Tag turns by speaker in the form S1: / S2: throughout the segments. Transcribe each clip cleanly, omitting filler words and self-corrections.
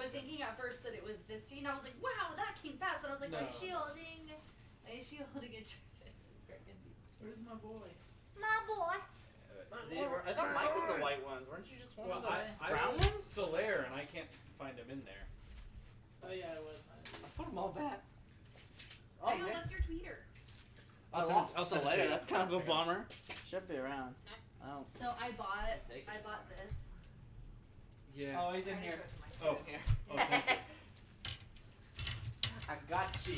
S1: was thinking at first that it was Visty, and I was like, wow, that came fast. And I was like,
S2: No.
S1: I'm shielding. I'm shielding it.
S3: Where's my boy?
S1: My boy.
S4: I thought Mike was the white ones. Weren't you just one
S2: Well,
S4: of the
S2: I
S4: brown
S2: was
S4: ones?
S2: Solaire, and I can't find him in there.
S3: Oh yeah, it was.
S4: I put them all back.
S1: Oh, Daniel, what's your tweeter?
S4: I lost
S5: I'll send it to
S4: Solaire.
S5: you.
S4: That's kind of a bummer. Should be around. Oh.
S1: So I bought
S4: Take it.
S1: this.
S2: Yeah.
S4: Oh, he's in
S1: I
S4: here.
S2: Oh.
S4: Here.
S2: Oh, thank you.
S4: I got you.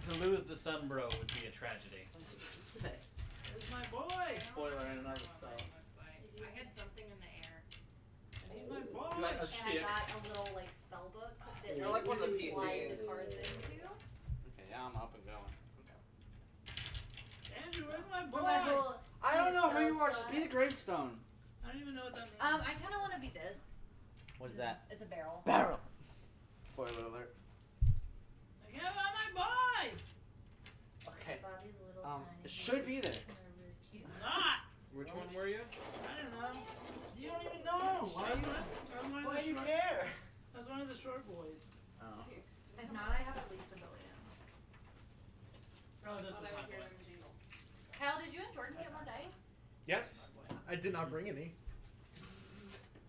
S2: To lose the Sunbro would be a tragedy.
S4: I was about to say.
S3: Where's my boy?
S4: Spoiler in and of itself.
S1: I had something in the air.
S3: I need my
S4: You
S3: boy.
S4: like a
S1: And I
S4: stick.
S1: got a little like spell book that
S4: You're
S1: like,
S4: like one of the
S1: you can slide the
S4: PCs.
S1: cards into.
S4: Okay, yeah, I'm up and going. Okay.
S3: Andrew, where's my boy?
S1: For my whole
S4: I don't know who you are.
S1: spell
S4: Just be the gravestone.
S3: I don't even know what that means.
S1: I kind of want to be this.
S4: What is that?
S1: It's a barrel.
S4: Barrel. Spoiler alert.
S3: I can't find my boy.
S4: Okay.
S1: Bobby's little tiny.
S4: It should be there.
S3: It's not.
S2: Which one were you?
S3: I don't know. You don't even know. Why are you? I was one of
S4: Why
S3: the
S4: do you
S3: short.
S4: care?
S3: I was one of the short boys.
S4: Oh.
S1: If not, I have at least $1 billion.
S3: Oh, this was my boy.
S1: Kyle, did you and Jordan get more dice?
S5: Yes. I did not bring any.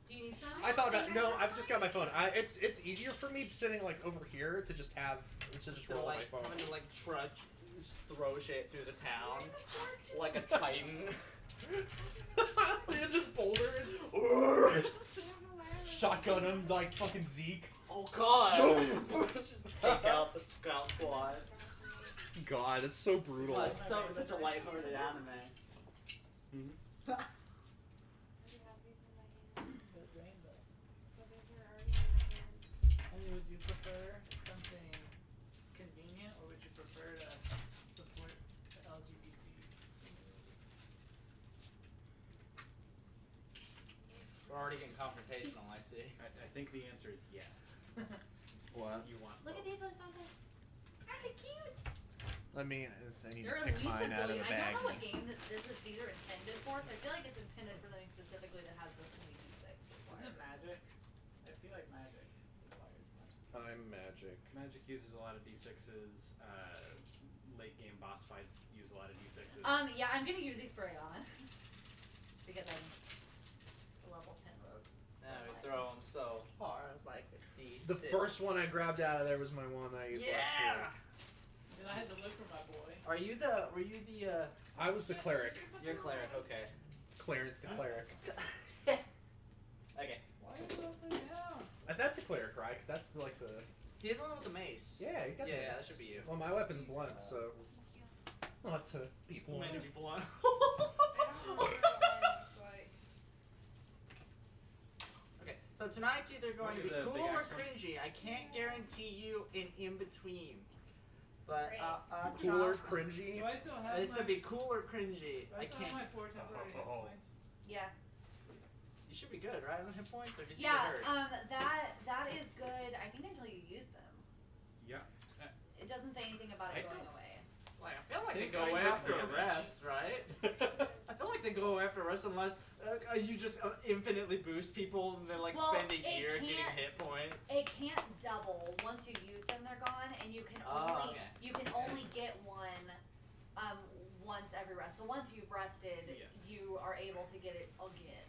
S1: Do you need some?
S5: I thought about no. I've just got my phone. It's easier for me sitting like over here to just have to just
S4: Instead of
S5: roll on my
S4: like
S5: phone.
S4: having to like trudge, just throw shit through the town like a titan.
S5: It's just boulders. Shotgun him like fucking Zeke.
S4: Oh god! Just take out the scout squad.
S5: God, it's so brutal.
S4: Well, it's such a lighthearted anime.
S2: Mm-hmm.
S3: I mean, would you prefer something convenient, or would you prefer to support the LGBT?
S4: We're already getting confrontational, I see.
S2: I think the answer is yes.
S5: What?
S2: You want
S1: Look at
S2: both.
S1: these ones, aren't they? Aren't they cute?
S5: I need
S1: They're
S5: to
S1: at
S5: pick
S1: least
S5: mine
S1: $1
S5: out of
S1: billion.
S5: the
S1: I
S5: bag.
S1: don't know what game these are intended for. So I feel like it's intended for something specifically that has this many D6
S3: Is
S1: required.
S3: it magic? I feel like magic requires magic.
S5: I'm magic.
S2: Magic uses a lot of D6s. Late game boss fights use a lot of D6s.
S1: Yeah, I'm gonna use these for Aeon because I'm a level 10 rogue.
S4: Yeah, we throw them so hard like a D6.
S5: The first one I grabbed out of there was my one that I used last year.
S3: Then I had to look for my boy.
S4: Were you the,
S5: I was the cleric.
S4: you're cleric, okay.
S5: Clarence the cleric.
S4: Okay.
S3: Why are you upside down?
S5: That's the cleric, right? Because that's like the.
S4: He's the one with the mace.
S5: Yeah, he's got the.
S4: Yeah,
S5: mace.
S4: that should be you.
S5: Well, my weapon's blunt, so. Not to be blunt.
S4: Maybe blunt. Okay, so tonight's either going to be
S2: Look at the
S4: cool
S2: big
S4: or
S2: axe one.
S4: cringy. I can't guarantee you an in between, but
S5: Cool or
S3: Do
S5: cringy?
S3: I still have
S4: this
S3: my?
S4: would be cool or cringy.
S3: Do
S4: I
S3: I still have my
S4: can't.
S3: 4 temporary hit points?
S1: Yeah.
S4: You should be good, right? On hit points, or did you
S1: Yeah,
S4: get hurt?
S1: that is good, I think, until you use them.
S2: Yeah.
S1: It doesn't say anything about it
S2: I
S1: going
S2: don't-
S1: away.
S4: Like, I feel like
S2: They
S4: they go
S2: go
S4: away
S2: after
S4: after a
S2: damage.
S4: rest, right? I feel like they go away after a rest unless you just infinitely boost people and then like
S1: Well,
S4: spend a
S1: it
S4: year getting
S1: can't-
S4: hit points.
S1: It can't double. Once you use them, they're gone, and you can
S4: Oh,
S1: only
S4: okay.
S1: you can only get one once every rest. So once you've rested,
S2: Yeah.
S1: you are able to get it again.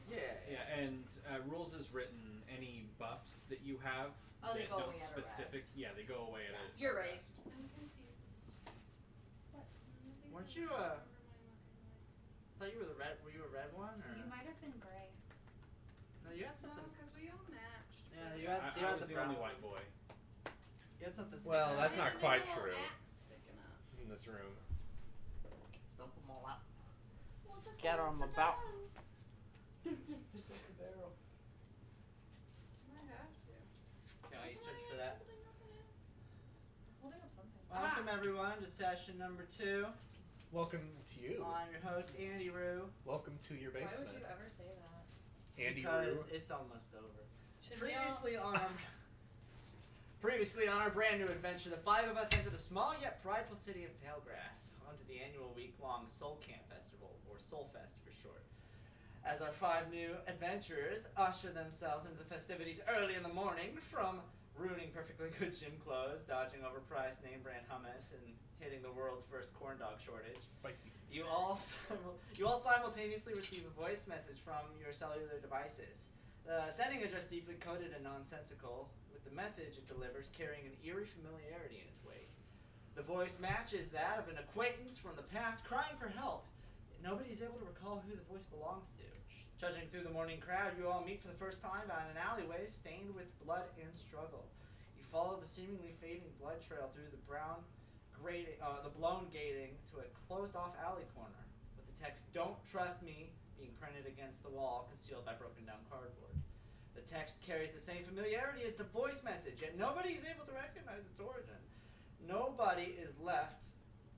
S2: Yeah, and rules is written. Any buffs that you have
S1: Oh, they
S2: that
S1: go
S2: don't
S1: away at a
S2: specific.
S1: rest.
S2: Yeah, they go away at a.
S1: You're right.
S2: rest.
S1: I'm confused.
S4: Weren't you I thought you were the red. Were you a red one or?
S1: You might have been gray.
S4: No, you had something.
S6: because we all matched.
S4: Yeah, you had.
S2: I
S4: You had
S2: was
S4: the
S2: the only
S4: brown
S2: white boy.
S4: You had something.
S5: Well,
S4: sticking
S5: that's
S4: out.
S5: not
S6: And
S5: quite
S6: a little
S5: true.
S6: axe sticking up.
S5: In this room.
S4: Stump them all out.
S1: Well, it's okay,
S4: Scatter them
S1: it's a
S4: about.
S1: dance.
S3: Just like a barrel.
S6: Might have to.
S4: Can I search for that?
S1: Holding up something.
S4: Welcome everyone to session number 2.
S5: Welcome to you.
S4: I'm your host Andy Rue.
S5: Welcome to your
S1: Why
S5: basement.
S1: would you ever say that?
S5: Andy
S4: Because
S5: Rue.
S4: it's almost over.
S1: Should we all...
S4: Previously on our brand new adventure, the 5 of us enter the small yet prideful city of Palegraas onto the annual week-long Soul Camp Festival, or Soulfest for short. As our 5 new adventurers usher themselves into the festivities early in the morning, from ruining perfectly good gym clothes, dodging overpriced name brand hummus, and hitting the world's first corn dog shortage.
S5: Spicy.
S4: You all simultaneously receive a voice message from your cellular devices. The sending address deeply coded and nonsensical, with the message it delivers carrying an eerie familiarity in its wake. The voice matches that of an acquaintance from the past crying for help. Nobody is able to recall who the voice belongs to. Trudging through the morning crowd, you all meet for the first time on an alleyway stained with blood and struggle. You follow the seemingly fading blood trail through the blown gating to a closed-off alley corner, with the text "Don't trust me" being printed against the wall, concealed by broken-down cardboard. The text carries the same familiarity as the voice message, yet nobody is able to recognize its origin. Nobody is left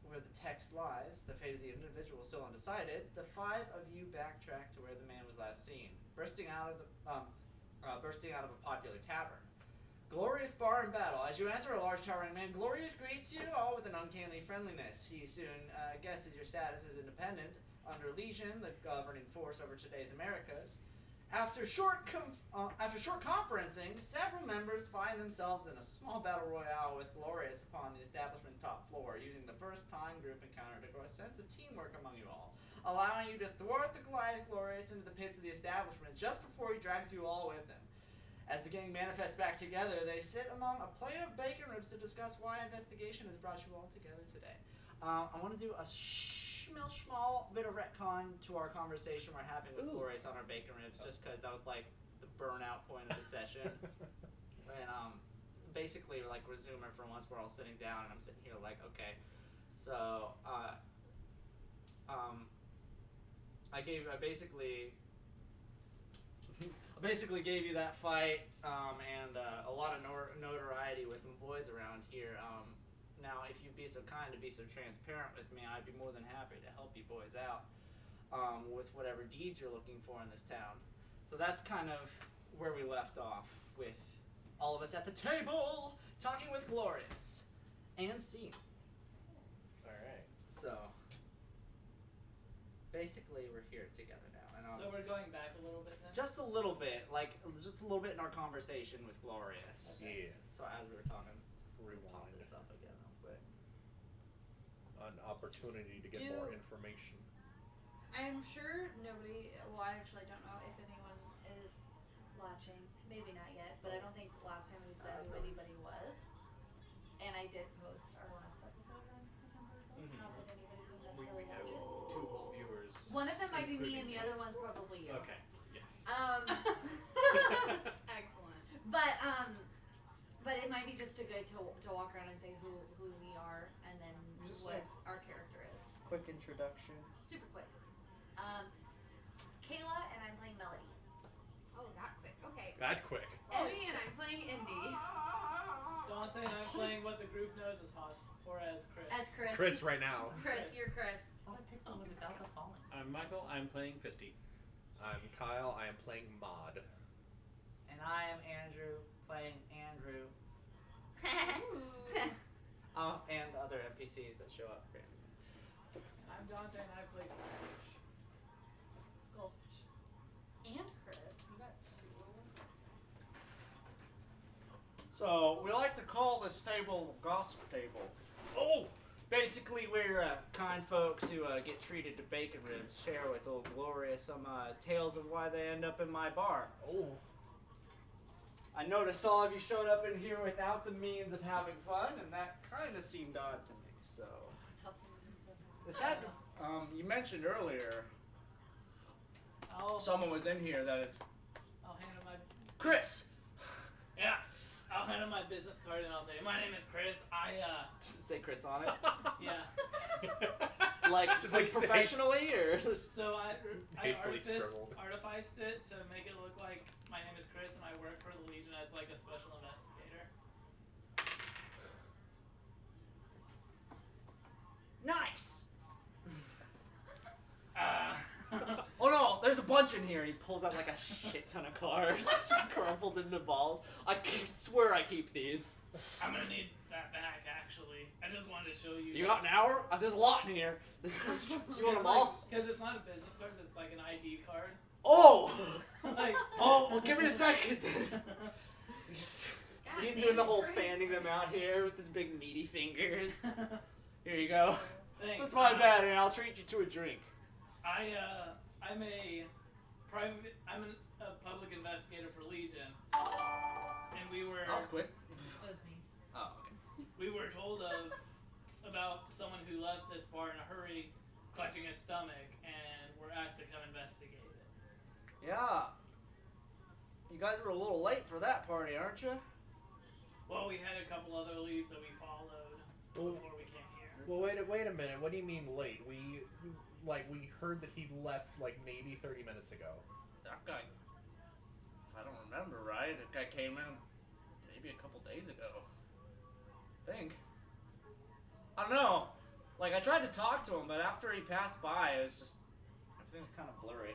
S4: where the text lies. The fate of the individual is still undecided. The five of you backtrack to where the man was last seen, bursting out of a popular tavern. Glorious bar in battle. As you enter, a large towering man, Glorious greets you all with an uncanny friendliness. He soon guesses your status as independent, under Legion, the governing force over today's Americas. After short conferencing, several members find themselves in a small battle royale with Glorious upon the establishment's top floor, using the first-time group encounter to grow a sense of teamwork among you all, allowing you to thwart the Glorious into the pits of the establishment just before he drags you all with him. As the gang manifests back together, they sit among a plate of bacon ribs to discuss why investigation has brought you all together today. I want to do a small bit of retcon to our conversation we're having with Glorious on our bacon ribs, just because that was like the burnout point of the session. And basically, like, resume it for once. We're all sitting down, and I'm sitting here like, okay, so I basically gave you that fight and a lot of notoriety with the boys around here. Now, if you'd be so kind to be so transparent with me, I'd be more than happy to help you boys out with whatever deeds you're looking for in this town. So that's kind of where we left off, with all of us at the table talking with Glorious and Seam.
S5: Alright.
S4: So basically, we're here together now. And
S3: So we're going back a little bit then?
S4: just a little bit, just a little bit in our conversation with Glorious.
S5: Yeah.
S4: So as we were talking, pop
S5: Rewind.
S4: this up again real quick.
S5: An opportunity to get
S1: Do-
S5: more information.
S1: I'm sure nobody. Well, I actually don't know if anyone is watching. Maybe not yet, but I don't think last time we said who anybody was. And I did post our last episode on the Tumblr.
S4: Mhm.
S1: Not that anybody's been
S2: We
S1: necessarily
S2: have
S1: watching.
S2: 2 whole viewers.
S1: One of them might be me,
S2: including
S1: and the
S2: some.
S1: other one's probably you.
S2: Okay. Yes.
S6: Excellent.
S1: But it might be just a good to walk around and say who we are, and then
S7: Just
S1: what
S7: like-
S1: our character is.
S7: Quick introduction.
S1: Super quick. Kayla and I'm playing Melody.
S6: Oh, that quick. Okay.
S5: That quick.
S6: Eddie and I'm playing Indy.
S3: Dante and I'm playing what the group knows as Haas, or as Chris.
S1: As Chris.
S5: Chris right now.
S1: Chris, you're Chris.
S4: I thought I picked one without the falling.
S2: I'm Michael. I'm playing Fisty.
S5: I'm Kyle. I am playing Mod.
S4: And I am Andrew, playing Andrew. And other NPCs that show up.
S3: And I'm Dante and I play Goldfish.
S1: Goldfish. And Chris. You got two.
S4: So, we like to call this table gossip table. Oh! Basically, we're kind folks who get treated to bacon ribs, share with old Glorious some tales of why they end up in my bar.
S5: Oh.
S4: I noticed all of you showed up in here without the means of having fun, and that kind of seemed odd to me, so... This had you mentioned earlier someone was in here that...
S3: I'll hand him my
S4: Chris!
S3: I'll hand him my business card and I'll say, my name is Chris.
S4: Does it say Chris on it?
S3: Yeah.
S4: Like,
S5: Just
S4: like
S5: like say-
S4: professionally, or...
S3: So I
S5: Hastily scribbled.
S3: artificed it to make it look like my name is Chris and I work for the Legion as like a special investigator.
S4: Nice!
S3: Uh,
S4: Oh no, there's a bunch in here. He pulls out like a shit ton of cards, just crumpled into balls. I swear I keep these.
S3: I'm gonna need that back actually. I just wanted to show you.
S4: You got an hour? There's a lot in here. You want them all?
S3: Because it's not a business card, it's like an ID card.
S4: Oh!
S3: Like,
S4: Oh, well give me a second.
S6: God
S4: He he's doing the whole
S1: Christ.
S4: fanning them out here with his big meaty fingers. Here you go.
S3: Thanks.
S4: That's my bad, and I'll treat you to a drink.
S3: I'm a public investigator for Legion, and we were
S4: That was quick.
S6: That was me.
S4: Oh, okay.
S3: we were told about someone who left this bar in a hurry, clutching his stomach, and were asked to come investigate it.
S4: Yeah. You guys were a little late for that party, aren't you?
S3: Well, we had a couple other leads that we followed
S5: Well-
S3: before we came here.
S5: Well, wait a minute. What do you mean late? We heard that he left like maybe 30 minutes ago.
S4: That guy, if I don't remember right, that guy came in maybe a couple days ago. I think. I don't know. Like, I tried to talk to him, but after he passed by, it was just, everything was kind of blurry.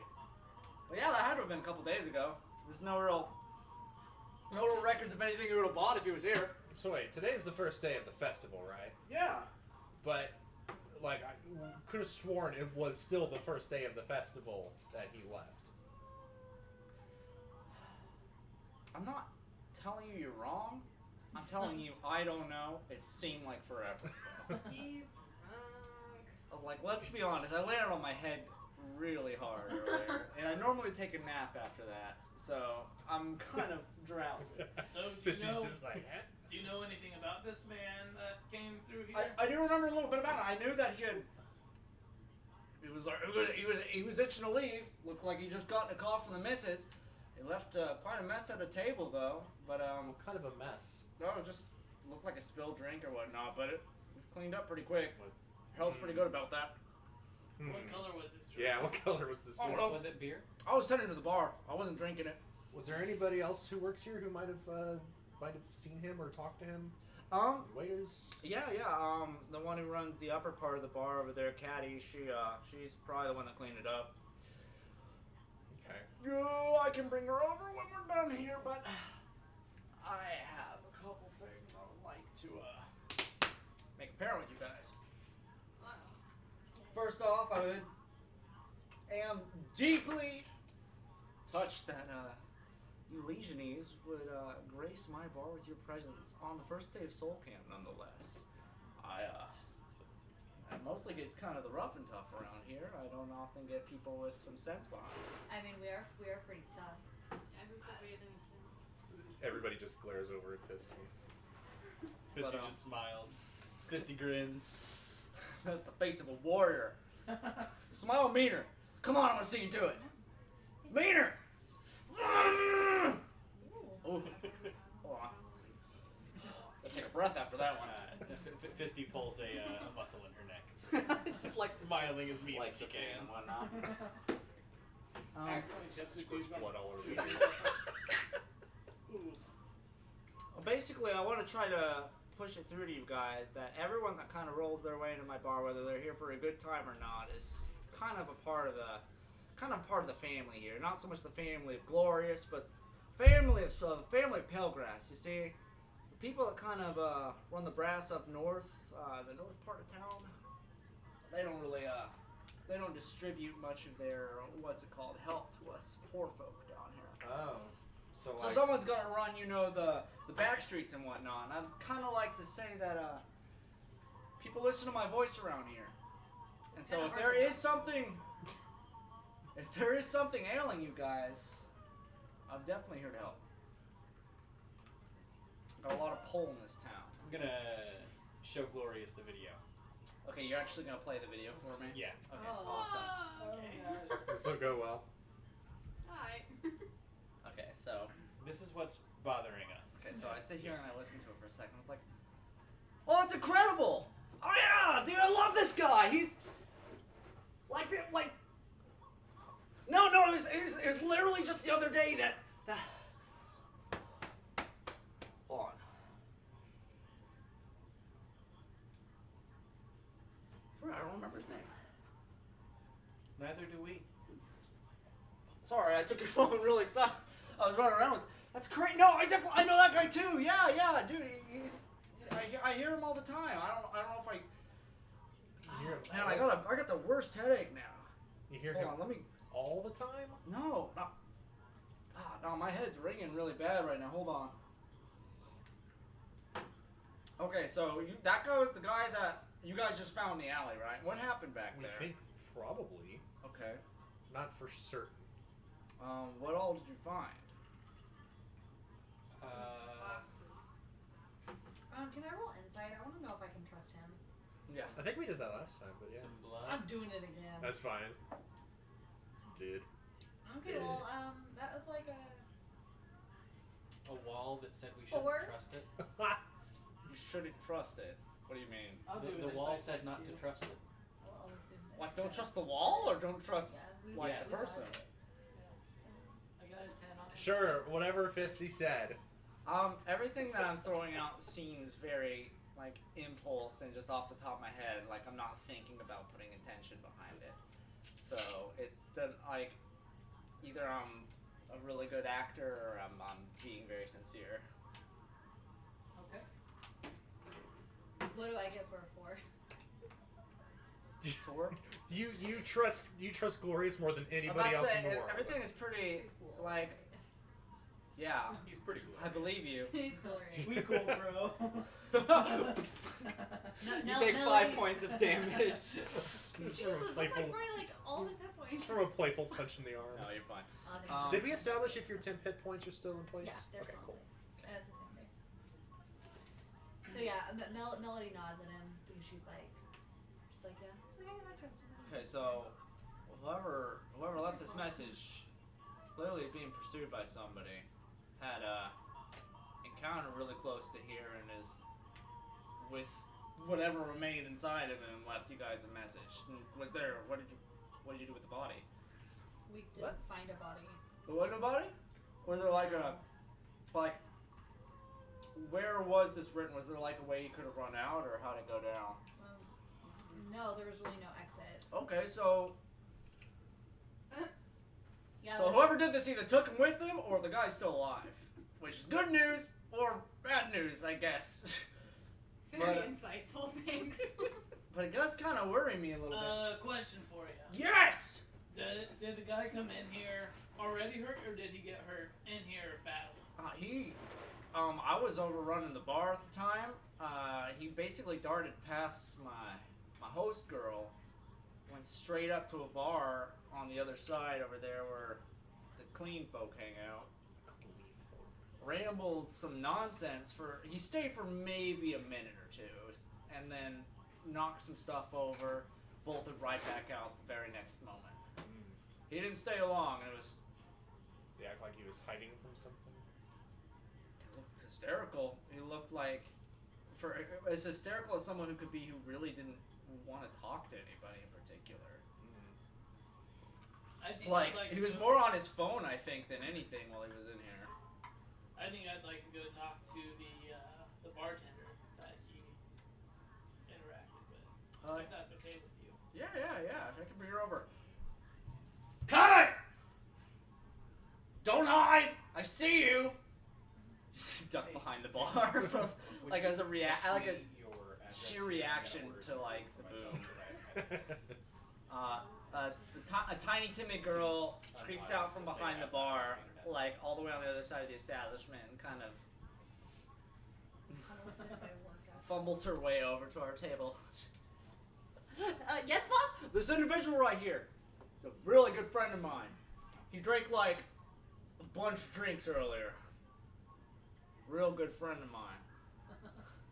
S4: But yeah, that had to have been a couple days ago. There's no real records of anything he would have bought if he was here.
S5: So wait, today's the first day of the festival, right?
S4: Yeah.
S5: But like I could have sworn it was still the first day of the festival that he left.
S4: I'm not telling you you're wrong. I'm telling you I don't know. It seemed like forever.
S6: He's drunk.
S4: I was like, let's be honest, I landed on my head really hard earlier. And I normally take a nap after that. So I'm kind of drowsy.
S3: So do
S5: This
S3: you know?
S5: is just like, eh?
S3: Do you know anything about this man that came through here?
S4: I do remember a little bit about it. I knew that he was itching to leave. Looked like he just got in a call from the missus. He left quite a mess at the table though. But
S5: What kind of a mess?
S4: no, it just looked like a spilled drink or whatnot. But it was cleaned up pretty quick. Help's pretty good about that.
S3: What color was his drink?
S5: Yeah, what color was this?
S4: Oh,
S5: drink?
S4: no.
S2: Was it beer?
S4: I was tending to the bar. I wasn't drinking it.
S5: Was there anybody else who works here who might have seen him or talked to him? Waiters?
S4: Yeah. The one who runs the upper part of the bar over there, Caddy. She's probably the one that cleaned it up.
S5: Okay.
S4: Yeah, I can bring her over when we're done here, but I have a couple things I would like to make a pair with you guys. First off, I am deeply touched that you Legionese would grace my bar with your presence on the first day of Soul Camp, nonetheless. I mostly get kind of the rough and tough around here. I don't often get people with some sense behind them.
S1: I mean, we are pretty tough.
S6: Yeah, who said we had any sense?
S5: Everybody just glares over at Fisty.
S2: Fisty
S4: But,
S2: just smiles.
S4: Fisty grins. That's the face of a warrior. Smile meaner. Come on, I want to see you do it. Meaner! Ooh. Hold on. Gotta take a breath after that one.
S2: Fisty pulls a muscle in her neck.
S4: It's just like
S2: Smiling as mean
S4: like
S2: as she
S4: Japan
S2: can.
S4: and whatnot.
S3: Accidentally chips the
S5: Squirts
S3: goosebumps.
S5: blood all over the
S4: Well, basically, I want to try to push it through to you guys that everyone that kind of rolls their way into my bar, whether they're here for a good time or not, is kind of a part of the family here. Not so much the family of Glorious, but family of Palegraas. You see, the people that kind of run the brass up north, the north part of town, they don't really they don't distribute much of their help to us poor folk down here.
S5: Oh.
S4: So someone's got to run, the back streets and whatnot. And I'd kind of like to say that people listen to my voice around here. And so if there is something ailing you guys, I'm definitely here to help. Got a lot of pull in this town.
S2: I'm gonna show Glorious the video.
S4: Okay, you're actually gonna play the video for me?
S2: Yeah.
S4: Okay,
S1: Oh.
S4: awesome.
S5: This will go well.
S6: Hi.
S4: Okay, so
S2: This is what's bothering us.
S4: so I sit here and I listen to it for a second. I was like, oh, it's incredible! Oh yeah, dude, I love this guy. He's like. No, it was literally just the other day that. Hold on. I don't remember his name.
S2: Neither do we.
S4: Sorry, I took your phone really excited. I was running around with. That's great. No, I know that guy too. Yeah, dude. I hear him all the time. I don't know if I.
S5: You hear him
S4: Man, I got the worst headache now.
S5: You hear
S4: Hold
S5: him
S4: on, let me.
S5: all the time?
S4: No. God, no, my head's ringing really bad right now. Hold on. Okay, so that guy was the guy that you guys just found in the alley, right? What happened back
S5: We
S4: there?
S5: think probably.
S4: Okay.
S5: Not for certain.
S4: What all did you find?
S6: Boxes.
S1: Can I roll insight? I want to know if I can trust him.
S4: Yeah.
S5: I think we did that last time, but yeah.
S3: Some blood.
S1: I'm doing it again.
S5: That's fine. Dude.
S1: Okay, well, that was like a
S7: A wall that said we shouldn't
S1: 4.
S7: trust it.
S4: You shouldn't trust it. What do you mean?
S3: I'll do
S7: The
S3: it.
S7: wall said not to trust it.
S1: Well, I'll assume that
S4: Like, don't trust the wall, or don't trust
S1: we
S4: like
S7: Yes.
S4: the person?
S3: I got a 10 on it.
S5: Sure, whatever Fisty said.
S4: Everything that I'm throwing out seems very like impulse and just off the top of my head. Like, I'm not thinking about putting intention behind it. So it doesn't like either I'm a really good actor or I'm being very sincere.
S3: Okay.
S1: What do I get for a 4?
S4: 4.
S5: You trust Glorious more than
S4: I'm
S5: anybody
S4: not
S5: else
S4: saying
S5: in the world.
S4: everything is pretty like, yeah.
S2: He's pretty glorious.
S4: I believe you.
S1: He's glorious.
S3: We cool, bro.
S4: You take 5 points of damage.
S1: Jesus, that's like
S5: playful,
S1: probably like all his hit points.
S5: from a playful punch in the arm.
S4: No, you're fine.
S1: Oh,
S5: Did we establish if your temp hit points are still in place?
S1: Yeah, they're
S5: okay,
S1: still
S5: cool.
S1: in place. That's the same thing. So yeah, Melody nods at him because she's like, yeah. She's like, I trust him.
S4: Okay, so whoever left this message, clearly being pursued by somebody, had a encounter really close to here and is with whatever remained inside of him left you guys a message. And what did you do with the body?
S1: We didn't
S4: What?
S1: find a body.
S4: There wasn't a body? Was there like where was this written? Was there like a way you could have run out, or how'd it go down?
S1: No, there was really no exit.
S4: Okay, so
S1: Yeah.
S4: so whoever did this either took him with them, or the guy's still alive, which is good news or bad news, I guess.
S6: Very
S4: But-
S6: insightful, thanks.
S4: But it does kind of worry me a little bit.
S3: Question for you.
S4: Yes.
S3: Did the guy come in here already hurt, or did he get hurt in here badly?
S4: I was overrunning the bar at the time. He basically darted past my host girl, went straight up to a bar on the other side over there where the clean folk hang out. Rambled some nonsense he stayed for maybe a minute or two, and then knocked some stuff over, bolted right back out the very next moment. He didn't stay long, and it was
S5: He acted like he was hiding from something.
S4: He looked hysterical. He looked like, as hysterical as someone who could be, who really didn't want to talk to anybody in particular.
S3: I think
S4: Like,
S3: I'd
S4: he
S3: to
S4: was
S3: go-
S4: more on his phone, I think, than anything while he was in here.
S3: I think I'd like to go talk to the bartender that he interacted with. If that's okay with you.
S4: Yeah. I can bring her over. Cut it! Don't hide! I see you! Duck behind the bar. Like, as a like a sheer reaction to, like, the boom. A tiny timid girl creeps out from behind the bar, like all the way on the other side of the establishment, and kind of
S1: Almost did my workout.
S4: fumbles her way over to our table.
S1: Yes, boss.
S4: This individual right here is a really good friend of mine. He drank like a bunch of drinks earlier. Real good friend of mine.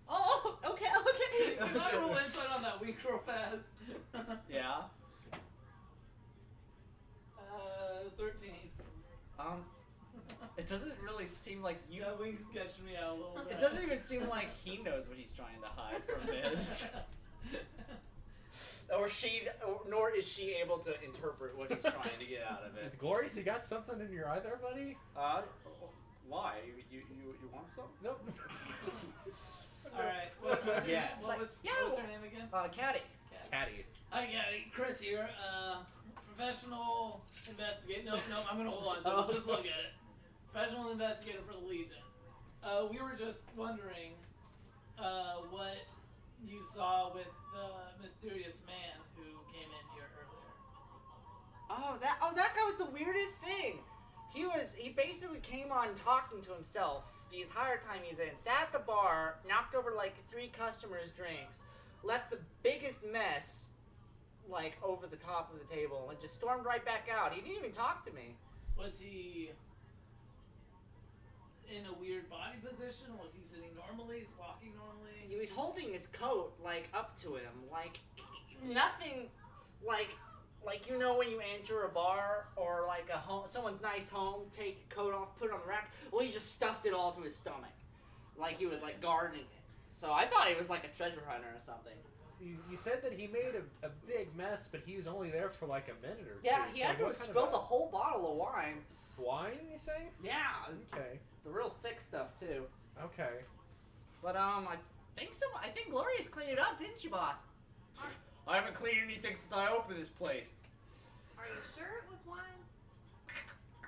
S1: Oh, okay.
S3: Can I roll insight on that weak real fast?
S4: Yeah.
S3: 13.
S4: It doesn't really seem like you.
S3: That wing's catching me out a little bit.
S4: It doesn't even seem like he knows what he's trying to hide from Biz. Nor is she able to interpret what he's trying to get out of it.
S5: Glorious, you got something in your eye there, buddy?
S4: Why? You want some?
S5: Nope.
S3: Alright. What's
S4: Yes.
S3: what's her name again?
S4: Caddy.
S5: Caddy.
S3: Hi, Caddy. Chris here. Professional investigator. No, I'm gonna hold on to it. Just look at it. Professional investigator for the Legion. We were just wondering what you saw with the mysterious man who came in here earlier.
S4: That guy was the weirdest thing. He basically came on talking to himself the entire time he's in. Sat at the bar, knocked over like 3 customers' drinks, left the biggest mess like over the top of the table, and just stormed right back out. He didn't even talk to me.
S3: Was he in a weird body position? Was he sitting normally? Is he walking normally?
S4: He was holding his coat like up to him, like nothing, like you know when you enter a bar or like a home, someone's nice home, take your coat off, put it on the rack. Well, he just stuffed it all to his stomach, like he was like guarding it. So I thought he was like a treasure hunter or something.
S5: You said that he made a big mess, but he was only there for like a minute or two.
S4: Yeah, he
S5: so
S4: had to
S5: what
S4: have
S5: kind
S4: spilled
S5: of
S4: a whole bottle of wine.
S5: wine, you say?
S4: Yeah,
S5: Okay.
S4: the real thick stuff too.
S5: Okay.
S4: But I think Glorious cleaned it up, didn't you, boss? I haven't cleaned anything since I opened this place.
S6: Are you sure it was wine?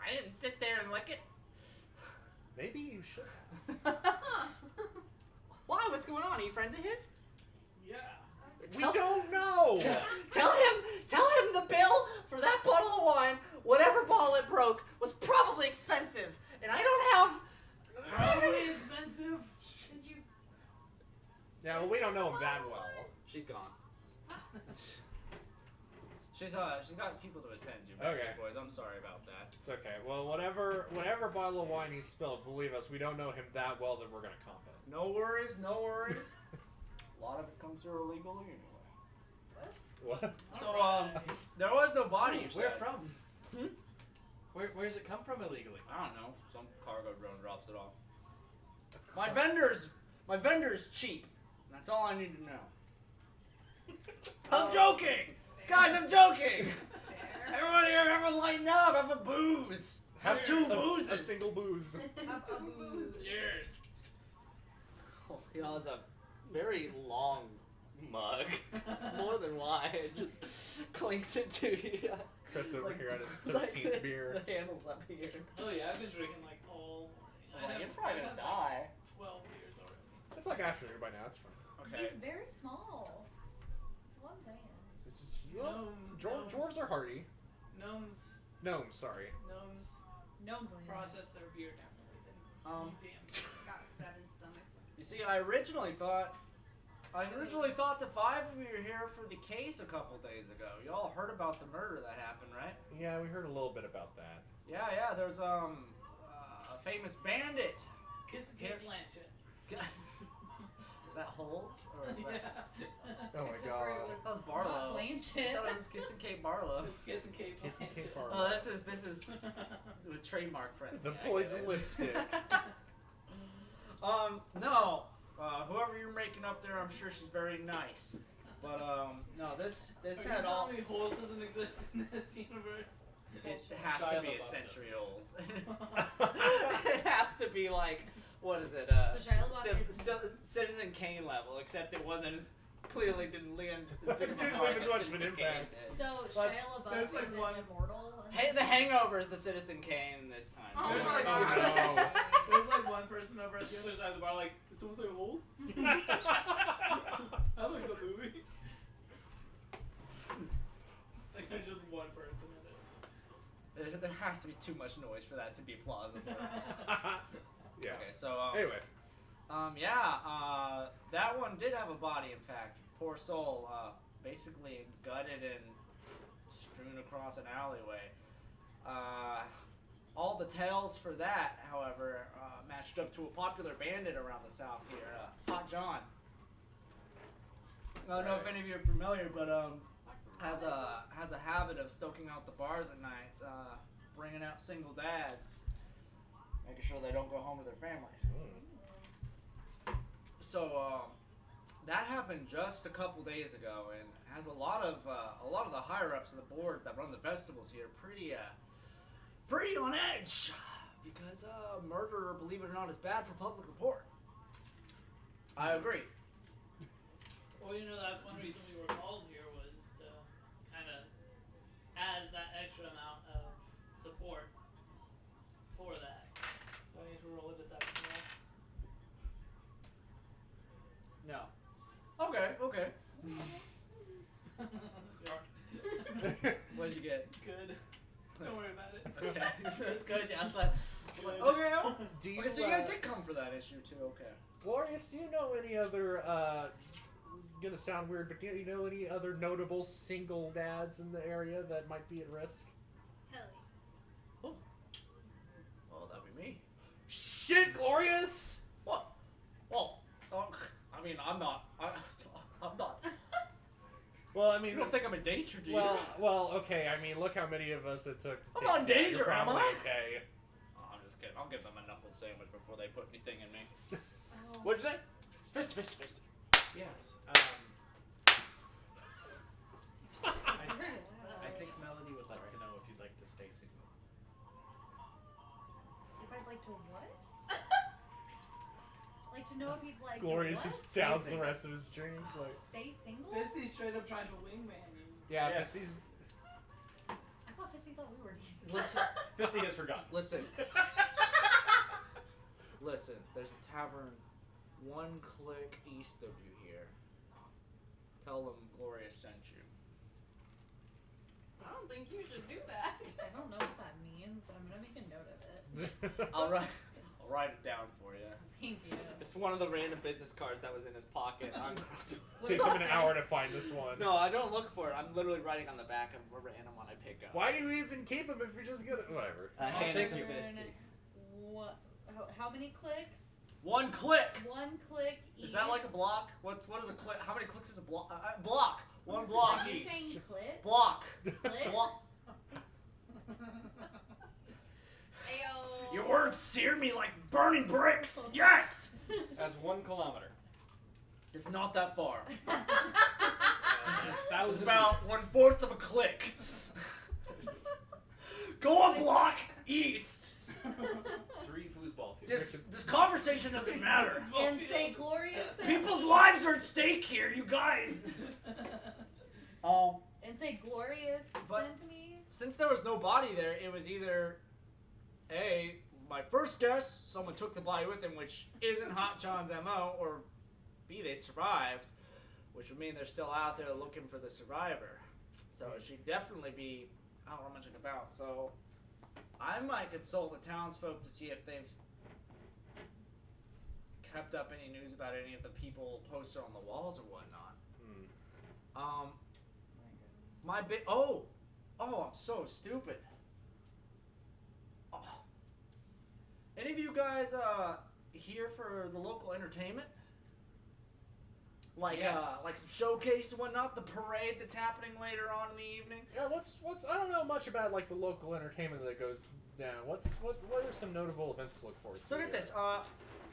S4: I didn't sit there and lick it.
S5: Maybe you should.
S6: Huh.
S4: Why? What's going on? Are you friends of his?
S3: Yeah.
S5: We don't know.
S4: Tell him the bill for that bottle of wine, whatever bottle it broke, was probably expensive, and I don't have.
S3: Probably expensive.
S6: Did you?
S5: Yeah, well, we don't know him that well.
S4: She's gone. She's got people to attend to.
S5: Okay.
S4: Boys, I'm sorry about that.
S5: It's okay. Well, whatever bottle of wine he spilled, believe us, we don't know him that well that we're gonna comp it.
S4: No worries, no worries. A lot of it comes through illegally anyway.
S5: What?
S4: So there was no body. you
S7: Where
S4: said.
S7: from?
S4: Hmm?
S7: Where's it come from illegally?
S4: I don't know. Some cargo drone drops it off. My vendor's cheap. That's all I need to know. I'm joking, guys. I'm joking.
S6: Fair.
S4: Everyone here, everyone lighten up. Have a booze. Have 2 boozes.
S5: A single booze.
S6: Have two booze.
S3: Cheers.
S4: Oh, he has a very long mug. It's more than wine. It just clinks it to you.
S5: Chris over
S4: Like-
S5: here on his
S4: like
S5: 15th
S4: the-
S5: beer.
S4: The handle's up here.
S3: Oh yeah, I've been drinking like all.
S4: You're probably gonna die.
S3: 12 beers already.
S5: It's like afternoon by now. It's fine.
S4: Okay.
S1: He's very small. That's what I'm saying.
S5: This is well,
S3: Gnomes.
S5: dwarves are hardy.
S3: Gnomes
S5: Gnomes, sorry.
S1: Gnomes only.
S3: process their beer differently than you damn.
S6: Got 7 stomachs.
S4: You see, I originally thought the 5 of you were here for the case a couple days ago. Y'all heard about the murder that happened, right?
S5: Yeah, we heard a little bit about that.
S4: Yeah. There's a famous bandit.
S3: Kiss Kate Blanchett.
S4: Is that Holes or is that?
S3: Yeah.
S5: Oh my
S1: Except for it
S5: god.
S1: was
S4: That was Barlow.
S1: not
S4: I
S1: Blanchett.
S4: thought it was Kissing Kate Barlow.
S3: It's Kiss and Kate
S5: Kiss and Kate
S3: Blanchett.
S5: Barlow.
S4: Oh, this is with trademark friend.
S5: The
S4: Yeah, I
S5: poison
S4: get it.
S5: lipstick.
S4: No. Whoever you're making up there, I'm sure she's very nice. But no, this
S3: Are you
S4: had all.
S3: telling me Holes doesn't exist in this universe?
S4: It has
S7: Shia
S4: to be a
S7: LaBeouf
S4: century
S7: doesn't
S4: old. It has to be like, what is it?
S1: So Shia LaBeouf is-
S4: Citizen Kane level, except it wasn't as clearly didn't land as big of a
S5: Didn't
S4: mark
S5: leave as
S4: as
S5: much of an
S4: Citizen Kane
S5: impact.
S4: did.
S1: So
S5: That's-
S1: Shia LaBeouf
S3: there's like
S1: isn't
S3: one-
S1: immortal.
S4: Hey, The Hangover is the Citizen Kane this time.
S1: Oh
S3: There's
S1: my
S3: like,
S5: God. No.
S3: There's like one person over at the other side of the bar like, did someone say Holes? I like the movie. It's like there's just one person in it.
S4: There has to be too much noise for that to be plausible.
S5: Yeah.
S4: Okay, so
S5: Anyway.
S4: that one did have a body. In fact, poor soul, basically gutted and strewn across an alleyway. All the tales for that, however, matched up to a popular bandit around the South here, Hot John. I don't know if any of you are familiar, but has a habit of stoking out the bars at nights, bringing out single dads, making sure they don't go home to their families. So that happened just a couple days ago, and has a lot of the higher ups of the board that run the festivals here pretty on edge, because murder, believe it or not, is bad for public report. I agree.
S3: Well, you know, that's one reason we were called here was to kind of add that extra amount of support for that. Do I need to roll a deception roll?
S4: No. Okay. What'd you get?
S3: Good. Don't worry about it.
S4: Okay, that's good. Yeah, I was like,
S3: like,
S4: Okay,
S5: Do you,
S4: okay, so you guys did come for that issue too. Okay.
S5: Glorious, do you know any other, this is gonna sound weird, but do you know any other notable single dads in the area that might be at risk?
S6: Hell
S4: Oh. Well, that'd be me.
S5: Shit, Glorious!
S4: What? Well, I mean, I'm not. I'm not.
S5: Well, I
S4: You
S5: mean,
S4: don't think I'm in danger, do you?
S5: well, okay, I mean, look how many of us it took to
S4: I'm
S5: take
S4: not in
S5: you down.
S4: danger,
S5: You're
S4: am
S5: probably
S4: I?
S5: okay.
S4: Oh, I'm just kidding. I'll give them a knuckle sandwich before they put anything in me.
S1: Oh.
S4: What'd you say? Fist.
S2: Yes. I think Melody would like to know if you'd like to stay single.
S1: If I'd like to what? Like to know if he'd like
S5: Glorious
S1: to what?
S5: just downs the
S2: Amazing.
S5: rest of his drink. Like,
S1: Stay single?
S3: Fissy's straight up trying to wingman you.
S5: yeah,
S2: Yeah.
S5: Fissy's.
S1: I thought Fissy thought we were dating.
S4: Listen.
S2: Fisty has forgotten.
S4: Listen. Listen. There's a tavern 1 click east of you here. Tell them Gloria sent you.
S6: I don't think you should do that.
S1: I don't know what that means, but I'm gonna make a note of it.
S4: I'll write it down for you.
S1: Thank you.
S4: It's one of the random business cards that was in his pocket.
S1: What
S5: Takes
S1: does
S5: him
S1: it
S5: an
S1: say?
S5: hour to find this one.
S4: No, I don't look for it. I'm literally writing on the back of a random one I pick up.
S5: Why do you even keep him if you're just gonna. Whatever.
S4: Hand it to
S1: Turn
S4: Fisty.
S1: What? How many clicks?
S4: 1 click.
S1: 1 click east.
S4: Is that like a block? What is a click? How many clicks is a block? Block. 1 block
S1: Are you
S4: east.
S1: saying click?
S4: Block.
S1: Click?
S4: Block.
S6: Ayo.
S4: Your words sear me like burning bricks. Yes.
S7: That's 1 kilometer.
S4: It's not that far. It's
S2: 1,000
S4: about
S2: meters.
S4: 1/4 of a click. Go a block east.
S2: 3 foosball fields.
S4: This conversation doesn't matter.
S1: And say glorious.
S4: People's lives are at stake here, you guys.
S1: And say glorious
S4: But-
S1: sent me.
S4: Since there was no body there, it was either A, my first guess, someone took the body with him, which isn't Hot John's MO, or B, they survived, which would mean they're still out there looking for the survivor. So she'd definitely be out rummaging about. So I might consult the townsfolk to see if they've kept up any news about any of the people posted on the walls or whatnot. My big I'm so stupid. Oh. Any of you guys here for the local entertainment? Like
S2: Yes.
S4: like some showcase and whatnot, the parade that's happening later on in the evening.
S5: Yeah, what's I don't know much about like the local entertainment that goes down. What are some notable events to look forward to?
S4: So get
S5: here?
S4: this,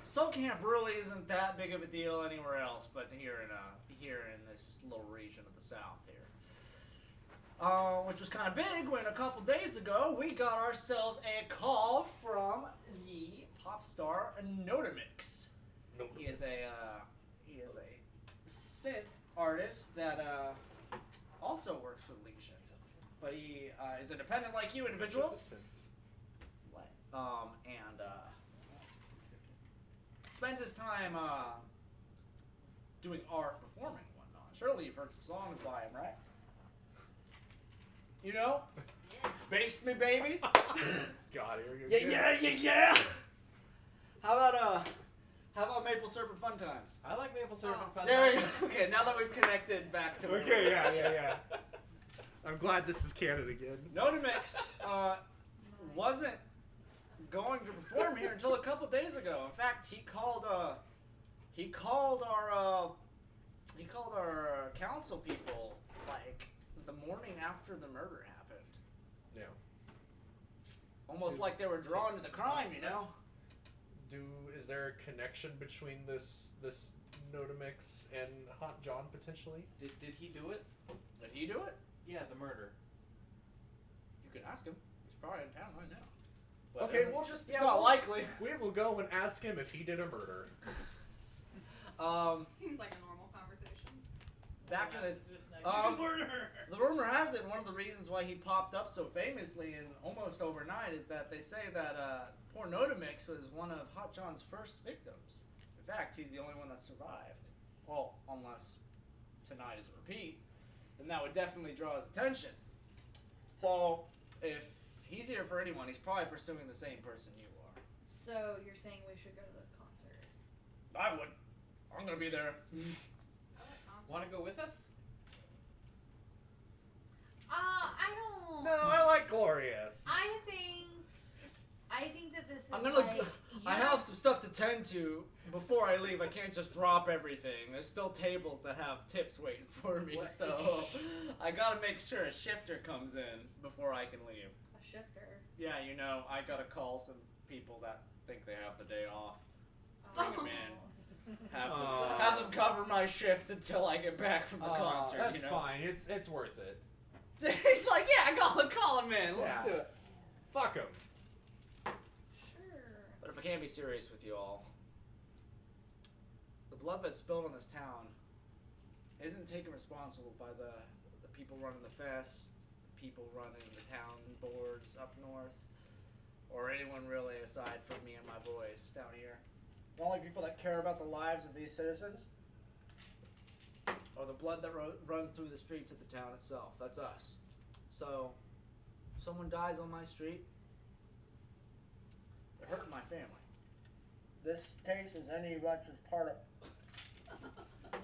S4: Soul Camp really isn't that big of a deal anywhere else, but here in this little region of the South here. Which was kind of big when a couple days ago we got ourselves a call from the pop star Notamix. He is a synth artist that also works for Legion, but he is independent like you individuals. And spends his time doing art, performing, and whatnot. Surely you've heard some songs by him, right? You know, Baste Me Baby.
S5: God, here you go.
S4: Yeah. How about Maple Syrup Fun Times?
S7: I like maple syrup and fun.
S4: There we go. Okay, now that we've connected back to
S5: Okay, yeah. I'm glad this is canon again.
S4: Notamix wasn't going to perform here until a couple days ago. In fact, he called our council people like the morning after the murder happened.
S5: Yeah.
S4: Almost like they were drawn to the crime, you know.
S5: Is there a connection between this Notamix and Hot John potentially?
S7: Did he do it?
S4: Did he do it?
S7: Yeah, the murder.
S4: You can ask him. He's probably in town right now.
S7: But
S5: Okay, we'll just
S4: It's not likely.
S5: We will go and ask him if he did a murder.
S6: Seems like a normal conversation.
S4: Back in the the rumor has it one of the reasons why he popped up so famously and almost overnight is that they say that poor Notamix was one of Hot John's first victims. In fact, he's the only one that survived. Well, unless tonight is a repeat, then that would definitely draw his attention. So, if he's here for anyone, he's probably pursuing the same person you are.
S1: So you're saying we should go to this concert?
S4: I would. I'm gonna be there.
S7: Want to go with us?
S1: I don't.
S5: No, I like Glorious.
S1: I think that this is
S4: I'm gonna.
S1: like.
S4: I have some stuff to tend to before I leave. I can't just drop everything. There's still tables that have tips waiting for me,
S5: What?
S4: so I gotta make sure a shifter comes in before I can leave.
S1: A shifter.
S4: Yeah, you know, I gotta call some people that think they have the day off.
S1: Oh.
S4: Bring 'em in. Have
S5: Oh.
S4: have them cover my shift until I get back from the concert.
S5: That's
S4: you know?
S5: fine. It's worth it.
S4: He's like, yeah, call him in. Let's
S5: Yeah.
S4: do it.
S5: Fuck him.
S1: Sure.
S4: But if I can't be serious with you all, the blood that's spilled on this town isn't taken responsible by the people running the fest, the people running the town boards up north, or anyone really aside from me and my boys down here. The only people that care about the lives of these citizens are the blood that runs through the streets of the town itself. That's us. So, if someone dies on my street, they're hurting my family. This case is any much as part of.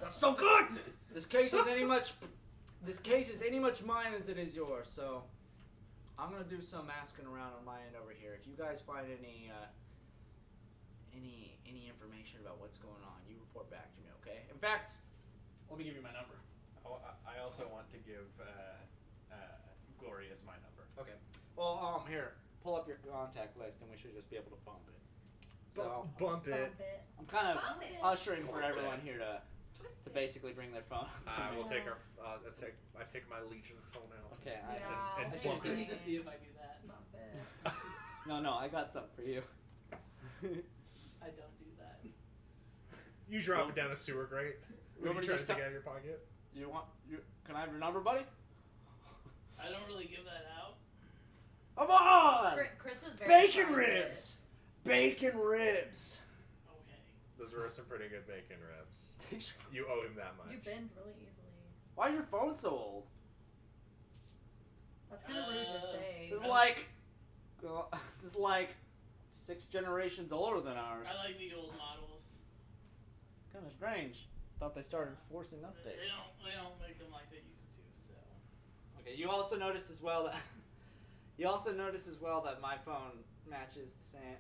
S4: That's so good. This case is any much mine as it is yours. So, I'm gonna do some asking around on my end over here. If you guys find any information about what's going on, you report back to me, okay? In fact, let me give you my number.
S2: I also want to give Glorious my number.
S4: Okay. Well, here, pull up your contact list, and we should just be able to bump it. So
S5: Bump it.
S1: Bump it.
S4: I'm kind of
S6: Bump it.
S4: ushering for
S5: Bump it.
S4: everyone here to basically bring their phone.
S5: I will take our. I take my Legion phone out.
S4: Okay.
S1: Yeah.
S5: and
S3: I
S5: bump
S3: need
S5: it.
S3: to see if I do that.
S1: Bump it.
S4: No, I got something for you.
S3: I don't do that.
S5: You drop it down a sewer grate. What are
S4: Nobody
S5: you trying to
S4: just
S5: take
S4: ta-
S5: out of your pocket?
S4: Can I have your number, buddy?
S3: I don't really give that out.
S4: Come on!
S1: Chris is very
S4: Bacon
S1: private.
S4: ribs! Bacon ribs!
S3: Okay.
S5: Those were some pretty good bacon ribs. You owe him that much.
S1: You bend really easily.
S4: Why's your phone so old?
S1: That's kind of rude to say.
S4: It's like 6 generations older than ours.
S3: I like the old models.
S4: It's kind of strange. Thought they started forcing updates.
S3: They don't make them like they used to. So.
S4: Okay, you also noticed as well that my phone matches the same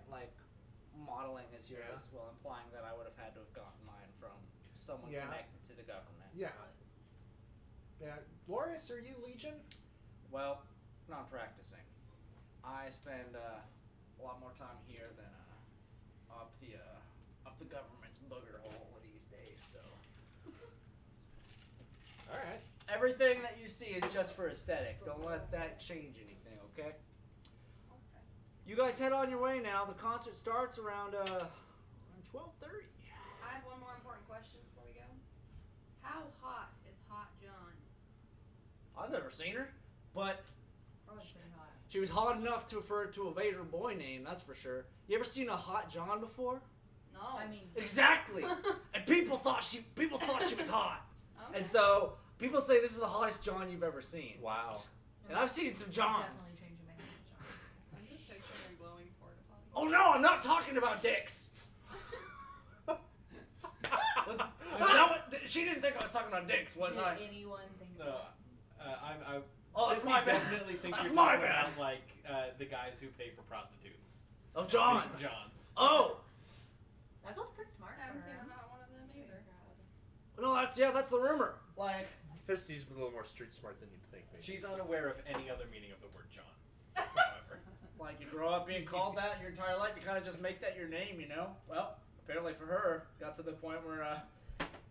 S4: modeling as yours,
S5: Yeah.
S4: as well, implying that I would have had to have gotten mine from someone
S5: Yeah.
S4: connected to the government.
S5: Yeah. Yeah. Glorious, are you Legion?
S4: Well, not practicing. I spend a lot more time here than up the government's booger hole these days. So
S5: All right.
S4: everything that you see is just for aesthetic. Don't let that change anything, okay? You guys head on your way now. The concert starts around 12:30.
S6: I have one more important question before we go. How hot is Hot John?
S4: I've never seen her, but
S1: Probably pretty hot.
S4: she was hot enough to refer to a Vader boy name, that's for sure. You ever seen a hot John before?
S6: No.
S1: I mean,
S4: Exactly. And people thought she was hot.
S6: Okay.
S4: And so people say this is the hottest John you've ever seen.
S5: Wow.
S4: And I've seen some Johns.
S1: Definitely changing my name to John.
S6: I'm just picturing a glowing porta potty.
S4: Oh no, I'm not talking about dicks. Was that what, she didn't think I was talking about dicks, was
S1: Did
S4: I?
S1: anyone think
S2: No,
S1: that?
S2: I
S4: Oh, that's
S2: Disney
S4: my bad.
S2: definitely think
S4: That's
S2: you're
S4: my
S2: talking
S4: bad.
S2: about the guys who pay for prostitutes.
S4: Oh, Johns.
S2: Johns.
S4: Oh,
S1: That feels pretty smart
S6: I haven't
S1: for
S6: seen
S1: her.
S6: him not one of them either.
S4: no, that's the rumor. Like,
S5: Fisty's a little more street smart than you'd think. Maybe.
S2: She's unaware of any other meaning of the word John. However,
S4: you grow up being called that your entire life, you kind of just make that your name, you know? Well, apparently for her, got to the point where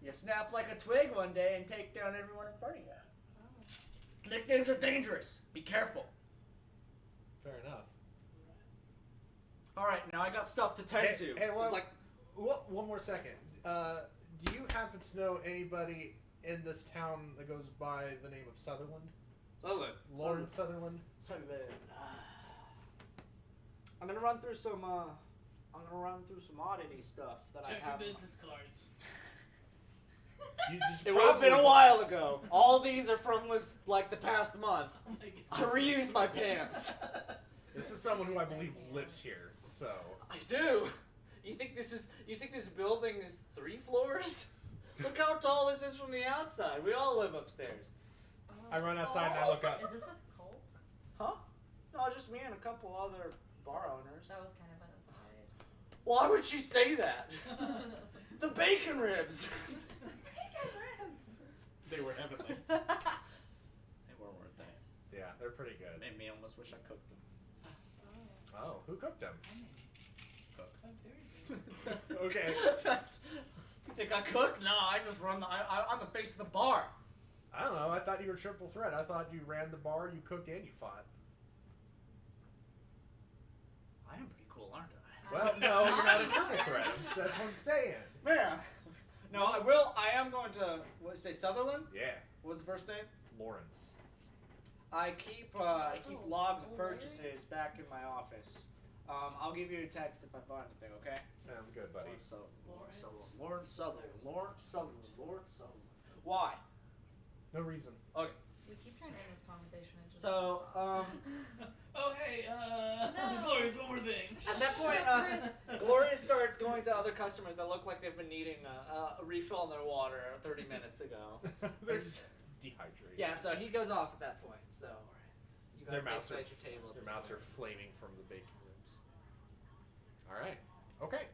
S4: you snap like a twig one day and take down everyone in front of you.
S1: Oh.
S4: Nicknames are dangerous. Be careful.
S5: Fair enough.
S4: All right, now I got stuff to tend to.
S5: Hey, well,
S4: It's
S5: one more second. Do you happen to know anybody in this town that goes by the name of Sutherland?
S4: Sutherland.
S5: Lawrence Sutherland?
S4: Sutherland. I'm gonna run through some oddity stuff that
S3: Check
S4: I have.
S3: your business cards.
S4: It would have been a while ago. All these are from the past month.
S3: Oh my
S4: I
S3: god.
S4: reused my pants.
S5: This is someone who I believe lives here, so.
S4: I do. You think this building is 3 floors? Look how tall this is from the outside. We all live upstairs.
S5: I run outside and I look up.
S1: Is this a cult?
S4: Huh? No, just me and a couple other bar owners.
S1: That was kind of an aside.
S4: Why would she say that? The bacon ribs.
S1: Bacon ribs!
S7: They were heavenly.
S3: They were worth it.
S5: Yeah, they're pretty good.
S4: Made me almost wish I cooked them.
S5: Oh, who cooked them?
S3: Cook.
S5: Okay.
S4: You think I cook? No, I just run I'm the face of the bar.
S5: I don't know. I thought you were triple threat. I thought you ran the bar, you cooked, and you fought.
S4: I am pretty cool, aren't I?
S5: Well, no, you're not a triple threat. That's what I'm saying.
S4: Yeah. No, I am going to, say Sutherland?
S5: Yeah.
S4: What was the first name?
S5: Lawrence.
S4: I keep logs of purchases back in my office. I'll give you a text if I find anything, okay?
S5: Sounds good, buddy.
S4: Lawrence Sutherland. Why?
S5: No reason.
S4: Okay.
S1: We keep trying to end this conversation and just.
S4: So,
S3: Oh, hey,
S1: No.
S3: Glorious, one more thing.
S4: at that point, Gloria starts going to other customers that look like they've been needing a refill on their water 30 minutes ago.
S5: They're dehydrated.
S4: Yeah, so he goes off at that point. So you guys
S5: Their mouths
S4: basically
S5: are
S4: at your table. at
S5: Their
S4: this
S5: mouths are
S4: point.
S5: flaming from the bacon ribs. All right. Okay.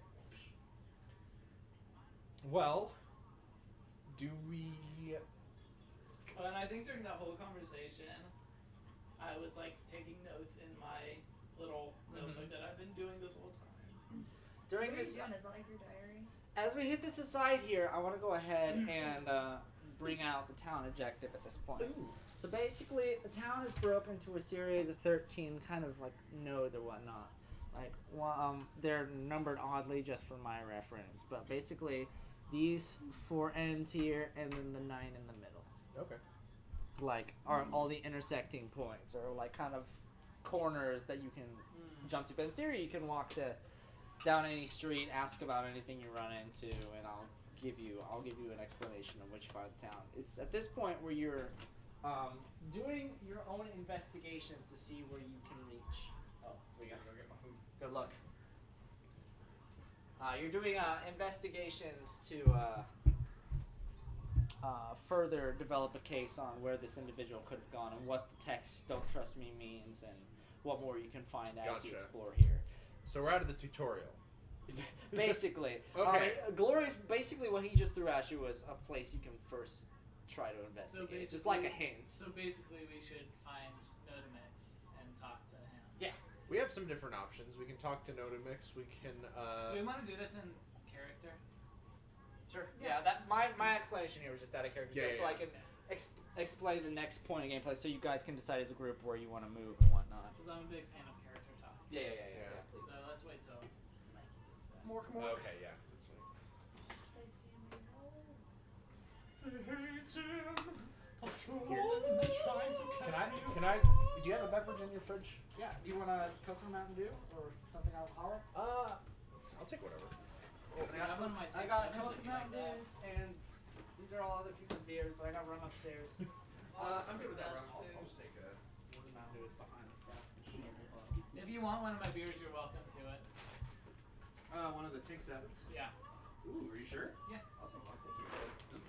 S5: Well, do we?
S3: And I think during that whole conversation, I was like taking notes in my little notebook that I've been doing this whole time.
S4: During
S1: What are you
S4: this,
S1: doing? Is that like your diary?
S4: as we hit this aside here, I want to go ahead and bring out the town objective at this point. So basically, the town is broken into a series of 13 kind of like nodes or whatnot. Like, they're numbered oddly just for my reference, but basically, these 4 ends here and then the 9 in the middle,
S5: Okay.
S4: like, are all the intersecting points or like kind of corners that you can jump to. But in theory, you can walk down any street, ask about anything you run into, and I'll give you an explanation of which part of the town. It's at this point where you're doing your own investigations to see where you can reach. Oh, we gotta go get my food. Good luck. You're doing investigations to further develop a case on where this individual could have gone and what the text "Don't Trust Me" means and what more you can find as you
S5: Gotcha.
S4: explore here.
S5: So we're out of the tutorial.
S4: Basically.
S5: Okay.
S4: Glorious, basically what he just threw at you was a place you can first try to investigate. It's just like a hint.
S3: So basically, we should find Notamix and talk to him.
S4: Yeah.
S5: We have some different options. We can talk to Notamix. We can.
S3: Do we want to do this in character?
S4: Sure. Yeah, that my explanation here was just out of character,
S5: Yeah,
S4: just
S5: yeah,
S4: so I can explain the next point of gameplay so you guys can decide as a group where you want to move and whatnot.
S3: Because I'm a big fan of character talk.
S4: Yeah.
S3: So let's wait till Mikey gets back.
S4: More.
S5: Okay, yeah. That's fine.
S1: They see me roll.
S5: Can I? Do you have a beverage in your fridge?
S4: Yeah. Do you want a Coconut Mountain Dew or something alcoholic?
S5: I'll take whatever.
S3: I have one of my
S4: I
S3: Take
S4: got
S3: Sevens if
S4: Coconut
S3: you like
S4: Mountain
S3: that.
S4: Dews, and these are all other people's beers, but I got to run upstairs.
S5: I'm good with that.
S6: Best
S5: I'll
S6: food.
S5: just take a.
S4: Mountain Dew is behind the staff.
S3: If you want one of my beers, you're welcome to it.
S5: One of the Take Sevens.
S3: Yeah.
S5: Ooh, are you sure?
S3: Yeah.
S5: I'll take one. Thank you.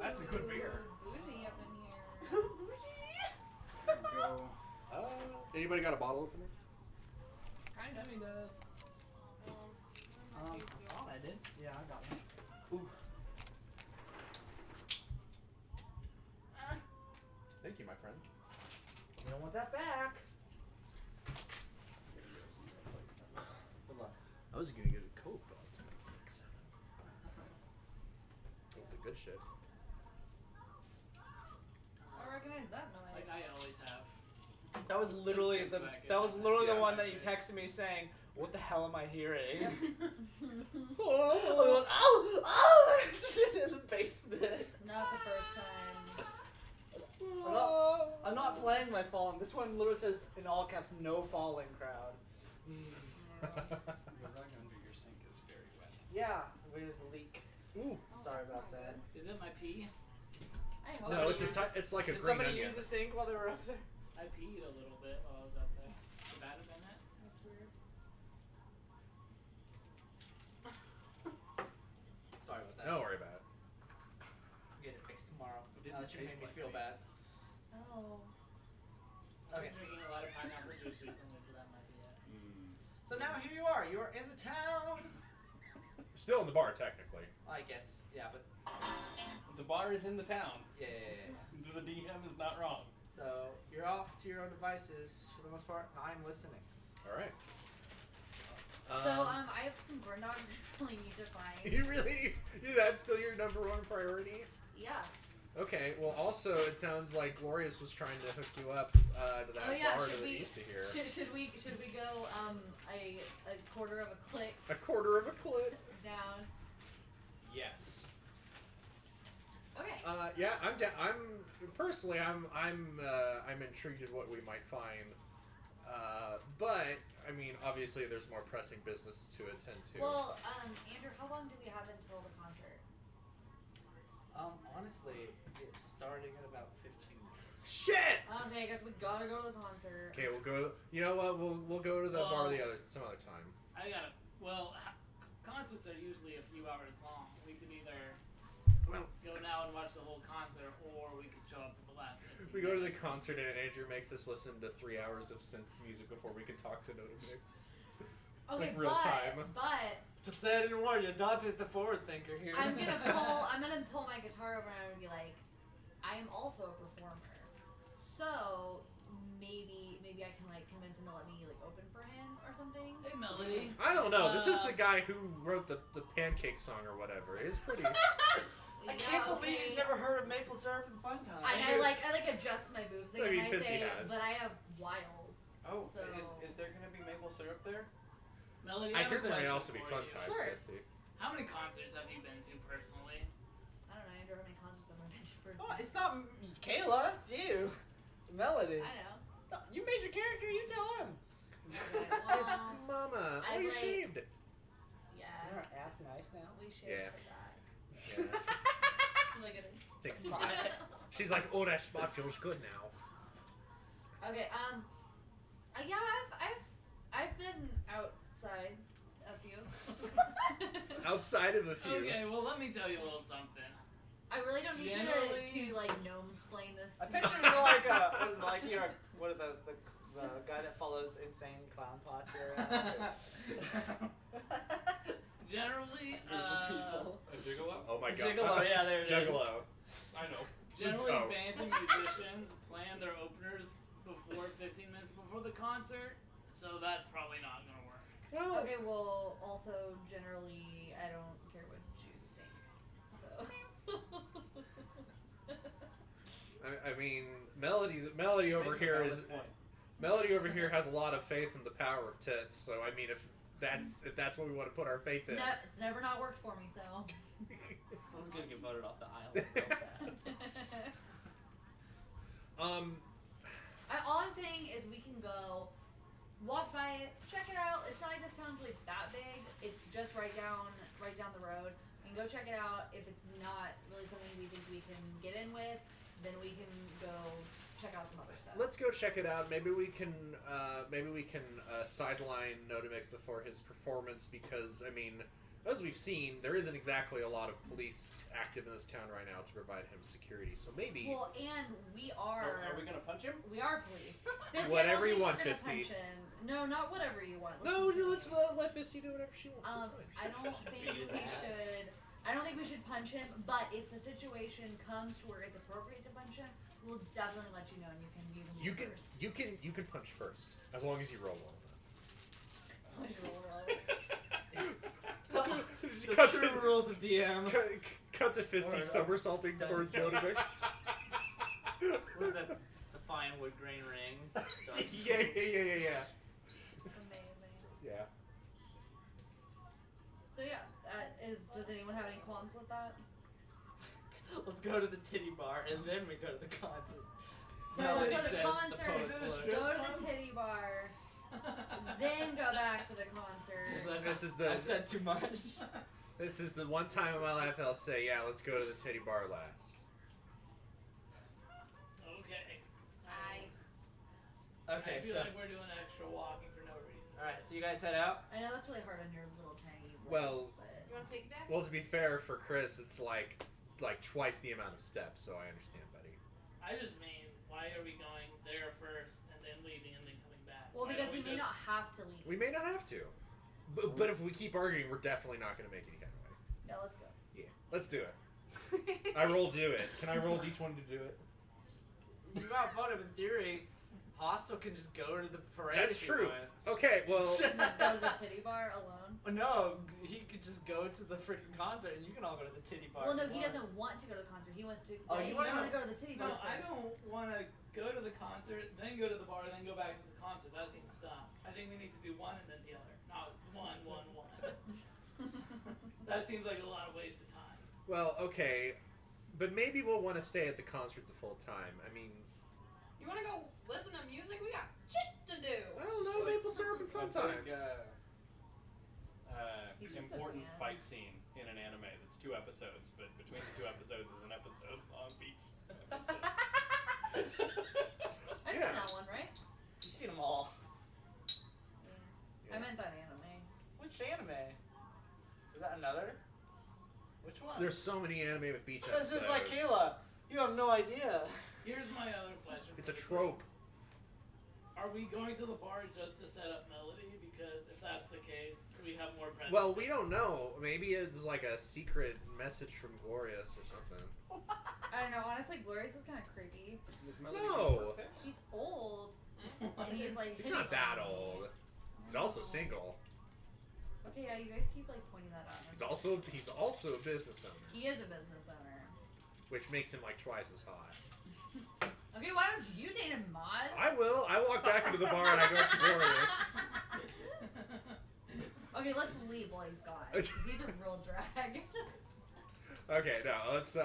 S5: That's a good beer.
S1: Bougie up in here.
S7: Go.
S5: Anybody got a bottle opener?
S1: Kind of.
S3: He does.
S4: I thought I did. Yeah, I got one.
S5: Thank you, my friend.
S4: You don't want that back. Good luck.
S5: I was gonna get a Coke, but I'll take 7. That's the good shit.
S1: I recognize that noise.
S3: Like I always have.
S4: That was literally
S3: Since
S4: the
S3: back in-
S4: the
S3: Yeah,
S4: one
S3: back
S4: that you
S3: in.
S4: texted me saying, "What the hell am I hearing?"
S1: Yep.
S4: Oh, oh, in the basement.
S1: Not the first time.
S4: I'm not playing my falling. This one literally says in all caps, "No falling crowd."
S7: The rug under your sink is very wet.
S4: Yeah, there's a leak.
S5: Ooh.
S1: Oh,
S4: Sorry
S1: that's
S4: about
S1: not
S4: that.
S3: Is it my pee?
S1: I hope
S5: No,
S1: not.
S5: it's like a
S4: Did
S5: green
S4: somebody
S5: onion.
S4: use the sink while they were up there?
S3: I peed a little bit while I was up there. Should that have been it?
S2: It
S4: Now
S2: didn't
S4: that you
S2: taste
S4: made me
S2: like
S4: feel
S2: me.
S4: bad.
S1: Oh.
S3: I've
S4: Okay.
S3: been drinking a lot of pineapple juice recently, so that might be it.
S2: Mm.
S4: So now here you are. You're in the town.
S5: Still in the bar, technically.
S4: I guess. Yeah, but
S7: The bar is in the town.
S4: yeah.
S7: The DM is not wrong.
S4: So you're off to your own devices for the most part. I'm listening.
S5: All right.
S1: So I have some burn dogs I really need to find.
S5: You really? That's still your number one priority?
S1: Yeah.
S5: Okay. Well, also it sounds like Glorious was trying to hook you up to that
S1: Oh yeah.
S5: bar
S1: Should
S5: to the
S1: we?
S5: east of here.
S1: Should we go a quarter of a click
S5: A quarter of a clip.
S1: down?
S2: Yes.
S1: Okay.
S5: Yeah, I'm personally I'm intrigued at what we might find. But I mean, obviously, there's more pressing business to attend to.
S1: Well, Andrew, how long do we have until the concert?
S4: Honestly, it's starting in about 15 minutes.
S5: Shit.
S1: Okay, I guess we gotta go to the concert.
S5: Okay, we'll go. You know what? We'll go to the bar some other time.
S3: I gotta. Well, concerts are usually a few hours long. We could either go now and watch the whole concert, or we could show up at the last 15
S5: We go to the
S3: minutes.
S5: concert and Andrew makes us listen to 3 hours of synth music before we can talk to Notomix.
S1: Okay,
S5: Like real time.
S1: but
S4: But say I didn't warn you. Dante's the forward thinker here.
S1: I'm gonna pull my guitar over and I'm gonna be like, I am also a performer, so maybe I can like convince him to let me like open for him or something.
S3: Hey, Melody.
S5: I don't know. This is the guy who wrote the pancake song or whatever. It's pretty.
S4: I can't believe he's never heard of maple syrup and fun time.
S1: I like adjust my boobs
S5: I mean,
S1: and I
S5: Fisty
S1: say,
S5: has.
S1: but I have wiles.
S7: Oh,
S1: So
S7: is there gonna be maple syrup there?
S3: Melody,
S5: I
S3: have
S5: hear
S3: a
S5: there may
S3: question
S5: also be
S3: for
S5: fun
S3: you.
S5: times,
S1: Sure.
S5: Fisty.
S3: How many concerts have you been to personally?
S1: I don't know, Andrew, how many concerts have I been to first?
S4: Oh, it's not Kayla. It's you. It's Melody.
S1: I know.
S4: No, you made your character. You tell him.
S1: Okay,
S5: It's
S1: well,
S5: Mama.
S1: I
S5: Oh, you
S1: like-
S5: shaved.
S1: yeah,
S4: You're ass nice now.
S1: we should
S5: Yeah.
S1: for that.
S5: Yeah.
S1: Look at it.
S5: Thanks. She's like, oh, that spot feels good now.
S1: Okay, yeah, I've been outside a few.
S5: Outside of a few.
S3: Okay, well, let me tell you a little something.
S1: I really don't need
S3: Generally-
S1: you to like gnome-splain this
S4: I
S1: to me.
S4: picture you like what is it, like you're what are the guy that follows insane clown posse around.
S3: Generally,
S4: People.
S7: A gigolo?
S5: Oh my god.
S4: Gigolo, yeah, there it is.
S5: Juggalo.
S7: I know.
S3: generally
S5: Oh.
S3: bands and musicians plan their openers before 15 minutes before the concert, so that's probably not gonna work.
S5: Well,
S1: Okay, well, also generally, I don't care what you think. So.
S5: I mean, Melody over
S7: Makes a
S5: here
S7: valid
S5: is
S7: point.
S5: Melody over here has a lot of faith in the power of tits. So I mean, if that's what we want to put our faith in.
S1: It's never not worked for me, so.
S4: Someone's gonna get voted off the aisle real fast.
S1: All I'm saying is we can go walk by it, check it out. It's not like this town's really that big. It's just right down the road. We can go check it out. If it's not really something we think we can get in with, then we can go check out some other stuff.
S5: Let's go check it out. Maybe we can sideline Notomix before his performance because I mean, as we've seen, there isn't exactly a lot of police active in this town right now to provide him security. So maybe
S1: Well, and we
S7: Are
S1: are
S7: we gonna punch him?
S1: we are police. Fisty,
S5: Whatever
S1: I don't
S5: you
S1: think
S5: want,
S1: we're gonna
S5: Fisty.
S1: punch him. No, not whatever you want.
S5: no,
S1: Listen to
S5: let's
S1: me.
S5: let Fisty do whatever she wants. It's fine.
S1: I don't think
S4: Beat his
S1: we
S4: ass.
S1: should. I don't think we should punch him. But if the situation comes to where it's appropriate to punch him, we'll definitely let you know, and you can use him first.
S5: You can punch first as long as you roll well enough.
S1: So much roll really.
S4: The
S5: Cut
S4: true
S5: to-
S4: rules of DM.
S5: Cut to Fisty
S4: Alright,
S5: somersaulting
S4: done.
S5: towards Notomix.
S4: With the fine wood grain ring.
S5: yeah.
S1: Amazing.
S5: Yeah.
S1: So yeah, does anyone have any qualms with that?
S4: Let's go to the titty bar and then we go to the concert.
S1: No,
S4: Melody
S1: let's go to the
S4: says at
S1: concert.
S4: post
S5: Is it a
S4: alert.
S5: strip
S1: Go to
S5: club?
S1: the titty bar, then go back to the concert.
S5: This is the-
S4: I've said too much.
S5: This is the one time in my life I'll say, yeah, let's go to the titty bar last.
S3: Okay.
S4: Okay,
S3: I feel
S4: so
S3: like we're doing extra walking for no reason.
S4: alright, so you guys head out.
S1: I know that's really hard on your little tiny legs,
S5: Well-
S1: but
S6: You want to piggyback?
S5: Well, to be fair for Chris, it's like like twice the amount of steps, so I understand, buddy.
S3: I just mean, why are we going there first and then leaving and then coming back?
S1: Well,
S3: Why
S1: because
S3: don't
S1: we may
S3: just-
S1: not have to leave.
S5: We may not have to, but if we keep arguing, we're definitely not going to make any headway.
S1: No, let's go.
S5: Yeah, let's do it. I roll do it. Can I roll each one to do it?
S4: You outvoted in theory. Hostile can just go to the parade.
S5: That's
S4: if he
S5: true.
S4: wants.
S5: Okay, well,
S1: Just go to the titty bar alone.
S4: No, he could just go to the freaking concert, and you can all go to the titty bar.
S1: Well, no,
S4: if
S1: he
S4: wants.
S1: doesn't want to go to the concert. He wants to.
S4: Oh,
S1: he
S4: you wanna
S1: wants to
S3: go-
S1: go to the titty bar
S3: No,
S1: first.
S3: I don't want to go to the concert, then go to the bar, then go back to the concert. That seems dumb. I think we need to do one and then the other. Not one. That seems like a lot of waste of time.
S5: well, okay, but maybe we'll want to stay at the concert the full time. I mean,
S6: You want to go listen to music? We got shit to do.
S5: I don't know, maple syrup and fun
S2: A
S5: times.
S2: big,
S1: He's just a
S2: important
S1: fan.
S2: fight scene in an anime that's 2 episodes, but between the 2 episodes is an episode long beach episode.
S1: I've
S5: Yeah.
S1: seen that one, right?
S4: You've seen them all.
S1: I meant that anime.
S4: Which anime? Is that another? Which one?
S5: There's so many anime with beach
S4: This
S5: episodes.
S4: is like Kayla. You have no idea.
S3: Here's my other question.
S5: It's a
S3: for the group.
S5: trope.
S3: Are we going to the bar just to set up melody? Because if that's the case, we have more presents.
S5: Well, we don't know. Maybe it's like a secret message from Glorious or something.
S1: I don't know. Honestly, Glorious is kind of creepy.
S2: Is Melody
S5: No.
S2: gonna work there?
S1: He's old, and he's like.
S5: He's
S1: hitting
S5: not that
S1: on me.
S5: old. He's also single.
S1: Okay, yeah, you guys keep like pointing that out.
S5: He's also a business owner,
S1: He is a business owner.
S5: which makes him like twice as hot.
S1: Okay, why don't you date him, Mod?
S5: I will. I walk back into the bar and I go up to Glorious.
S1: Okay, let's leave while he's gone. 'Cause he's a real drag.
S5: Okay, no, let's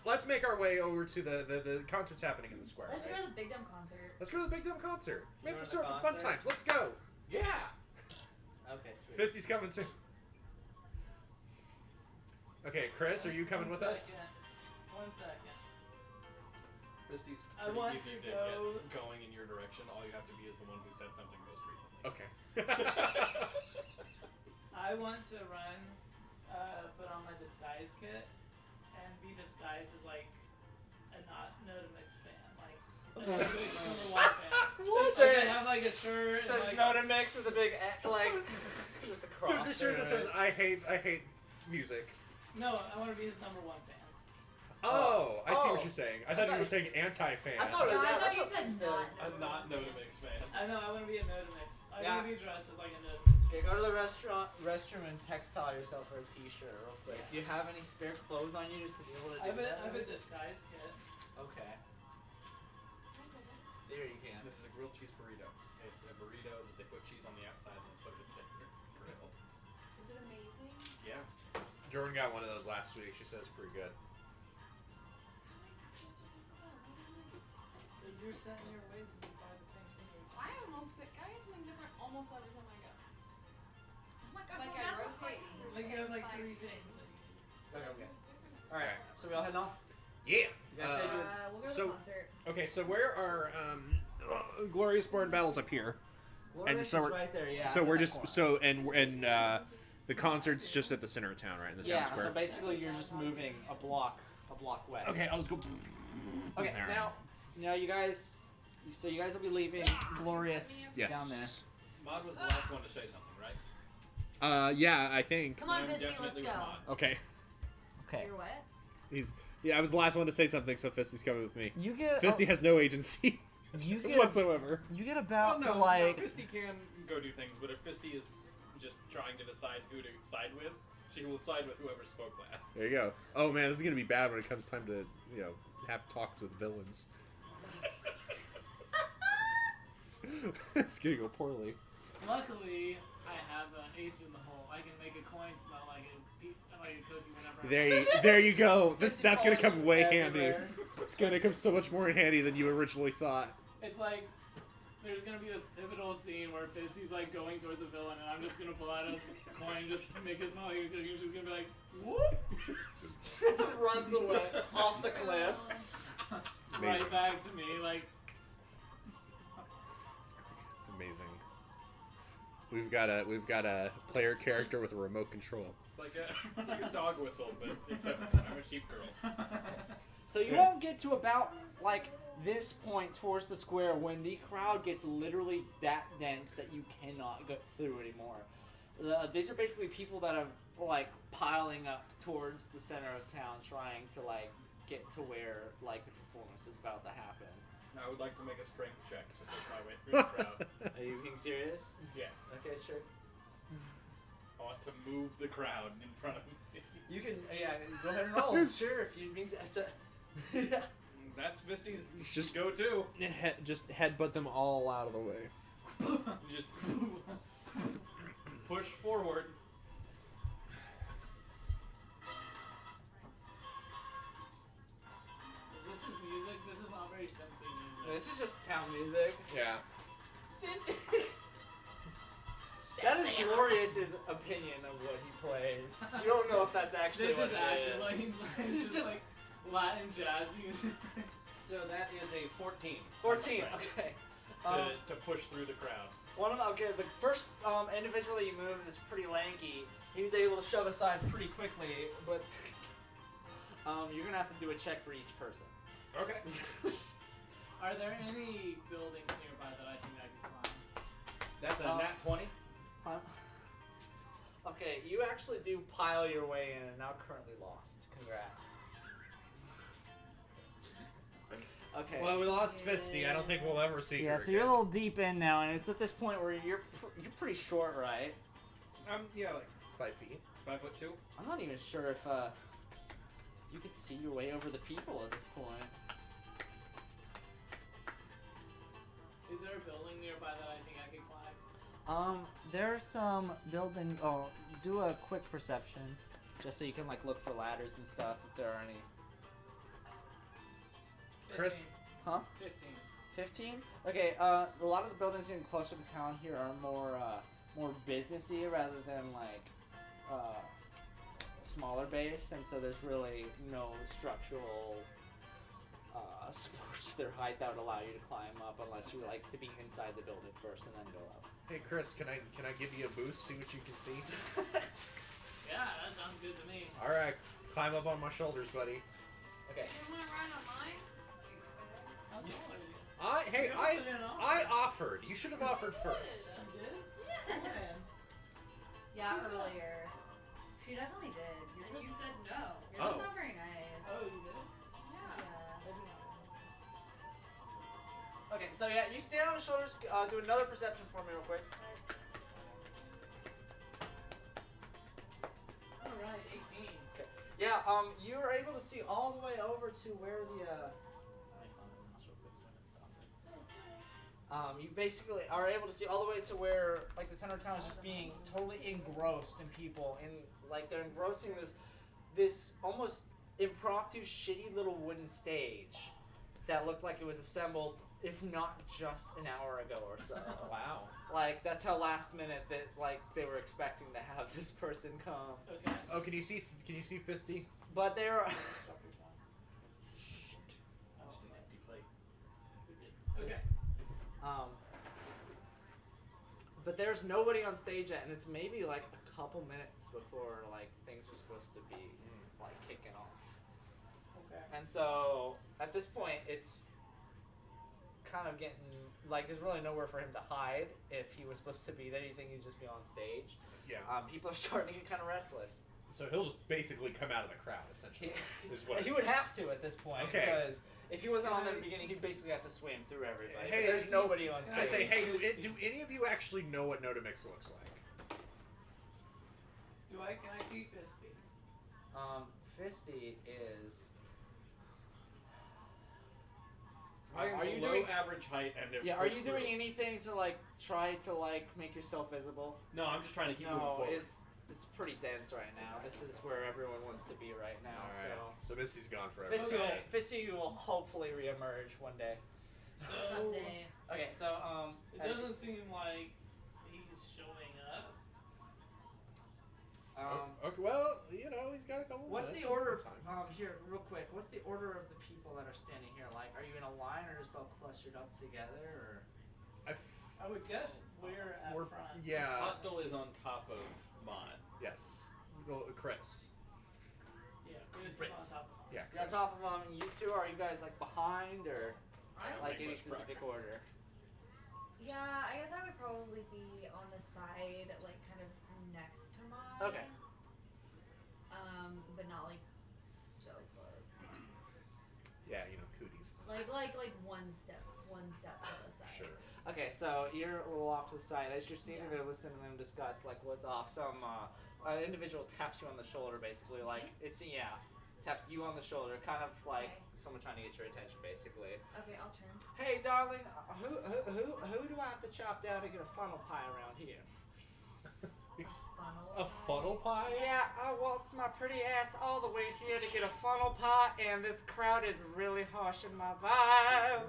S5: let's make our way over to the concert's happening in the square.
S1: Let's
S5: right?
S1: go to the Big Dumb concert.
S5: Let's go to the Big Dumb concert.
S4: You
S5: Maple
S4: want the
S5: syrup and fun
S4: concert?
S5: times. Let's go.
S2: Yeah!
S4: Okay, sweet.
S5: Fisty's coming too. Okay, Chris, are you coming with us?
S3: 1 second.
S2: Fisty's
S3: I
S2: pretty
S3: want
S2: easy
S3: to
S2: to
S3: go-
S2: get going in your direction. All you have to be is the one who said something most recently.
S5: Okay.
S3: I want to run, put on my disguise kit, and be disguised as like a not Notamix fan, like a big number 1 fan.
S4: What?
S3: Like, I have like a shirt.
S4: It says
S3: and, like,
S4: Nota Mix with a big like just a cross.
S5: There's a shirt that
S4: through
S5: says
S4: it.
S5: I hate music.
S3: No, I want to be his number 1 fan.
S5: Oh, I see what
S4: Oh.
S5: you're saying. I thought you were saying anti-fan.
S4: I thought
S1: No,
S4: it was
S1: I
S4: that.
S1: thought you
S4: That's
S1: said
S4: what
S1: not.
S2: I'm not Notamix fan.
S3: I know, I want to be a Notamix. I
S4: Yeah.
S3: want to be dressed as like a Notamix.
S4: Okay, go to the restroom and textile yourself for a t-shirt real quick. Do you have any spare clothes on you just to be able to
S3: I
S4: do
S3: have
S4: that?
S3: a disguise kit.
S4: Okay. There you can.
S2: This is a grilled cheese burrito. It's a burrito that they put cheese on the outside and then put it in the grill.
S6: Is it amazing?
S2: Yeah.
S5: Jordan got one of those last week. She said it's pretty good.
S3: Because you're set in your ways and you buy the same thing. every time.
S6: I almost think I get something different almost every time I go.
S1: Oh my god,
S6: Like
S1: we're
S6: I
S1: not so
S6: rotate.
S1: tiny.
S6: through
S3: Like
S6: the
S3: you have
S6: same
S3: like
S6: 5
S3: 3
S6: things.
S3: things.
S4: Okay. Alright, so we all heading off?
S5: Yeah.
S4: You guys say
S1: We'll go to
S5: So-
S1: the concert.
S5: Okay, so where are Glorious Barn Battles up here?
S4: Glorious
S5: so
S4: is
S5: we're-
S4: right there, yeah.
S5: so
S4: it's
S5: we're
S4: in that
S5: just
S4: corner.
S5: the concert's just at the center of town, right in the town
S4: Yeah,
S5: square.
S4: so basically you're just moving a block west.
S5: Okay, I'll just go.
S4: Okay,
S5: There.
S4: now you guys, so you guys will be leaving Glorious
S5: Yes.
S4: down there.
S2: Mod was the last one to say something, right?
S5: Yeah, I think.
S1: Come on,
S2: I'm
S1: Fisty, let's
S2: definitely
S1: go.
S2: with Mod.
S5: Okay.
S4: Okay.
S1: You're what?
S5: I was the last one to say something, so Fisty's coming with me.
S4: You get
S5: Fisty has no agency
S4: you get
S5: whatsoever.
S4: you get
S2: Well,
S4: about
S2: no,
S4: to like
S2: no, Fisty can go do things, but if Fisty is just trying to decide who to side with, she will side with whoever spoke last.
S5: There you go. Oh man, this is gonna be bad when it comes time to have talks with villains. It's gonna go poorly.
S3: Luckily, I have an ace in the hole. I can make a coin smell like a cookie whenever I want.
S5: There you go. That's gonna come way handy.
S4: everywhere.
S5: It's gonna come so much more in handy than you originally thought.
S3: It's like there's gonna be this pivotal scene where Fisty's like going towards a villain, and I'm just gonna pull out a coin, just make it smell like a cookie, and she's gonna be like, whoop,
S4: runs away off the cliff.
S5: Amazing.
S3: right back to me, like.
S5: Amazing. We've got a player character with a remote control.
S2: It's like a dog whistle, but except I wish sheep girl.
S4: So you won't get to about like this point towards the square when the crowd gets literally that dense that you cannot go through anymore. These are basically people that are like piling up towards the center of town, trying to like get to where like the performance is about to happen.
S2: I would like to make a strength check to push my way through the crowd.
S4: Are you being serious?
S2: Yes.
S4: Okay, sure.
S2: I want to move the crowd in front of me.
S4: You can, yeah, go ahead and roll. Sure, if you being yeah.
S2: That's Misty's
S5: Just-
S2: go-to.
S5: Just headbutt them all out of the way.
S2: You just push forward.
S3: Is this his music? This is not very simply music.
S4: This is just town music.
S5: Yeah.
S4: That is Glorious's opinion of what he plays. You don't know if that's actually
S3: This
S4: what
S3: is
S4: it
S3: actually
S4: is.
S3: what he plays.
S4: It's
S3: It's
S4: just-
S3: like Latin jazz music.
S7: So that is a 14.
S4: 14,
S2: Right.
S4: okay.
S2: To push through the crowd.
S4: One of okay, the first individual that you moved is pretty lanky. He was able to shove aside pretty quickly, but you're gonna have to do a check for each person.
S2: Okay.
S3: Are there any buildings nearby that I think I can climb?
S2: That's a
S4: Um,
S2: nat 20.
S4: Okay, you actually do pile your way in and now currently lost. Congrats. Okay.
S5: Well, we lost Fisty. I don't think we'll ever see her
S4: yeah, so
S5: again.
S4: you're a little deep in now, and it's at this point where you're pretty short, right?
S2: Yeah, like
S5: 5 feet.
S2: 5'2".
S4: I'm not even sure if you could see your way over the people at this point.
S3: Is there a building nearby that I think I can climb?
S4: There's some building. Oh, do a quick perception, just so you can like look for ladders and stuff if there are any.
S5: Chris?
S3: 15.
S4: Huh?
S3: 15.
S4: 15? Okay, a lot of the buildings getting closer to town here are more businessy rather than like smaller base, and so there's really no structural supports to their height that would allow you to climb up unless you like to be inside the building first and then go up.
S5: Hey, Chris, can I give you a boost? See what you can see.
S3: Yeah, that sounds good to me.
S5: All right, climb up on my shoulders, buddy.
S4: Okay.
S6: You want to run on mine?
S3: That's all I
S5: Hey,
S3: You also didn't offer.
S5: I offered. You should have offered first.
S3: did. You did? When?
S1: Yeah, earlier. She definitely did. You're
S6: And you
S1: just,
S6: said no.
S1: you're
S5: Oh.
S1: just not very nice.
S3: Oh, you did?
S1: Yeah.
S4: Okay, so yeah, you stand on the shoulders. Do another perception for me, real quick.
S3: Alright, 18.
S4: Yeah, you are able to see all the way over to where the you basically are able to see all the way to where like the center of town is just being totally engrossed in people, and like they're engrossing this almost impromptu shitty little wooden stage that looked like it was assembled if not just an hour ago or so.
S5: Wow.
S4: Like that's how last minute that like they were expecting to have this person come.
S3: Okay.
S5: Oh, can you see Fisty?
S4: But they're
S3: Oh,
S2: Just an empty plate.
S3: okay.
S4: But there's nobody on stage yet, and it's maybe like a couple minutes before like things are supposed to be like kicking off.
S3: Okay.
S4: And so at this point, it's kind of getting like there's really nowhere for him to hide if he was supposed to be there. You think he'd just be on stage?
S5: Yeah.
S4: People are starting to get kind of restless.
S5: So he'll just basically come out of the crowd, essentially. Is what
S4: He would have to at this point
S5: Okay.
S4: because if he wasn't on there at the beginning, he'd basically have to swim through everybody.
S5: Hey,
S4: But there's nobody on
S5: I
S4: stage.
S5: say, hey, do any of you actually know what Notamix looks like?
S3: Can I see Fisty?
S4: Fisty is.
S2: I am
S4: Are you
S2: below
S4: doing?
S2: average height and it
S4: Yeah. Are
S2: pushed
S4: you doing
S2: through.
S4: anything to like try to like make yourself visible?
S2: No, I'm just trying to keep moving
S4: No,
S2: forward.
S4: it's pretty dense right now. This is where everyone wants to be right now.
S5: All right. So Misty's gone forever.
S4: So Fisty,
S3: Okay.
S4: Fisty will hopefully reemerge one day.
S3: So,
S1: Someday.
S4: Okay, so
S3: it
S4: as you-
S3: doesn't seem like he's showing up.
S5: Okay, well, you know, he's got a couple
S4: What's
S5: minutes.
S4: the order of
S5: Time.
S4: here, real quick? What's the order of the people that are standing here? Like, are you in a line or just all clustered up together, or?
S3: I would guess we're at
S5: We're-
S3: front.
S5: Yeah.
S2: Hostel is on top of Mod.
S5: Yes. Well, Chris.
S3: Yeah, This is
S5: Race.
S3: on top of him.
S5: Yeah.
S4: You're on top of them. You two, are you guys like behind or
S1: I
S2: don't
S4: like
S2: make
S4: any
S2: much
S4: specific
S2: progress.
S4: order?
S1: Yeah, I guess I would probably be on the side, like kind of next to mine.
S4: Okay.
S1: But not like so close.
S5: Yeah, you know, cooties.
S1: Like one step to the side.
S5: Sure.
S4: Okay, so you're a little off to the side. As you're standing
S1: Yeah.
S4: there listening to them discuss like what's off, some an individual taps you on the shoulder, basically like it's taps you on the shoulder, kind of like
S1: Okay.
S4: someone trying to get your attention, basically.
S1: Okay, I'll turn.
S4: Hey, darling, who do I have to chop down to get a funnel pie around here?
S1: Funnel.
S5: A funnel pie?
S4: Yeah, I walked my pretty ass all the way here to get a funnel pie, and this crowd is really harshing my vibe.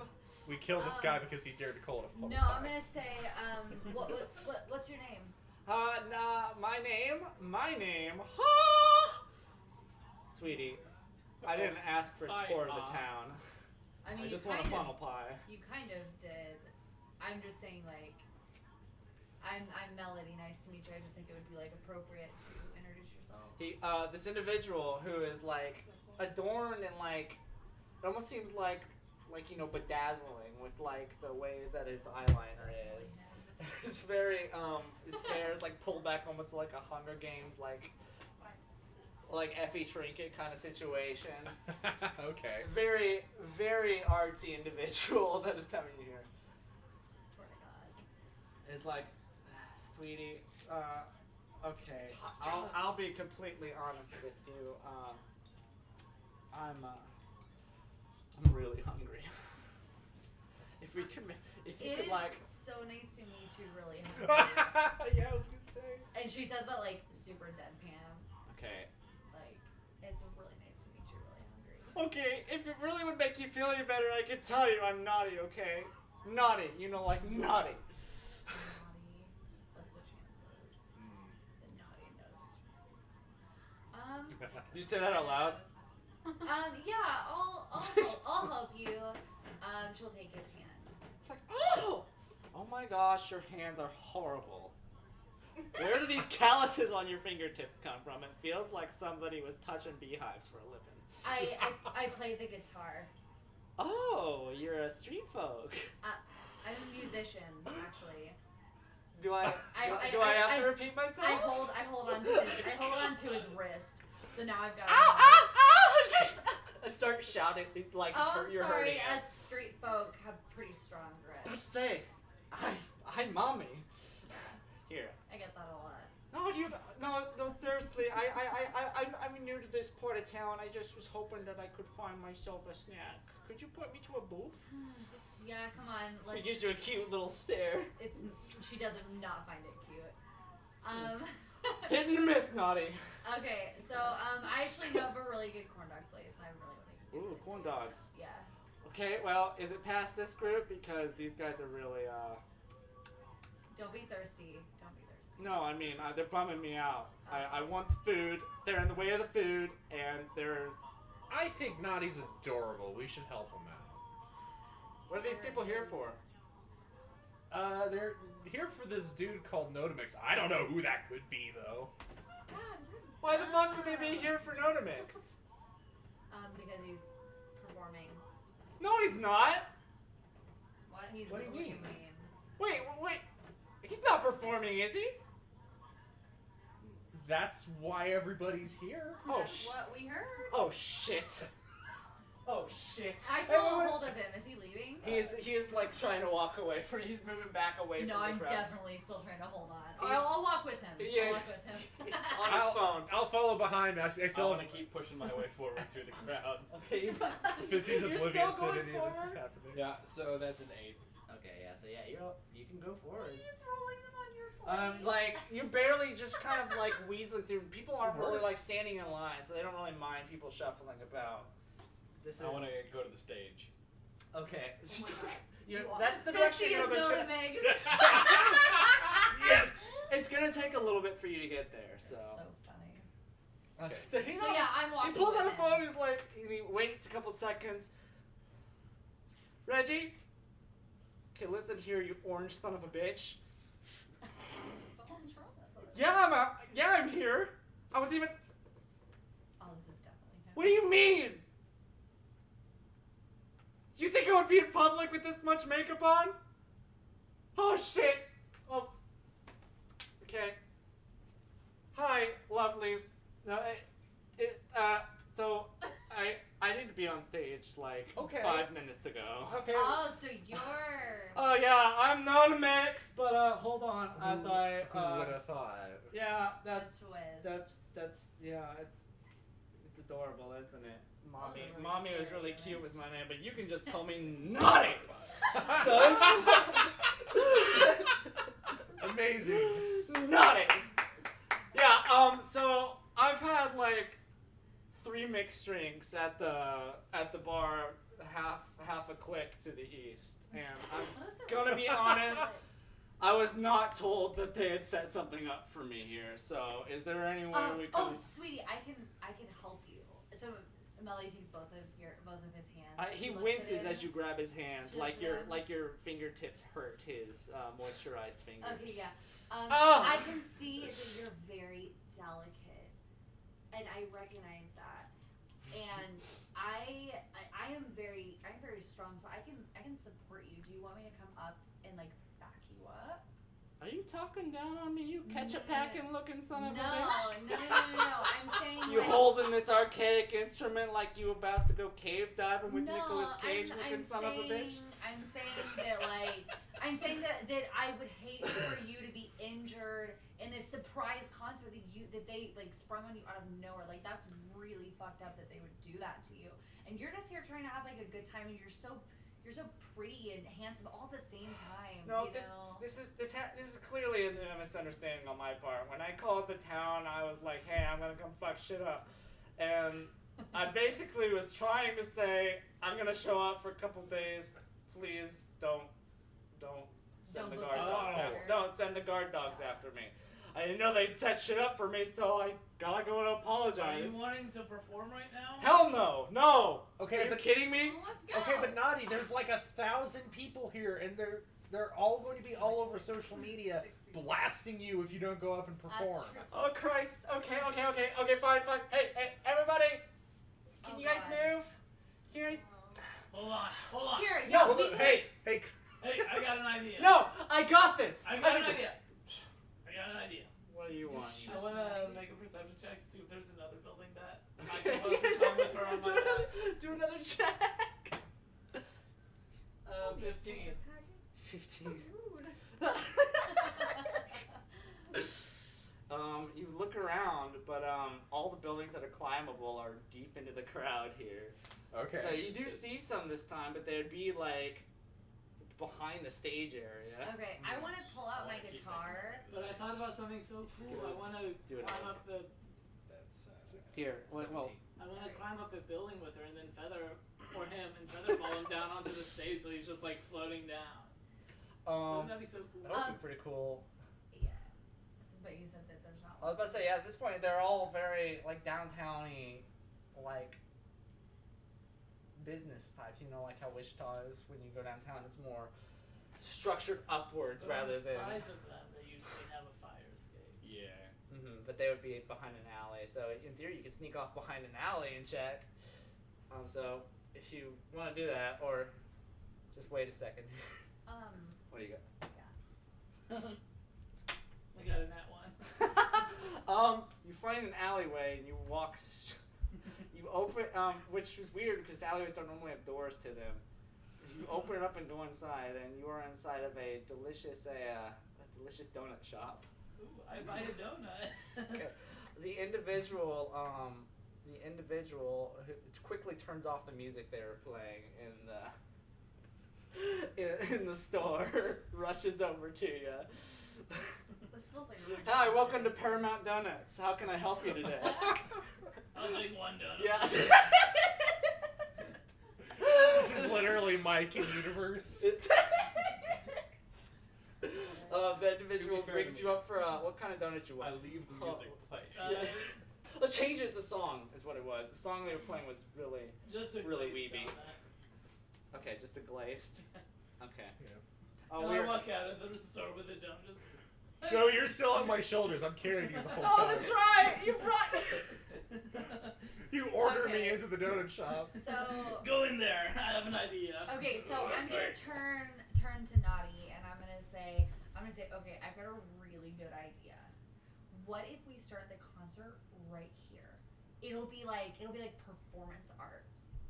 S5: We killed this guy because he dared to call it a funnel
S1: No,
S5: pie.
S1: I'm gonna say, what's your name?
S4: Nah, my name, Sweetie, I didn't ask for a
S3: Hi,
S4: tour of the town.
S1: I mean,
S4: I just
S1: you
S4: want a
S1: kind
S4: funnel
S1: of,
S4: pie.
S1: You kind of did. I'm just saying, like, I'm Melody. Nice to meet you. I just think it would be like appropriate to introduce yourself.
S4: This individual who is like adorned and like, it almost seems like you know, bedazzling with like the way that his eyeliner is. It's very his hair is like pulled back almost like a Hunger Games like Effie Trinket kind of situation.
S5: Okay.
S4: Very, very artsy individual that is telling you here.
S1: Swear to God.
S4: Is like, sweetie, okay,
S3: It's hot
S4: I'll be completely honest with you. I'm really hungry. If we could
S1: It is
S4: like,
S1: so nice to meet you, really hungry.
S5: Yeah, I was gonna say.
S1: And she says that like super deadpan.
S4: okay,
S1: Like, it's really nice to meet you, really hungry.
S4: okay, if it really would make you feel any better, I could tell you I'm naughty, okay? Naughty, you know, like naughty.
S1: Naughty. What's the chances? The naughty knows.
S4: You say that out loud?
S1: Yeah, I'll help you. She'll take his hand.
S4: It's like, oh my gosh, your hands are horrible. Where do these calluses on your fingertips come from? It feels like somebody was touching beehives for a living.
S1: I play the guitar.
S4: Oh, you're a street folk.
S1: I'm a musician, actually.
S4: Do I
S1: I
S4: have to repeat myself?
S1: I hold on to his wrist. So now I've got.
S4: Ow, ow, ow! I start shouting like
S1: Oh,
S4: you're
S1: I'm sorry.
S4: hurting.
S1: As street folk have pretty strong grip.
S4: Don't say, hi, mommy. Here.
S1: I get that a lot.
S4: No, seriously. I'm new to this part of town. I just was hoping that I could find myself a snack. Could you point me to a booth?
S1: Yeah, come on.
S4: He
S1: Let's.
S4: gives you a cute little stare.
S1: She doesn't not find it cute.
S4: Hit and miss, naughty.
S1: Okay, so I actually know of a really good corn dog place, and I really want to.
S4: Ooh, corn dogs.
S1: Yeah.
S4: Okay, well, is it past this group? Because these guys are really,
S1: Don't be thirsty. Don't be thirsty.
S4: No, I mean, they're bumming me out. I
S1: Okay.
S4: want food. They're in the way of the food, and there's...
S5: I think Naughty's adorable. We should help him out.
S4: What are these people here for?
S5: They're here for this dude called Notamix. I don't know who that could be, though.
S1: God,
S4: Why the fuck would they be here for Notamix?
S1: because he's performing.
S4: No, he's not!
S1: What? He's
S5: What do you
S1: what
S5: mean?
S4: Wait. He's not performing, is he?
S5: That's why everybody's here.
S4: Oh,
S6: That's what we heard.
S4: Oh, shit. Oh, shit.
S1: I
S4: Hey,
S1: feel
S4: wait,
S1: a
S4: wait.
S1: hold of him. Is he leaving?
S4: He is like trying to walk away. He's moving back away
S1: No,
S4: from
S1: I'm
S4: the crowd.
S1: definitely still trying to hold on.
S4: He's-
S1: I'll walk with him.
S4: Yeah.
S1: I'll walk with him.
S4: On his phone.
S5: I'll follow behind. I
S2: I
S5: still
S2: want to keep pushing my way forward through the crowd.
S4: Okay, you
S5: Fissy's
S4: you're
S5: oblivious
S4: still
S5: that
S4: going
S5: any of this is
S4: forward?
S5: happening.
S2: Yeah, so that's an 8.
S4: Okay, yeah, so yeah, you can go forward.
S1: Just rolling them on your plate.
S4: Like you barely just kind of like weaseling through. People aren't
S5: It
S4: really like
S5: works.
S4: standing in line, so they don't really mind people shuffling about. This is
S2: I want to go to the stage.
S4: okay.
S1: Oh my God.
S4: You-
S1: You are-
S4: that's the
S1: Fisty
S4: direction
S1: is
S4: you're going to
S1: Notamix.
S5: Yes.
S4: It's gonna take a little bit for you to get there, so.
S1: So funny.
S4: He's
S1: So
S4: not-
S1: yeah, I'm
S4: he
S1: walking.
S4: pulls
S1: with
S4: out a
S1: him.
S4: phone. He's like, he waits a couple seconds. Reggie. Okay, listen here, you orange son of a bitch.
S1: Donald Trump, that's what it is.
S4: Yeah, I'm here. I was even.
S1: Oh, this is definitely him.
S4: What do you mean? You think I would be in public with this much makeup on? Oh shit! Oh. Okay. Hi, lovelies. No, so I need to be on stage like
S5: Okay.
S4: 5 minutes ago.
S5: Okay.
S1: Oh, so you're.
S4: Oh yeah, I'm non-mix, but hold on. I thought
S5: Who would have thought?
S4: yeah,
S1: That's Wiz.
S4: that's yeah, it's adorable, isn't it? Mommy,
S1: really
S4: mommy was
S1: scary,
S4: really
S1: right?
S4: cute with my name, but you can just call me naughty. So
S5: Amazing.
S4: naughty. Yeah. So I've had like 3 mixed drinks at the bar, half a click to the east, and I'm gonna be honest. I was not told that they had set something up for me here. So, is there any way we could?
S1: Oh, sweetie, I can help you. So Melly takes both of his hands.
S4: He
S1: looks
S4: winces
S1: at
S4: as you grab his hand,
S1: She
S4: like
S1: looks at
S4: your fingertips hurt his moisturized fingers.
S1: Okay, yeah.
S4: Oh!
S1: I can see that you're very delicate, and I recognize that. And I am very strong, so I can support you. Do you want me to come up and like back you up?
S4: Are you talking down on me, you ketchup packing looking son of a
S1: No.
S4: bitch?
S1: I'm saying
S4: You
S1: like,
S4: holding this archaic instrument like you about to go cave diving with
S1: no,
S4: Nicolas Cage looking
S1: I'm
S4: son
S1: saying,
S4: of a bitch?
S1: I'm saying that I would hate for you to be injured in this surprise concert that they like sprung on you out of nowhere. Like that's really fucked up that they would do that to you. And you're just here trying to have like a good time, and you're so pretty and handsome all at the same time.
S4: No,
S1: you know?
S4: this is clearly a misunderstanding on my part. When I called the town, I was like, "Hey, I'm gonna come fuck shit up," and I basically was trying to say, "I'm gonna show up for a couple days. Please don't send
S1: Don't
S4: the
S1: book
S4: guard
S1: me
S4: dogs.
S1: after.
S4: Don't send the guard dogs after me." I didn't know they'd set shit up for me, so I gotta go and
S3: Are
S4: apologize.
S3: you wanting to perform right now?
S4: Hell no, no.
S5: Okay,
S4: Are you
S5: but
S4: kidding me?
S6: Well, let's go.
S5: okay, but Naughty, there's like 1,000 people here, and they're all going to be all over social media blasting you if you don't go up and perform.
S1: That's true.
S4: Oh Christ! Okay, fine. Hey, everybody! Can
S1: Oh,
S4: you guys
S1: God.
S4: move? Can you guys...
S3: Hold on.
S1: Here,
S4: No,
S1: yeah,
S5: Well,
S1: we-
S5: look, hey,
S3: Hey, I got an idea.
S4: No, I got this.
S3: I got an idea. I got an idea.
S4: What do you want?
S3: I want to make a perception check to see if there's another building that I
S4: Okay,
S3: can both time with her on my lap.
S4: do another check.
S3: 15.
S4: 15. You look around, but all the buildings that are climbable are deep into the crowd here.
S5: Okay.
S4: So you do see some this time, but they'd be like behind the stage area.
S1: Okay, I want to pull out my guitar.
S3: But I thought about something so cool. I want to
S4: Do it.
S3: climb up the.
S7: That's
S4: Here, well,
S7: 17.
S3: I want to climb up a building with her, and then Feather or him and Feather fall him down onto the stage, so he's just like floating down. Wouldn't that be so cool?
S4: that would be pretty cool.
S1: Yeah. But you said that there's not.
S4: I was about to say, yeah, at this point, they're all very, like, downtown-y, like, business types, you know, like how Wichita is when you go downtown. It's more structured upwards
S3: But
S4: rather
S3: on the
S4: than...
S3: sides of them, they usually have a fire escape.
S2: Yeah.
S4: But they would be behind an alley, so in theory you could sneak off behind an alley and check. So, if you want to do that, or just wait a second. What do you got?
S3: I got a nat 1.
S4: You find an alleyway and you walk. You open, which is weird because alleyways don't normally have doors to them. You open it up and go inside, and you are inside of a delicious donut shop.
S3: Ooh, I buy a donut.
S4: Okay. The individual who quickly turns off the music they were playing in the store, rushes over to you.
S1: This feels like really
S4: Hi, welcome to Paramount Donuts. How can I help you today?
S3: I'll take one donut.
S4: Yeah.
S5: This is literally Mike in universe.
S4: The individual
S2: To be fair
S4: brings
S2: to
S4: you
S2: me.
S4: up for what kind of donut you
S2: I
S4: want?
S2: leave the music playing.
S4: Yeah. It changes the song, is what it was. The song they were playing was really
S3: Just a
S4: really
S3: glazed
S4: weeby.
S3: donut.
S4: okay, just a glazed. Okay.
S5: Yeah.
S4: Oh,
S3: And I
S4: weird.
S3: walk out of the store with a donut. Just...
S5: No, you're still on my shoulders. I'm carrying you the whole time.
S4: Oh, that's right. You brought.
S5: You order me
S1: Okay.
S5: into the donut shop.
S1: So
S3: Go in there. I have an idea.
S1: okay, so I'm gonna turn to Naughty, and I'm gonna say, okay, I've got a really good idea. What if we start the concert right here? It'll be like performance art.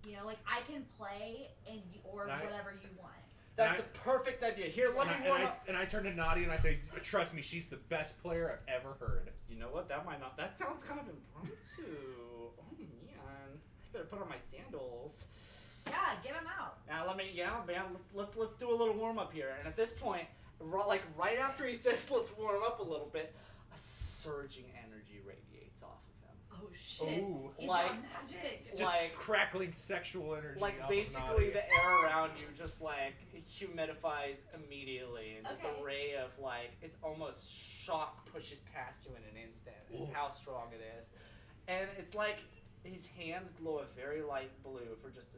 S1: You know, like I can play or
S5: Right.
S1: whatever you want.
S4: That's a perfect idea. Here, let me warm up.
S5: And I turn to Naughty and I say, trust me, she's the best player I've ever heard.
S4: You know what? That might not. That sounds kind of impromptu. Oh man, I better put on my sandals.
S1: Yeah, get him out.
S4: Now let's do a little warm up here. And at this point, right after he says let's warm up a little bit, a surging energy radiates off of him.
S1: Oh shit!
S5: Ooh.
S1: He's
S4: Like-
S1: got magic.
S5: Just
S4: Like-
S5: crackling sexual energy.
S4: Like
S5: off of
S4: basically
S5: Naughty.
S4: the air around you just like humidifies immediately, and just
S1: Okay.
S4: a ray of like it's almost shock pushes past you in an instant. Is
S5: Ooh.
S4: how strong it is, and it's like his hands glow a very light blue for just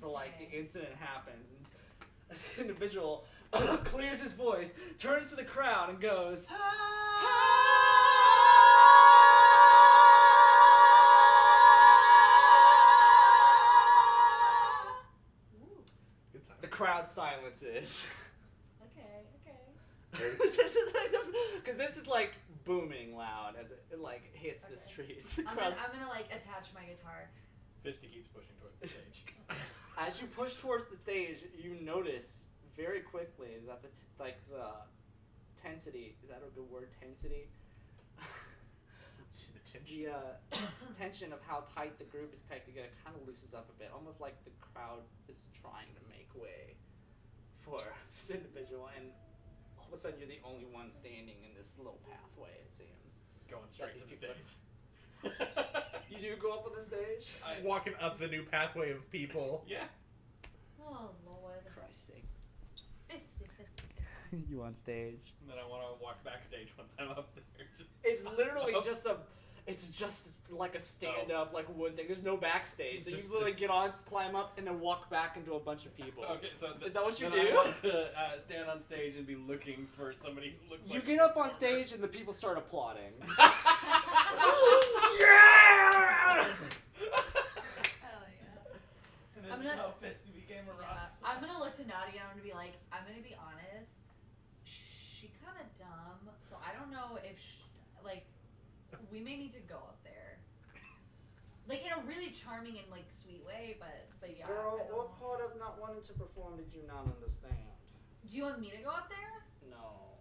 S4: for like the
S1: Okay.
S4: incident happens, and the individual clears his voice, turns to the crowd, and goes.
S1: Ooh.
S5: Good time.
S4: The crowd silences.
S1: Okay.
S4: Because this is like booming loud as it like hits the
S1: Okay.
S4: streets.
S1: I'm gonna like attach my guitar.
S2: Fisty keeps pushing towards the stage.
S4: As you push towards the stage, you notice very quickly that the tensity, is that a good word, tensity?
S5: The tension.
S4: The tension of how tight the group is packed together kind of loosens up a bit, almost like the crowd is trying to make way for this individual, and all of a sudden you're the only one standing in this little pathway, it seems.
S2: Going straight to the
S4: People-
S2: stage.
S4: You do go up on the stage?
S5: Walking up the new pathway of people.
S2: Yeah.
S1: Oh lord.
S4: Christ's sake.
S1: Fisty.
S4: You on stage?
S2: And then I want to walk backstage once I'm up there.
S4: It's literally just it's like a stand-up, like wood thing. There's no backstage. So you
S2: It's
S4: literally
S2: just-
S4: get on, climb up, and then walk back into a bunch of people.
S2: Okay, so
S4: Is that what you
S2: then
S4: do?
S2: I want to stand on stage and be looking for somebody who looks
S4: You
S2: like
S4: get up on stage, and the people start applauding.
S1: Hell yeah.
S3: And this
S1: I'm
S3: is
S1: gonna-
S3: how Fisty became a rock
S1: Yeah.
S3: star.
S1: I'm gonna look to Naughty and I'm gonna be like, I'm gonna be honest. She kind of dumb, so I don't know if we may need to go up there. Like in a really charming and like sweet way, but yeah.
S4: Girl,
S1: I don't
S4: what
S1: know.
S4: part of not wanting to perform did you not understand?
S1: Do you want me to go up there?
S4: No,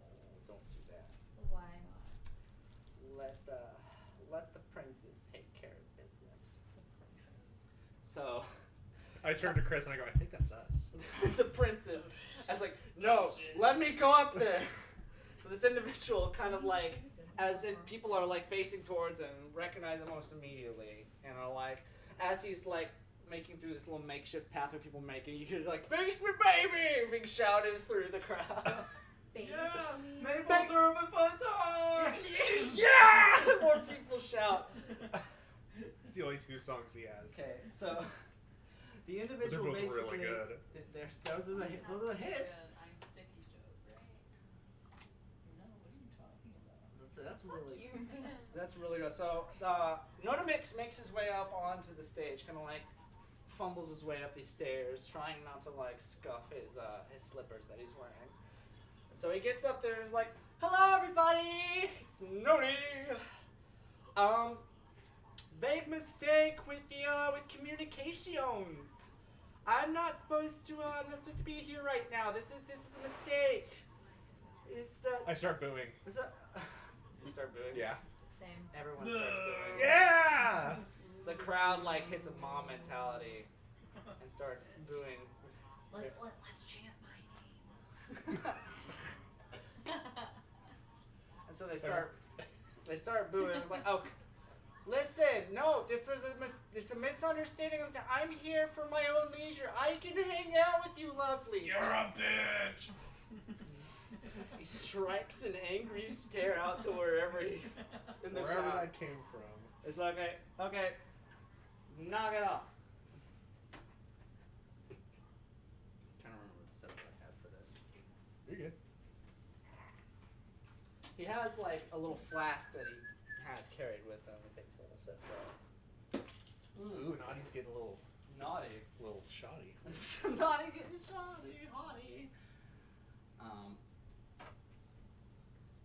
S4: don't do that.
S1: Why not?
S4: Let the princes take care of business. So,
S5: I turn to Chris and I go, I think that's us.
S4: the princes, I was like, no, let me go up there. So this individual kind of like, as in people are like facing towards him, recognize him almost immediately, and are like, as he's like making through this little makeshift pathway people making, you hear like, "Face me, baby!" being shouted through the crowd.
S1: Thanks.
S3: Yeah, maple
S4: Thank-
S3: syrup and fun time.
S4: Yeah! More people shout.
S5: It's the only two songs he has.
S4: Okay, so the
S5: But they're
S4: individual
S5: both
S4: basically,
S5: really good.
S4: those are the hits.
S6: I'm sticky joke, right?
S3: No, what are you talking about?
S4: That's
S6: Fuck
S4: really.
S6: you, man.
S4: That's really good. So, Notamix makes his way up onto the stage, kind of like fumbles his way up these stairs, trying not to like scuff his slippers that he's wearing. So he gets up there and is like, "Hello, everybody! It's Noti. Big mistake with communications. I'm not supposed to be here right now. This is a mistake.
S5: I start booing.
S4: Is that? You start booing.
S5: Yeah.
S1: Same.
S4: Everyone starts booing.
S5: Yeah!
S4: The crowd like hits a mom mentality and starts booing.
S1: Let's chant my name.
S4: And so they start booing. It's like, oh, listen, no, this was it's a misunderstanding. I'm here for my own leisure. I can hang out with you, lovely.
S3: You're a bitch.
S4: He strikes an angry stare out to wherever he in the
S5: Wherever
S4: crowd.
S5: that came from.
S4: It's like, okay, knock it off. Trying to remember the setup I had for this.
S5: You're good.
S4: He has like a little flask that he has carried with him. He takes a little sip.
S5: Ooh, Naughty's getting a little
S4: Naughty.
S5: shoddy.
S4: Naughty getting shoddy, hottie.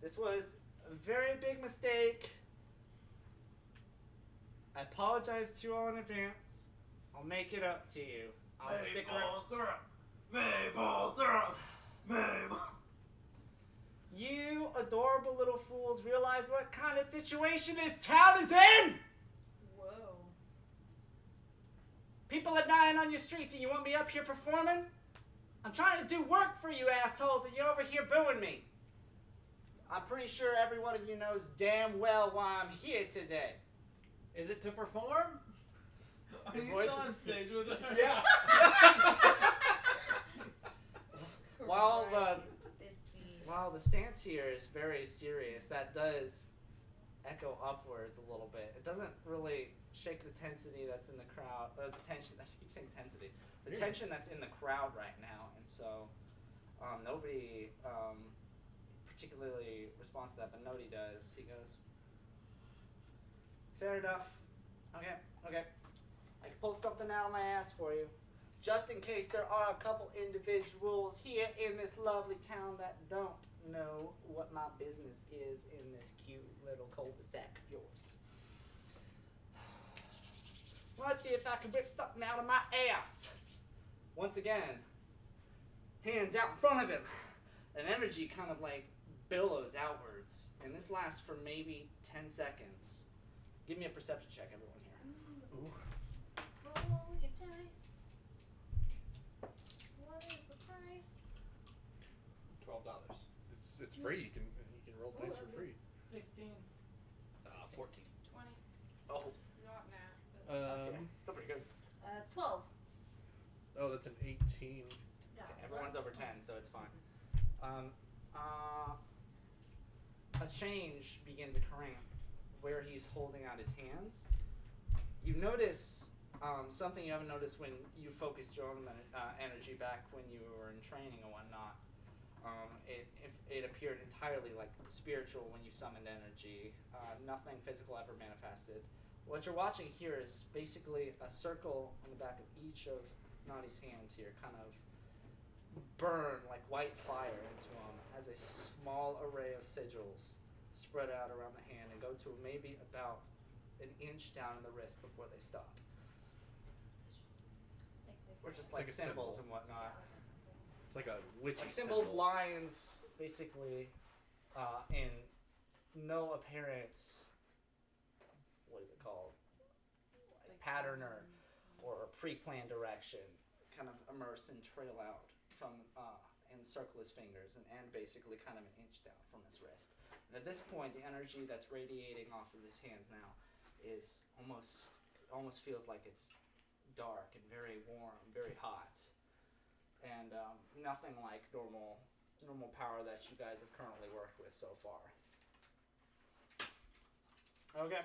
S4: This was a very big mistake. I apologize to you all in advance. I'll make it up to you. I'll stick around.
S3: syrup. Maple syrup. Maple.
S4: You adorable little fools realize what kind of situation this town is in?
S6: Whoa.
S4: People are dying on your streets and you want me up here performing? I'm trying to do work for you assholes and you're over here booing me. I'm pretty sure every one of you knows damn well why I'm here today.
S3: Is it to perform? Are
S4: Your
S3: you
S4: voice
S3: still on
S4: is-
S3: stage with her?
S4: Yeah. While the stance here is very serious, that does echo upwards a little bit. It doesn't really shake the tensity that's in the crowd. The tension. I keep saying tensity. The tension that's in the crowd right now, and so nobody particularly responds to that, but Nodi does. He goes, "Fair enough. Okay. I can pull something out of my ass for you. Just in case there are a couple individuals here in this lovely town that don't know what my business is in this cute little cul-de-sac of yours. Let's see if I can rip something out of my ass." Once again, hands out in front of him. An energy kind of like billows outwards. And this lasts for maybe 10 seconds. Give me a perception check, everyone here.
S5: Ooh.
S6: Roll your dice. What is the price?
S2: $12.
S5: It's free. You can roll
S6: Ooh,
S5: dice for
S6: that's
S5: free.
S3: 16.
S2: 14.
S6: 20.
S4: Oh,
S6: Not match, but
S4: okay. Still pretty good.
S1: 12.
S5: Oh, that's an 18.
S1: Yeah.
S4: Okay, everyone's over 10, so it's fine. A change begins occurring where he's holding out his hands. You notice something you haven't noticed when you focused your own energy back when you were in training and whatnot. It appeared entirely like spiritual when you summoned energy. Nothing physical ever manifested. What you're watching here is basically a circle on the back of each of Nadi's hands here, kind of burn like white fire into them as a small array of sigils spread out around the hand and go to maybe about an inch down in the wrist before they stop. Or just like,
S5: It's like a
S4: symbols
S5: symbol.
S4: and whatnot.
S5: It's like a witchy
S4: Like symbols,
S5: symbol.
S4: lines, basically, in no apparent, what is it called? Like pattern or pre-planned direction, kind of immerse and trail out from and circle his fingers and basically kind of an inch down from his wrist. And at this point, the energy that's radiating off of his hands now is almost feels like it's dark and very warm, very hot, and nothing like normal power that you guys have currently worked with so far. Okay.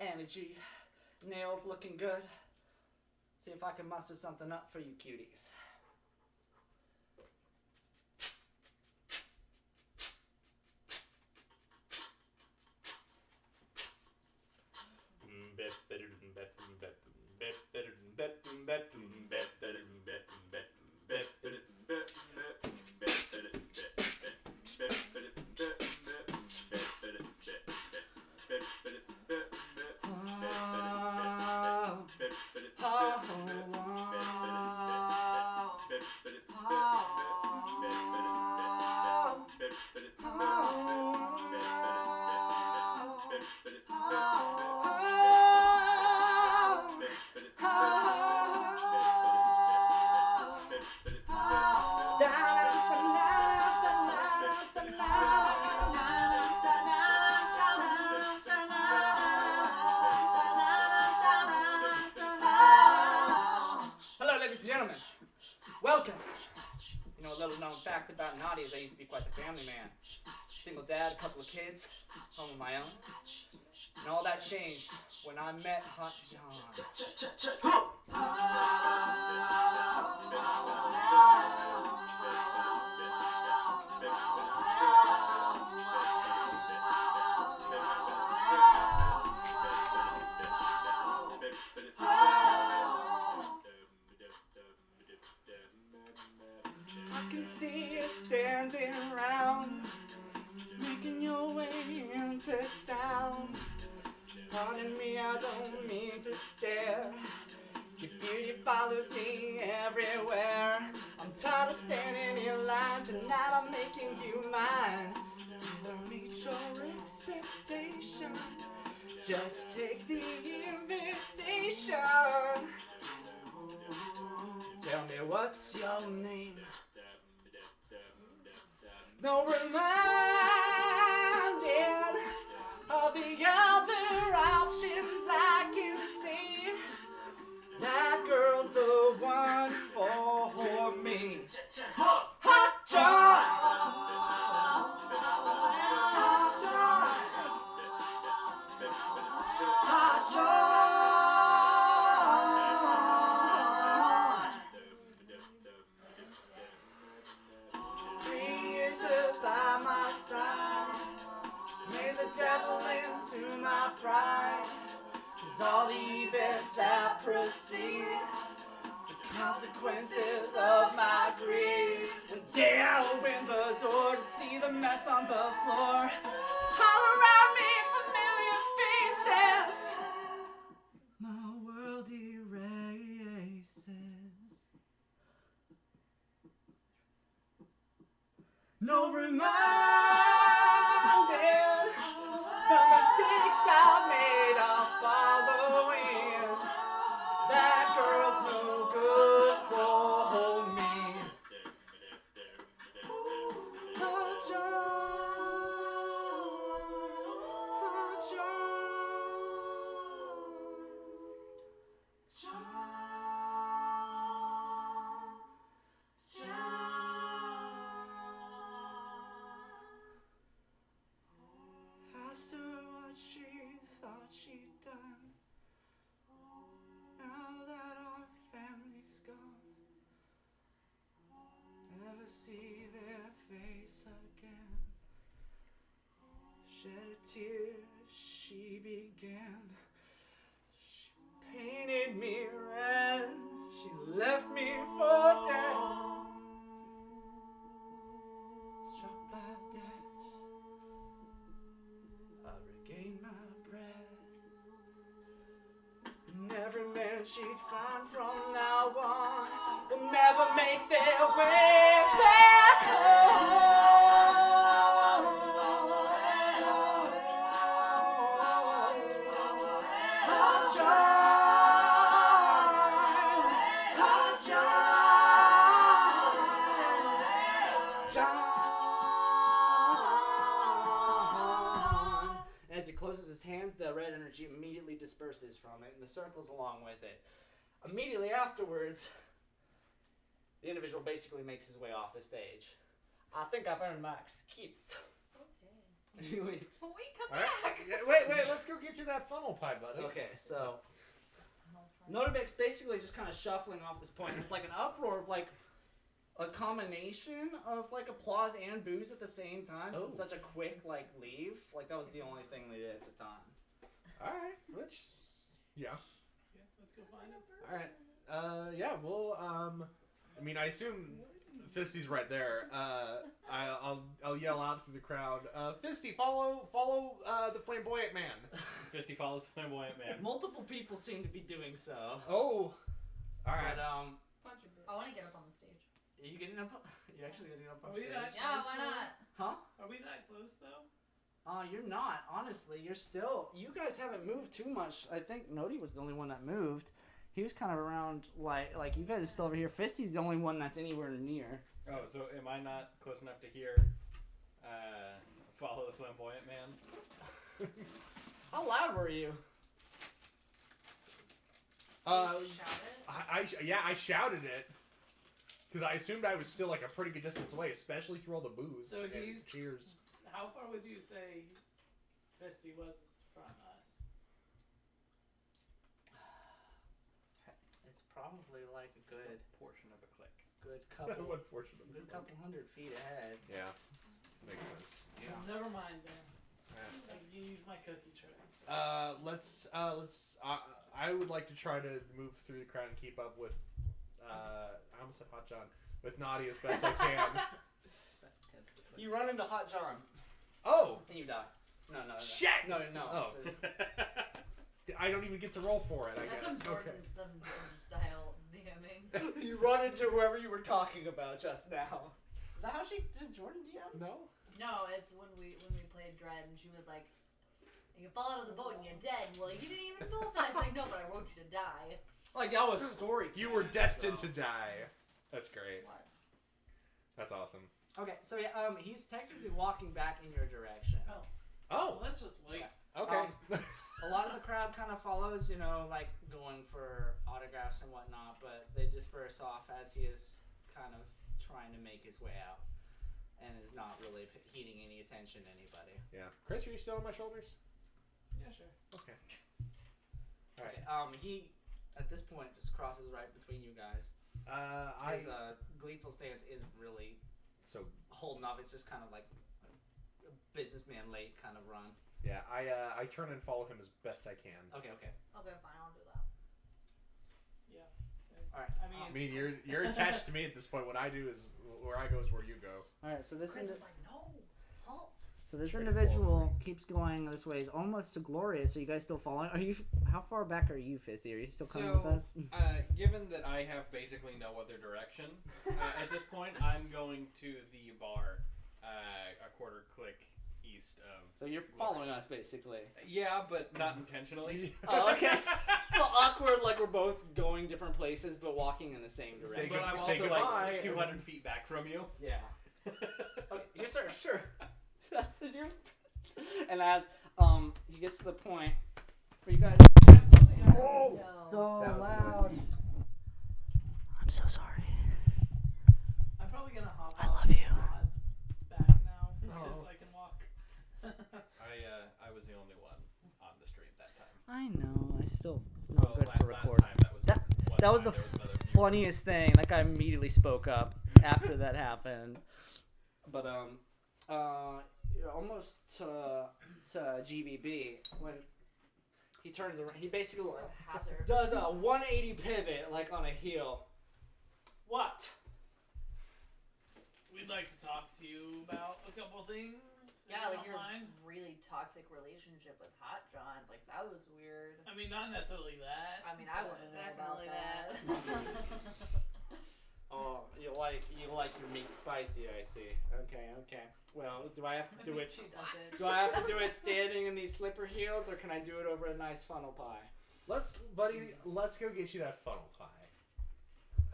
S4: Energy, nails looking good. See if I can muster something up for you cuties. Hello, ladies and gentlemen. Welcome. You know, a little known fact about Naughty is I used to be quite the family man. Single dad, a couple of kids, home of my own. And all that changed when I met Hot John. I can see you standing around, making your way into town. Pardon me, I don't mean to stare. Your beauty follows me everywhere. I'm tired of standing in line. Tonight I'm making you mine. Do I meet your expectation? Just take the invitation. Tell me what's your name? No reminding of the other options I can see. That girl's the one for me. Hot John! Hot John! Hot John! 3 years by my side, made the devil into my pride. 'Cause all the events that proceed, the consequences of my greed. One day I open the door to see the mess on the floor. All around me, familiar faces. My world erases. No reminding the mistakes I've made are following. That girl's no good for me. Hot John, Hot John, asked her what she thought she'd done. Now that our family's gone, never see their face again. Shed a tear, she began. She painted me red, she left me for dead. Struck by death, I regained my breath. And every man she'd find from now on will never make their way back home. Hot John. As he closes his hands, the red energy immediately disperses from it, and the circles along with it. Immediately afterwards, the individual basically makes his way off the stage. I think I've earned my excuse.
S1: Okay.
S4: He leaves.
S6: But we come
S5: All right.
S6: back.
S5: Yeah, wait, let's go get you that funnel pie, buddy.
S4: Okay, so Notabix basically just kind of shuffling off this point. It's like an uproar of like a combination of like applause and boos at the same time. So it's
S5: Oh.
S4: such a quick like leave. Like that was the only thing they did at the time.
S5: All right. Which, yeah.
S3: Yeah, let's go find him.
S5: All right. Yeah. Well, I mean, I assume Fisty's right there. I'll yell out through the crowd. Fisty, follow the flamboyant man.
S2: Fisty follows the flamboyant man.
S4: Multiple people seem to be doing so.
S5: Oh. All right.
S4: But
S6: Punch him.
S1: I want to get up on the stage.
S4: are you getting up? You actually getting up on
S3: Are we
S4: stage?
S3: that
S1: Yeah,
S3: close
S1: why
S3: though?
S1: not?
S4: Huh?
S3: Are we that close though?
S4: You're not. Honestly, you're still. You guys haven't moved too much. I think Nodi was the only one that moved. He was kind of around, like you guys are still over here. Fisty's the only one that's anywhere near.
S2: Oh, so am I not close enough to hear follow the flamboyant man?
S4: How loud were you?
S1: Shout it.
S5: I shouted it because I assumed I was still like a pretty good distance away, especially through all the boos
S3: So
S5: and
S3: he's-
S5: cheers.
S3: How far would you say Fisty was from us?
S4: It's probably like a good
S2: Portion of a click.
S4: couple,
S5: What portion of
S4: good
S5: it?
S4: couple 100 feet ahead.
S5: Yeah, makes sense.
S4: Yeah.
S3: Never mind then.
S5: All
S3: Let's use my cookie tray.
S5: Let's. I would like to try to move through the crowd and keep up with. I almost said Hot John. With Naughty as best I can.
S4: You run into Hot John.
S5: Oh!
S4: And you die. No.
S5: Shit!
S4: No.
S5: Oh. I don't even get to roll for it, I
S1: That's
S5: guess.
S1: some Jordan, some Jordan style DMing.
S4: You run into whoever you were talking about just now. Is that how does Jordan DM?
S5: No?
S1: No, it's when we played Dread and she was like, you fall out of the boat and you're dead. Well, you didn't even fall for that. She's like, no, but I wrote you to die.
S4: Like, that was story.
S5: You were destined to die. That's great.
S1: What?
S5: That's awesome.
S4: Okay, so yeah, he's technically walking back in your direction.
S3: So let's just wait.
S5: Okay.
S4: A lot of the crowd kind of follows, like going for autographs and whatnot, but they disperse off as he is kind of trying to make his way out and is not really heeding any attention to anybody.
S5: Yeah. Chris, are you still on my shoulders?
S3: Yeah, sure.
S5: Okay.
S4: Okay. He at this point just crosses right between you guys. His gleeful stance isn't really
S5: So
S4: holding up. It's just kind of like a businessman late kind of run.
S5: yeah, I turn and follow him as best I can.
S4: Okay.
S1: Okay, fine, I'll do that.
S3: Yeah. So,
S4: All right.
S3: I
S5: I mean, you're attached to me at this point. What I do is where I go is where you go.
S4: All right. So this
S1: Chris is like, no, halt.
S4: So this
S5: Straight
S4: individual
S5: forward.
S4: keeps going this way. Is almost to Glorious. Are you guys still following? Are you? How far back are you, Fisty? Are you still coming with us?
S2: Given that I have basically no other direction at this point, I'm going to the bar a quarter click east of.
S4: So you're following us, basically.
S2: Yeah, but not intentionally.
S4: Oh, okay. Well, awkward, like we're both going different places, but walking in the same direction.
S2: But I'm
S5: Say
S2: also
S5: goodbye.
S2: like 200 feet back from you.
S4: Yeah. Okay, yes, sir. Sure. That's in your. And as he gets to the point where you guys.
S1: Oh,
S4: So
S5: That was
S4: loud.
S5: noisy.
S4: I'm so sorry.
S3: I'm probably gonna hop.
S4: I
S3: off
S4: love
S3: the
S4: you.
S3: slides back now because
S5: Oh.
S3: I can walk.
S2: I was the only one on the stream that time.
S4: I know. It's not
S2: Well,
S4: good for
S2: last
S4: recording.
S2: time that was
S4: That-
S2: the one
S4: that was
S2: time
S4: the
S2: there was another viewer.
S4: Funniest thing. That guy immediately spoke up after that happened. But you're almost to GBB when he turns around. He basically
S1: hazard.
S4: does a 180 pivot like on a heel. What?
S3: We'd like to talk to you about a couple things.
S1: Yeah, like
S3: if you
S1: your
S3: don't mind.
S1: really toxic relationship with Hot John. Like, that was weird.
S3: I mean, not necessarily that.
S1: I mean, I wouldn't know about
S6: Definitely
S1: that.
S4: Oh, you like your meat spicy, I see. Okay. Well, do I have to do it?
S1: She does it.
S4: Do I have to do it standing in these slipper heels, or can I do it over a nice funnel pie?
S5: Let's go get you that funnel pie.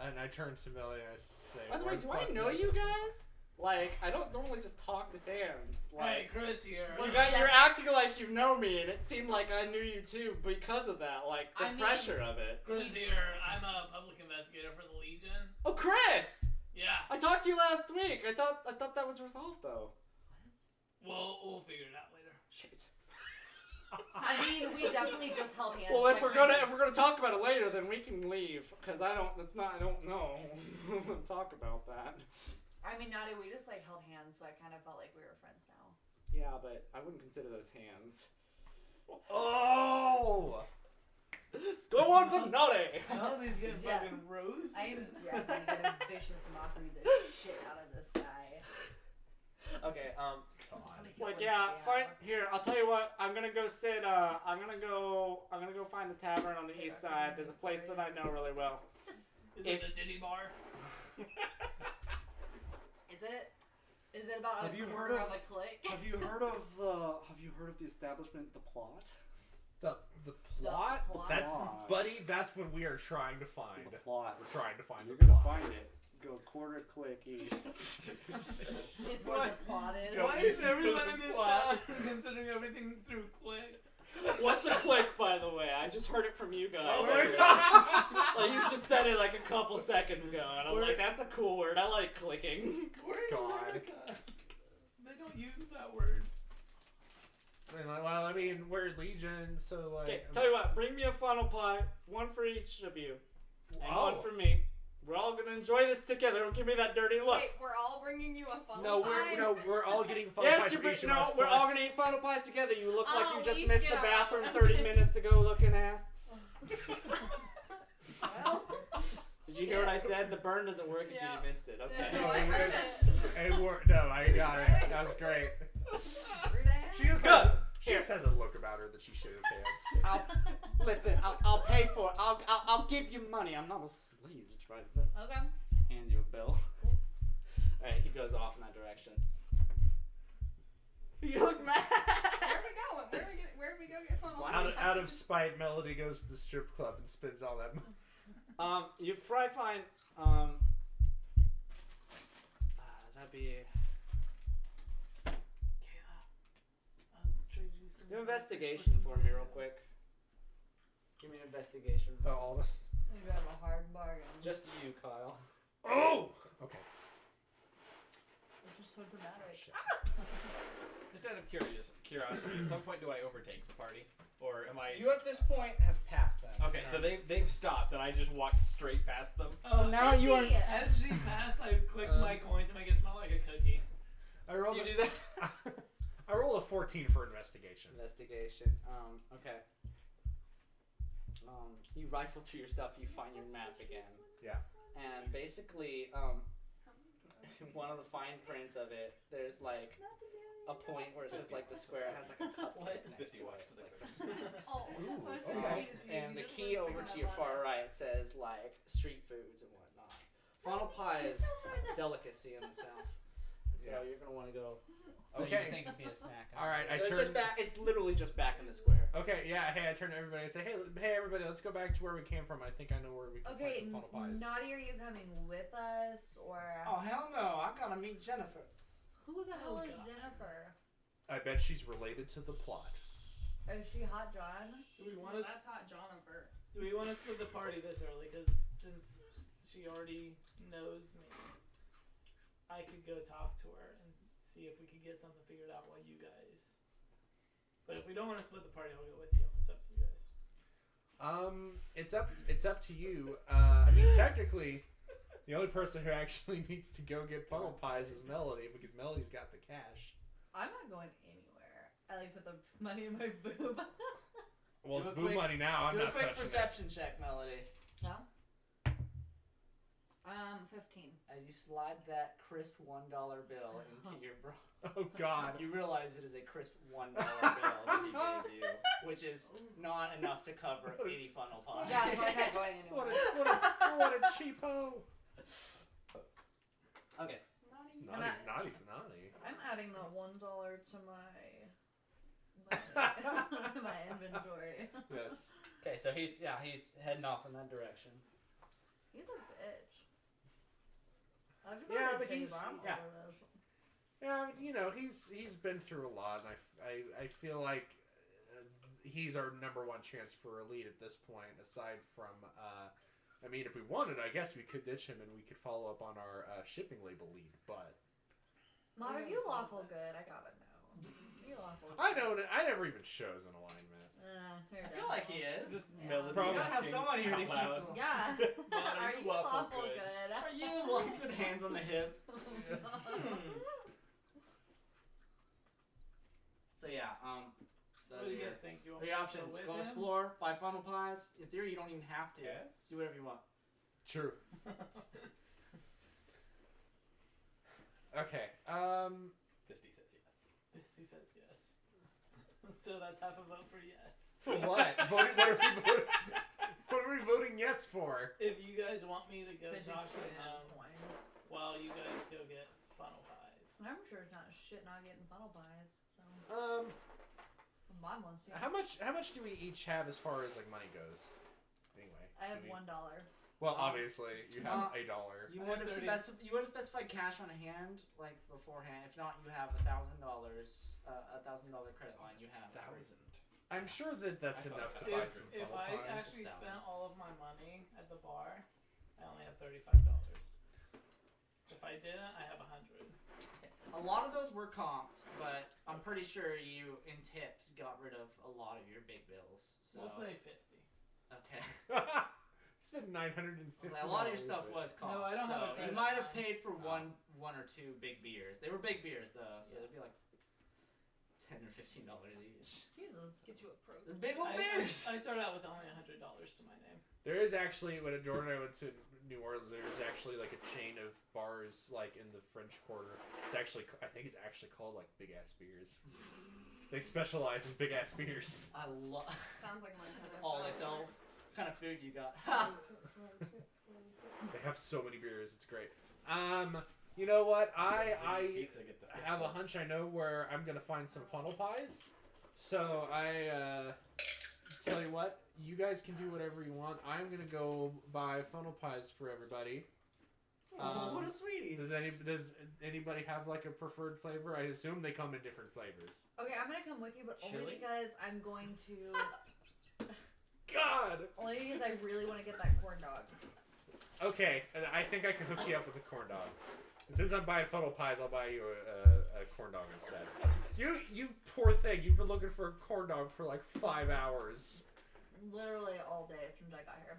S5: And I turn to Millie and I say,
S4: By the way,
S5: "Where
S4: do
S5: the
S4: I
S5: fuck
S4: know
S5: did-"
S4: you guys? Like, I don't normally just talk to fans.
S3: Hey,
S4: Like,
S3: Chris here.
S4: you guys, you're acting like you know me, and it seemed like I knew you too because of that, like the
S1: I mean-
S4: pressure of it.
S3: Chris here. I'm a public investigator for the Legion.
S4: Oh, Chris!
S3: Yeah.
S4: I talked to you last week. I thought that was resolved though.
S3: We'll figure it out later.
S4: Shit.
S1: I mean, we definitely just held hands.
S4: Well, if
S1: like,
S4: we're gonna talk about it later, then we can leave because I don't know. Talk about that.
S1: I mean, Nadia, we just like held hands, so I kind of felt like we were friends now.
S4: Yeah, but I wouldn't consider those hands.
S5: Oh!
S4: Go on for naughty.
S3: Melody's getting
S1: Yeah.
S3: fucking roasted.
S1: I am definitely gonna vicious mockery the shit out of this guy.
S4: Okay.
S1: Let me kill
S4: Like
S1: this
S4: yeah,
S1: guy
S4: fine.
S1: out.
S4: Here, I'll tell you what. I'm gonna go sit. I'm gonna go find the tavern on the east side. There's a place that I know really well.
S3: Is
S4: If-
S3: it the titty bar?
S1: Is it about
S4: Have
S1: a
S4: you
S1: quarter
S4: heard
S1: of
S4: of-
S1: a click?
S4: Have you heard of the establishment, the Plot?
S5: The plot?
S1: plot?
S5: That's
S4: Plot.
S5: buddy. That's what we are trying to find.
S4: The Plot.
S5: We're trying to find
S4: You're
S5: the
S4: gonna
S5: plot.
S4: find it. Go quarter click east.
S1: It's where the plot is.
S3: Why is everyone in this town
S4: Plot.
S3: considering everything through clicks?
S4: What's a click, by the way? I just heard it from you guys.
S5: Oh my God.
S4: Like you just said it like a couple seconds ago, and I'm like, that's a cool word. I like clicking.
S3: We're in
S5: God.
S3: America. They don't use that word.
S5: Well, I mean, we're Legion, so like.
S4: Okay, tell you what. Bring me a funnel pie, one for each of you, and
S5: Oh.
S4: one for me. We're all gonna enjoy this together. Don't give me that dirty look.
S6: Wait, we're all bringing you a funnel
S5: No,
S6: pie?
S5: we're all getting funnel
S4: Yes,
S5: pies
S4: you're
S5: for each of us,
S4: no, we're all
S5: plus-
S4: gonna eat funnel pies together. You look like
S6: Oh,
S4: you just
S6: we
S4: missed
S6: each
S4: the
S6: get our
S4: bathroom
S6: own.
S4: 30 minutes ago, looking ass.
S1: Well,
S4: Did you hear what I said? The burn doesn't work if
S6: Yeah.
S4: you missed it. Okay.
S6: Yeah,
S5: No,
S6: I
S5: it
S6: heard
S5: was-
S6: it.
S5: I got it. That was great.
S1: rude ass.
S5: She just
S4: Good.
S5: has, she just has a look about her that she should have pants.
S4: Listen, I'll pay for it. I'll give you money. I'm not a slave. Just right there.
S1: Okay.
S4: Hands you a bill. Alright, he goes off in that direction. You look mad.
S6: Where are we going? Where do we go get funnel
S4: Why?
S6: pie?
S5: Out of spite, Melody goes to the strip club and spends all that money.
S4: You probably find that'd be do an investigation for me real quick. Give me an investigation.
S5: Oh, all of us.
S1: You have a hard bargain.
S4: Just you, Kyle.
S5: Oh! Okay.
S1: This is so dramatic.
S2: Just out of curiosity, at some point do I overtake the party? Or am I...
S4: You at this point have passed that.
S2: Okay, so they've stopped and I just walked straight past them.
S4: So now you are.
S3: As she passed, I clicked my coin to make it smell like a cookie.
S5: I rolled
S4: Do you
S5: a-
S4: do that?
S5: I rolled a 14 for investigation.
S4: Investigation. Okay. You rifle through your stuff, you find your map again.
S5: Yeah.
S4: And basically, one of the fine prints of it, there's like a point where it says like the square has like a couplet next
S2: Fisty
S4: to
S2: watch
S4: it,
S2: to the
S4: like,
S2: face.
S4: for snacks.
S6: Oh,
S5: Ooh,
S6: I should
S5: okay.
S6: read it to you.
S4: And
S6: You
S4: the
S6: just
S4: key
S6: like
S4: over
S6: pick
S4: to
S6: it
S4: your
S6: up on
S4: far
S6: it.
S4: right says like street foods and whatnot. Funnel pie is delicacy in the south, so
S5: Yeah.
S4: you're gonna want to go. So
S5: Okay.
S4: you think it'd be a snack.
S5: All right, I
S4: So it's
S5: turn.
S4: just back. It's literally just back in the square.
S5: Okay, yeah. Hey, I turn to everybody and say, hey, everybody, let's go back to where we came from. I think I know where we can
S1: Okay,
S5: find some funnel pies.
S1: Naughty, are you coming with us or?
S4: Oh hell no! I gotta meet Jennifer.
S1: Who the hell
S3: Oh,
S1: is
S3: God.
S1: Jennifer?
S5: I bet she's related to the plot.
S1: Is she Hot John?
S3: Do we want to?
S6: That's hot Jonathan.
S3: Do we want to split the party this early? Because since she already knows me, I could go talk to her and see if we could get something figured out while you guys. But if we don't want to split the party, I'll go with you. It's up to you guys.
S5: It's up to you. I mean, technically, the only person who actually needs to go get funnel pies is Melody because Melody's got the cash.
S1: I'm not going anywhere. I like put the money in my boob.
S5: Well,
S4: Do
S5: it's
S4: a
S5: boo
S4: quick-
S5: money now. I'm
S4: Do a
S5: not
S4: quick
S5: touching
S4: perception check, Melody.
S1: No. 15.
S4: As you slide that crisp $1 bill into your bra,
S5: it. Oh God.
S4: you realize it is a crisp $1 bill that he gave you, which is not enough to cover 80 funnel pies.
S1: Yeah, so I'm not going
S5: What
S1: anywhere.
S5: what a cheapo.
S4: Okay.
S5: Naughty's naughty.
S1: I'm adding that $1 to my my inventory.
S5: Yes.
S4: Okay, so he's heading off in that direction.
S1: He's a bitch. I've
S5: Yeah,
S1: never
S5: but
S1: paid
S5: he's-
S1: Bob
S4: yeah.
S1: over this.
S5: Yeah, you know, he's been through a lot, and I feel like he's our number one chance for a lead at this point. Aside from, I mean, if we wanted, I guess we could ditch him and we could follow up on our shipping label lead. But
S1: Not are you lawful good? I gotta know. You lawful good.
S5: I don't. I never even shows an alignment.
S1: Here
S4: I
S1: we
S4: feel
S1: go.
S4: like he is.
S2: Just
S1: Yeah.
S2: Melody
S5: Probably.
S4: You gotta have
S2: asking
S4: someone here to
S2: out
S4: keep
S2: loud.
S4: the-
S1: Yeah.
S2: Are
S1: Are
S2: you
S1: you
S2: lawful
S1: lawful
S2: good?
S1: good?
S4: Are you like with hands on the hips? So yeah,
S3: What do you guys think? Do you want
S4: three
S3: me to
S4: options:
S3: go with
S4: go
S3: him?
S4: explore, buy funnel pies. In theory, you don't even have to.
S2: Yes.
S4: Do whatever you want.
S5: True. Okay.
S2: Fisty says yes.
S3: He says yes. So that's half a vote for yes.
S5: For what? What are we voting? What are we voting yes for?
S3: If you guys want me to go
S1: Fidget
S3: talk to
S1: spinner
S3: him
S1: coin.
S3: while you guys go get funnel pies.
S1: I'm sure it's not shit not getting funnel pies. So mom wants to.
S5: How much do we each have as far as like money goes? Anyway.
S1: I have
S5: do we-
S1: $1.
S5: Well, obviously you have $1.
S4: You
S3: I
S4: would
S3: have
S4: have
S3: 30.
S4: you would have specified cash on hand like beforehand. If not, you have $1,000, $1,000 credit line. You have
S2: $1,000.
S5: I'm sure that that's
S2: I thought
S5: enough to
S2: about
S5: buy
S3: If,
S5: some
S3: if
S5: funnel
S3: I
S5: pies.
S3: actually
S4: 1,000.
S3: spent all of my money at the bar, I only have $35. If I didn't, I have 100.
S4: a lot of those were comped, but I'm pretty sure you in tips got rid of a lot of your big bills. So
S3: We'll say 50.
S4: okay.
S5: Spend $950.
S4: A lot of your stuff was cost.
S3: No, I don't have a
S4: so
S3: credit
S4: you might have
S3: line.
S4: paid for one or two big beers. They were big beers though, so they'd be like $10 or $15 each.
S6: Jesus. Get you a pro.
S4: The big old beers.
S3: I started out with only $100 to my name.
S5: There is actually, when Jordan and I went to New Orleans, there's actually like a chain of bars like in the French Quarter. It's actually, I think it's actually called like Big Ass Beers. They specialize in big ass beers.
S4: I love.
S6: Sounds like my kind
S4: That's
S6: of
S4: all they
S6: stuff.
S4: sell. What kind of food you got?
S5: They have so many beers, it's great. You know what? I
S2: Pizza, get the
S5: have a hunch. I know where I'm gonna find some funnel pies. So I tell you what, you guys can do whatever you want. I'm gonna go buy funnel pies for everybody.
S4: Oh, what a sweetie.
S5: Does anybody have like a preferred flavor? I assume they come in different flavors.
S1: Okay, I'm gonna come with you, but only
S2: Chili?
S1: because I'm going to.
S5: God.
S1: Only because I really want to get that corn dog.
S5: Okay, and I think I can hook you up with a corn dog. And since I'm buying funnel pies, I'll buy you a corn dog instead. You poor thing. You've been looking for a corn dog for like 5 hours.
S1: Literally all day since I got here.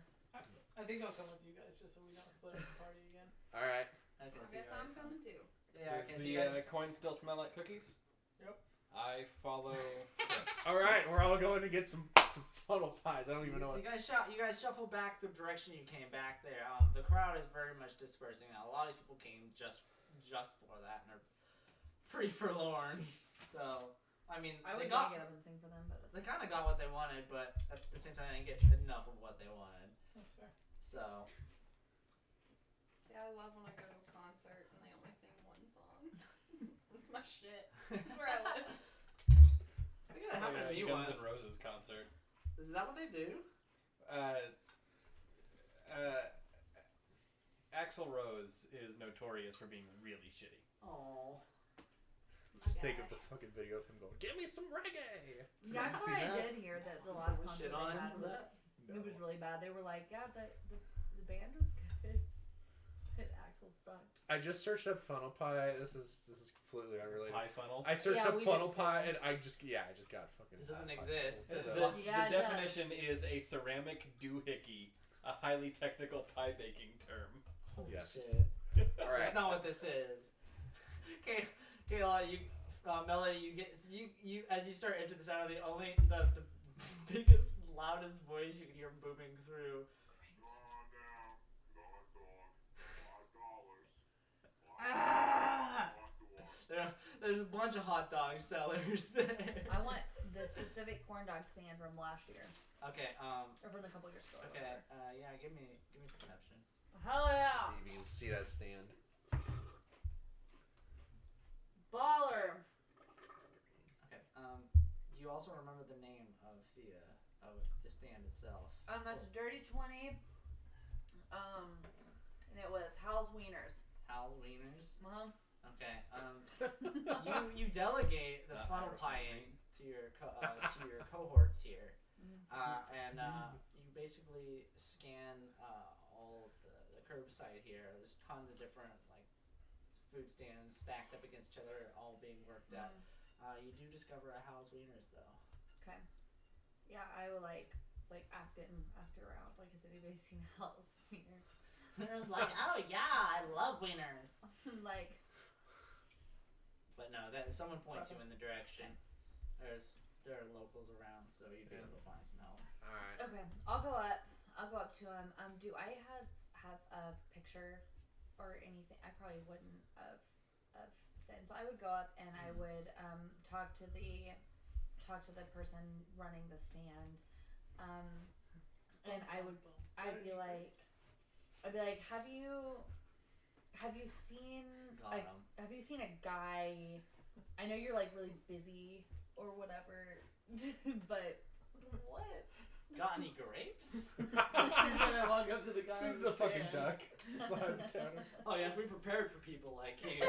S3: I think I'll come with you guys just so we don't split up the party again.
S5: All right.
S4: I can
S6: I
S4: see
S6: guess
S4: you guys.
S6: I'm coming too.
S4: Yeah, I
S2: Does
S4: can
S2: the
S4: see you guys.
S2: coin still smell like cookies?
S3: Yep.
S2: I follow. Yes.
S5: All right, we're all going to get some funnel pies. I don't even know
S4: So
S5: what.
S4: you guys shuffle back the direction you came back there. The crowd is very much dispersing now. A lot of these people came just for that, and are pretty forlorn. So I mean,
S1: I was
S4: they
S1: gonna
S4: got
S1: get up and sing for them, but it's
S4: they kind of got what they wanted, but at the same time, they didn't get enough of what they wanted.
S3: That's fair.
S4: So
S6: Yeah, I love when I go to a concert and they only sing one song. It's my shit. That's where I live.
S4: I think that happened to me
S2: Guns
S4: once.
S2: N' Roses concert.
S4: Is that what they do?
S2: Axl Rose is notorious for being really shitty.
S4: Oh.
S5: Just think of the fucking video of him going, "Give me some reggae."
S1: yeah, I
S5: See
S1: thought I
S5: that?
S1: did hear that the
S4: Someone
S1: last concert
S4: shit on
S1: they
S4: him
S1: had
S4: for
S1: was
S4: that?
S5: No.
S1: it was really bad. They were like, yeah, the band was good. But Axel sucked.
S5: I just searched up funnel pie. This is completely unrelated.
S2: Pie funnel.
S5: I searched
S1: Yeah,
S5: up
S1: we
S5: funnel
S1: did too.
S5: pie, and I just got fucking.
S4: It doesn't
S5: pie.
S4: exist.
S5: So-
S4: It's
S2: The,
S1: Yeah,
S2: the
S1: it does.
S2: definition is a ceramic doohickey, a highly technical pie baking term.
S4: Holy
S5: Yes.
S4: shit.
S5: All right.
S4: That's not what this is. Okay, Kayla, Melody, you as you start into the sound of the biggest, loudest voice you can hear booming through.
S1: Ah!
S4: There's a bunch of hot dog sellers there.
S1: I want the specific corn dog stand from last year,
S4: Okay,
S1: or from the couple years ago. or
S4: okay,
S1: whatever.
S4: yeah, give me perception.
S1: Hell yeah,
S5: See if you can see that stand.
S1: baller.
S4: Okay, do you also remember the name of the stand itself?
S1: That's Dirty 20. And it was Hal's Wieners.
S4: Hal Wieners.
S1: Uh-huh.
S4: Okay, you delegate the
S2: Not
S4: funnel
S2: Irish
S4: pieing to your cohorts here, and you basically scan all the curbside here. There's tons of different like food stands stacked up against each other, all being worked at. You do discover a Hal's Wieners though.
S1: Okay. Yeah, I would like ask it around. Like, has anybody seen Hal's Wieners?
S4: There's like, oh yeah, I love wieners.
S1: Like,
S4: But no, that someone points you in the direction. There are locals around, so you'd be able to find some help.
S5: All right.
S1: okay, I'll go up to him. Do I have a picture or anything? I probably wouldn't of Finn. So I would go up and I would talk to the person running the stand, and I'd be like, have you seen
S4: Got 'em.
S1: have you seen a guy? I know you're like really busy or whatever, but what?
S4: Got any grapes?
S3: He's gonna walk up to the guy.
S5: This
S3: on
S5: is
S3: the
S5: a fucking
S3: stand.
S5: duck. Slide down.
S4: Oh yeah, we prepared for people like you.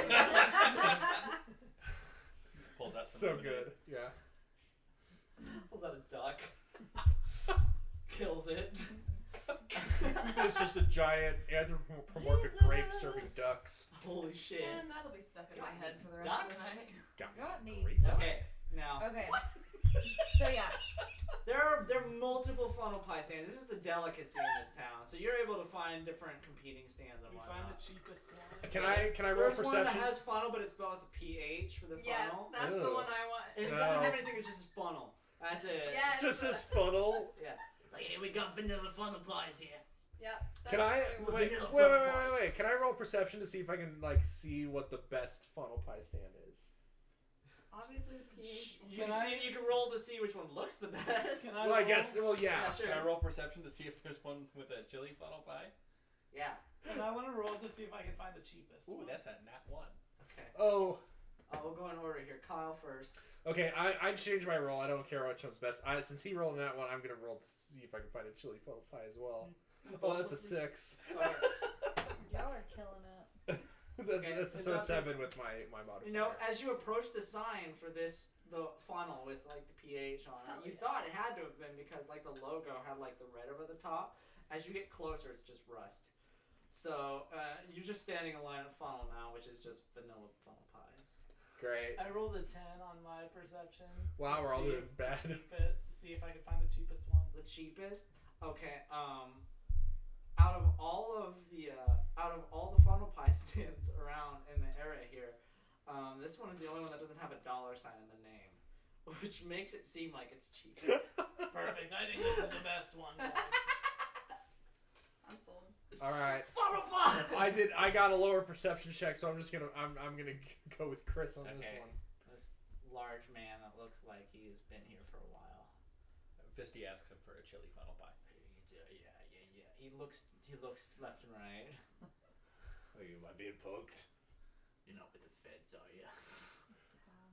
S2: Pulls out some
S5: So
S2: lemonade.
S5: good. Yeah.
S4: Pulls out a duck. Kills it.
S5: It's just a giant anthropomorphic grape serving ducks.
S4: Holy shit.
S6: And that'll be stuck in my
S4: Got
S6: head
S4: any
S6: for the rest
S4: ducks?
S6: of the night.
S5: Got
S1: Got
S5: me
S1: any
S5: grape.
S1: ducks?
S4: Okay, now
S1: Okay. So yeah.
S4: There are multiple funnel pie stands. This is a delicacy in this town, so you're able to find different competing stands and
S3: We find
S4: whatnot.
S3: the cheapest one.
S5: Can I roll
S4: There's one that
S5: perception?
S4: has funnel, but it's spelled with a PH for the
S6: Yes,
S4: funnel.
S6: that's the
S5: Ew.
S6: one I want.
S4: And it
S5: No.
S4: doesn't have anything. It's just funnel. That's it.
S6: Yes.
S5: Just this funnel.
S4: Yeah. Like, hey, we got vanilla funnel pies here.
S6: Yep.
S5: Can I
S6: really
S5: wait,
S6: what-
S5: wait, wait, wait, wait, wait? Can I roll perception to see if I can like see what the best funnel pie stand is?
S6: Obviously the pH.
S4: You can roll to see which one looks the best.
S3: Can
S5: Well, I
S3: roll?
S5: guess. Well, yeah.
S4: Yeah, sure.
S2: Can I roll perception to see if there's one with a chili funnel pie?
S4: Yeah.
S3: And I want to roll to see if I can find the cheapest.
S2: Ooh,
S3: one.
S2: that's a nat 1.
S4: Okay.
S5: Oh.
S4: We'll go in order here. Kyle first.
S5: Okay, I changed my roll. I don't care which one's best. Since he rolled that one, I'm gonna roll to see if I can find a chili funnel pie as well. Oh, that's a 6.
S4: Okay.
S1: Y'all are killing it.
S5: that's
S4: Okay,
S5: so
S4: so
S5: 7 with my modifier.
S4: You know, as you approach the sign for the funnel with like the PH on
S6: Hell
S4: it, you
S6: yeah.
S4: thought it had to have been because like the logo had like the red over the top. As you get closer, it's just rust. So you're just standing in line of funnel now, which is just vanilla funnel pies.
S5: Great.
S3: I rolled a 10 on my perception.
S5: Wow,
S3: to
S5: we're all
S3: see
S5: doing bad.
S3: See if I can find the cheapest one.
S4: The cheapest. Okay. Out of all the funnel pie stands around in the area here, this one is the only one that doesn't have a dollar sign in the name, which makes it seem like it's cheap.
S3: Perfect. I think this is the best one, guys.
S6: I'm sold.
S5: All right.
S4: Funnel pie.
S5: I got a lower perception check, so I'm gonna go with Chris on this
S4: Okay.
S5: one.
S4: This large man that looks like he's been here for a while.
S2: Fisty asks him for a chili funnel pie.
S4: Yeah. He looks left and right.
S5: Oh, you am I being poked?
S4: You're not with the feds, are you?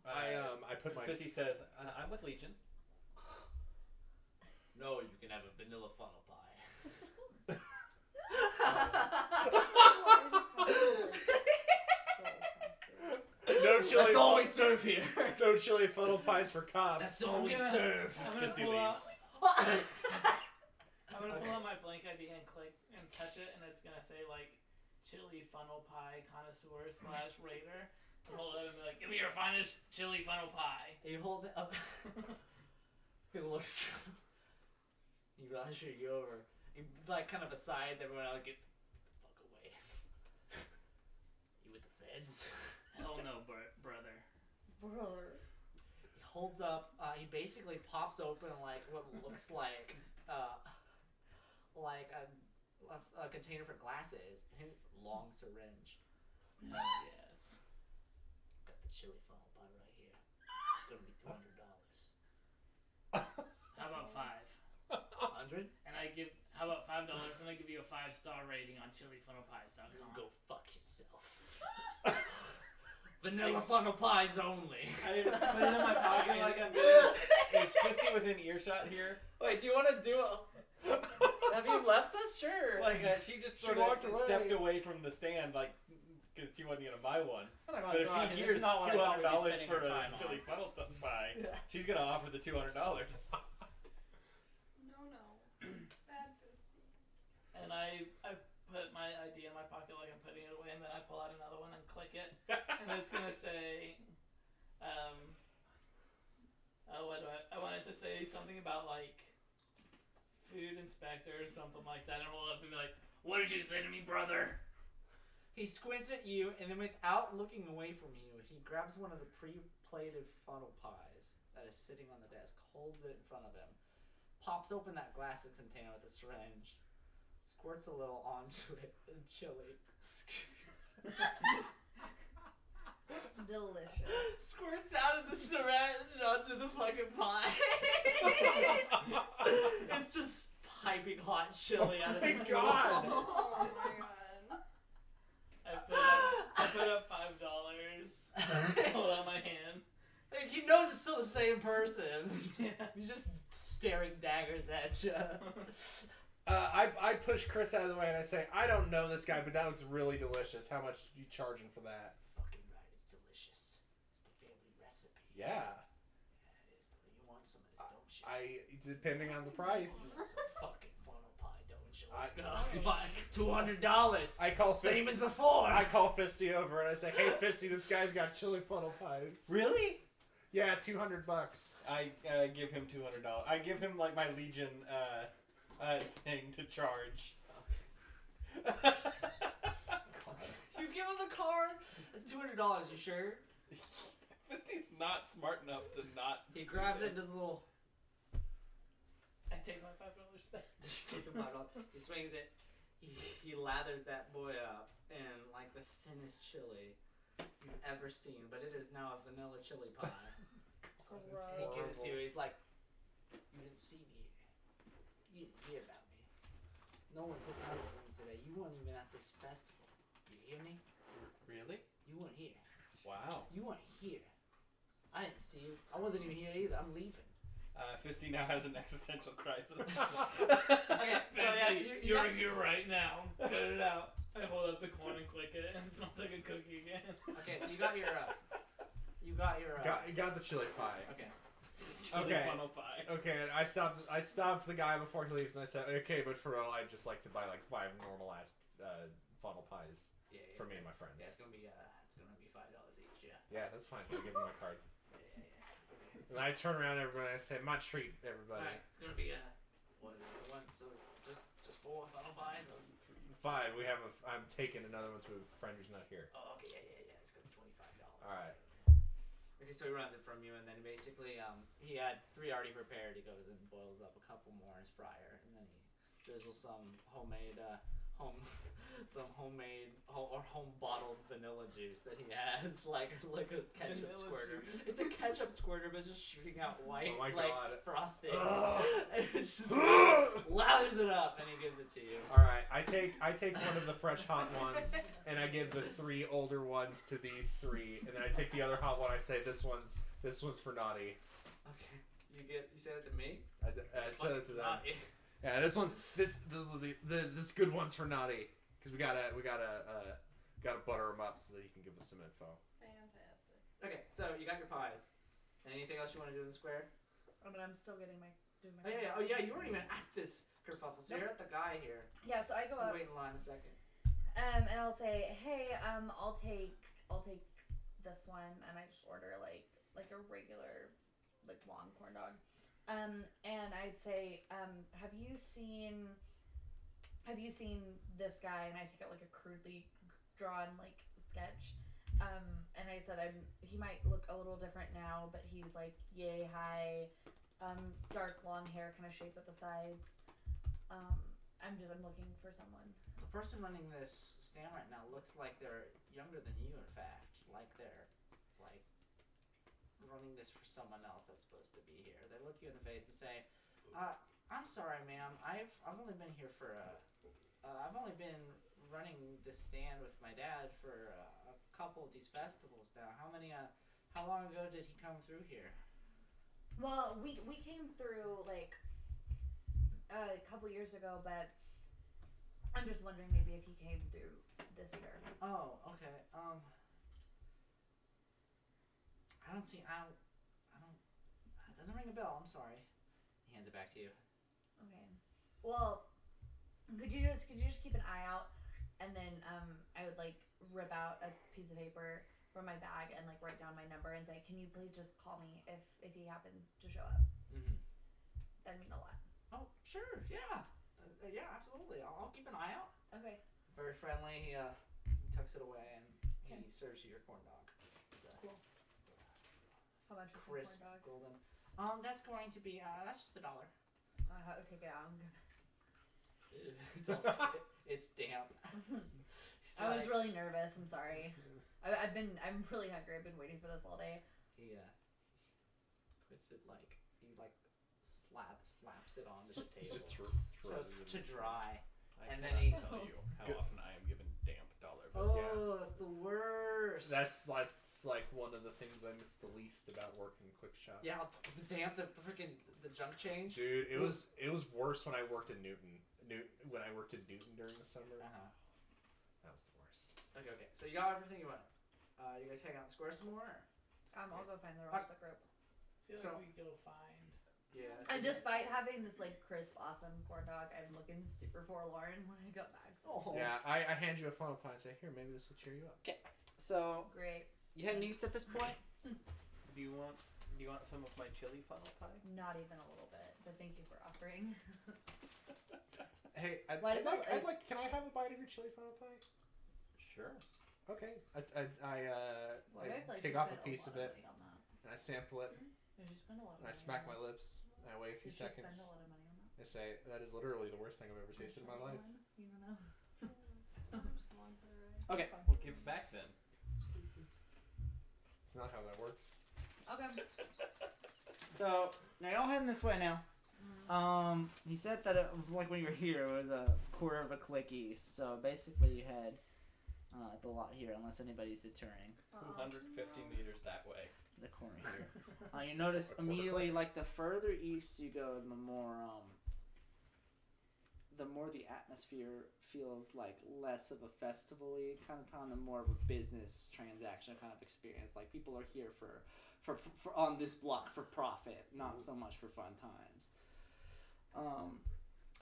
S5: I put my
S2: 50 says, I'm with Legion.
S4: No, you can have a vanilla funnel pie.
S5: no chili.
S4: That's all we serve here.
S5: No chili funnel pies for cops.
S4: That's all we
S3: gonna-
S4: serve.
S3: I'm gonna
S2: Fisty
S3: pull out.
S2: leaves.
S3: I'm gonna pull out my blank ID and click and touch it, and it's gonna say like chili funnel pie connoisseur / raider. And hold it up and be like, "Give me your finest chili funnel pie."
S4: You hold it up. He looks. He ushers you over. He like kind of asides everyone else. Get the fuck away. You with the feds?
S3: Hell no, brother.
S1: Brother.
S4: He holds up. He basically pops open like what looks like a container for glasses, and it's a long syringe.
S3: Yes.
S4: Got the chili funnel pie right here. It's gonna be $200.
S3: How about 5?
S4: 100?
S3: And I give. How about $5? And I give you a 5-star rating on chilifunnelpies.com.
S4: Go fuck yourself. Vanilla funnel pies only.
S3: I put it in my pocket like I'm getting.
S2: Is Fisty within earshot here?
S4: Wait, do you want to do a... Have you left us? Sure.
S2: Like, she just
S5: She
S2: sort
S5: walked
S2: of
S5: away.
S2: stepped away from the stand, like, because she wasn't going to buy one.
S4: Oh my
S2: But if
S4: God,
S2: she
S4: this
S2: hears
S4: is not what I thought we'd be
S2: $200
S4: spending
S2: for
S4: our
S2: a
S4: time on.
S2: chili funnel pie,
S4: Yeah.
S2: she's going to offer the $200.
S6: No. Bad Fisty.
S3: And I put my ID in my pocket like I'm putting it away, and then I pull out another one and click it, and it's gonna say, I wanted to say something about like food inspector or something like that, and hold up and be like, "What did you say to me, brother?"
S4: He squints at you, and then without looking away from you, he grabs one of the pre-plated funnel pies that is sitting on the desk, holds it in front of him, pops open that glass container with a syringe, squirts a little onto it, and chili.
S1: Delicious.
S4: Squirts out of the syringe onto the fucking pie. It's just piping hot chili out of
S5: Oh
S4: the
S5: my God.
S6: Oh my god.
S3: I put up $5. Hold out my hand.
S4: Like, he knows it's still the same person.
S3: Yeah.
S4: He's just staring daggers at you.
S5: I push Chris out of the way and I say, I don't know this guy, but that looks really delicious. How much are you charging for that?
S4: Fucking right, it's delicious. It's the family recipe.
S5: Yeah.
S4: Yeah, it is. You want some of this, don't you?
S5: Depending on the price.
S4: Fucking funnel pie, don't you? Let's
S5: I-
S4: go. $200.
S5: I call
S4: Same
S5: Fisty,
S4: as before.
S5: I call Fisty over and I say, hey Fisty, this guy's got chili funnel pies.
S4: Really?
S5: Yeah, $200.
S2: I give him $200. I give him like my Legion thing to charge.
S4: You give him the card. It's $200. You sure?
S2: Fisty's not smart enough to not.
S4: He grabs it and does a little.
S3: I take my $5 spend.
S4: He swings it. He lathers that boy up in like the thinnest chili you've ever seen, but it is now a vanilla chili pie. He gives it to you. He's like, "You didn't see me. You didn't hear about me. No one took out for me today. You weren't even at this festival. You hear me?
S2: Really?
S4: You weren't here.
S2: Wow.
S4: You weren't here. I didn't see you. I wasn't even here either. I'm leaving."
S2: Fisty now has an existential crisis.
S4: Okay, so yeah,
S3: You're here right now. Cut it out. I hold up the corn and click it, and it smells like a cookie again.
S4: Okay, so you got your.
S5: Got the chili pie.
S4: Okay.
S3: Chili
S5: Okay.
S3: funnel pie.
S5: Okay, I stopped the guy before he leaves, and I said, "Okay, but for real, I'd just like to buy like 5 normal ass funnel pies
S4: Yeah,
S5: for me and my friends."
S4: Yeah, it's gonna be $5 each. Yeah.
S5: Yeah, that's fine. I'll give him my card.
S4: Yeah. Okay.
S5: And I turn around to everybody and I say, "My treat, everybody."
S4: Alright, it's gonna be what is it? So just 4 funnel pies. Or...
S5: 5. We have I'm taking another one to a friend who's not here.
S4: Oh, okay, yeah. It's gonna be $25.
S5: All right.
S4: Okay, so he runs it from you, and then basically, he had 3 already prepared. He goes and boils up a couple more in his fryer, and then he drizzles some homemade home bottled vanilla juice that he has, like a ketchup
S3: Vanilla
S4: squirter.
S3: juice.
S4: It's a ketchup squirter, but it's just shooting out white,
S5: Oh my
S4: like
S5: God.
S4: frosting.
S5: Ugh.
S4: And it's just lathers it up, and he gives it to you.
S5: All right. I take one of the fresh hot ones, and I give the 3 older ones to these 3, and then I take the other hot one. I say, "This one's for Naughty."
S4: Okay, you said it to me.
S5: I said it to them.
S4: Naughty.
S5: Yeah, this this good one's for Naughty, because we gotta butter him up so that he can give us some info.
S6: Fantastic.
S4: Okay, so you got your pies. Anything else you want to do in the square?
S1: Oh, but I'm still doing my
S4: Oh yeah, you weren't even at this kerfuffle, so you're at the guy here.
S1: Yeah, so I go
S4: We'll
S1: up
S4: wait in line a second.
S1: and I'll say, "Hey, I'll take this one," and I just order like a regular like long corn dog. And I'd say, have you seen this guy? And I take out like a crudely drawn like sketch. And I said, he might look a little different now, but he's like yay high, dark long hair, kind of shaped at the sides. I'm looking for someone.
S4: The person running this stand right now looks like they're younger than you. In fact, like they're like running this for someone else that's supposed to be here. They look you in the face and say, "I'm sorry, ma'am. I've only been here for I've only been running this stand with my dad for a couple of these festivals now. How long ago did he come through here?"
S1: Well, we came through like a couple years ago, but I'm just wondering maybe if he came through this year.
S4: Oh, okay. I don't. It doesn't ring a bell. I'm sorry. He hands it back to you.
S1: Okay. Well, could you just keep an eye out, and then I would like rip out a piece of paper from my bag and like write down my number and say, "Can you please just call me if he happens to show up?"
S4: Mm-hmm.
S1: That'd mean a lot.
S4: Oh, sure. Yeah. Yeah, absolutely. I'll keep an eye out.
S1: Okay.
S4: Very friendly. He tucks it away and he serves you your corn dog. It's a
S1: Cool. How much is the
S4: crisp
S1: corn dog?
S4: golden. That's going to be that's just $1.
S1: I'll take it out.
S4: It's damp.
S1: I was really nervous. I'm sorry. I'm really hungry. I've been waiting for this all day.
S4: He puts it slaps it on the table to dry.
S2: I
S4: And
S2: cannot
S4: then he-
S2: tell you how often I am given damp dollar bills.
S4: Oh, that's the worst.
S5: That's like one of the things I miss the least about working quick shop.
S4: Yeah, the damp, the freaking the junk change.
S5: Dude, it was worse when I worked in Newton. When I worked in Newton during the summer. That was the worst.
S4: Okay. So you got everything you want. You guys hang out in the square some more? Or?
S1: I'll go find the rest of the group.
S3: I feel
S4: So-
S3: like we go find.
S4: Yeah.
S1: And despite having this like crisp, awesome corn dog, I'm looking super forlorn when I got back.
S4: Oh.
S5: Yeah, I hand you a funnel pie and say, "Here, maybe this will cheer you up."
S4: So
S1: Great.
S4: you heading east at this point?
S2: Do you want Do you want some of my chili funnel pie?
S1: Not even a little bit, but thank you for offering.
S5: Hey,
S1: Why does it
S5: I'd like. Can I have a bite of your chili funnel pie?
S2: Sure.
S5: Okay.
S1: Why do I feel like
S5: take
S1: you
S5: off a
S1: spent
S5: piece
S1: lot
S5: of it
S1: money on that?
S5: and I sample it
S1: Did you spend a lot of
S5: and I
S1: money
S5: smack
S1: on
S5: my
S1: that?
S5: lips and I wait a few
S1: Did you
S5: seconds.
S1: spend a lot of money on that?
S5: I say that is literally the worst thing I've ever tasted in my life.
S1: You don't know.
S6: Just along for the ride.
S3: Okay.
S2: We'll give it back then.
S5: It's not how that works.
S1: Okay.
S4: So now y'all heading this way now. He said that like when you were here, it was a quarter of a click east. So basically, you head the lot here, unless anybody's deterring.
S2: 250 meters that way.
S4: The corner here. You notice immediately, like the further east you go, the more the atmosphere feels like less of a festival-y kind of time and more of a business transaction kind of experience. Like people are here for on this block for profit, not so much for fun times.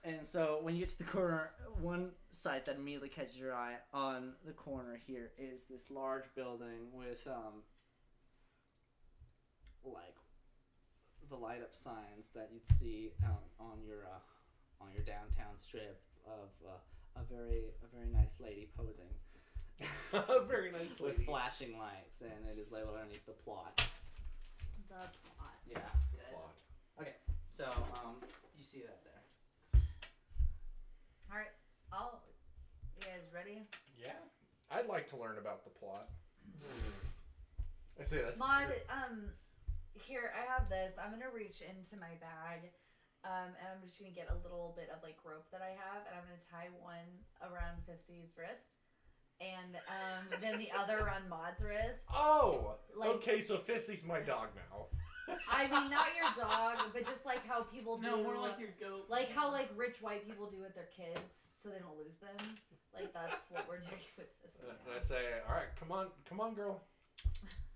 S4: And so when you get to the corner, one sight that immediately catches your eye on the corner here is this large building with like the light up signs that you'd see on your downtown strip of a very nice lady posing.
S5: A very nice
S4: With
S5: lady.
S4: flashing lights, and it is labeled underneath the plot.
S1: The plot.
S4: Yeah.
S1: Good.
S5: Plot.
S4: So you see that there.
S1: All right. You guys ready?
S2: Yeah.
S5: I'd like to learn about the plot. I say that's
S1: Mod, here, I have this. I'm gonna reach into my bag, and I'm just gonna get a little bit of like rope that I have, and I'm gonna tie one around Fisty's wrist, and then the other around Mod's wrist.
S5: Oh!
S1: Like-
S5: Okay, so Fisty's my dog now.
S1: I mean, not your dog, but just like how people do.
S3: No, more like your goat.
S1: Like how like rich white people do with their kids, so they don't lose them. Like that's what we're doing with Fisty.
S5: And I say, alright, come on, girl.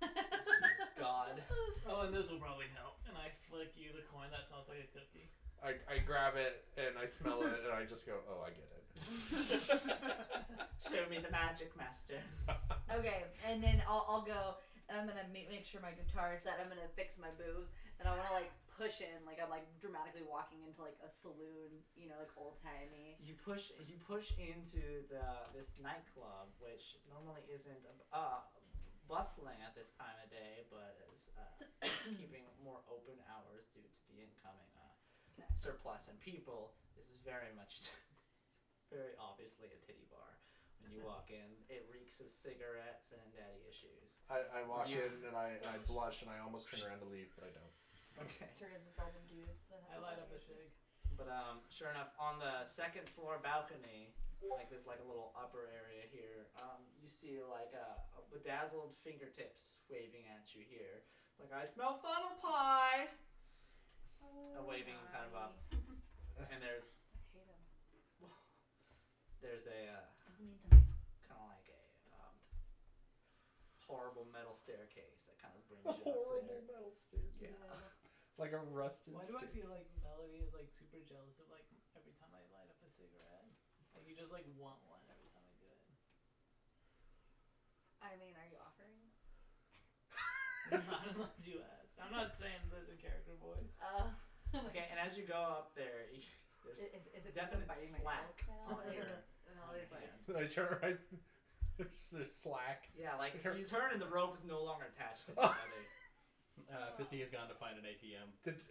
S4: Jesus God.
S3: Oh, and this will probably help. And I flick you the coin that smells like a cookie.
S5: I grab it and I smell it and I just go, oh, I get it.
S4: Show me the magic, master.
S1: Okay, and then I'll go and I'm gonna make sure my guitar is set. I'm gonna fix my boobs and I wanna like push in like I'm like dramatically walking into like a saloon, you know, like old timey.
S4: You push into this nightclub, which normally isn't bustling at this time of day, but is keeping more open hours due to the incoming surplus in people. This is very much, very obviously a titty bar. When you walk in, it reeks of cigarettes and daddy issues.
S5: I walk in and I blush and I almost turn around to leave, but I don't.
S4: Okay.
S1: Because it's all the dudes that
S3: I
S1: have
S3: light up a
S1: issues.
S3: cig.
S4: But sure enough, on the second floor balcony, like there's like a little upper area here, you see like a bedazzled fingertips waving at you here. Like, I smell funnel pie! Waving kind of up. And there's
S1: I hate him.
S4: a
S1: He's mean to me.
S4: kind of like a horrible metal staircase that kind of brings
S5: A
S4: you up
S5: horrible
S4: there.
S5: metal stairs.
S4: Yeah.
S5: Like a rusted
S3: Why do I
S5: stair.
S3: feel like Melody is like super jealous of like every time I light up a cigarette? Like you just like want one every time I do it.
S1: I mean, are you offering?
S3: Not unless you ask. I'm not saying this in character voice.
S4: Okay, and as you go up there, there's
S1: Is it
S4: definite
S1: biting my
S4: slack
S1: nails now?
S4: on your
S1: And all these like.
S5: Then I turn right. There's a slack.
S4: yeah, like you turn and the rope is no longer attached to the body.
S2: Fisty has gone to find an ATM.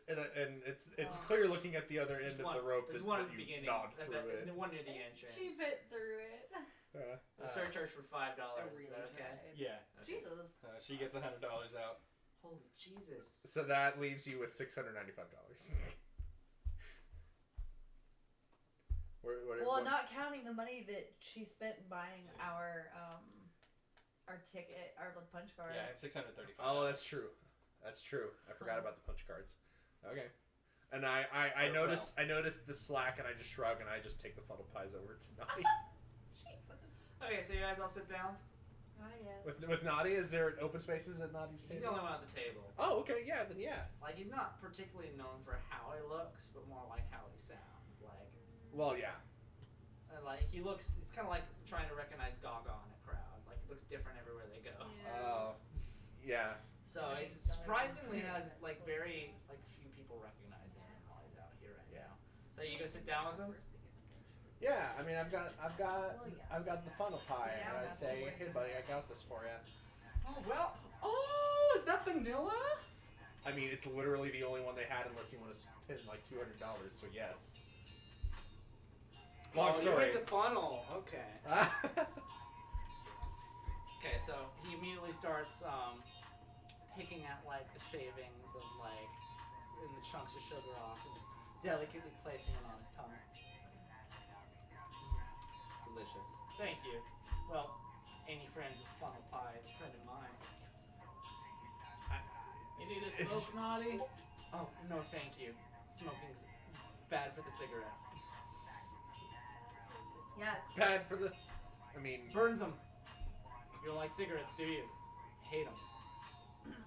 S5: And it's clear looking at the other end
S4: There's
S5: of
S4: one,
S5: the rope
S4: there's
S5: that,
S4: one
S5: that
S4: at the
S5: you
S4: beginning,
S5: nod through it.
S4: the one near the entrance.
S1: She bit through it.
S4: The surcharge for $5.
S1: I
S4: Is
S1: really
S4: that okay?
S1: tried.
S2: Yeah.
S4: Okay.
S1: Jesus.
S2: She gets $100 out.
S4: Holy Jesus!
S5: So that leaves you with $695.
S1: Well, not counting the money that she spent buying our ticket, our punch cards.
S2: Yeah, I have $635.
S5: Oh, that's true. That's true. I forgot about the punch cards. Okay. And I
S2: Oh,
S5: noticed I noticed the slack and I just shrug and I just take the funnel pies over to Naughty.
S1: Jesus.
S4: Okay, so you guys all sit down.
S1: Ah, yes.
S5: with Naughty, is there open spaces at Naughty's
S4: He's the
S5: table?
S4: only one at the table.
S5: Oh, okay, yeah, then yeah.
S4: Like he's not particularly known for how he looks, but more like how he sounds.
S5: Well, yeah.
S4: Like he looks. It's kind of like trying to recognize Gaga in a crowd. Like it looks different everywhere they go.
S1: Yeah.
S5: Oh, yeah.
S4: So it surprisingly has like very like few people recognizing him while he's out here right now. So you go sit down with him.
S5: Yeah, I mean, I've got the funnel pie,
S1: Yeah,
S5: and I
S1: that's
S5: say,
S1: the way.
S5: hey, buddy, I got this for you.
S4: Oh well. Oh, is that vanilla?
S5: I mean, it's literally the only one they had, unless you want to spend like $200. So yes. Long
S4: You
S5: story.
S4: went to funnel. Okay. Okay, so he immediately starts picking at like the shavings of like and the chunks of sugar off and just delicately placing them on his tongue. Delicious. Thank you. Well, any friends of funnel pie is a friend of mine.
S3: You need a smoke, Naughty?
S4: Oh, no thank you. Smoking's bad for the cigarettes.
S1: Yes.
S5: Bad for the. I mean,
S4: Burns them. You don't like cigarettes, do you? Hate them.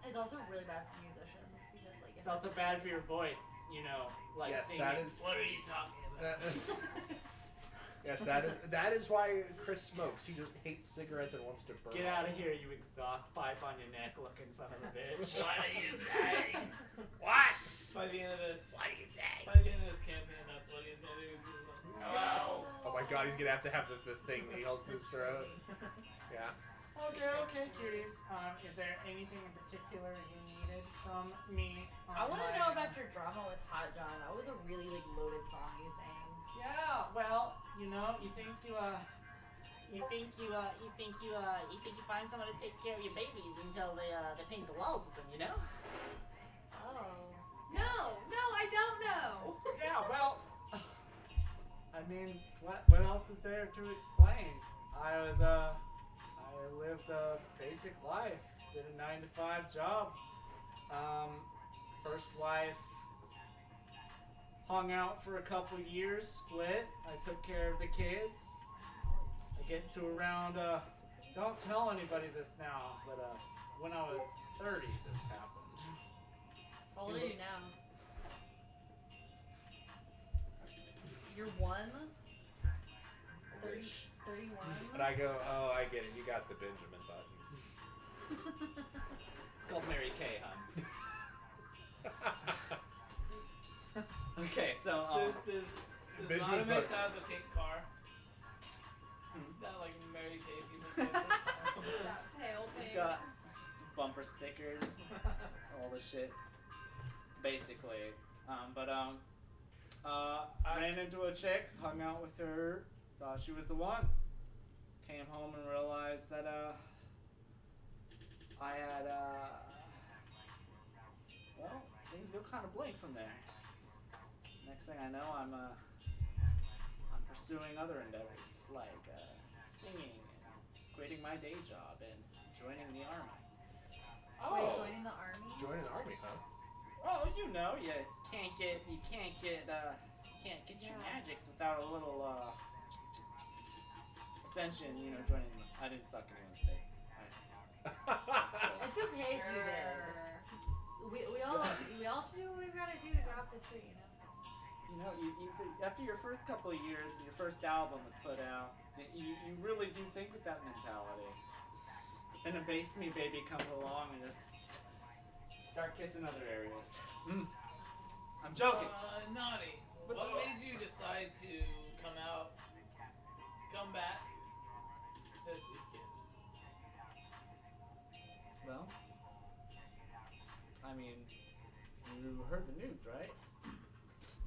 S1: It's also really bad for musicians because like.
S4: It's also bad for your voice, you know, like
S5: yes,
S4: singing.
S5: that is.
S3: What are you talking about?
S5: Yes, that is why Chris smokes. He just hates cigarettes and wants to burn.
S4: Get out of here, you exhaust pipe on your neck looking son of a bitch.
S3: What are you saying?
S4: What?
S3: By the end of this,
S4: What are you saying?
S3: by the end of this campaign, that's what he's gonna do. He's gonna
S4: No.
S5: Oh my god, he's gonna have the thing that he holds to his throat. Yeah.
S4: Okay, cuties. Is there anything in particular you needed from me?
S1: I want to know about your drama with Hot John. That was a really like loaded song you sang.
S4: Yeah, well, you know, you think you find someone to take care of your babies until they paint the walls with them, you know?
S1: Oh.
S6: No, I don't know.
S4: Yeah, well, I mean, what else is there to explain? I lived a basic life, did a 9-to-5 job. First wife hung out for a couple years, split. I took care of the kids. I get to around, don't tell anybody this now, but when I was 30, this happened.
S1: How old are you now? You're 31?
S5: And I go, oh, I get it. You got the Benjamin buttons.
S4: It's called Mary Kay, hun. Okay, so
S3: Does
S5: Benjamin
S3: Anonymous
S5: Button.
S3: have the pink car? That like Mary Kay people get this?
S6: That pale
S4: he's
S6: pig.
S4: got bumper stickers, all the shit, basically. I ran into a chick, hung out with her, thought she was the one. Came home and realized that I had well, things go kind of blank from there. Next thing I know, I'm pursuing other endeavors like singing, and quitting my day job, and joining the army.
S1: Wait, joining the army?
S5: Joining the army, huh?
S4: Oh, you know, you can't get your magics without a little ascension. You know, joining. I didn't suck anyone's dick.
S1: It's okay if you did. We all should do what we gotta do to get off the street, you know?
S4: You know, you after your first couple of years and your first album was put out, you really do think with that mentality. Then a bass me baby comes along and just start kissing other areas. I'm joking.
S3: Naughty. What made you decide to come back this weekend?
S4: Well, I mean, you heard the news, right?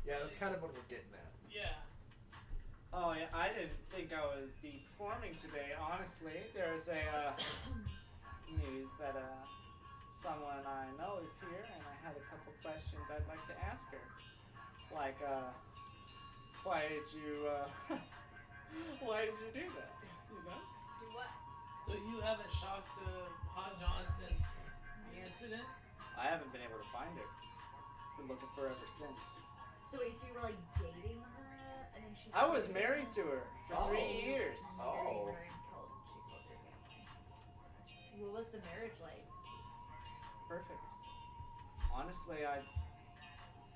S5: Yeah, that's kind of what we're getting at.
S3: Yeah.
S4: Oh yeah, I didn't think I would be performing today, honestly. There's a news that someone I know is here, and I had a couple questions I'd like to ask her. Like, why did you do that? You know?
S6: Do what?
S3: So you haven't talked to Hot John since the incident?
S4: I haven't been able to find her. Been looking for her ever since.
S1: So wait, so you were like dating her, and then she.
S4: I was married to her for 3 years.
S5: Oh.
S1: She killed your family. What was the marriage like?
S4: Perfect. Honestly, I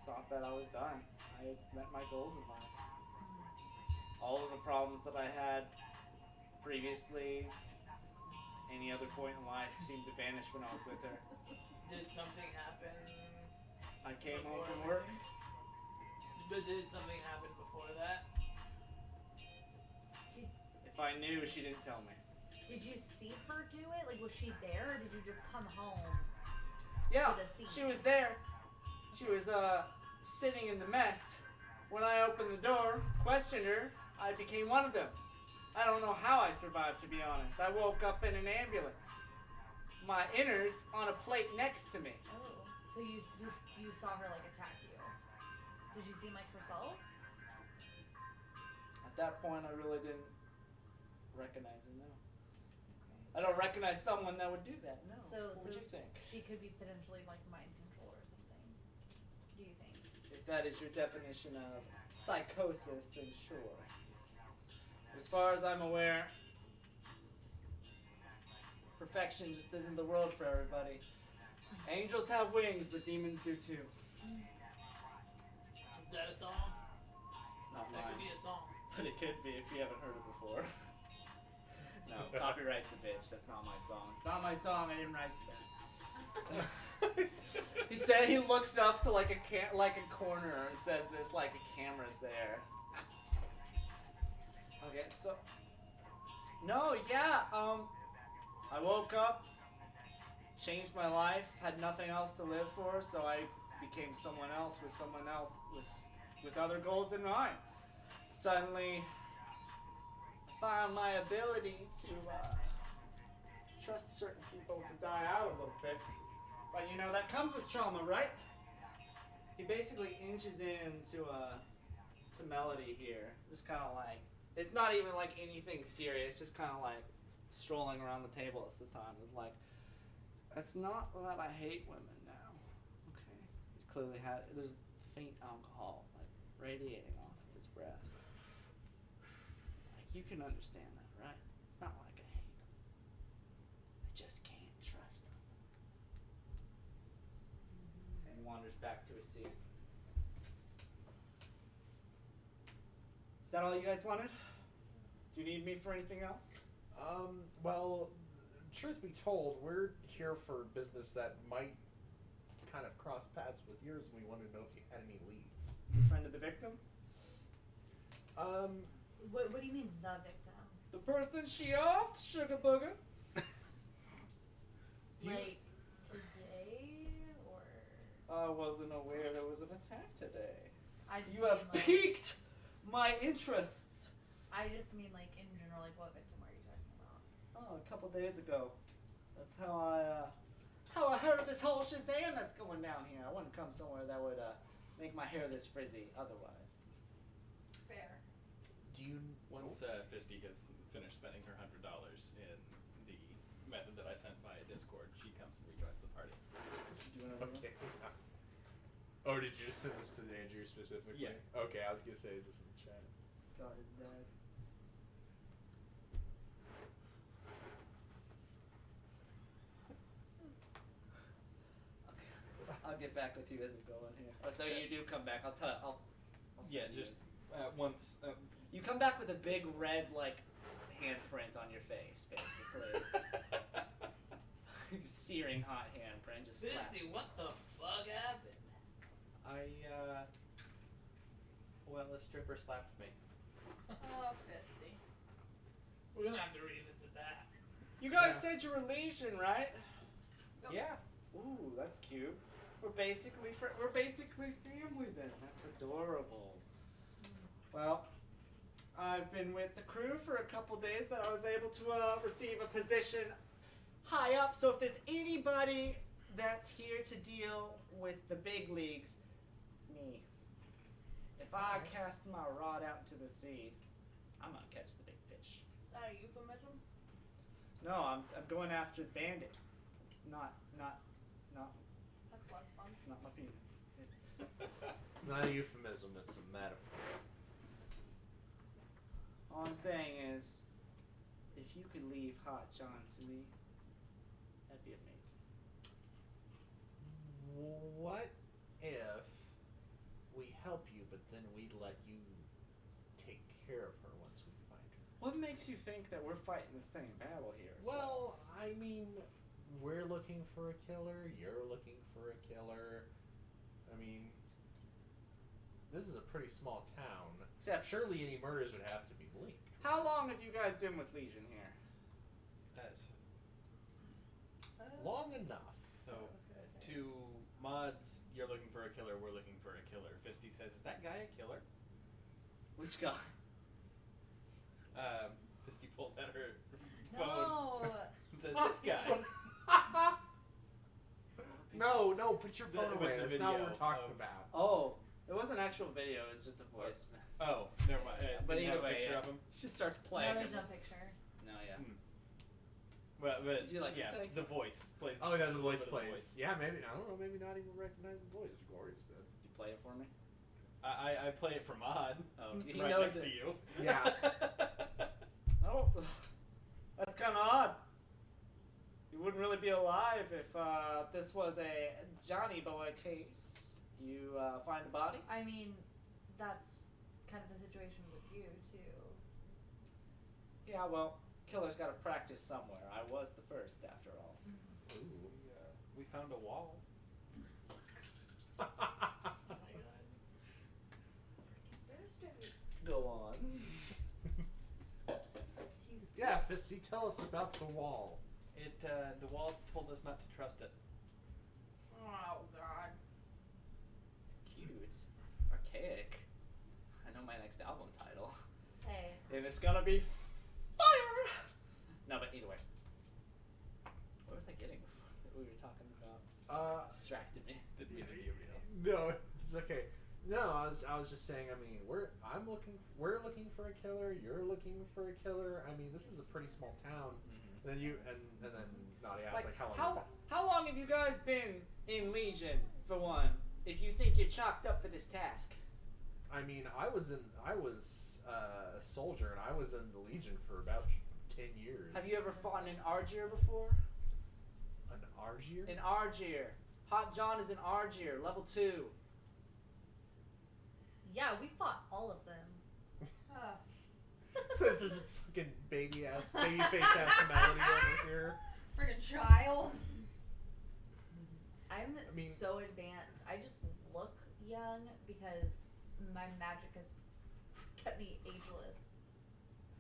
S4: thought that I was done. I had met my goals in life. All of the problems that I had previously, any other point in life, seemed to vanish when I was with her.
S3: Did something happen?
S4: I came home
S3: before
S4: from work.
S3: Did something happen before that?
S4: If I knew, she didn't tell me.
S1: Did you see her do it? Like, was she there, or did you just come home?
S4: Yeah,
S1: To the scene.
S4: she was there. She was sitting in the mess. When I opened the door, questioned her, I became one of them. I don't know how I survived, to be honest. I woke up in an ambulance. My innards on a plate next to me.
S1: Oh, so you saw her like attack you? Did you seem like herself?
S4: At that point, I really didn't recognize her, no.
S1: Okay.
S4: I don't recognize someone that would do that, no.
S1: So,
S4: What would you think?
S1: She could be potentially like mind control or something. Do you think?
S4: If that is your definition of psychosis, then sure. As far as I'm aware, perfection just isn't the world for everybody. Angels have wings, but demons do too.
S3: Is that a song?
S4: Not
S3: That could
S4: mine.
S3: be a song.
S4: But it could be if you haven't heard it before. No, copyright's a bitch. That's not my song. It's not my song. I didn't write that. He said he looks up to like a corner and says this like a camera's there. Okay, so no, yeah, I woke up, changed my life, had nothing else to live for, so I became someone else with other goals than mine. Suddenly, I found my ability to trust certain people to die out a little bit. But you know, that comes with trauma, right? He basically inches into to melody here. Just kind of like, it's not even like anything serious, just kind of like strolling around the table at the time. It's like, it's not that I hate women now. Okay. He's clearly there's faint alcohol like radiating off of his breath. Like, you can understand that, right? It's not like I hate them. I just can't trust them. And he wanders back to his seat. Is that all you guys wanted? Do you need me for anything else?
S5: Well, truth be told, we're here for business that might kind of cross paths with yours, and we wanted to know if you had any leads.
S4: You friend of the victim?
S1: What do you mean the victim?
S4: The person she offed, sugar booger.
S1: Like today or?
S4: I wasn't aware there was an attack today.
S1: I just
S4: You
S1: mean,
S4: have
S1: like,
S4: piqued my interests.
S1: I just mean like in general, like what victim are you talking about?
S4: Oh, a couple days ago. That's how I heard of this whole Shazam that's going down here. I wouldn't come somewhere that would make my hair this frizzy otherwise.
S6: Fair.
S5: Do you?
S2: Once Fisty has finished spending her $100 in the method that I sent via Discord, she comes and rejoins the party.
S4: Do you want to
S5: Okay. Oh, did you just send this to Andrew specifically?
S2: Yeah.
S5: Okay, I was gonna say, is this in the chat?
S4: God is dead. I'll get back with you as we go in here. Oh, so you do come back. I'll
S2: Yeah,
S4: send you
S2: just
S4: in.
S2: once.
S4: You come back with a big red like handprint on your face, basically. Searing hot handprint, just slap.
S3: Fisty, what the fuck happened?
S2: Well, a stripper slapped me.
S6: Oh, Fisty.
S3: We're gonna have to revisit that.
S4: You guys
S2: Yeah.
S4: said you were Legion, right?
S6: Nope.
S2: Yeah.
S4: Ooh, that's cute. We're basically family then. That's adorable. Well, I've been with the crew for a couple days that I was able to receive a position high up. So if there's anybody that's here to deal with the big leagues, it's me. If I cast my rod out into the sea, I'm gonna catch the big fish.
S6: Is that a euphemism?
S4: No, I'm going after bandits. Not
S6: That's less fun.
S4: my penis.
S5: It's not a euphemism, it's a metaphor.
S4: All I'm saying is, if you could leave Hot John to me, that'd be amazing.
S5: What if we help you, but then we let you take care of her once we find her?
S4: What makes you think that we're fighting the same battle here? as
S5: Well, I mean, we're looking for a killer. You're looking for a killer. I mean, this is a pretty small town.
S4: Except,
S5: Surely any murders would have to be linked.
S4: how long have you guys been with Legion here?
S2: That's
S5: Long enough.
S2: so. To mods, you're looking for a killer. We're looking for a killer. Fisty says, "Is that guy a killer?"
S4: Which guy?
S2: Fisty pulls out her phone
S1: No.
S2: and says, "This guy."
S5: No, put your phone
S2: With
S5: away.
S2: the
S5: That's not what
S2: video
S5: we're talking
S2: of-
S5: about.
S4: Oh, it wasn't an actual video. It was just a voice.
S2: Oh, never mind.
S4: But
S2: Did you have
S4: either
S2: a
S4: way,
S2: picture
S4: yeah.
S2: of him?
S4: She starts
S1: No,
S4: playing.
S1: there's no picture.
S4: No, yeah.
S2: But
S4: Did you like to
S2: yeah,
S4: say?
S2: the voice plays.
S5: Oh, yeah, the
S2: a little
S5: voice
S2: bit of the
S5: plays. Yeah, maybe, I don't know, maybe not even recognize the voice. Glorious did.
S4: Did you play it for me?
S2: I play it for mod.
S4: Oh, he
S2: right
S4: knows
S2: next
S4: it.
S2: to you.
S5: Yeah.
S4: Oh, that's kind of odd. You wouldn't really be alive if this was a Johnny Boy case. You find the body?
S1: I mean, that's kind of the situation with you too.
S4: Yeah, well, killer's got to practice somewhere. I was the first, after all.
S5: Ooh.
S2: We found a wall.
S3: Oh my god.
S4: Go on.
S5: Yeah, Fisty, tell us about the wall.
S2: The wall told us not to trust it.
S1: Oh God.
S4: Cute. Archaic. I know my next album title.
S1: Hey.
S4: And it's gonna be fire! No, but either way. What was I getting before that we were talking about? Distracted me.
S2: Didn't mean to be a real.
S5: No, it's okay. No, I was just saying. I mean, we're looking for a killer. You're looking for a killer. I mean, this is a pretty small town.
S4: Mm-hmm.
S5: And then and then Naughty asked like how long.
S4: How long have you guys been in Legion, for one? If you think you're chalked up for this task.
S5: I mean, I was a soldier, and I was in the Legion for about 10 years.
S4: Have you ever fought in an Argier before?
S5: An Argier?
S4: An Argier. Hot John is an Argier, level 2.
S1: Yeah, we fought all of them.
S5: So this is a fucking baby face ass Melody over here.
S6: Freaking child.
S1: I'm
S5: mean-
S1: so advanced. I just look young because my magic has kept me ageless.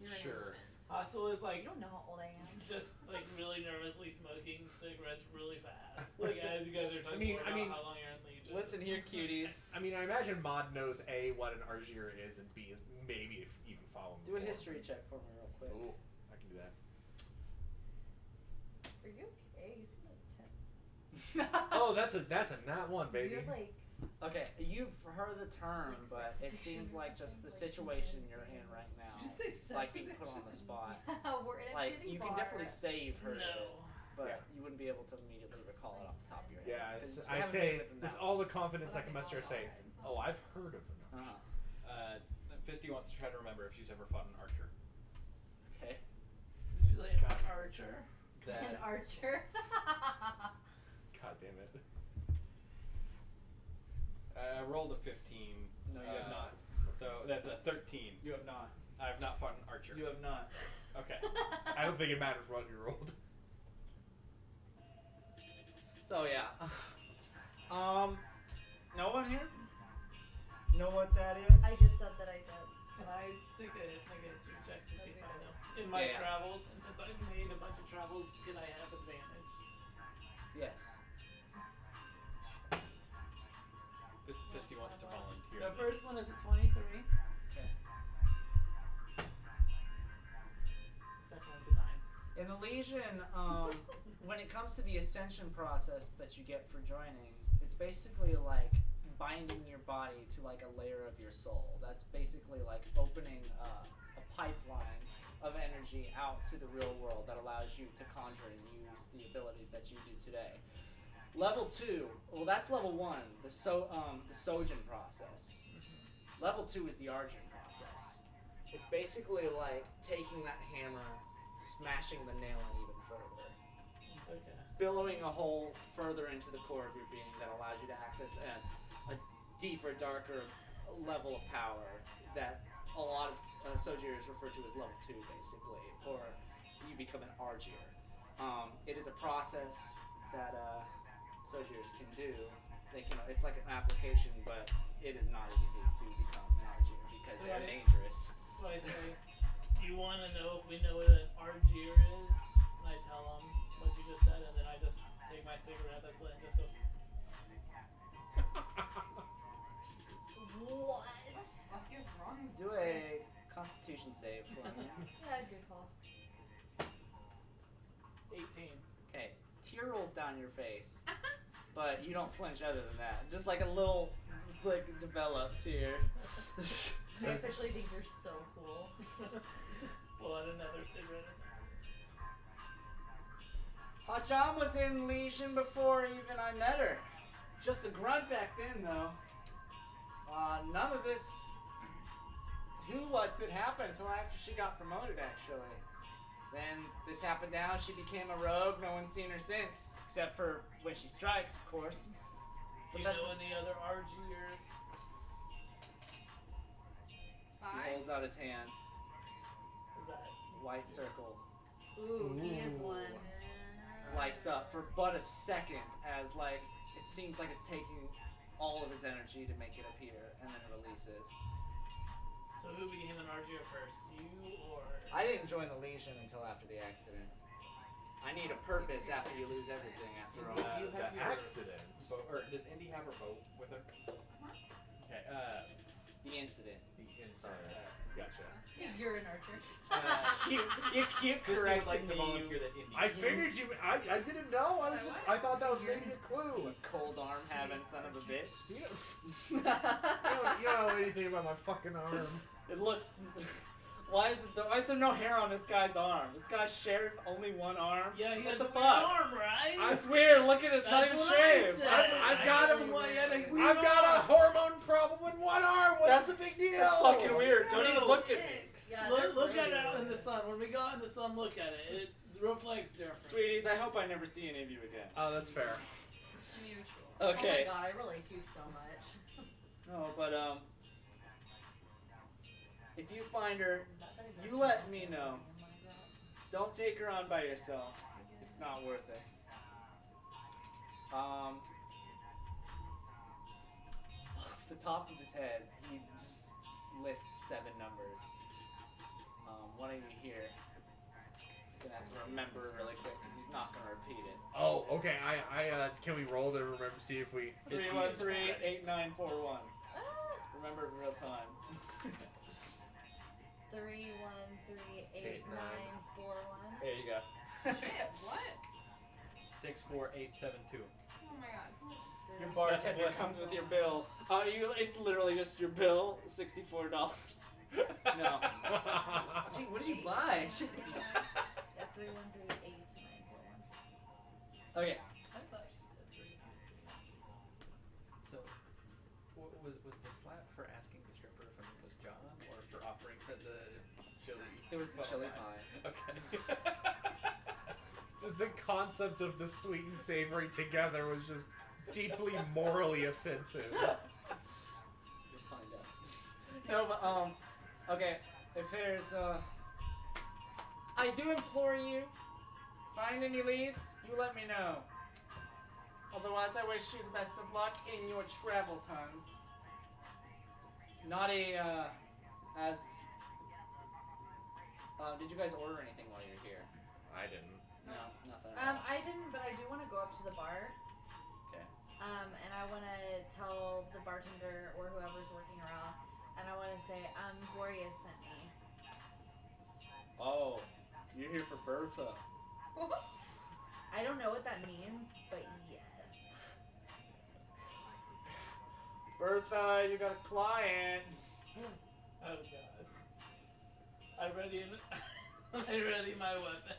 S6: You're
S5: Sure.
S6: an infant.
S3: Hostel is like
S1: You don't know how old I am.
S3: just like really nervously smoking cigarettes really fast. Like as you guys are talking more about how long you're in Legion.
S4: Listen here, cuties.
S5: I mean, I imagine Mod knows A, what an Argier is, and B, is maybe if even follow him.
S4: Do a
S5: before.
S4: history check for me real quick.
S5: Ooh, I can do that.
S1: Are you okay? You seem like tense.
S5: Oh, that's a not one,
S1: Do
S5: baby.
S1: you have like
S4: Okay, you've heard the term,
S1: Like
S4: but it
S1: sex
S4: seems
S1: addiction or
S4: like just the
S1: something, like
S4: situation
S1: insanity
S4: you're in
S1: or
S4: right now.
S3: Did you say sex
S4: Like being put on the
S3: addiction?
S4: spot.
S1: we're in a
S4: Like
S1: titty
S4: you can
S1: bar.
S4: definitely say you've heard of it,
S3: No.
S4: but
S5: Yeah.
S4: you wouldn't be able to immediately recall it off the top of your head.
S5: Yeah,
S4: 'cause you
S5: I
S4: haven't
S5: say
S4: been with them
S5: with
S4: that
S5: all
S4: long.
S5: the confidence I can muster, I say, "Oh, I've heard of them."
S4: Uh-huh.
S2: Fisty wants to try to remember if she's ever fought an archer.
S4: Okay.
S3: Usually an archer.
S1: An archer.
S5: God damn it.
S2: I rolled a 15.
S4: No, you have not.
S2: So that's a 13.
S4: You have not.
S2: I have not fought an archer.
S4: You have not.
S2: Okay.
S5: I don't think it matters what you rolled.
S4: So yeah. No one here? Know what that is?
S1: I just said that I did.
S3: Can I take a history check to see if I know? In my
S4: Yeah.
S3: travels, and since I've made a bunch of travels, can I have advantage?
S4: Yes.
S2: Fisty wants to volunteer.
S3: The first one is a 23.
S4: Okay.
S3: The second one's a 9.
S4: In the Legion, when it comes to the ascension process that you get for joining, it's basically like binding your body to like a layer of your soul. That's basically like opening a pipeline of energy out to the real world that allows you to conjure and use the abilities that you do today. Level 2, well that's level 1, the Sojin process. Level 2 is the Argent process. It's basically like taking that hammer, smashing the nail in even further.
S3: Okay.
S4: Billowing a hole further into the core of your being that allows you to access a deeper, darker level of power that a lot of Sojirs refer to as level 2, basically, or you become an Argier. It is a process that soldiers can do. They can. It's like an application, but it is not easy to become an Argier because
S3: So
S4: they're
S3: I-
S4: dangerous.
S3: So I say, do you want to know if we know what an Argier is? And I tell them what you just said, and then I just take my cigarette that's lit and just go.
S1: What?
S6: What the fuck is wrong with
S4: Do a
S6: this?
S4: Constitution save for me.
S1: Yeah, good call.
S3: 18.
S4: Okay, tear rolls down your face, but you don't flinch other than that. Just like a little, like, develops here.
S1: I officially think you're so cool.
S3: Pull out another cigarette.
S4: Hacham was in Legion before even I met her. Just a grunt back then, though. None of this knew what could happen until after she got promoted, actually. Then this happened now, she became a rogue, no one's seen her since. Except for when she strikes, of course.
S3: Do you
S4: But
S3: know any other Argiers?
S4: he holds out his hand.
S3: Is that
S4: White circle
S1: Ooh, he is one.
S4: lights up for but a second as, like, it seems like it's taking all of his energy to make it appear, and then it releases.
S3: so? Who became an Argier first, you or?
S4: I didn't join the Legion until after the accident. I need a purpose after you lose everything, after all.
S2: You
S5: The
S2: have your
S5: accident.
S2: boat, or does Indy have her boat with her? Okay.
S4: The incident.
S5: The inside. Gotcha.
S1: You're an archer.
S4: You keep
S2: Christy would
S4: correcting
S2: like to
S4: me,
S2: volunteer
S4: you
S2: that Indy.
S5: I figured you. I didn't know. I thought that was maybe a clue.
S4: cold arm having son of a bitch.
S5: You don't know anything about my fucking arm.
S4: It looks. Why is there no hair on this guy's arm? This guy's sheriff, only one arm?
S3: Yeah, he
S4: What
S3: has
S4: the
S3: a
S4: fuck?
S3: weird arm, right?
S4: It's weird. Look at it. It's not
S3: That's
S4: even
S3: what I
S4: shaved.
S3: said.
S5: I've got
S3: That's
S5: a-
S3: why he had a weird
S5: I've got a
S3: arm.
S5: hormone problem with one arm. What's
S4: That's-
S5: the big deal?
S4: That's fucking weird. Don't
S3: No.
S4: even look at me.
S1: Yeah, they're
S3: Look at
S1: really
S3: it out in
S1: weird.
S3: the sun. When we go out in the sun, look at it. It reflects different.
S4: Sweeties, I hope I never see any of you again.
S5: Oh, that's fair.
S6: Mutual.
S4: Okay.
S1: Oh my god, I relate to you so much.
S4: No, but if you find her,
S1: Not that I
S4: you
S1: don't
S4: let
S1: know
S4: me
S1: him
S4: know.
S1: like that.
S4: Don't take her on by yourself. It's not worth it. Off the top of his head, he lists 7 numbers. One of you here is gonna have to remember really quick because he's not gonna repeat it.
S5: Oh, okay. I can we roll to remember? See if we.
S4: 313-8941.
S1: Ah,
S4: Remember it in real time.
S1: 3138941.
S4: There you go.
S6: Shit, what?
S2: 64872.
S6: Oh my god.
S4: Your bartender comes with your bill. It's literally just your bill, $64. No. Gee, what did you buy?
S1: Yeah, 3138941.
S4: Okay.
S3: I thought she said 3.
S2: So, was the slap for asking the stripper if her name was John, or for offering her the chili?
S4: It was the chili
S2: pie.
S4: pie.
S2: Okay.
S5: Just the concept of the sweet and savory together was just deeply morally offensive.
S4: You'll find out. No, but okay. If there's I do implore you, find any leads, you let me know. Otherwise, I wish you the best of luck in your travels, Hans. Not did you guys order anything while you were here?
S5: I didn't.
S4: No, nothing.
S1: I didn't, but I do want to go up to the bar.
S4: Okay.
S1: And I want to tell the bartender or whoever's working around, and I want to say, Gloria sent me.
S4: Oh, you're here for Bertha.
S1: I don't know what that means, but yes.
S4: Bertha, you got a client.
S3: Oh god. I ready my weapon.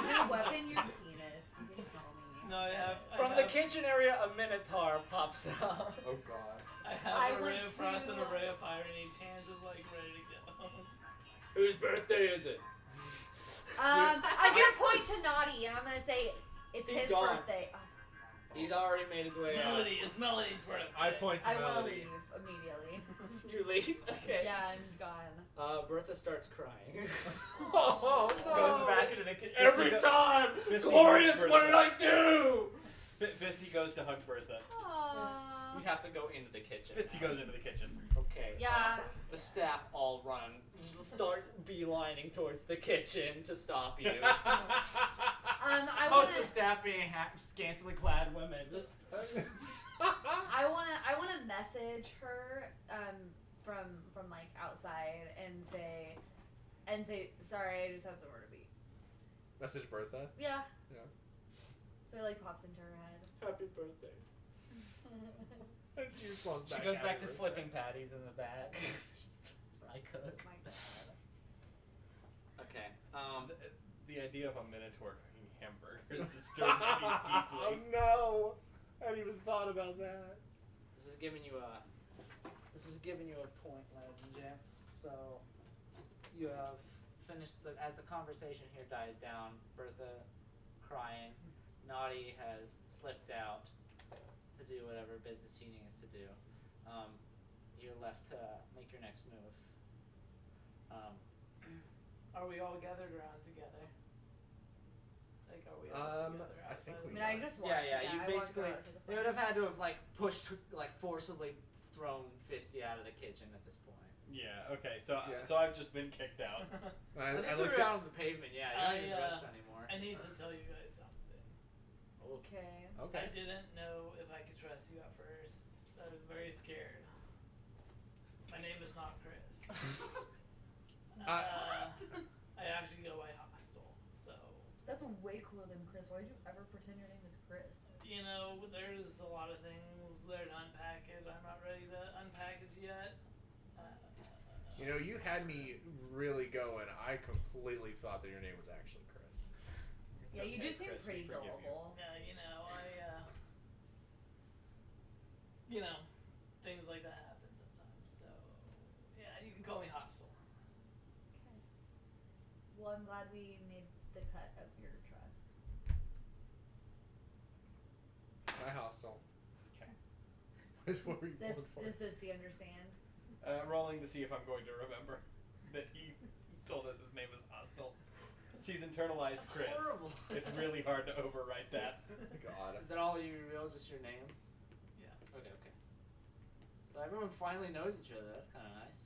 S1: Is your weapon your penis? You didn't tell me.
S3: No, I have.
S4: From the kitchen area, a minotaur pops out.
S5: Oh god.
S3: I
S1: I
S3: have a ray
S1: went
S3: of frost and a
S1: to-
S3: ray of fire in each hand, just like ready to go.
S4: Whose birthday is it?
S1: I'm gonna point to Naughty, and I'm gonna say it's
S4: He's
S1: his
S4: gone.
S1: birthday. Oh,
S4: He's already made his way out.
S3: Melody, it's Melody's birthday.
S5: I point to
S1: I will
S5: Melody.
S1: leave immediately.
S4: You leave? Okay.
S1: Yeah, I'm gone.
S4: Bertha starts crying.
S5: Oh,
S4: Goes
S5: no.
S4: back into the kitchen.
S2: Every
S4: time!
S2: Fisty
S4: Glorious,
S2: goes
S4: what
S2: Bertha.
S4: did I do?
S2: Fisty goes to hug Bertha.
S1: Aww.
S4: We have to go into the kitchen.
S2: Fisty goes into the kitchen.
S4: Okay.
S1: Yeah.
S4: The staff all run. Just start beelining towards the kitchen to stop you.
S1: I
S4: Most
S1: wanna,
S4: of the staff being scantily clad women. Just
S1: I wanna message her, from like outside and say, sorry, I just have somewhere to be.
S5: Message Bertha.
S1: Yeah.
S5: Yeah.
S1: So it like pops into her head.
S4: happy birthday.
S5: And she responds
S4: She
S5: back.
S4: goes
S5: "Happy
S4: back to
S5: birthday."
S4: flipping patties in the back. She's the fry cook.
S1: My God.
S4: Okay.
S2: The idea of a Minotaur cooking hamburgers disturbs me
S5: Oh
S2: deeply.
S5: no! I hadn't even thought about that.
S4: This is giving you a point, lads and gents. So you have finished as the conversation here dies down. Bertha crying. Naughty has slipped out to do whatever business he needs to do. You're left to make your next move.
S3: Are we all gathered around together? Like, are we all together
S5: I
S3: outside
S5: think
S3: of
S5: we
S3: the-
S1: I mean, I just watched.
S4: Yeah. You
S1: I watched
S4: basically
S1: her outside the
S4: they would have had to have like pushed, like forcibly thrown Fisty out of the kitchen at this point.
S2: Yeah. Okay. So
S5: Yeah.
S2: so I've just been kicked out.
S5: I
S4: They threw
S5: looked
S4: her
S5: at.
S4: out on the pavement. Yeah, you're not even dressed anymore.
S3: I need to tell you guys something.
S1: Okay.
S5: Okay.
S3: I didn't know if I could trust you at first. I was very scared. My name is not Chris. I actually go by Hostile, so
S1: That's way cooler than Chris. Why'd you ever pretend your name is Chris?
S3: you know there's a lot of things there to unpackage. I'm not ready to unpackage yet.
S5: You know, you had me really going. I completely thought that your name was actually Chris.
S2: It's
S1: Yeah, you
S2: okay,
S1: just seem
S2: Chris, we
S1: pretty
S2: forgive you.
S1: gullible.
S3: You know things like that happen sometimes. So yeah, you can call me Hostile.
S1: Okay. Well, I'm glad we made the cut of your trust.
S5: Hi, hostile.
S2: Okay.
S5: What were you
S1: This
S5: going for?
S1: is the understand.
S2: Rolling to see if I'm going to remember that he told us his name was Hostile. She's internalized Chris.
S4: Horrible.
S2: It's really hard to overwrite that.
S5: God.
S4: Is that all you reveal? Just your name?
S3: Yeah.
S4: Okay. So everyone finally knows each other. That's kind of nice.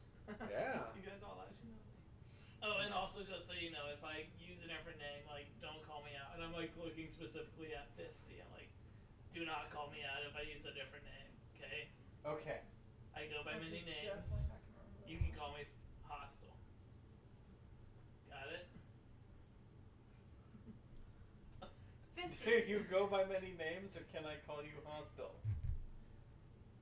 S5: Yeah.
S3: You guys all actually know me. Oh, and also just so you know, if I use a different name, like don't call me out. And I'm like looking specifically at Fisty. I'm like, do not call me out if I use a different name. Okay.
S2: Okay.
S3: I go by many
S1: She's
S3: names.
S1: just like, I can remember
S3: You
S1: that.
S3: can call me Hostile. Got it?
S2: Do
S1: Fisty.
S2: you go by many names, or can I call you Hostile?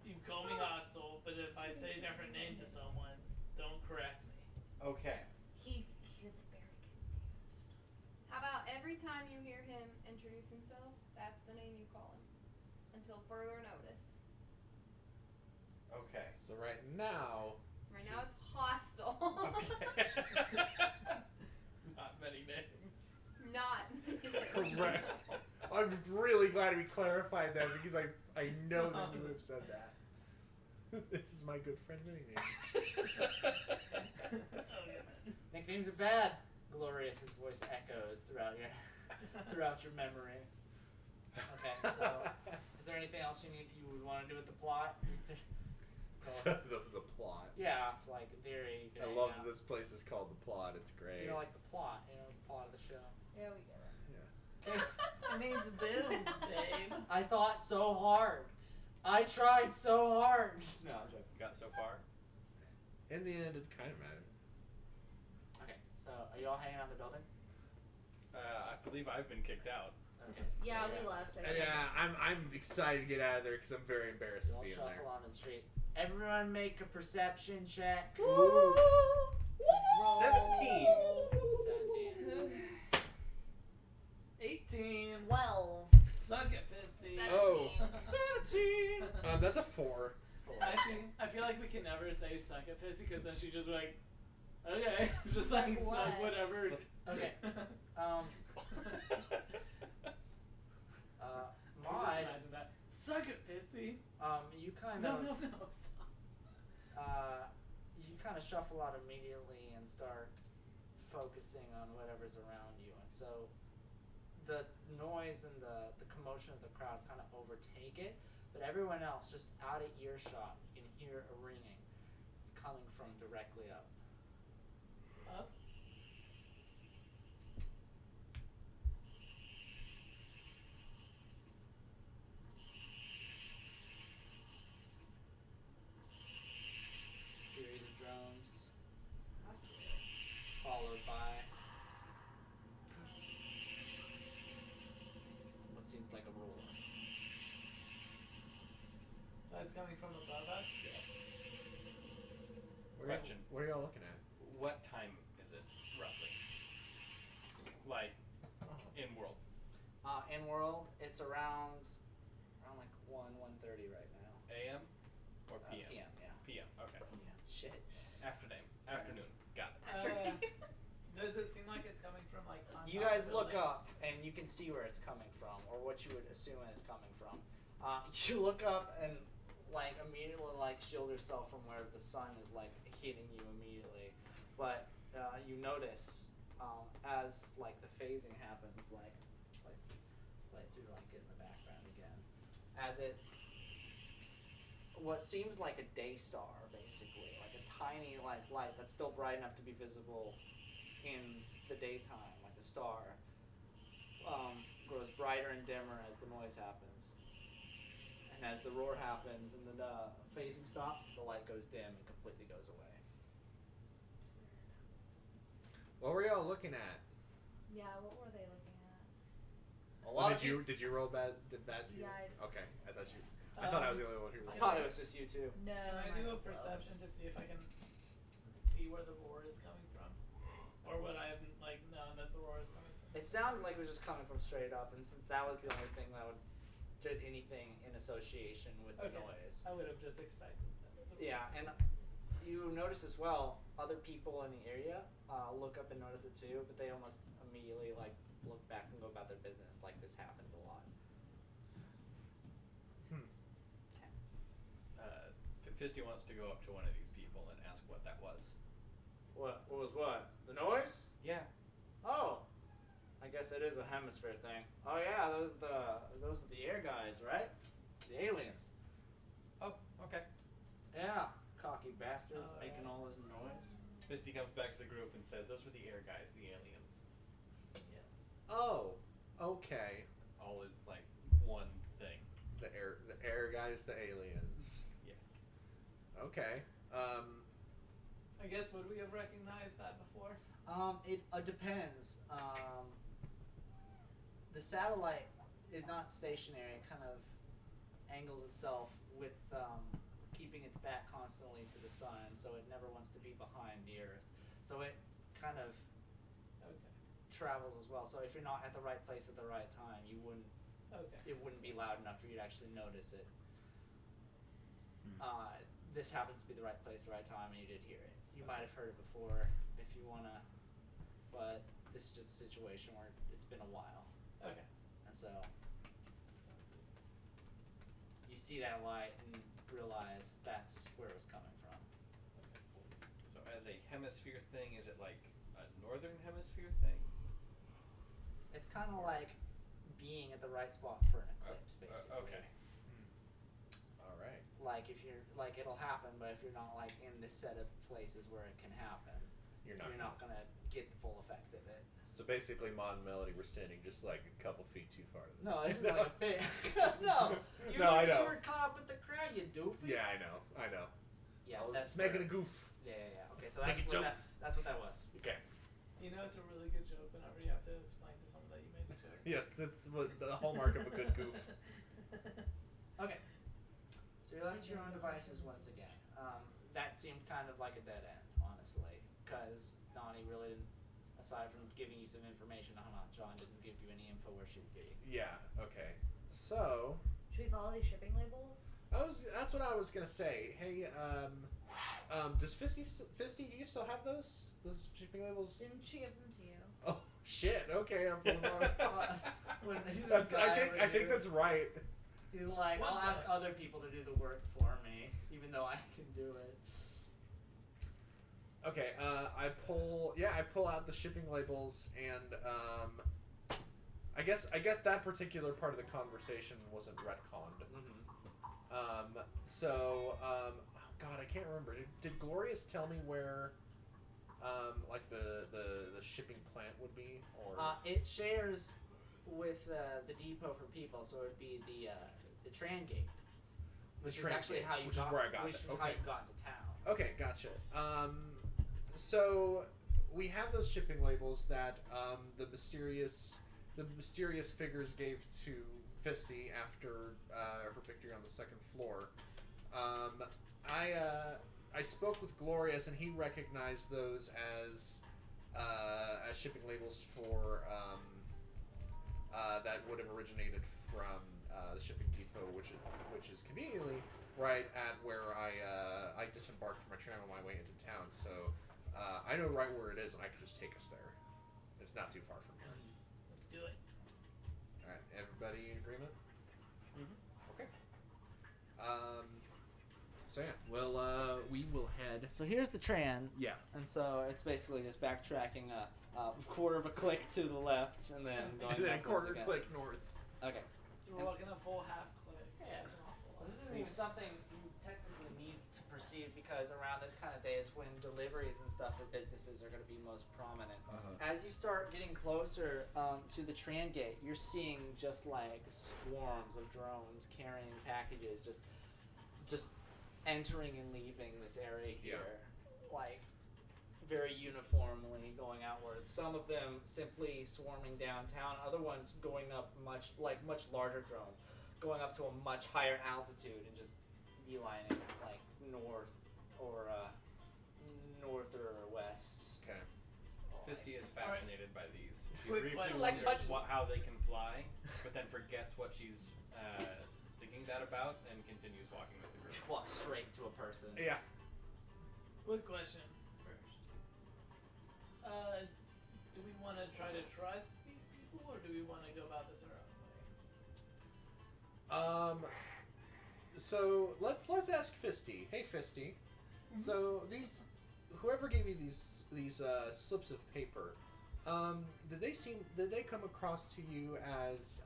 S3: You can call me Hostile, but if I say a different name to someone, don't correct me.
S2: Okay.
S1: He gets very confused.
S6: How about every time you hear him introduce himself, that's the name you call him. Until further notice.
S2: Okay.
S5: So right now,
S6: Right now it's hostile.
S2: Okay. Not many names.
S6: Not.
S5: correct. I'm really glad we clarified that because I know that you would have said that. This is my good friend Mini Names.
S3: Oh, yeah.
S4: Nicknames are bad. Glorious's voice echoes throughout your memory. Okay, so is there anything else you would want to do with the plot? Is there,
S5: the plot.
S4: yeah, it's like in theory. You
S5: I
S4: could
S5: love
S4: hang
S5: that
S4: out.
S5: this place is called the plot. It's great.
S4: You know, like the plot. You know, the plot of the show.
S1: Yeah, we get it.
S3: It means boobs, babe.
S4: I thought so hard. I tried so hard. No, I'm joking.
S2: Got so far.
S5: In the end, it kind of mattered.
S4: Okay, so are you all hanging out in the building?
S2: I believe I've been kicked out.
S4: Okay.
S1: Yeah, we left. I think.
S5: Yeah, I'm excited to get out of there because I'm very embarrassed
S4: You
S5: to
S4: all
S5: be in
S4: shuffle
S5: there.
S4: onto the street. Everyone make a perception check.
S5: Ooh.
S2: 17.
S4: 17.
S3: 18.
S1: 12.
S3: Suck it, Fisty.
S6: 17.
S5: Oh.
S4: 17.
S5: That's a 4.
S3: I feel like we can never say suck it, Fisty, because then she just be like, okay, just like
S1: Like what?
S3: suck whatever.
S4: Okay.
S3: I can just
S4: Maud,
S3: imagine that. Suck it, Fisty.
S4: you kind
S3: No,
S4: of,
S3: no, no. Stop.
S4: kind of shuffle out immediately and start focusing on whatever's around you, and so the noise and the commotion of the crowd kind of overtake it, but everyone else just out of earshot, you can hear a ringing. It's coming from directly up.
S3: Up?
S4: Series of drones,
S1: That's weird.
S4: followed by what seems like a roar.
S3: That's coming from above us?
S2: Yes.
S5: What
S2: Question.
S5: What are y'all looking at?
S2: What time is it, roughly? Like, in world.
S4: In world, it's around like 1:30 right now.
S2: AM or PM?
S4: PM, yeah.
S2: PM, okay.
S4: Yeah. Shit.
S2: Afternoon. Got it.
S3: Does it seem like it's coming from like on
S4: You
S3: top
S4: guys
S3: of the
S4: look
S3: building?
S4: up and you can see where it's coming from, or what you would assume it's coming from. You look up and like immediately like shield yourself from where the sun is like hitting you immediately, but you notice as like the phasing happens, like through like in the background again, as it what seems like a day star basically, like a tiny like light that's still bright enough to be visible in the daytime, like a star, grows brighter and dimmer as the noise happens. And as the roar happens and the phasing stops, the light goes dim and completely goes away.
S5: What were y'all looking at?
S1: Yeah, what were they looking at?
S4: A lot of
S5: Did you roll bad too?
S1: Yeah, I-
S5: Okay, I thought you. I thought I was the only one who
S4: I
S5: rolled.
S4: thought it was just you two.
S1: No.
S3: Can I
S1: mine
S3: do a
S1: was low.
S3: perception to see if I can see where the roar is coming from? Or would I have like known that the roar is coming from?
S4: It sounded like it was just coming from straight up, and since that was the only thing that would did anything in association with the
S3: Okay.
S4: noise.
S3: I would have just expected that.
S4: Yeah, and you notice as well, other people in the area look up and notice it too, but they almost immediately like look back and go about their business. Like this happens a lot.
S2: Fisty wants to go up to one of these people and ask what that was.
S4: What was what? The noise?
S2: Yeah.
S4: Oh, I guess it is a hemisphere thing. Oh yeah, those are the air guys, right? The aliens.
S2: Oh, okay.
S4: Yeah, cocky bastards
S3: Oh,
S4: making
S3: yeah.
S4: all this noise.
S2: Fisty comes back to the group and says, "Those were the air guys, the aliens."
S3: Yes.
S5: Oh, okay.
S2: All is like one thing.
S5: The air guys, the aliens.
S2: Yes.
S5: Okay.
S3: I guess would we have recognized that before?
S4: It depends. The satellite is not stationary. It kind of angles itself with keeping its back constantly to the sun, so it never wants to be behind the Earth. So it kind of
S3: Okay.
S4: travels as well. So if you're not at the right place at the right time, you wouldn't.
S3: Okay.
S4: It wouldn't be loud enough for you to actually notice it.
S2: Hmm.
S4: This happens to be the right place, the right time, and you did hear it. You might have heard it before if you wanna, but this is just a situation where it's been a while,
S3: Okay.
S4: and so
S3: Sounds good.
S4: you see that light and realize that's where it was coming from.
S2: Okay, cool. So as a hemisphere thing, is it like a northern hemisphere thing?
S4: It's kind of like being at the right spot for an eclipse, basically.
S2: Okay.
S5: All right.
S4: Like if you're like it'll happen, but if you're not like in this set of places where it can happen,
S5: You're
S4: you're not gonna get the full effect of it.
S5: So basically, Mod and Melody were standing just like a couple feet too far. To the
S4: No, this is like a bit. No, you,
S5: No, I know.
S4: You were caught up with the crowd, you doofy.
S5: Yeah, I know.
S4: Yeah,
S5: I was
S4: that's
S5: making a
S4: where-
S5: goof.
S4: Yeah. Okay, so that's
S5: Making
S4: what
S5: jokes.
S4: that's what that was.
S5: Okay.
S3: You know it's a really good joke whenever you have to explain to someone that you made the joke.
S5: Yes, it's the hallmark of a good goof.
S4: Okay. So you're left to your own devices once again. That seemed kind of like a dead end, honestly, because Donnie really didn't, aside from giving you some information on John, didn't give you any info where she'd be.
S5: Yeah. Okay. So
S1: Should we follow these shipping labels?
S5: that's what I was gonna say. Hey, does Fisty, do you still have those shipping labels?
S1: Didn't she give them to you?
S5: Oh shit. Okay, I'm pulling wrong.
S4: When this
S5: That's,
S4: guy
S5: I think that's right.
S4: He's like,
S3: What
S4: I'll
S3: the-
S4: ask other people to do the work for me, even though I can do it.
S5: Okay, I pull out the shipping labels, and I guess that particular part of the conversation wasn't retconned. Oh God, I can't remember. Did Glorious tell me where, like the shipping plant would be, or?
S4: It shares with the depot for people, so it'd be the Tran Gate, which is actually how you got.
S5: Where I got
S4: which
S5: it.
S4: is
S5: Okay.
S4: how you got into town.
S5: Okay, gotcha. So we have those shipping labels that the mysterious figures gave to Fisty after her victory on the second floor. I spoke with Glorious, and he recognized those as shipping labels for that would have originated from the shipping depot, which is conveniently right at where I disembarked from my train on my way into town. So I know right where it is, and I can just take us there. It's not too far from here.
S3: Let's do it.
S5: All right, everybody in agreement? Okay. So yeah, well, we will head.
S4: So here's the Tran,
S5: Yeah.
S4: and so it's basically just backtracking a quarter of a click to the left, and then going
S5: And then a
S4: backwards
S5: quarter
S4: again.
S5: click north.
S4: Okay.
S3: So we're walking a full half click.
S4: Yeah.
S3: That's an awful
S4: Well,
S3: lot.
S4: this isn't even something you technically need to perceive, because around this kind of day is when deliveries and stuff for businesses are going to be most prominent. As you start getting closer to the Tran Gate, you're seeing just like swarms of drones carrying packages, just entering and leaving this area here, like very uniformly going outwards. Some of them simply swarming downtown, other ones going up much larger drones, going up to a much higher altitude and just beelining like north or west.
S5: Okay.
S2: Fisty is fascinated by these. She
S3: Quick
S2: briefly
S3: question.
S4: Like
S2: wonders
S4: buttons.
S2: how they can fly, but then forgets what she's thinking that about and continues walking with the group.
S4: Walk straight to a person.
S5: Yeah.
S3: Quick question first. Do we want to try to trust these people, or do we want to go about this our own way?
S5: So let's ask Fisty. Hey, Fisty. So whoever gave you these slips of paper, did they come across to you as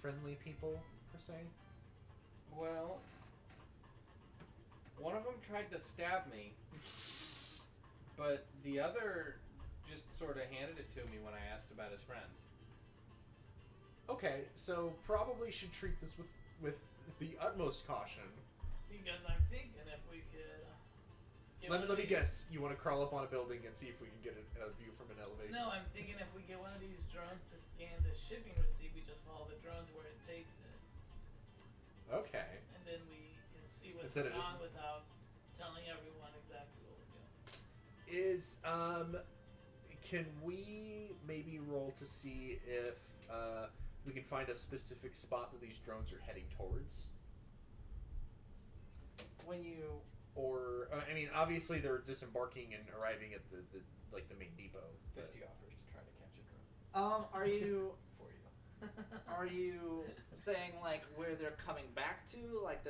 S5: friendly people per se?
S2: Well, one of them tried to stab me, but the other just sort of handed it to me when I asked about his friend.
S5: Okay, so probably should treat this with the utmost caution.
S3: Because I'm thinking if we could.
S5: Let me guess. You want to crawl up on a building and see if we can get a view from an elevator?
S3: No, I'm thinking if we get one of these drones to scan the shipping receipt, we just follow the drones where it takes it,
S5: Okay.
S3: and then we can see what's
S5: Instead of
S3: going
S5: just-
S3: on without telling everyone exactly what we're doing.
S5: Is can we maybe roll to see if we can find a specific spot that these drones are heading towards?
S4: When you
S5: Or I mean, obviously they're disembarking and arriving at the main depot. but-
S2: Fisty offers to try to catch a drone
S4: are you
S2: for you.
S4: are you saying like where they're coming back to, like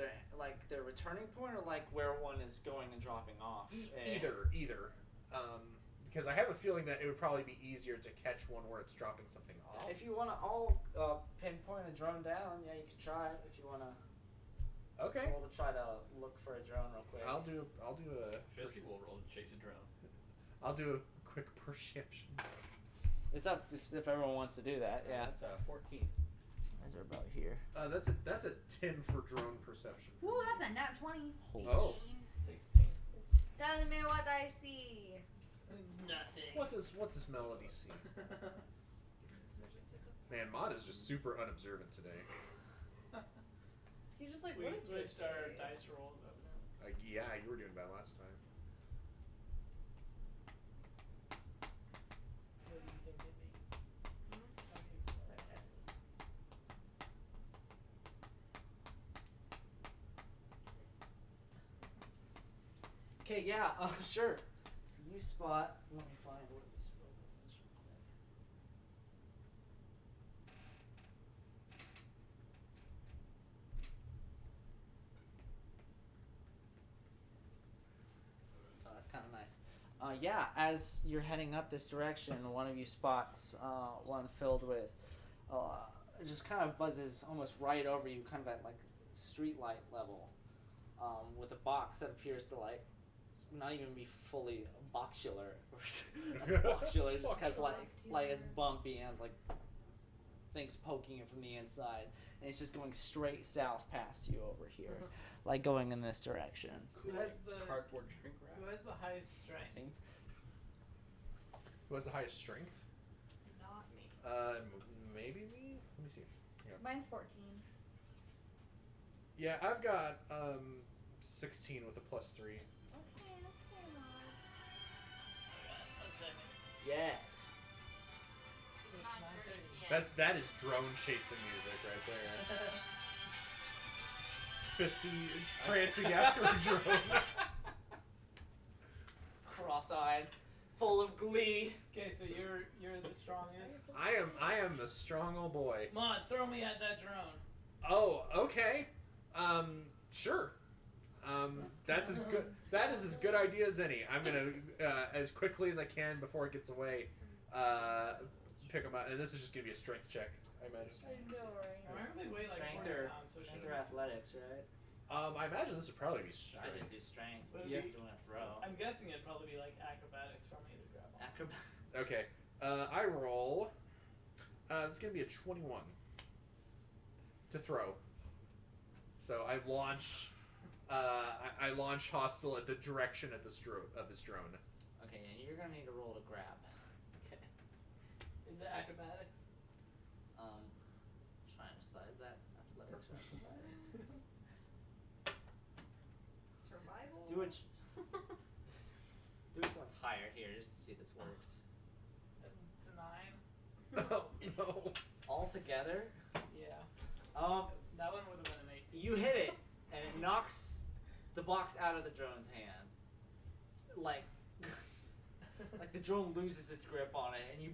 S4: their returning point, or like where one is going and dropping off?
S5: Either. Because I have a feeling that it would probably be easier to catch one where it's dropping something off.
S4: If you want to all pinpoint a drone down, yeah, you can try. If you want to,
S5: Okay.
S4: roll to try to look for a drone real quick.
S5: I'll do a
S2: Fisty will roll to chase a drone.
S5: I'll do a quick perception.
S4: It's up if everyone wants to do that. Yeah.
S2: That's 14.
S4: These are about here.
S5: That's a 10 for drone perception.
S1: Ooh, that's a nat 20.
S5: Oh.
S3: 16.
S1: Tell me what I see.
S3: Nothing.
S5: What does Melody see? Man, Maud is just super unobservant today.
S1: He's just like,
S3: We
S1: what is
S3: switched
S1: this?
S3: our dice rolls up now.
S5: Yeah, you were doing bad last time.
S3: What do you think it'd be?
S4: Okay, yeah, sure. You spot. Let me find where this building is real quick. Oh, that's kind of nice. Yeah, as you're heading up this direction, one of you spots one filled with, just kind of buzzes almost right over you, kind of at like street light level, with a box that appears to like not even be fully boxular, boxular, just because like it's bumpy and has like things poking it from the inside, and it's just going straight south past you over here, like going in this direction.
S3: Who has the
S2: Cardboard shrink wrap.
S3: Who has the highest strength?
S5: Who has the highest strength?
S6: Not me.
S5: Maybe me. Let me see.
S1: Mine's 14.
S5: Yeah, I've got 16 with a +3.
S6: Okay, Mom.
S3: One second.
S4: Yes.
S3: It's 9:30.
S5: That is drone chasing music right there. Fisty prancing after a drone.
S4: Cross-eyed, full of glee.
S3: Okay, so you're the strongest.
S5: I am the strong old boy.
S3: Mod, throw me at that drone.
S5: Oh, okay. Sure. That's as good. That is as good idea as any. I'm gonna as quickly as I can before it gets away. Pick them up, and this is just gonna be a strength check, I imagine.
S1: I know, right?
S3: I only weigh like
S4: Strength
S3: 40
S4: or,
S3: pounds, so
S4: strength
S3: should
S4: or athletics, right?
S5: I imagine this would probably be
S4: I
S5: strength.
S4: just do strength.
S3: What
S5: is
S4: You're
S5: it?
S4: doing a throw.
S3: I'm guessing it'd probably be like acrobatics for me to grab on.
S5: Okay. I roll. It's gonna be a 21 to throw. So I launch. I launch hostile at the direction of this drone.
S4: Okay, and you're gonna need to roll to grab.
S3: Okay. Is it acrobatics?
S4: Trying to size that athletics or acrobatics.
S6: Survival.
S4: Do which one's higher here, just to see if this works.
S3: It's a 9.
S5: Oh no!
S4: All together,
S3: Yeah.
S4: that
S3: That one would have been an 18.
S4: you hit it, and it knocks the box out of the drone's hand. Like the drone loses its grip on it, and you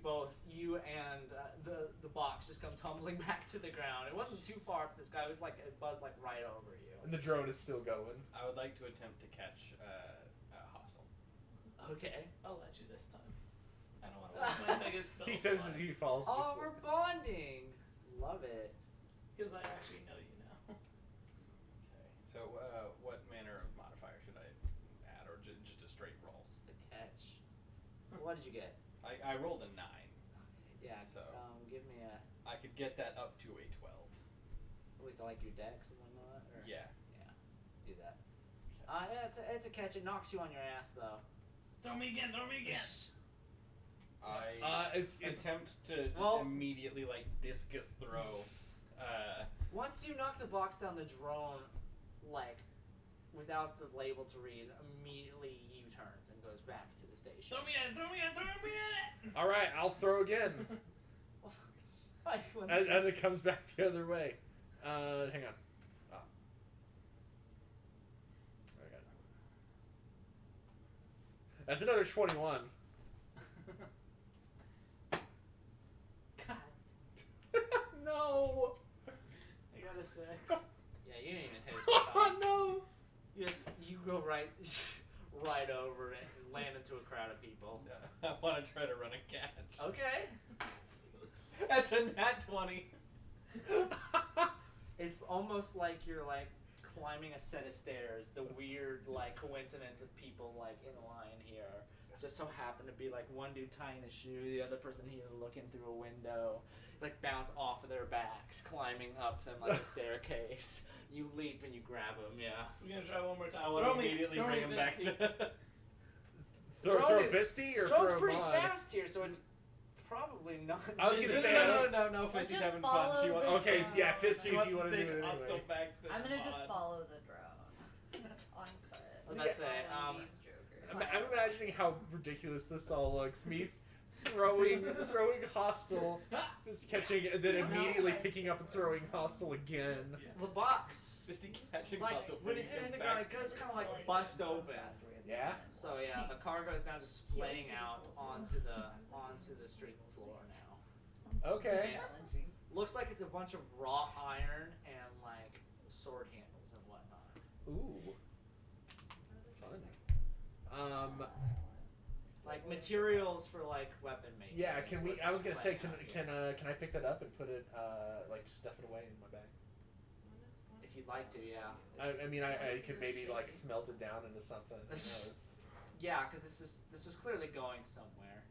S4: and the box just come tumbling back to the ground. It wasn't too far, but this guy was like, it buzzed like right over you.
S5: And the drone is still going.
S2: I would like to attempt to catch hostile.
S4: Okay.
S3: I'll let you this time. I don't want to waste my second spell.
S5: He says as he falls.
S4: Oh,
S5: just
S4: we're bonding. Love it.
S3: Because I actually know you now.
S2: Okay. So, what manner of modifier should I add, or just a straight roll?
S4: Just a catch. What did you get?
S2: I rolled a 9.
S4: Yeah.
S2: So
S4: Give me a
S2: I could get that up to a 12.
S4: with like your dex and whatnot. Or?
S2: Yeah.
S4: Yeah. Do that. Yeah, it's a catch. It knocks you on your ass though.
S3: Throw me again.
S5: It's
S2: Attempt to
S4: Well-
S2: immediately like discus throw.
S4: Once you knock the box down, the drone, like, without the label to read, immediately U-turns and goes back to the station.
S3: Throw me at it.
S5: all right. I'll throw again as it comes back the other way. Hang on. I got it. That's another 21.
S3: God,
S5: No.
S3: I got a 6.
S4: Yeah, you didn't even hit it. this time.
S5: No.
S4: You go right over it and land into a crowd of people.
S2: I want to try to run a catch.
S4: Okay.
S2: That's a nat 20.
S4: It's almost like you're like climbing a set of stairs. The weird like coincidence of people like in line here just so happen to be like one dude tying a shoe, the other person here looking through a window, like bounce off of their backs, climbing up them like a staircase. You leap and you grab them. Yeah.
S3: We're gonna try one more time.
S2: I want to immediately bring him back
S3: Fisty.
S2: to.
S5: Throw
S4: Drone is-
S5: Fisty or
S4: Drone's
S5: throw
S4: pretty
S5: Mod?
S4: fast here, so it's probably not.
S5: I was gonna say,
S2: no.
S1: Let's
S2: Fisty's
S1: just
S2: having
S1: follow
S2: fun. She wants.
S1: the
S5: Okay,
S1: drone.
S5: yeah, Fisty,
S2: She
S5: if
S2: wants
S5: you
S2: to
S5: want to do
S2: take
S5: it
S2: hostile
S5: anyway.
S2: back to
S1: I'm gonna just
S2: Mod.
S1: follow the drone on foot.
S4: I was about to say,
S1: Follow these jokers.
S5: I'm imagining how ridiculous this all looks. Me throwing hostile, just catching, and then immediately picking up and throwing hostile again.
S4: The box,
S2: Fisty catching
S4: like
S2: hostile.
S4: when it hit the ground, it does kind of like bust open.
S5: Yeah?
S4: So yeah, the cargo is now just splaying out onto the street floor now.
S5: Okay.
S1: Challenging.
S4: Looks like it's a bunch of wrought iron and like sword handles and whatnot.
S5: Ooh. Fun.
S4: like materials for like weapon making.
S5: Yeah,
S4: is
S5: can we?
S4: what's
S5: I was gonna say,
S4: playing
S5: can
S4: out here.
S5: can I pick that up and put it like stuff it away in my bag?
S4: If you'd like to, yeah.
S5: I mean, I
S1: It's
S5: could
S1: just
S5: maybe like
S1: shaky.
S5: smelt it down into something. You know,
S4: Yeah, because this was clearly going somewhere.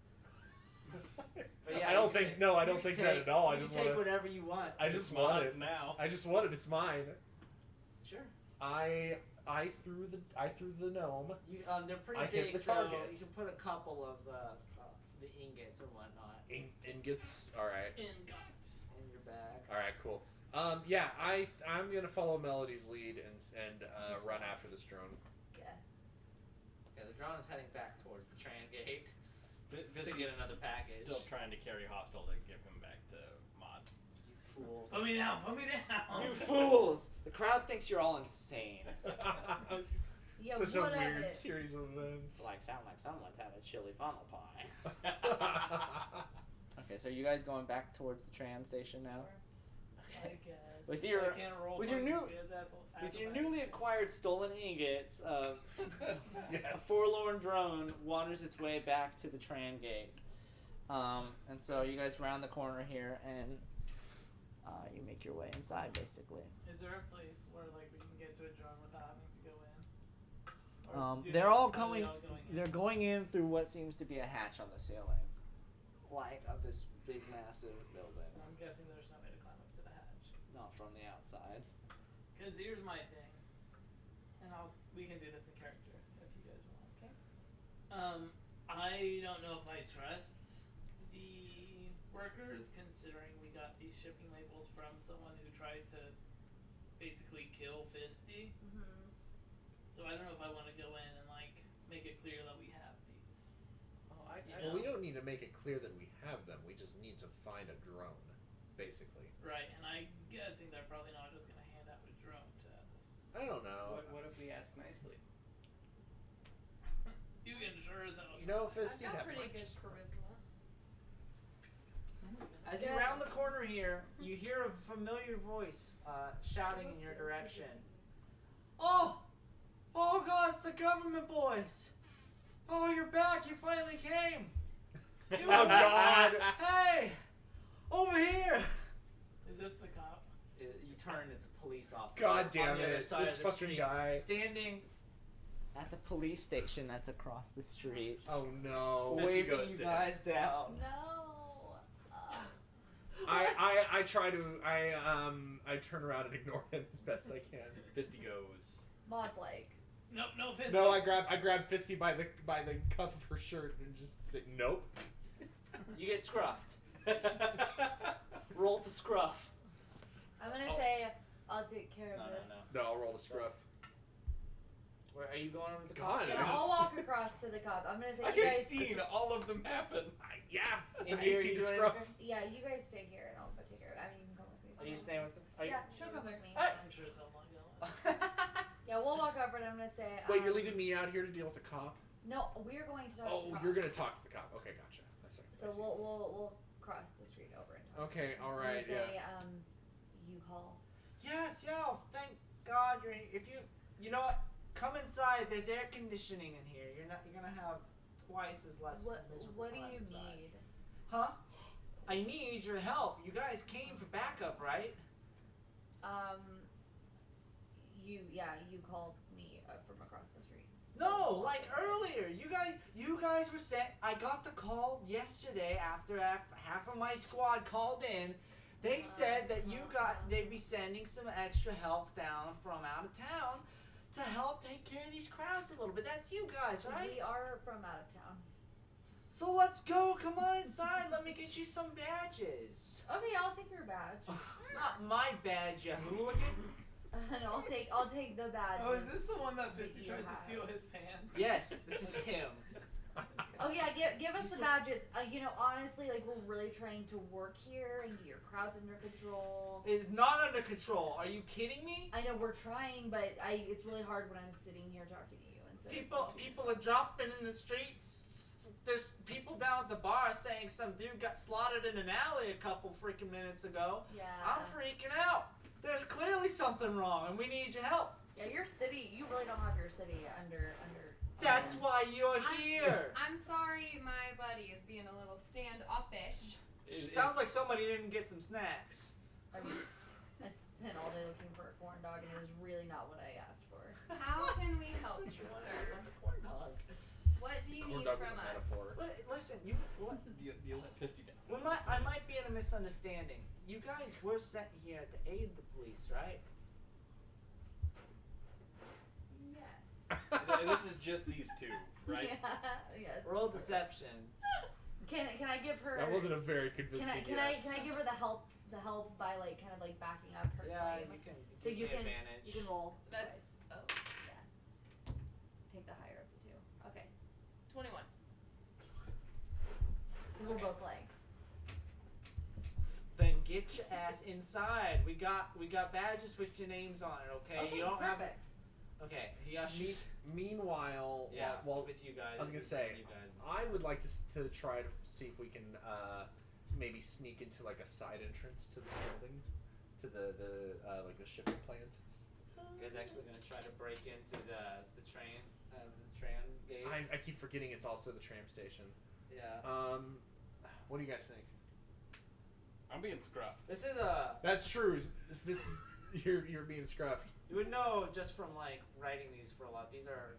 S4: But yeah,
S5: I
S4: you
S5: don't
S4: can
S5: think no, I
S4: you
S5: don't
S4: can
S5: think that
S4: take-
S5: at all. I
S4: you
S5: just
S4: can take
S5: want it.
S4: whatever you want.
S5: I just want it.
S2: now.
S5: I just want it. It's mine.
S4: Sure.
S5: I threw the gnome.
S4: You, they're pretty
S5: I hit
S4: big,
S5: the
S4: so
S5: target.
S4: you can put a couple of the ingots and whatnot
S5: Ingots. All right.
S3: Ingots.
S4: in your bag.
S5: All right. Cool. Yeah. I'm gonna follow Melody's lead and
S1: Just
S5: run
S1: follow.
S5: after this drone.
S1: Yeah.
S4: Yeah, the drone is heading back towards the train gate to
S2: Visty's
S4: get another package.
S2: still trying to carry hostile to give him back to Mod.
S4: You fools.
S3: Put me down. Put me down.
S4: You fools! The crowd thinks you're all insane.
S1: Yeah,
S5: Such a
S1: what of
S5: weird
S1: it?
S5: series of events.
S4: Sound like someone's had a chili funnel pie. Okay, so you guys going back towards the train station now?
S3: I guess.
S4: With
S3: Since
S4: your-
S3: I can't roll
S4: with your
S3: fucking
S4: new-
S3: good
S4: With your
S3: athletics.
S4: newly acquired stolen ingots, a
S5: Yes.
S4: forlorn drone wanders its way back to the train gate. And so you guys round the corner here, and you make your way inside, basically.
S3: Is there a place where like we can get to a drone without having to go in?
S4: They're all
S3: are they
S4: going.
S3: all going in?
S4: They're going in through what seems to be a hatch on the ceiling, like of this big, massive building.
S3: I'm guessing there's no way to climb up to the hatch.
S4: Not from the outside.
S3: Cause here's my thing, and we can do this in character if you guys want.
S1: Okay.
S3: I don't know if I trust the workers, considering we got these shipping labels from someone who tried to basically kill Fisty.
S1: Mm-hmm.
S3: So I don't know if I want to go in and like make it clear that we have these.
S5: Well, we don't need to make it clear that we have them. We just need to find a drone, basically.
S3: Right, and I'm guessing they're probably not just gonna hand out a drone to us.
S5: I don't know.
S7: What if we ask nicely?
S3: You can sure as hell.
S5: You know,
S3: try.
S5: Fisty,
S1: I've got
S5: that
S1: pretty
S5: might
S1: good
S5: just work.
S1: charisma.
S4: As you round the corner here, you hear a familiar voice shouting in your direction. Oh! Oh God, it's the government boys! Oh, you're back! You finally came! You
S5: Oh God!
S4: Hey! Over here!
S3: Is this the cop?
S4: You turn, it's a police officer.
S5: God
S4: on
S5: damn
S4: the other
S5: it!
S4: side
S5: This
S4: of the
S5: fucking
S4: street,
S5: guy.
S4: standing at the police station that's across the street,
S5: Oh no!
S2: Fisty
S4: waving
S2: goes
S4: you
S2: to
S4: guys down.
S1: No.
S5: I try to I turn around and ignore him as best I can.
S2: Fisty goes.
S1: Mod's like,
S3: Nope, no Fisty.
S5: No, I grab Fisty by the cuff of her shirt and just say nope.
S4: You get scruffed. Roll to scruff.
S1: I'm gonna say, I'll take care of
S4: No, no,
S1: this.
S4: no.
S5: No, I'll roll to scruff.
S4: Where are you going over the
S5: God,
S4: cop?
S5: this
S1: Yeah,
S5: is-
S1: I'll walk across to the cop. I'm gonna say,
S2: I've
S1: you guys.
S2: seen all of them happen.
S5: Yeah, it's
S4: In
S5: an
S4: here,
S5: 18
S4: you
S5: to
S4: doing
S5: scruff.
S4: anything?
S1: Yeah, you guys stay here and I'll take care of it. I mean, you can come with me.
S4: Are you staying with them? Are
S1: Yeah, she'll come with me.
S3: I'm sure someone going.
S1: Yeah, we'll walk over and I'm gonna say.
S5: Wait, you're leaving me out here to deal with the cop?
S1: No, we're going to talk to
S5: Oh,
S1: the cop.
S5: you're gonna talk to the cop. Okay, gotcha. That's right.
S1: So we'll cross the street over and talk.
S5: Okay, all
S1: I'm
S5: right,
S1: gonna say,
S5: yeah.
S1: You called.
S4: Yes, yo, thank God you're. If you know what, come inside. There's air conditioning in here. You're gonna have twice as less.
S1: What
S4: miserable
S1: do
S4: time
S1: you
S4: inside.
S1: need?
S4: Huh? I need your help. You guys came for backup, right?
S1: You called me from across the street.
S4: No, like earlier. You guys were sent. I got the call yesterday after half of my squad called in. They said that they'd be sending some extra help down from out of town to help take care of these crowds a little bit. That's you guys, right?
S1: We are from out of town.
S4: So let's go. Come on inside. Let me get you some badges.
S1: Okay, I'll take your badge.
S4: Not my badge, you hooligan.
S1: No, I'll take the badge.
S3: Oh, is this the one that Fisty
S1: you
S3: tried to
S1: have.
S3: steal his pants?
S4: Yes, this is him.
S1: Oh yeah, give us the badges. Honestly, like we're really trying to work here and get your crowds under control.
S4: It is not under control. Are you kidding me?
S1: I know we're trying, but it's really hard when I'm sitting here talking to you instead.
S4: People are dropping in the streets. There's people down at the bar saying some dude got slaughtered in an alley a couple freaking minutes ago.
S1: Yeah.
S4: I'm freaking out. There's clearly something wrong, and we need your help.
S1: Yeah, your city. You really don't have your city under.
S4: That's why you're here.
S6: I'm sorry, my
S4: sounds like somebody didn't get some snacks.
S1: I spent all day looking for a corn dog, and it was really not what I asked for.
S6: How can we help you, sir?
S4: Corn dog.
S6: What do you
S5: Corn
S6: need
S5: dog was
S6: from
S5: a
S6: us?
S5: metaphor.
S4: Listen, you. What?
S2: You let Fisty down.
S4: I might be in a misunderstanding. You guys were sent here to aid the police, right?
S6: Yes.
S2: And this is just these two, right?
S1: Yeah.
S4: Roll deception.
S1: Can I give her?
S5: That wasn't a very convincing
S1: Can I give her the help by like kind of like backing up her
S4: Yeah,
S1: claim?
S4: you can.
S1: So
S4: give
S1: you
S4: me
S1: can
S4: advantage.
S1: you can roll.
S6: That's
S1: twice. Take the higher of the two.
S6: okay. 21.
S1: We're both lying.
S4: Then get your ass inside. We got badges with your names on it. Okay.
S1: Okay,
S4: You don't have.
S1: perfect.
S4: Okay. Yeah.
S5: Meanwhile,
S4: Yeah.
S5: while
S4: with you guys.
S5: I was gonna say,
S4: you guys
S5: I would like to try to see if we can maybe sneak into like a side entrance to this building, to the like the shipping plant.
S4: You guys actually gonna try to break into the train gate?
S5: I keep forgetting it's also the tram station.
S4: Yeah.
S5: What do you guys think?
S2: I'm being scruffed.
S4: This is a.
S5: That's true. This is you're being scruffed.
S4: You would know just from like writing these for a lot. These are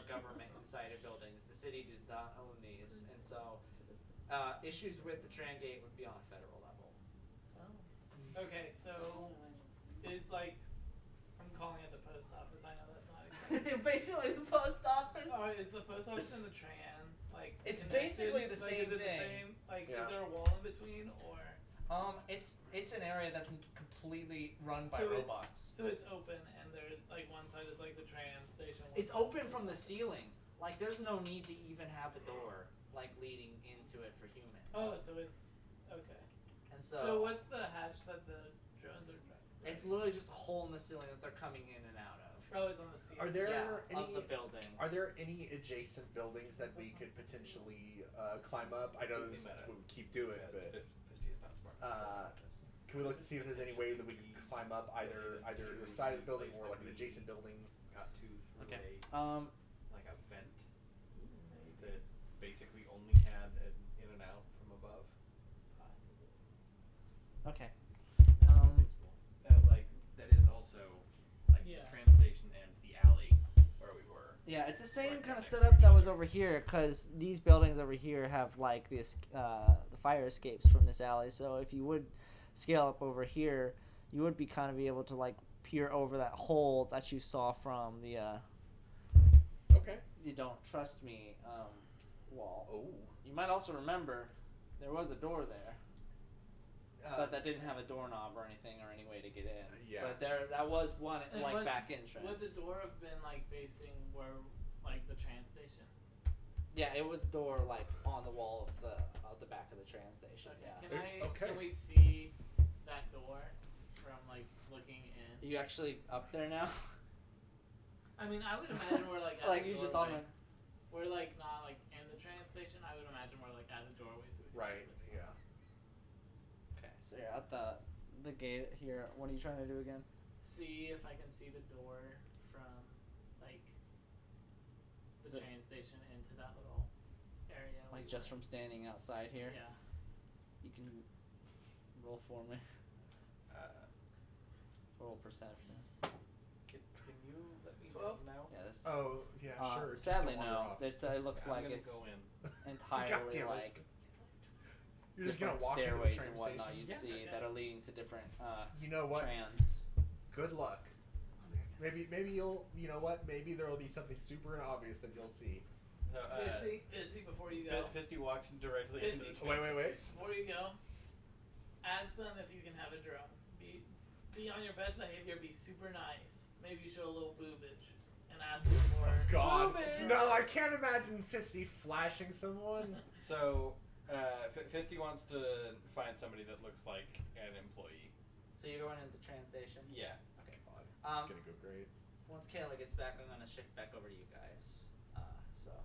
S4: government inside buildings. The city does not own these, and so issues with the tram gate would be on a federal level.
S1: Oh.
S3: Okay, so is like I'm calling it the post office. I know that's not exactly.
S4: Basically, the post office.
S3: Oh, is the post office and the tram like?
S4: It's
S3: connected?
S4: basically the
S3: Like,
S4: same
S3: is it
S4: thing.
S3: The same? Like,
S5: Yeah.
S3: is there a wall in between, or?
S4: It's an area that's completely run by
S3: So
S4: robots.
S3: So it's open, and there's like one side is like the tram station. one
S4: It's
S3: side
S4: open
S3: is
S4: from the
S3: post
S4: ceiling. Like, there's no need to even have a door like leading into it for humans.
S3: office. Oh, so it's okay.
S4: And
S3: So what's the hatch that the drones are driving?
S4: it's literally just a hole in the ceiling that they're coming in and out of.
S3: Oh, it's on the ceiling.
S5: Are there
S4: Yeah,
S5: any
S4: of the building.
S5: Are there any adjacent buildings that we could potentially climb up? I know this is what we keep doing, but
S2: Fisty is not smart.
S5: can we look to see if there's any way that we can climb up either the side of the building or like an adjacent building?
S2: Got to through
S4: Okay.
S2: like a vent that basically only had an in and out from above.
S3: Possibly.
S4: Okay.
S2: That's replaceable. Like that is also like
S3: Yeah.
S2: the train station and the alley where we were.
S4: Yeah, it's the same
S2: Right
S4: kind of
S2: next
S4: setup
S2: to
S4: that
S2: each
S4: was
S2: other.
S4: over here, because these buildings over here have like this the fire escapes from this alley. So if you would scale up over here, you would be able to like peer over that hole that you saw from the
S5: Okay.
S4: "You don't trust me" wall.
S5: Oh.
S4: You might also remember there was a door there, but that didn't have a doorknob or anything or any way to get in.
S5: Yeah.
S4: But that was one
S3: And
S4: like
S3: was-
S4: back entrance.
S3: Would the door have been like facing where like the train station?
S4: Yeah, it was door like on the wall of the back of the train station.
S3: Okay.
S4: Yeah.
S3: Can we see that door from like looking in?
S4: Are you actually up there now?
S3: I mean, I would imagine we're like at
S4: like
S3: the
S4: you just
S3: doorway.
S4: on
S3: We're like not like in the train station. I would imagine we're like at the doorway. So we can
S5: Right.
S3: see what's
S5: Yeah.
S4: Okay, so you're at the gate here. What are you trying to do again?
S3: See if I can see the door from like the train station into that little area.
S4: Like
S3: we
S4: just
S3: were.
S4: from standing outside here?
S3: Yeah.
S4: You can roll for me. Roll perception.
S2: Can you let me
S3: 12?
S2: know now?
S4: Yeah, this.
S5: Oh yeah, sure. Just
S4: Sadly,
S5: don't wander
S4: no.
S5: off.
S4: It looks
S2: I'm
S4: like
S2: gonna
S4: it's
S2: go in.
S4: entirely
S5: damn it.
S4: like
S5: You're just gonna
S4: different
S5: walk into the
S4: stairways
S5: train
S4: and whatnot
S5: station.
S4: you'd
S2: Yeah,
S4: see
S3: okay.
S4: that are leading to different
S5: You know what?
S4: trans.
S5: Good luck. Maybe you'll. You know what? Maybe there will be something super obvious that you'll see.
S3: Fisty, before you go.
S2: Fisty walks directly into the
S3: Fisty.
S2: train
S5: Wait.
S3: Before you go, ask them if you can have a drone. Be on your best behavior. Be super nice. Maybe show a little boobage and ask them for.
S5: God,
S4: Boobage!
S5: no! I can't imagine Fisty flashing someone.
S2: So, Fisty wants to find somebody that looks like an employee.
S4: So you're going into the train station?
S2: Yeah.
S4: Okay.
S5: God, this is gonna go great.
S4: Once Kayla gets back, I'm gonna shift back over to you guys. So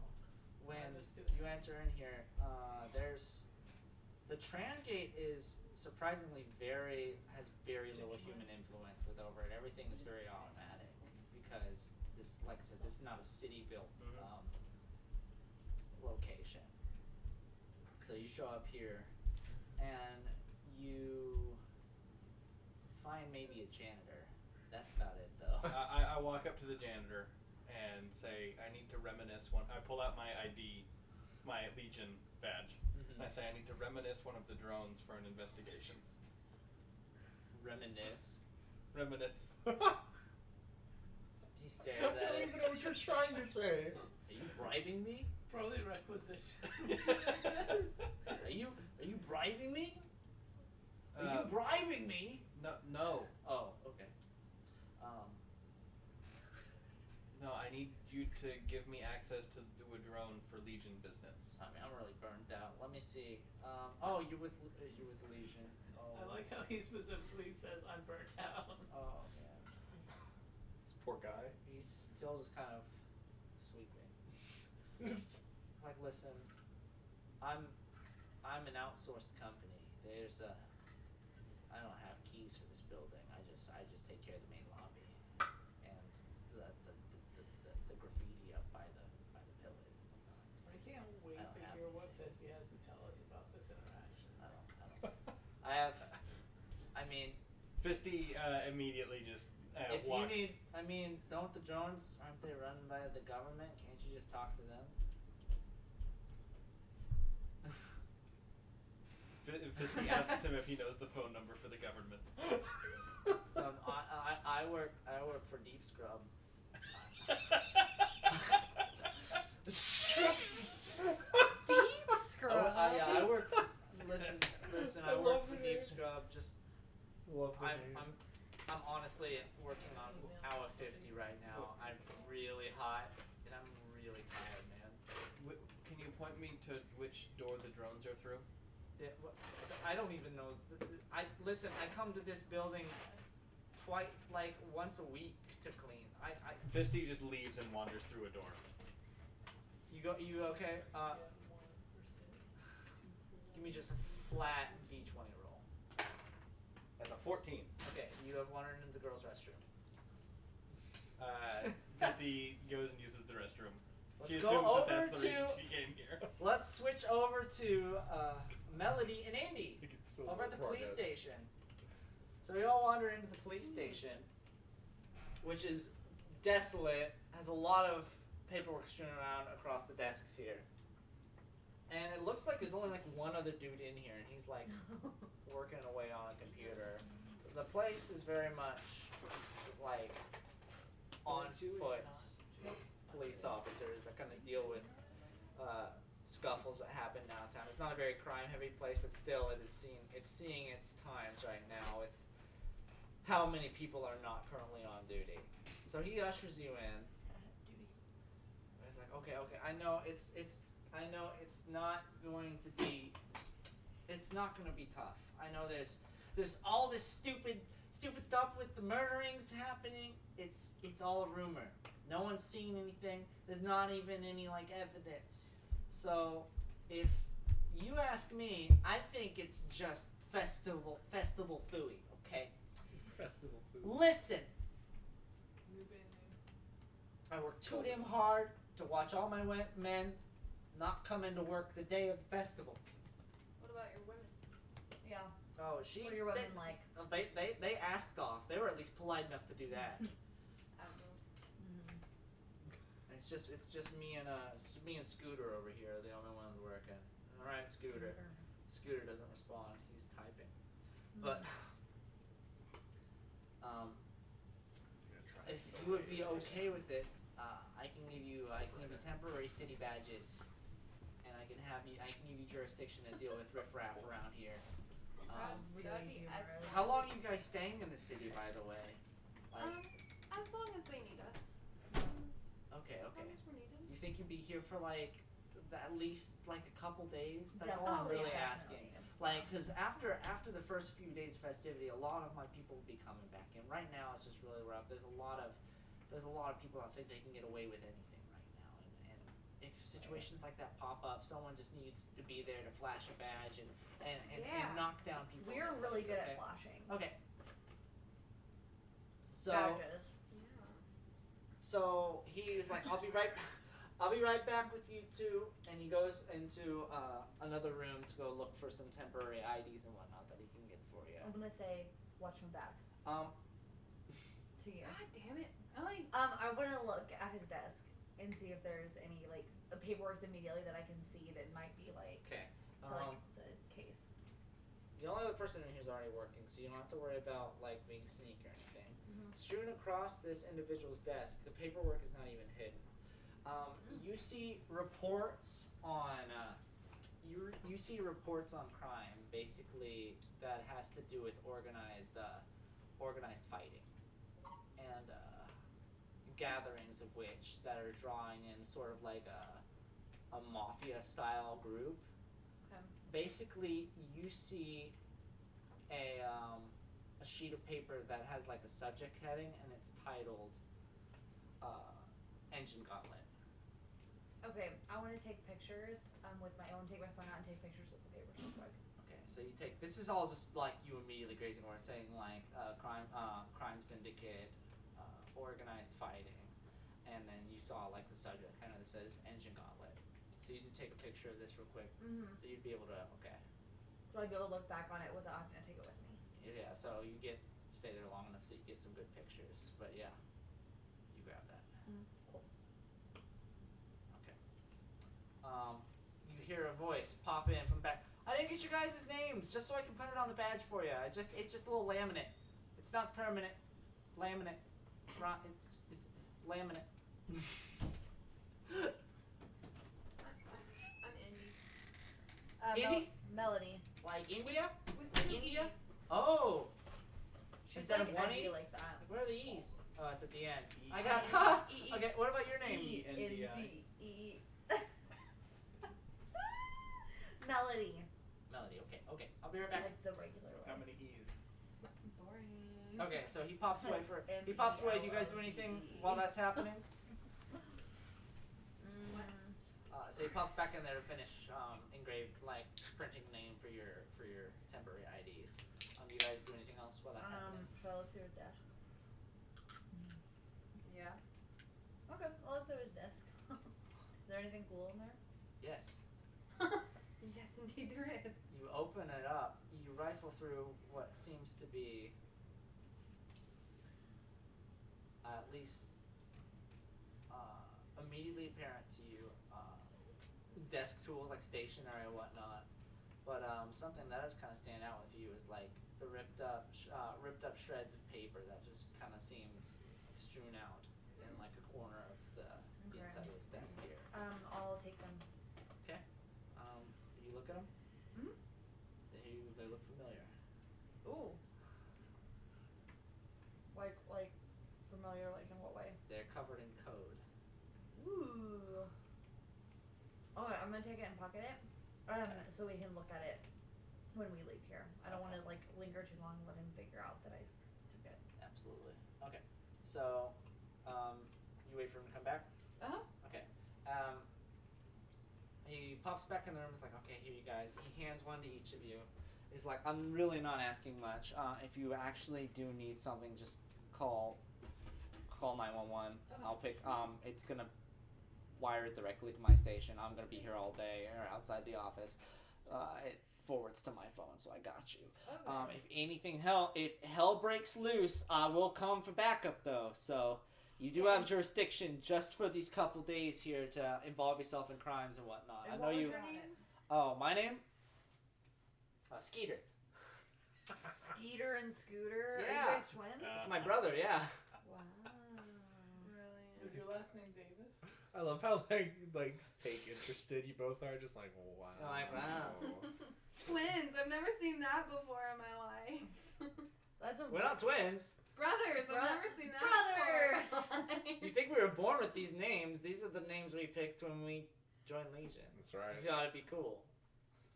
S4: when
S3: just do it.
S4: you enter in here, there's the tram gate is surprisingly has very little human influence with over it. Everything is very automatic because this, like I said, this is not a city built location. So you show up here, and you find maybe a janitor. That's about it, though.
S2: I walk up to the janitor and say, I need to reminisce one. I pull out my ID, my Legion badge.
S4: Mhm.
S2: And I say, I need to reminisce one of the drones for an investigation.
S4: Reminisce.
S2: Reminisce.
S4: He stares
S5: I
S4: at
S5: don't
S4: it.
S5: even know what you're trying to say.
S4: Are you bribing me?
S3: Probably requisition.
S4: Are you bribing me? Are you
S2: Uh,
S4: bribing me?
S2: No.
S4: Oh, okay.
S2: No, I need you to give me access to a drone for Legion business.
S4: I mean, I'm really burned out. Let me see. Oh, you're with Legion. Oh.
S3: I like how he specifically says, I'm burnt out.
S4: Oh man.
S5: This poor guy.
S4: He's still just kind of sweeping. Like, listen, I'm an outsourced company. I don't have keys for this building. I just take care of the main lobby and the graffiti up by the pillars and whatnot.
S3: I can't wait
S4: I don't
S3: to
S4: have
S3: hear what
S4: anything.
S3: Fizzy has to tell us about this interaction.
S4: I mean,
S2: Fisty immediately just
S4: if
S2: walks.
S4: you need, don't the drones, aren't they run by the government? Can't you just talk to them?
S2: Fisty asks him if he knows the phone number for the government.
S4: I work for Deep Scrub.
S1: Deep scrub.
S4: Yeah, I work. Listen. I
S5: I
S4: work
S5: love
S4: for
S5: the
S4: Deep
S5: name.
S4: Scrub. Just
S5: Love the name.
S4: I'm honestly working on hour 50 right now. I'm really hot and I'm really tired, man.
S2: Can you point me to which door the drones are through?
S4: Yeah, I don't even know. Listen. I come to this building once a week to clean.
S2: Fisty just leaves and wanders through a door.
S4: You okay? Give me just a flat D20 roll.
S2: That's a 14.
S4: Okay, you have wandered into the girls' restroom.
S2: Fisty goes and uses the restroom.
S4: Let's
S2: She
S4: go
S2: assumes
S4: over
S2: that that's the reason
S4: to-
S2: she came here.
S4: Let's switch over to Melody and Andy
S5: I think it's so
S4: over at the police
S5: progress.
S4: station. So we all wander into the police station, which is desolate, has a lot of paperwork strewn around across the desks here. And it looks like there's only like one other dude in here, and he's like working away on a computer. The place is very much like on foot police officers that kind of deal with scuffles that happen downtown. It's not a very crime-heavy place, but still, it's seeing its times right now with how many people are not currently on duty. So he ushers you in. He's like, okay, I know it's not going to be, it's not going to be tough. I know there's all this stupid stuff with the murderings happening. It's all a rumor. No one's seen anything. There's not even any like evidence. So if you ask me, I think it's just festival fooey. Okay.
S5: Festival food.
S4: Listen. I work too damn hard to watch all my men not come into work the day of the festival.
S6: What about your women?
S1: Yeah.
S4: Oh,
S1: What are your women like?
S4: They asked off. They were at least polite enough to do that.
S6: Admirals.
S4: It's just me and Scooter over here, are the only ones working. All right, Scooter. Scooter doesn't respond. He's typing. But if you would be okay with it, I can give you temporary city badges, and I can give you jurisdiction to deal with riffraff around here.
S1: Really humorous.
S4: How long are you guys staying in the city, by the way?
S6: As long as they need us.
S4: Okay.
S6: As long as we're needed.
S4: You think you'd be here for at least a couple days? That's all I'm
S1: Definitely,
S4: really
S1: definitely.
S4: asking. Because after the first few days of festivity, a lot of my people will be coming back in. Right now, it's just really rough. There's a lot of people that think they can get away with anything right now, and if situations like that pop up, someone just needs to be there to flash a badge and
S1: Yeah.
S4: knock down people.
S1: We're
S4: in
S1: really
S4: place,
S1: good
S4: okay?
S1: at flashing.
S4: Okay. So
S1: Badges.
S6: Yeah.
S4: so he's like, I'll be right I'll be right back with you two. And he goes into another room to go look for some temporary IDs and whatnot that he can get for you.
S1: I'm gonna say, watch my back. To you.
S6: God damn it, Ellie.
S1: I want to look at his desk and see if there's any like paperwork immediately that I can see that might be like
S4: Okay.
S1: to like the case.
S4: The only other person in here is already working, so you don't have to worry about like being sneak or anything.
S1: Mhm.
S4: Strewn across this individual's desk, the paperwork is not even hidden. You see reports on you see reports on crime, basically that has to do with organized fighting and gatherings of which that are drawing in sort of like a mafia style group.
S1: Okay.
S4: Basically, you see a sheet of paper that has like a subject heading and it's titled Engine Gauntlet.
S1: Okay, I want to take pictures with my own. Take my phone out and take pictures with the papers real quick.
S4: Okay, so you take this is all just like you immediately grazing over saying like crime syndicate, organized fighting, and then you saw like the subject kind of that says Engine Gauntlet. So you do take a picture of this real quick.
S1: Mm-hmm.
S4: So you'd be able to
S1: So I'd be able to look back on it without having to take it with me.
S4: yeah. So you stay there long enough so you get some good pictures. But yeah, you grab that.
S1: Cool.
S4: Okay. You hear a voice pop in from back. I didn't get you guys' names just so I can put it on the badge for you. It's just a little laminate. It's not permanent. Laminate. It's laminate.
S6: I'm Indy.
S4: Indy?
S1: Melody.
S4: Like India?
S6: With
S4: Like
S6: two
S4: India?
S6: E's.
S4: Oh.
S1: She's
S4: Instead
S1: like
S4: of one
S1: edgy
S4: E?
S1: like that.
S4: Where are the E's? Oh, it's at the end.
S2: E.
S4: I got.
S6: E.
S4: Okay. What about your name?
S2: E-N-D-I.
S1: E. Melody.
S4: Melody. Okay. I'll be right back.
S1: Like the regular way.
S2: How many E's?
S6: Boring.
S4: Okay, so he pops away for. He pops away. Do you guys do anything while that's happening? So he pops back in there to finish engraved, like printing the name for your temporary IDs. Do you guys do anything else while that's happening?
S1: Should I look through his desk?
S6: Yeah.
S1: Okay, I'll look through his desk. Is there anything cool in there?
S4: Yes.
S6: Yes, indeed there is.
S4: You open it up. You rifle through what seems to be at least immediately apparent to you desk tools like stationery and whatnot. But something that does kind of stand out with you is like the ripped up shreds of paper that just kind of seems strewn out in like a corner of the inside of this desk here.
S1: I'll take them.
S4: Okay. You look at them.
S1: Mhm.
S4: They look familiar.
S1: Ooh. Like familiar, like in what way?
S4: They're covered in code.
S1: Ooh. Okay, I'm gonna take it and pocket it, so we can look at it when we leave here. I don't want to like linger too long and let him figure out that I took it.
S4: Absolutely. Okay. So, you wait for him to come back. Okay. He pops back in the room. He's like, "Okay, here you guys." He hands one to each of you. He's like, "I'm really not asking much. If you actually do need something, just call 911.
S6: Okay.
S4: I'll pick. It's gonna wire it directly to my station. I'm gonna be here all day or outside the office. It forwards to my phone, so I got you.
S1: Okay.
S4: If hell breaks loose, I will come for backup though. So you do have jurisdiction just for these couple days here to involve yourself in crimes and whatnot.
S1: And
S4: I know
S1: what was
S4: you.
S1: your name?
S4: Oh, my name? Skeeter.
S1: Skeeter and Scooter.
S4: Yeah.
S1: Are you guys twins?
S4: It's my brother. Yeah.
S1: Wow.
S3: Is your last name Davis?
S5: I love how like fake interested you both are. Just like wow.
S4: You're like, wow.
S6: Twins. I've never seen that before in my life.
S1: That's a
S4: We're not twins.
S6: Brothers. I've never seen that
S1: brothers.
S6: before.
S4: You think we were born with these names? These are the names we picked when we joined Legion.
S5: That's right.
S4: You thought it'd be cool.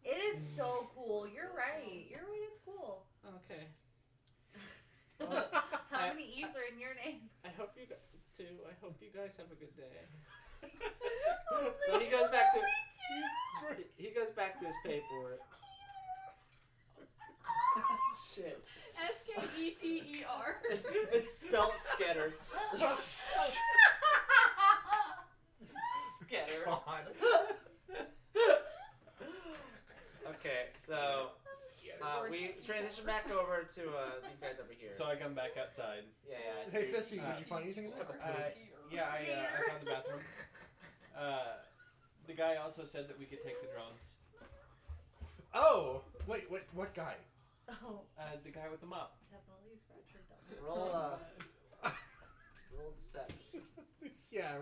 S1: It is so cool. You're right. You're right. It's cool.
S4: Okay.
S1: How many E's are in your name?
S4: I hope you guys have a good day. So he goes back to his paperwork. Shit.
S6: Sketer.
S4: It's spelled Sketter.
S3: Scatter.
S5: God.
S4: Okay, so we transition back over to these guys over here.
S2: So I come back outside.
S4: yeah.
S5: Hey, Fisty, did you find anything?
S2: Yeah, I found the bathroom. The guy also said that we could take the drones.
S5: Oh, wait, what guy?
S1: Oh,
S2: The guy with the mop.
S1: definitely scratch your dumb.
S4: Roll deception.
S5: Yeah,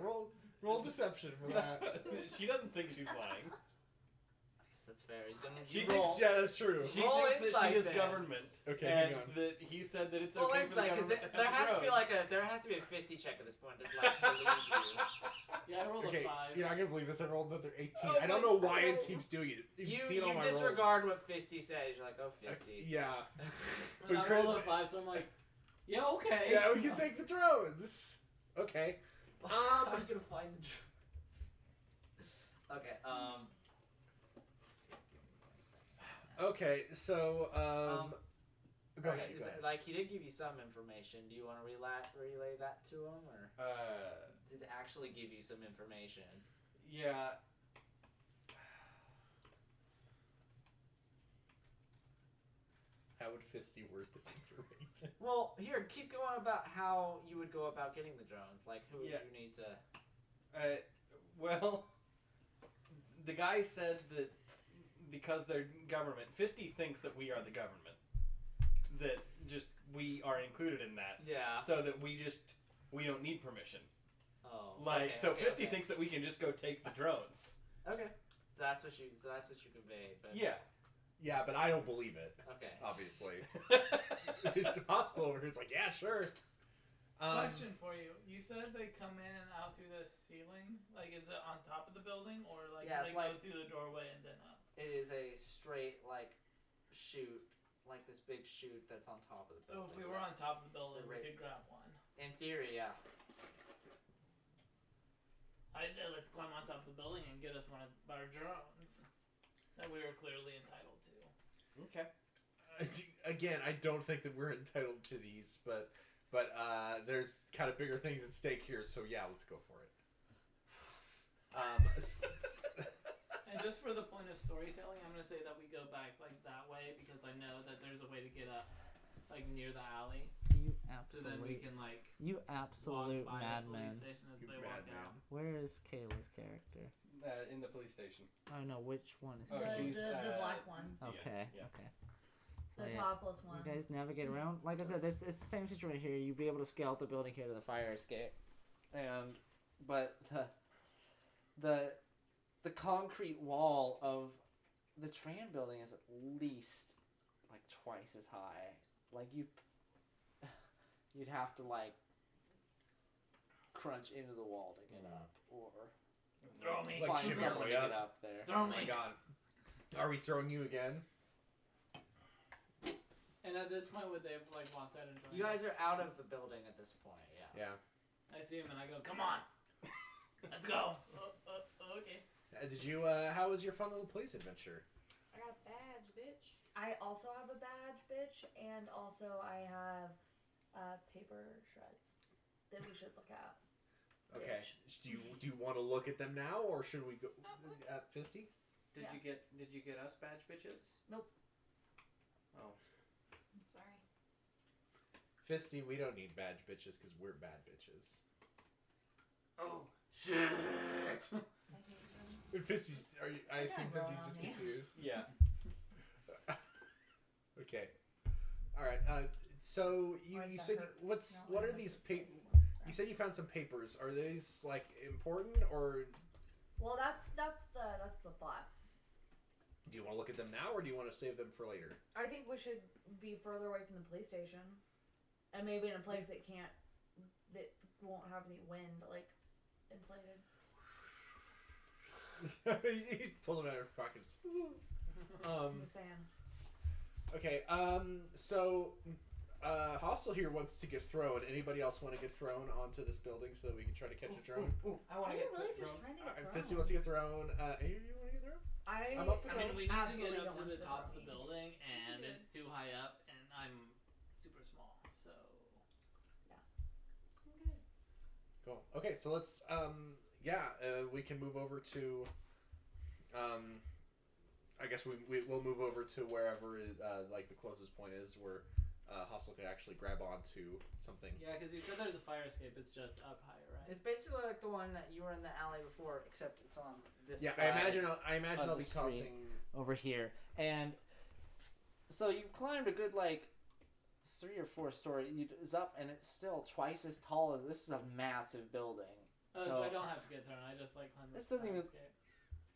S5: roll deception for that.
S2: She doesn't think she's lying.
S4: I guess that's fair. He's gonna
S2: She
S4: roll.
S2: thinks-
S5: Yeah, that's true.
S2: She
S4: Roll
S2: thinks that
S4: insight
S2: she is
S4: then.
S2: government.
S5: Okay,
S2: and
S5: hang on.
S2: that he said that it's
S4: Roll
S2: okay for the
S4: insight, because
S2: government.
S4: there has to be
S2: drones.
S4: there has to be a fisty check at this point to like believe you.
S3: Yeah, I rolled
S5: Okay,
S3: a 5.
S5: you're not gonna believe this. I rolled another 18.
S2: Oh
S5: I don't
S2: my-
S5: know why it keeps doing it. You've seen all
S4: You
S5: my
S4: disregard what Fisty says. You're like, oh,
S5: rolls.
S4: Fisty.
S5: Yeah.
S3: And I
S5: But
S3: rolled a 5, so I'm like, yeah, okay.
S5: Yeah, we can take the drones. Okay.
S4: How are you gonna find the Okay.
S5: Okay. So go ahead.
S4: Is
S5: Go
S4: that-
S5: ahead.
S4: like he did give you some information. Do you want to relay that to him, or did it actually give you some information?
S2: Yeah.
S5: How would Fisty word this information?
S4: Well, here, keep going about how you would go about getting the drones. Like, who would
S2: Yeah.
S4: you need to?
S2: Well, the guy said that because they're government, Fisty thinks that we are the government. That just we are included in that,
S4: Yeah.
S2: so that we don't need permission.
S4: Oh.
S2: Like,
S4: okay,
S2: so
S4: okay,
S2: Fisty
S4: okay.
S2: thinks that we can just go take the drones.
S4: Okay. That's what you conveyed. But
S2: Yeah.
S5: Yeah, but I don't believe it.
S4: Okay.
S5: Obviously. Hostile over here. It's like, yeah, sure.
S3: Question for you. You said they come in and out through the ceiling? Like, is it on top of the building, or like
S4: Yeah,
S3: do
S4: it's
S3: they go
S4: like-
S3: through the doorway and then up?
S4: It is a straight chute, like this big chute that's on top of the
S3: So
S4: building.
S3: if we were on top of the building, we
S4: Right.
S3: could grab one.
S4: In theory, yeah.
S3: I said let's climb on top of the building and get us one of our drones that we were clearly entitled to.
S2: Okay.
S5: Again, I don't think that we're entitled to these, but there's kind of bigger things at stake here. So yeah, let's go for it.
S3: And just for the point of storytelling, I'm gonna say that we go back like that way because I know that there's a way to get up, like near the alley,
S8: You
S3: so then we can like
S8: You absolute
S3: walk by a
S8: madman.
S3: police station as
S5: You
S3: they walk
S5: madman.
S3: out.
S8: Where is Kayla's character?
S2: In the police station.
S8: Oh no, which one is
S2: Oh,
S1: The,
S8: Kayla?
S2: she's,
S1: the black one.
S8: Okay,
S2: Yeah.
S8: okay.
S1: The
S8: So yeah,
S1: topless one.
S8: you guys navigate around. Like I said, it's the same situation here. You'd be able to scale out the building here to the fire escape, but the concrete wall of the Tran building is at least like twice as high. Like you'd have to like crunch into the wall to get up, or
S3: Throw me.
S5: Like
S8: find
S5: shimmy
S8: someone
S5: our
S8: to
S5: way
S8: get
S5: up.
S8: up there.
S3: Throw
S5: Oh
S3: me.
S5: my god. Are we throwing you again?
S3: And at this point, would they have like walked out and joined
S4: You guys
S3: us?
S4: are out of the building at this point. Yeah.
S5: Yeah.
S3: I see him and I go, "Come on, let's go." Okay.
S5: Did you? How was your fun little police adventure?
S6: I got a badge, bitch.
S1: I also have a badge, bitch, and also I have paper shreds that we should look at.
S5: Okay.
S1: Bitch.
S5: Do you want to look at them now, or should we go? Fisty?
S2: Did
S1: Yeah.
S2: you get us badge bitches?
S1: Nope.
S2: Oh.
S6: Sorry.
S5: Fisty, we don't need badge bitches because we're bad bitches.
S3: Oh shit!
S6: I hate them.
S5: Fisty's. Are you? I assume
S1: Yeah,
S5: Fisty's
S1: roll
S5: just
S1: on me.
S5: confused.
S2: Yeah.
S5: Okay. All right. So you
S1: Like that
S5: said
S1: hurt.
S5: what's
S1: No,
S5: what
S1: I
S5: are
S1: don't
S5: these
S1: think
S5: papers?
S1: this one's
S5: You
S1: correct.
S5: said you found some papers. Are these like important, or
S1: Well, that's the thought.
S5: do you want to look at them now, or do you want to save them for later?
S1: I think we should be further away from the police station, and maybe in a place that won't have any wind, like insulated.
S5: You pull them out of your pockets.
S1: I'm just saying.
S5: Okay. So, Hostile here wants to get thrown. Anybody else want to get thrown onto this building so that we can try to catch a drone?
S3: I
S1: Are
S3: want to
S1: you
S3: get
S1: really
S3: thrown.
S1: just trying to get
S5: Alright,
S1: thrown?
S5: Fisty wants to get thrown. Any of you want to get thrown? I'm up for
S3: I mean, we need to
S1: Absolutely
S3: get up
S1: don't
S3: to
S1: want
S3: the
S1: to
S3: top of
S1: throw
S3: the
S1: me.
S3: building, and
S6: Yeah.
S3: it's too high up, and I'm super small, so.
S6: I'm good.
S5: Cool. Okay, so let's we can move over to. I guess we'll move over to wherever like the closest point is where Hostile could actually grab onto something.
S3: Yeah, because you said there's a fire escape. It's just up higher, right?
S4: It's basically like the one that you were in the alley before, except it's on this
S5: Yeah,
S4: side.
S5: I imagine
S8: of
S5: I'll be
S8: the street.
S5: tossing.
S8: over here. And so you've climbed a good, like, 3 or 4 stories. It's up, and it's still twice as tall as... This is a massive building.
S3: Oh, so I don't have to get thrown. I just, like, climb
S8: This
S3: the
S8: doesn't even-
S3: escape.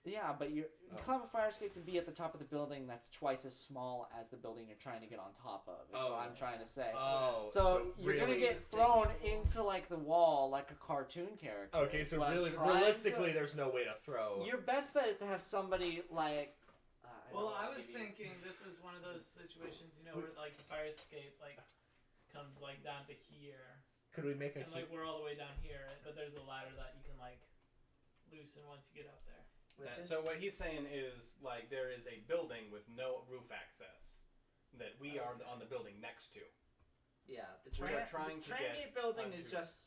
S8: Yeah, but you climb a fire escape to be at the top of the building that's twice as small as the building you're trying to get on top of, is what I'm trying to say.
S5: Oh,
S8: So you're
S5: really,
S8: gonna get thrown into, like, the wall like a cartoon character.
S5: Okay, so
S8: What I'm
S5: really,
S8: trying
S5: realistically,
S8: to-
S5: there's no way to throw.
S8: Your best bet is to have somebody, like...
S3: Well, I was thinking this was one of those situations, you know, where, like, the fire escape, like, comes, like, down to here.
S5: Could we make a...
S3: And, like, we're all the way down here, but there's a ladder that you can, like, loosen once you get up there.
S2: So what he's saying is, like, there is a building with no roof access that we are on the building next to.
S4: Yeah, the
S2: We are trying
S4: the
S2: to
S4: train
S2: get
S4: gate building is
S2: onto-
S4: just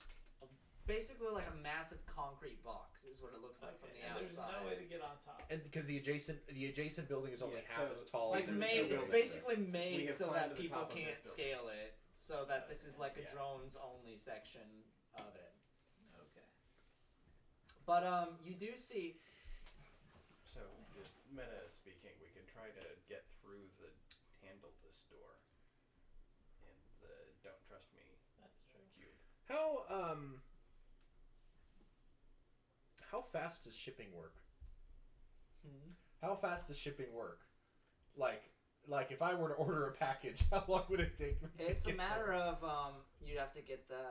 S4: basically like a massive concrete box, is what it looks like from the
S3: and there's
S4: outside.
S3: no way to get on top.
S5: And because the adjacent building is only
S2: Yeah,
S5: half
S2: so-
S5: as tall.
S4: Like
S2: there's
S4: made,
S2: two
S4: it's
S2: buildings.
S4: basically
S2: We
S4: made
S2: have
S4: so
S2: climbed
S4: that
S2: to the
S4: people
S2: top of this
S4: can't
S2: building.
S4: scale it. So that this is like a
S2: Yeah.
S4: drones only section of it.
S3: Okay.
S4: But you do see.
S2: So, just meta speaking, we can try to get through the handle this door in the don't trust me
S3: That's true.
S2: cube.
S5: How fast does shipping work?
S4: Hmm.
S5: How fast does shipping work? Like if I were to order a package, how long would it take me to
S4: It's a
S5: get
S4: matter of you'd have to get the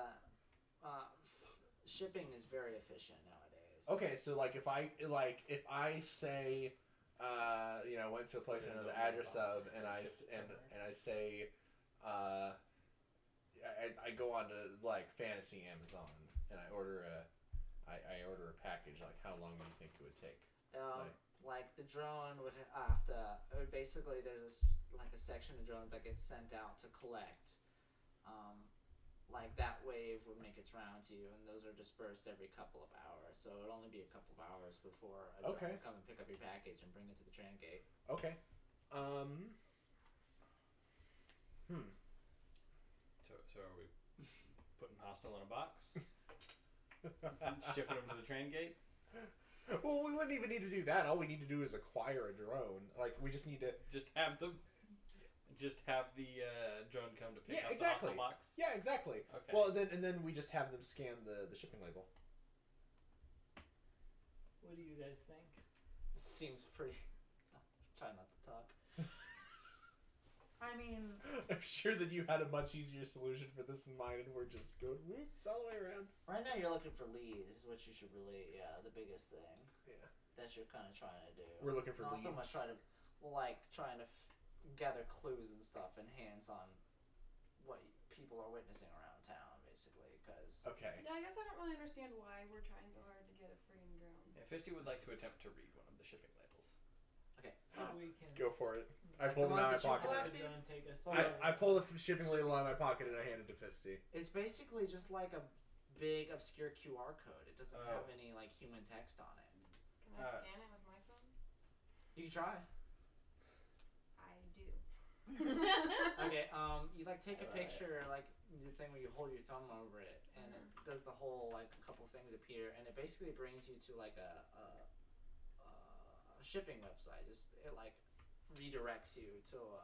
S4: shipping is very efficient nowadays.
S5: Okay, so like if I say went to a place I know the address of and I say I go on to like Fantasy Amazon and I order a package, like how long do you think it would take?
S4: Like the drone would basically there's a section of drones that gets sent out to collect. Like that wave would make its round to you, and those are dispersed every couple of hours. So it'd only be a couple of hours before a drone would come and pick up your package and bring it to the train gate.
S5: Okay.
S2: So are we putting Hostile in a box? Shipping him to the train gate?
S5: Well, we wouldn't even need to do that. All we need to do is acquire a drone. Like we just need to
S2: Just have the drone come to pick up
S5: exactly.
S2: the Hostile box?
S5: Yeah, exactly.
S2: Okay.
S5: Well, then we just have them scan the shipping label.
S3: What do you guys think?
S4: Seems pretty. Try not to talk.
S1: I mean,
S5: I'm sure that you had a much easier solution for this in mind, and we're just going whoop all the way around.
S4: Right now you're looking for leads, which you should really the biggest thing.
S5: Yeah.
S4: That you're kind of trying to do.
S5: We're looking for
S4: Not
S5: leads.
S4: so much trying to gather clues and stuff and hands on what people are witnessing around town, basically. Because
S5: Okay.
S6: Yeah, I guess I don't really understand why we're trying so hard to get a freaking drone.
S2: Yeah, Fisty would like to attempt to read one of the shipping labels.
S4: okay,
S3: So we can.
S5: Go for it. I
S4: Like
S5: pull
S4: the
S5: them
S4: ones
S5: out of my
S4: that you
S5: pocket.
S4: collect?
S3: The drone take us.
S5: I pull the shipping label out of my pocket and I hand it to Fisty.
S4: it's basically just like a big obscure QR code. It doesn't
S2: Oh.
S4: have any like human text on it.
S6: Can I scan it with my phone?
S4: You can try.
S6: I do.
S4: Okay, you like take a picture, like the thing where you hold your thumb over it, and it does the whole like a couple things appear, and it basically brings you to like a shipping website. Just it like redirects you to a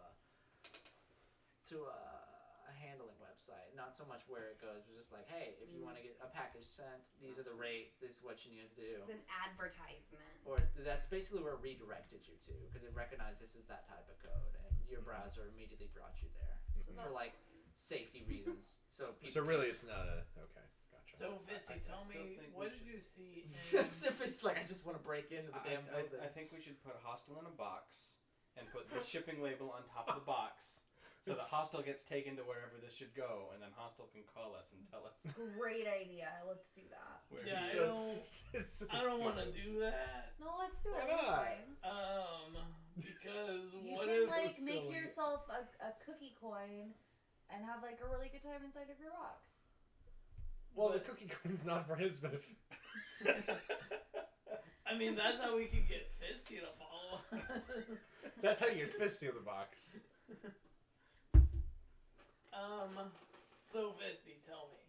S4: handling website. Not so much where it goes, but just like, hey, if you want to get a package sent, these are the rates. This is what you need to do.
S6: It's an advertisement.
S4: Or that's basically where it redirected you to, because it recognized this is that type of code, and your browser immediately brought you there for like safety reasons. So people.
S5: So really, it's not a okay. Gotcha.
S3: So Fitzy,
S2: I
S3: tell
S2: still
S3: me,
S2: think
S3: what
S2: we
S3: did you see?
S4: As if it's like I just want to break into the damn building.
S2: I think we should put Hostile in a box and put the shipping label on top of the box. So the Hostile gets taken to wherever this should go, and then Hostile can call us and tell us
S1: great idea. Let's do that.
S2: where
S3: Yeah,
S2: he
S3: I
S2: is.
S5: It's so
S3: I don't want to
S5: stupid.
S3: do that.
S1: No, let's do
S5: Why
S1: it. It's
S5: not?
S1: fine.
S3: Because
S1: You
S3: what
S1: can
S3: if
S1: like
S5: so
S1: make
S5: silly.
S1: yourself a cookie coin and have like a really good time inside of your box.
S5: Well, the cookie coin's not for his benefit.
S3: I mean, that's how we could get Fisty to follow us.
S5: That's how you get Fisty in the box.
S3: So Fisty, tell me.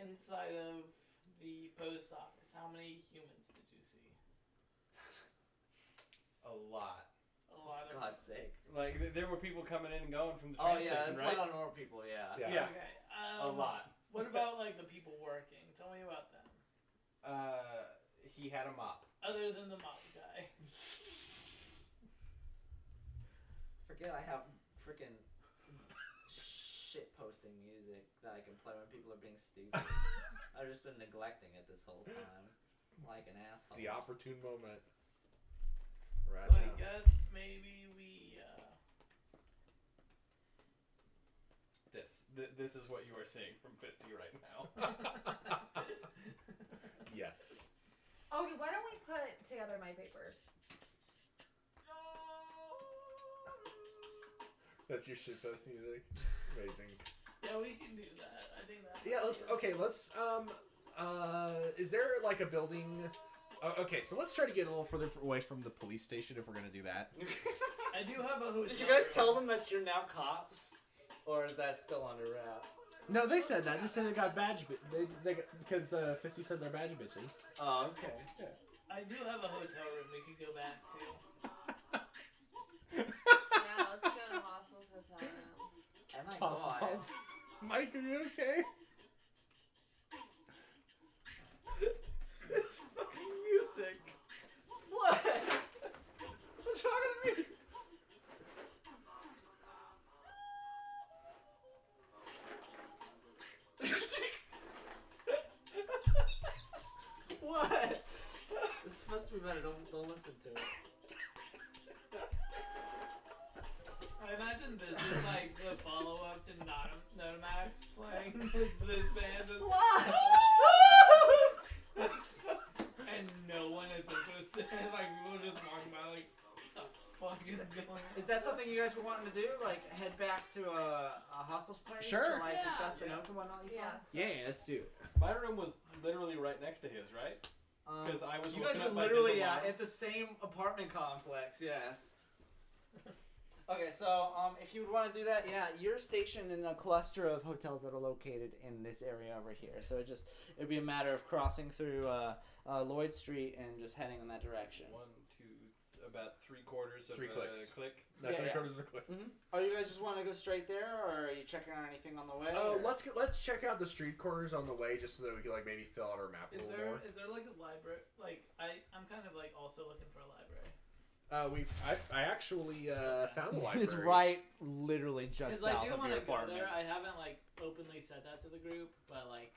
S3: Inside of the post office, how many humans did you see?
S2: A lot.
S3: A lot
S4: For
S3: of.
S4: God's sake.
S2: Like there were people coming in and going from the
S4: Oh
S2: train
S4: yeah,
S2: station,
S4: that's
S2: right?
S4: a lot of normal people. Yeah.
S5: Yeah.
S3: Okay.
S2: A lot.
S3: What about like the people working? Tell me about them.
S2: He had a mop.
S3: Other than the mop guy.
S4: Forget I have freaking shit posting music that I can play when people are being stupid. I've just been neglecting it this whole time, like an
S5: It's
S4: asshole.
S5: the opportune moment. Right
S3: So I
S5: now.
S3: guess maybe we.
S2: This is what you are seeing from Fisty right now.
S5: Yes.
S1: Okay, why don't we put together my papers?
S5: That's your shitpost music. Amazing.
S3: Yeah, we can do that. I think that.
S5: Yeah. Let's. Is there like a building? Okay, so let's try to get a little further away from the police station if we're gonna do that.
S3: I do have a hotel.
S4: Did you guys
S3: room.
S4: tell them that you're now cops, or is that still under wraps?
S5: No, they said that. They said they got badge. Because Fisty said they're badge bitches.
S4: Oh, okay.
S3: I do have a hotel room we could go back to.
S1: Yeah, let's go to Hostel's hotel room.
S4: Oh my god.
S5: Mike, are you okay?
S2: This fucking music.
S4: What? What's wrong with me? What? It's supposed to be better. Don't listen to it.
S3: I imagine this is like the follow-up to Notamax playing. It's this band just
S4: What?
S3: and no one is interested. Like people are just walking by like, what the fuck is going on?
S4: Is that something you guys were wanting to do? Like head back to a hostel's place?
S5: Sure.
S4: To, like
S3: Yeah.
S4: discuss the notes and whatnot you
S1: Yeah.
S4: found?
S5: Yeah, let's do it.
S2: My room was literally right next to his, right? Because I was
S4: You guys
S2: looking
S4: were
S2: at my
S4: literally
S2: Disney
S4: at the same apartment complex, yes. Okay, so if you would want to do that, yeah, you're stationed in a cluster of hotels that are located in this area over here. So it'd be a matter of crossing through Lloyd Street and just heading in that direction.
S2: about 3/4 of
S5: 3
S2: a
S5: clicks.
S2: click.
S5: Not
S4: Yeah,
S5: three
S4: yeah.
S5: quarters of a click.
S4: Or you guys just want to go straight there, or are you checking out anything on the way?
S5: Oh,
S4: or-
S5: let's check out the street corners on the way, just so that we can like maybe fill out our map a
S3: Is
S5: little more.
S3: there like a library? Like I'm kind of like also looking for a library.
S5: I actually found a library.
S4: It's right, literally just
S3: Because I
S4: south
S3: do
S4: of
S3: want
S4: your
S3: to go there.
S4: apartments.
S3: I haven't like openly said that to the group, but like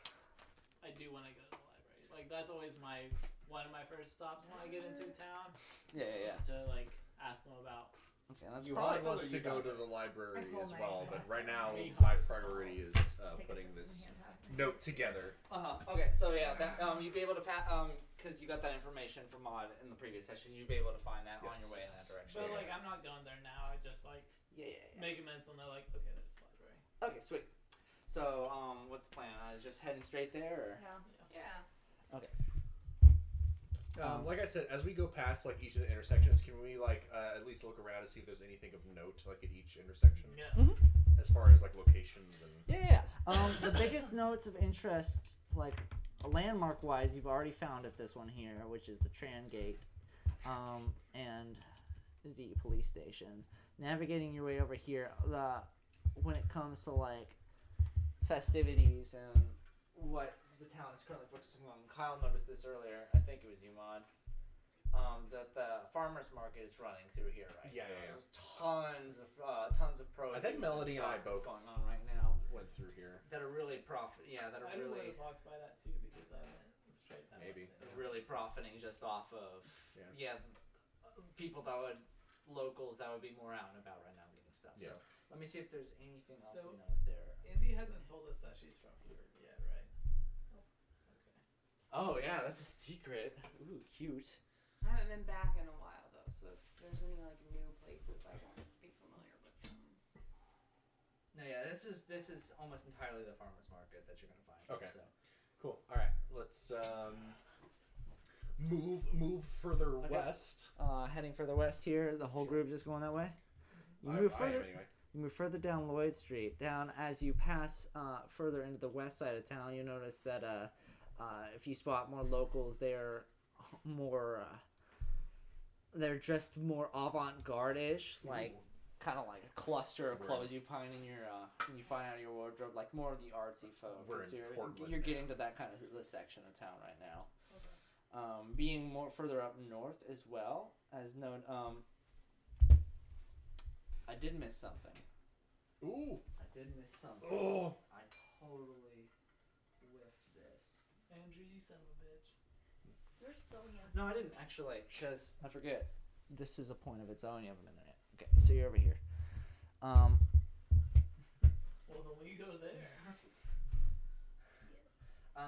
S3: I do want to go to the library. Like that's always one of my first stops when I get into town
S4: Yeah.
S3: to like ask them about.
S4: Okay, that's
S5: You
S4: probably.
S5: probably wants
S2: you
S5: to go
S2: got
S5: to the library
S1: I pulled
S5: as
S1: my
S5: well, but
S1: hostel.
S5: right now
S3: Me
S5: my
S3: hostel.
S5: priority is
S1: Take a
S5: putting
S1: sip
S5: this
S1: from the hand.
S5: note together.
S4: Okay, so yeah, that you'd be able to because you got that information from Maud in the previous session, you'd be able to find that on your way in that direction.
S3: But like I'm not going there now. I just like
S4: Yeah.
S3: make a mental note. Like okay, there's the library.
S4: Okay, sweet. So what's the plan? Just heading straight there, or?
S6: Yeah.
S5: Like I said, as we go past like each of the intersections, can we like at least look around and see if there's anything of note like at each intersection,
S3: Yeah.
S5: as far as like locations and
S4: Yeah. The biggest notes of interest, like landmark wise, you've already found at this one here, which is the Tran Gate, and the police station. Navigating your way over here, when it comes to like festivities and what the town is currently focusing on, Kyle noticed this earlier. I think it was you, Mod. That the farmers market is running through here right
S5: Yeah,
S4: now.
S5: yeah, yeah.
S4: There's tons of produce.
S5: I think Melody and I
S4: stuff
S5: both
S4: going on right now
S5: went through here.
S4: that are really profit. Yeah, that are
S3: I would
S4: really
S3: have walked by that too because I went straight that
S5: Maybe.
S3: way.
S4: really profiting just off of people that would locals that would be more out and about right now getting stuff.
S5: Yeah.
S4: So let me see if there's anything else
S3: So-
S4: you know there.
S3: Indy hasn't told us that she's from here yet, right? Okay.
S4: Oh yeah, that's a secret. Ooh, cute.
S6: I haven't been back in a while though, so if there's any like new places, I won't be familiar with them.
S4: No, yeah, this is almost entirely the farmers market that you're gonna find.
S5: Okay.
S4: Here, so
S5: Cool. All right. Let's move further
S8: Okay.
S5: west.
S8: Heading further west here. The whole group just going that way. You
S5: I
S8: move
S5: am
S8: further.
S5: anyway.
S8: You move further down Lloyd Street. Down as you pass further into the west side of town, you notice that if you spot more locals, they're more. They're just more avant-garde-ish, like kind of like a cluster of
S5: We're
S8: clothes you find in your you find out of your wardrobe, like more of the artsy folk.
S5: We're
S8: 'Cause
S5: in Portland
S8: you're
S5: now.
S8: getting to that kind of the section of town right now. Being more further up north as well as known. I did miss something.
S5: Ooh.
S8: I did miss something.
S5: Oh.
S8: I totally whiffed this.
S3: Andrew, you son of a bitch.
S6: You're so handsome.
S8: No, I didn't actually, because I forget. This is a point of its own. You haven't been there yet. Okay, so you're over here.
S3: Well, then we go there.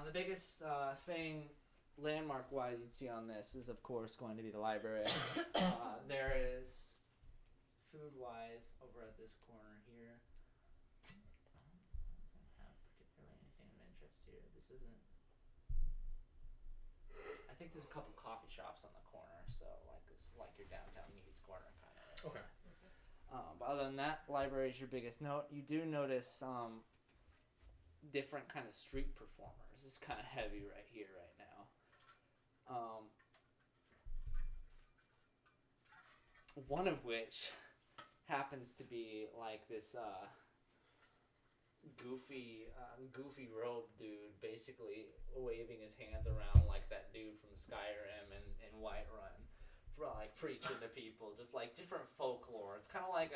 S8: The biggest thing, landmark-wise, you'd see on this is, of course, going to be the library. There is, food-wise, over at this corner here. I don't have particularly anything of interest here. This isn't. I think there's a couple coffee shops on the corner, so like it's like your downtown Needs corner kind of.
S5: Okay.
S8: But other than that, library is your biggest note. You do notice different kind of street performers. It's kind of heavy right here, right now. One of which happens to be like this goofy robe dude, basically waving his hands around like that dude from Skyrim and Whiterun. Like preaching to people, just like different folklore. It's kind of like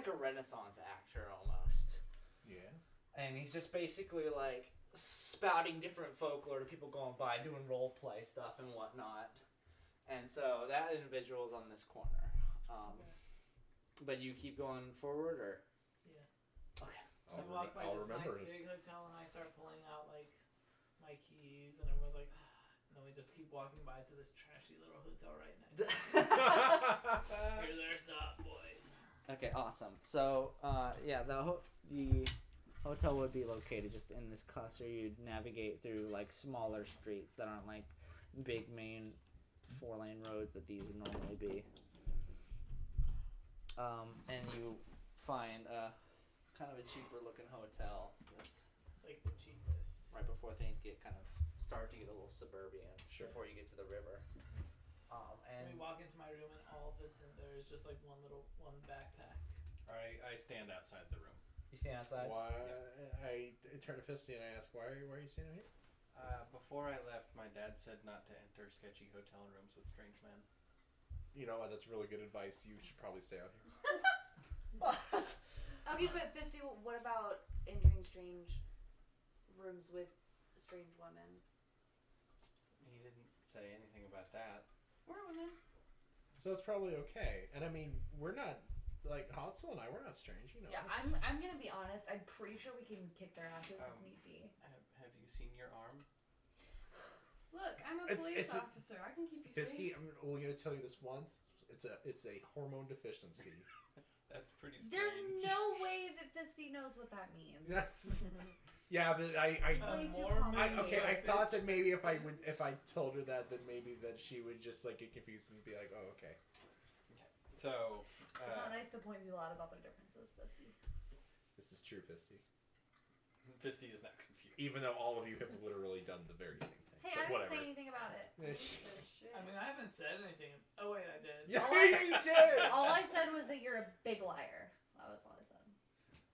S8: a Renaissance actor almost.
S5: Yeah.
S8: And he's just basically like spouting different folklore to people going by, doing role play stuff and whatnot. And so that individual's on this corner. But you keep going forward, or
S3: Yeah.
S8: okay.
S3: So we walk by
S5: I'll
S3: this nice
S5: remember it.
S3: big hotel, and I start pulling out like my keys, and everyone's like, and then we just keep walking by to this trashy little hotel right next. Here's our stop, boys.
S8: Okay, awesome. So, the hotel would be located just in this cluster. You'd navigate through like smaller streets that aren't like big main 4-lane roads that these would normally be. And you find kind of a cheaper looking hotel that's
S3: Like the cheapest.
S8: right before things start to get a little suburban.
S5: Sure.
S8: Before you get to the river.
S3: And we
S8: And
S3: walk into my room, and all that's in there is just like one backpack.
S2: I stand outside the room.
S8: you stand outside.
S5: Why? I turn to Fisty and I ask, why are you standing here?
S2: Before I left, my dad said not to enter sketchy hotel rooms with strange men.
S5: You know what? That's really good advice. You should probably stay out here.
S1: Okay, but Fisty, what about entering strange rooms with strange women?
S2: He didn't say anything about that.
S1: We're women.
S5: So it's probably okay. And I mean, we're not like Hostel and I. We're not strange, you know.
S1: Yeah,
S5: it's-
S1: I'm gonna be honest. I'm pretty sure we can kick their asses if need be.
S2: Have you seen your arm?
S6: Look, I'm a
S5: It's-
S6: police
S5: it's a-
S6: officer. I can keep you
S5: Fisty,
S6: safe.
S5: I'm only gonna tell you this once. It's a hormone deficiency.
S2: That's pretty strange.
S1: There's no way that Fisty knows what that means.
S5: That's yeah, but I
S1: Way too
S3: More
S1: complicated.
S5: okay. I thought that maybe if I told her that, then maybe that she would just like get confused and be like, oh, okay.
S2: So,
S1: It's not nice to point people out about their differences, Fisty.
S5: This is true, Fisty.
S2: Fisty is not confused.
S5: Even though all of you have literally done the very same thing.
S1: Hey,
S5: but
S1: I didn't
S5: whatever.
S1: say anything about it.
S5: Yeah,
S6: Shit.
S3: I mean, I haven't said anything. Oh wait, I did.
S5: yeah,
S1: All I-
S5: you did.
S1: All I said was that you're a big liar. That was all I said.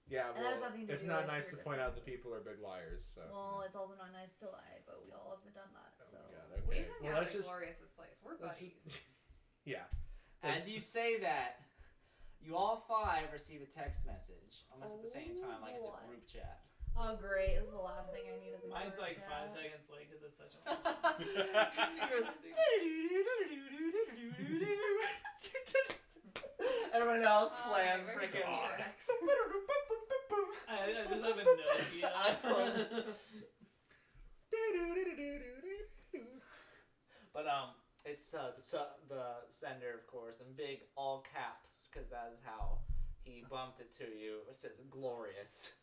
S5: Yeah,
S1: And that has
S5: well,
S1: nothing to
S5: it's
S1: do
S5: not
S1: with
S5: nice to
S1: your
S5: point out that
S1: differences.
S5: people are big liars. So.
S1: Well, it's also not nice to lie, but we all have done that.
S5: Oh
S1: So.
S5: my God,
S6: We
S5: okay.
S6: hung
S5: Well,
S6: out
S5: let's
S6: at
S5: just.
S6: Glorious's place. We're
S5: let's
S6: buddies.
S5: just- yeah.
S8: As you say that, you all 5 receive a text message almost at the same time, like it's a
S1: Oh,
S8: group chat.
S1: Oh, great. This is the last thing I need as a
S3: Mine's
S1: group
S3: like
S1: chat.
S3: 5 seconds late because it's such a.
S8: Everyone else
S6: Oh,
S8: playing
S6: where's the
S8: freaking.
S6: T-Rex?
S3: I just have a Nokia iPhone.
S8: But it's the sender, of course, in big all caps, because that is how he bumped it to you. It says glorious.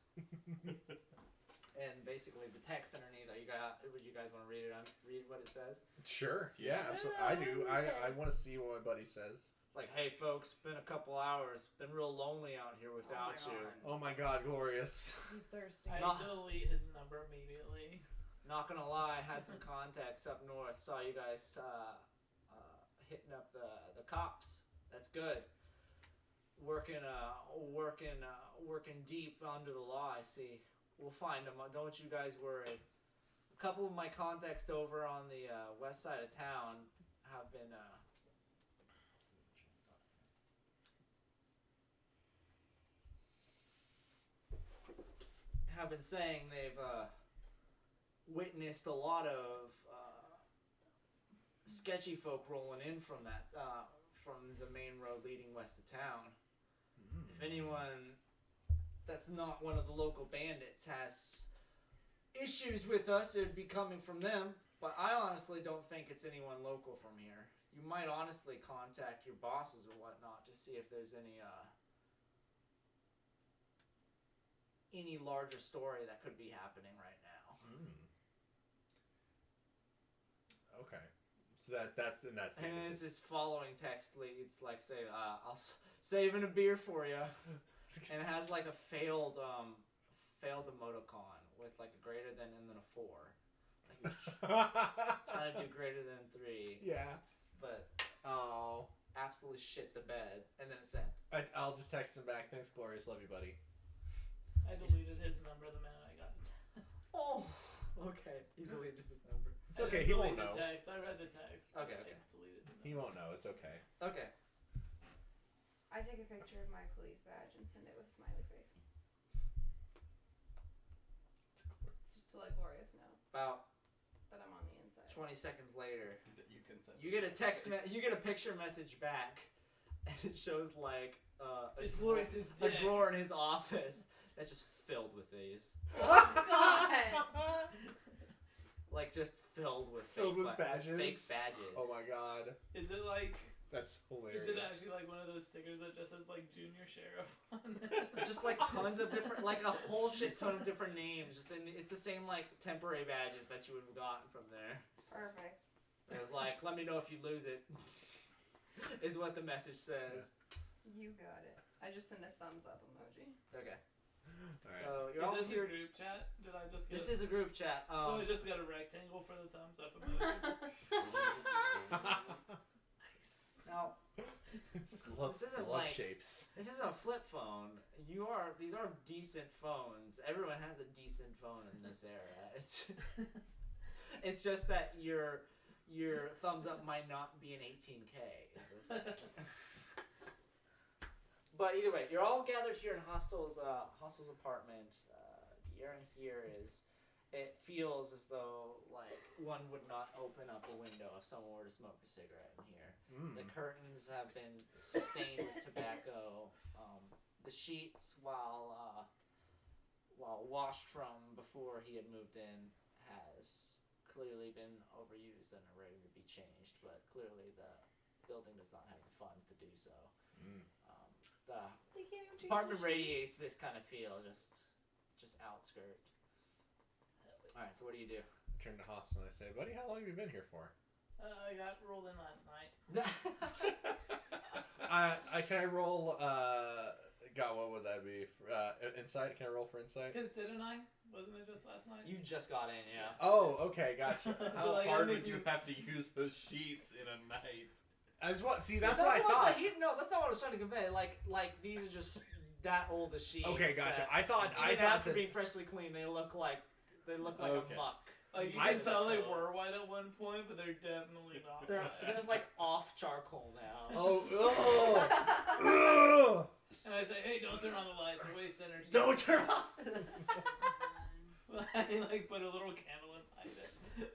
S8: and basically the text underneath. Would you guys want to read it? Read what it says.
S5: Sure. Yeah, absolutely. I do. I want to see what my buddy says.
S8: It's like, hey folks, been a couple hours. Been real lonely out here without you.
S5: Oh my God, glorious.
S6: He's thirsty.
S3: I delete his number immediately.
S8: Not gonna lie, had some contacts up north. Saw you guys hitting up the cops. That's good. Working deep under the law. I see. We'll find them. Don't you guys worry. A couple of my contacts over on the west side of town have been saying they've witnessed a lot of sketchy folk rolling in from the main road leading west of town. If anyone that's not one of the local bandits has issues with us, it would be coming from them. But I honestly don't think it's anyone local from here. You might honestly contact your bosses or whatnot to see if there's any larger story that could be happening right now.
S5: Okay. So that's
S8: And as this following text leads, like, say, I'll saving a beer for you, and it has like a failed emoticon with like a greater than and then a 4. Like he's trying to do greater than 3.
S5: Yeah.
S8: But
S5: Oh.
S8: absolutely shit the bed, and then it sent.
S5: I'll just text him back. Thanks, Glorious. Love you, buddy.
S3: I deleted his number the minute I got the text.
S8: Oh. Okay. You deleted his number.
S5: It's okay. He won't know.
S3: The text. I read the text. but
S8: Okay,
S3: I
S8: okay.
S3: deleted the
S5: He
S3: number.
S5: won't know. It's okay.
S8: Okay.
S6: I take a picture of my police badge and send it with a smiley face. Just to let Glorious know
S8: About
S6: that I'm on the inside.
S8: 20 seconds later,
S7: That you can send.
S8: you get a you get a picture message back, and it shows like
S3: It's Glorious's
S8: a
S3: dick.
S8: drawer in his office that's just filled with these.
S6: Oh God!
S8: Like just filled with
S5: Filled with
S8: badges. Fake
S5: badges?
S8: badges.
S5: Oh my God.
S3: Is it like?
S5: That's hilarious.
S3: Is it actually like one of those stickers that just says like Junior Sheriff on it?
S8: It's just like tons of different, like a whole shit ton of different names. It's the same like temporary badges that you would have gotten from there.
S6: Perfect.
S8: It was like, let me know if you lose it. Is what the message says.
S6: You got it. I just send a thumbs up emoji.
S8: Okay.
S5: All right.
S8: So you're all
S3: Is this
S8: here.
S3: a group chat? Did I just get?
S8: This is a group chat.
S3: So I just got a rectangle for the thumbs up emojis. Nice.
S8: Now,
S5: love,
S8: this isn't
S5: love
S8: like-
S5: shapes.
S8: this isn't a flip phone. These are decent phones. Everyone has a decent phone in this era. It's just that your thumbs up might not be an 18K. But either way, you're all gathered here in Hostel's apartment. The air in here it feels as though like one would not open up a window if someone were to smoke a cigarette in here. The curtains have been stained with tobacco. The sheets, while washed from before he had moved in, has clearly been overused and are ready to be changed. But clearly the building does not have the funds to do so. The
S6: They can't even change
S8: apartment
S6: the sheets.
S8: radiates this kind of feel, just outskirt. Alright, so what do you do?
S5: I turn to Haas and I say, buddy, how long have you been here for?
S3: I got rolled in last night.
S5: Can I roll, God, what would that be? Insight? Can I roll for insight?
S3: Cause didn't I? Wasn't it just last night?
S8: You just got in, yeah.
S5: Oh, okay, gotcha.
S2: How
S3: like,
S2: hard
S3: I
S2: would
S3: mean,
S2: you have to use those sheets in a night?
S5: As what? See, that's
S8: So
S5: what I
S8: so much
S5: thought.
S8: like no, that's not what I was trying to convey. Like these are just that old as sheets.
S5: Okay, gotcha.
S8: that
S5: I thought
S8: even after
S5: that.
S8: being freshly cleaned, they look like
S2: Okay.
S8: a muck.
S3: Like you
S5: I
S3: can tell they
S2: thought-
S3: were white at one point, but they're definitely not.
S8: They're
S3: white.
S8: just like off charcoal now.
S5: Oh, ugh.
S3: And I say, hey, don't turn on the lights. It wastes energy.
S8: Don't turn off.
S3: I like put a little candle and light it.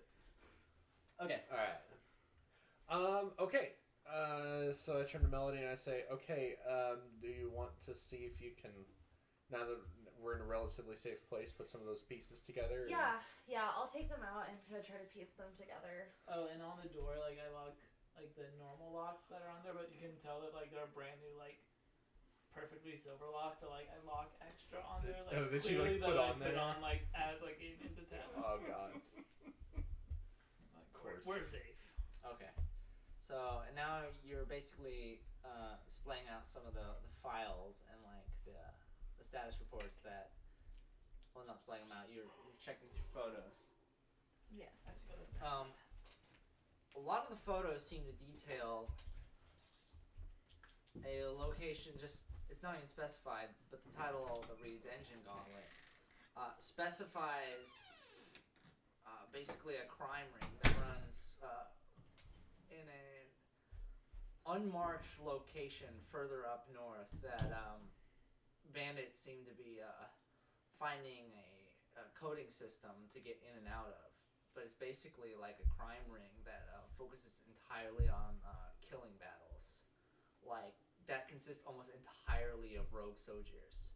S8: Okay.
S5: All right. Okay. So I turn to Melody and I say, okay, do you want to see if you can, now that we're in a relatively safe place, put some of those pieces together? and-
S1: Yeah, I'll take them out and try to piece them together.
S3: Oh, and on the door, like I lock like the normal locks that are on there, but you can tell that like they're brand new, like perfectly silver lock, so like I lock extra on there, like
S5: Oh, that you,
S3: clearly
S5: like,
S3: that
S5: put
S3: I
S5: on
S3: put
S5: there?
S3: on like as like into town.
S8: Oh god.
S3: Like,
S5: course.
S3: we're safe.
S8: Okay. So and now you're basically splaying out some of the files and like the status reports that. Well, not splaying them out. You're checking through photos.
S1: Yes.
S8: A lot of the photos seem to detail a location. Just it's not even specified, but the title that reads "Engine Gauntlet" specifies basically a crime ring that runs in an unmarked location further up north that bandits seem to be finding a coding system to get in and out of. But it's basically like a crime ring that focuses entirely on killing battles. Like, that consists almost entirely of rogue soldiers.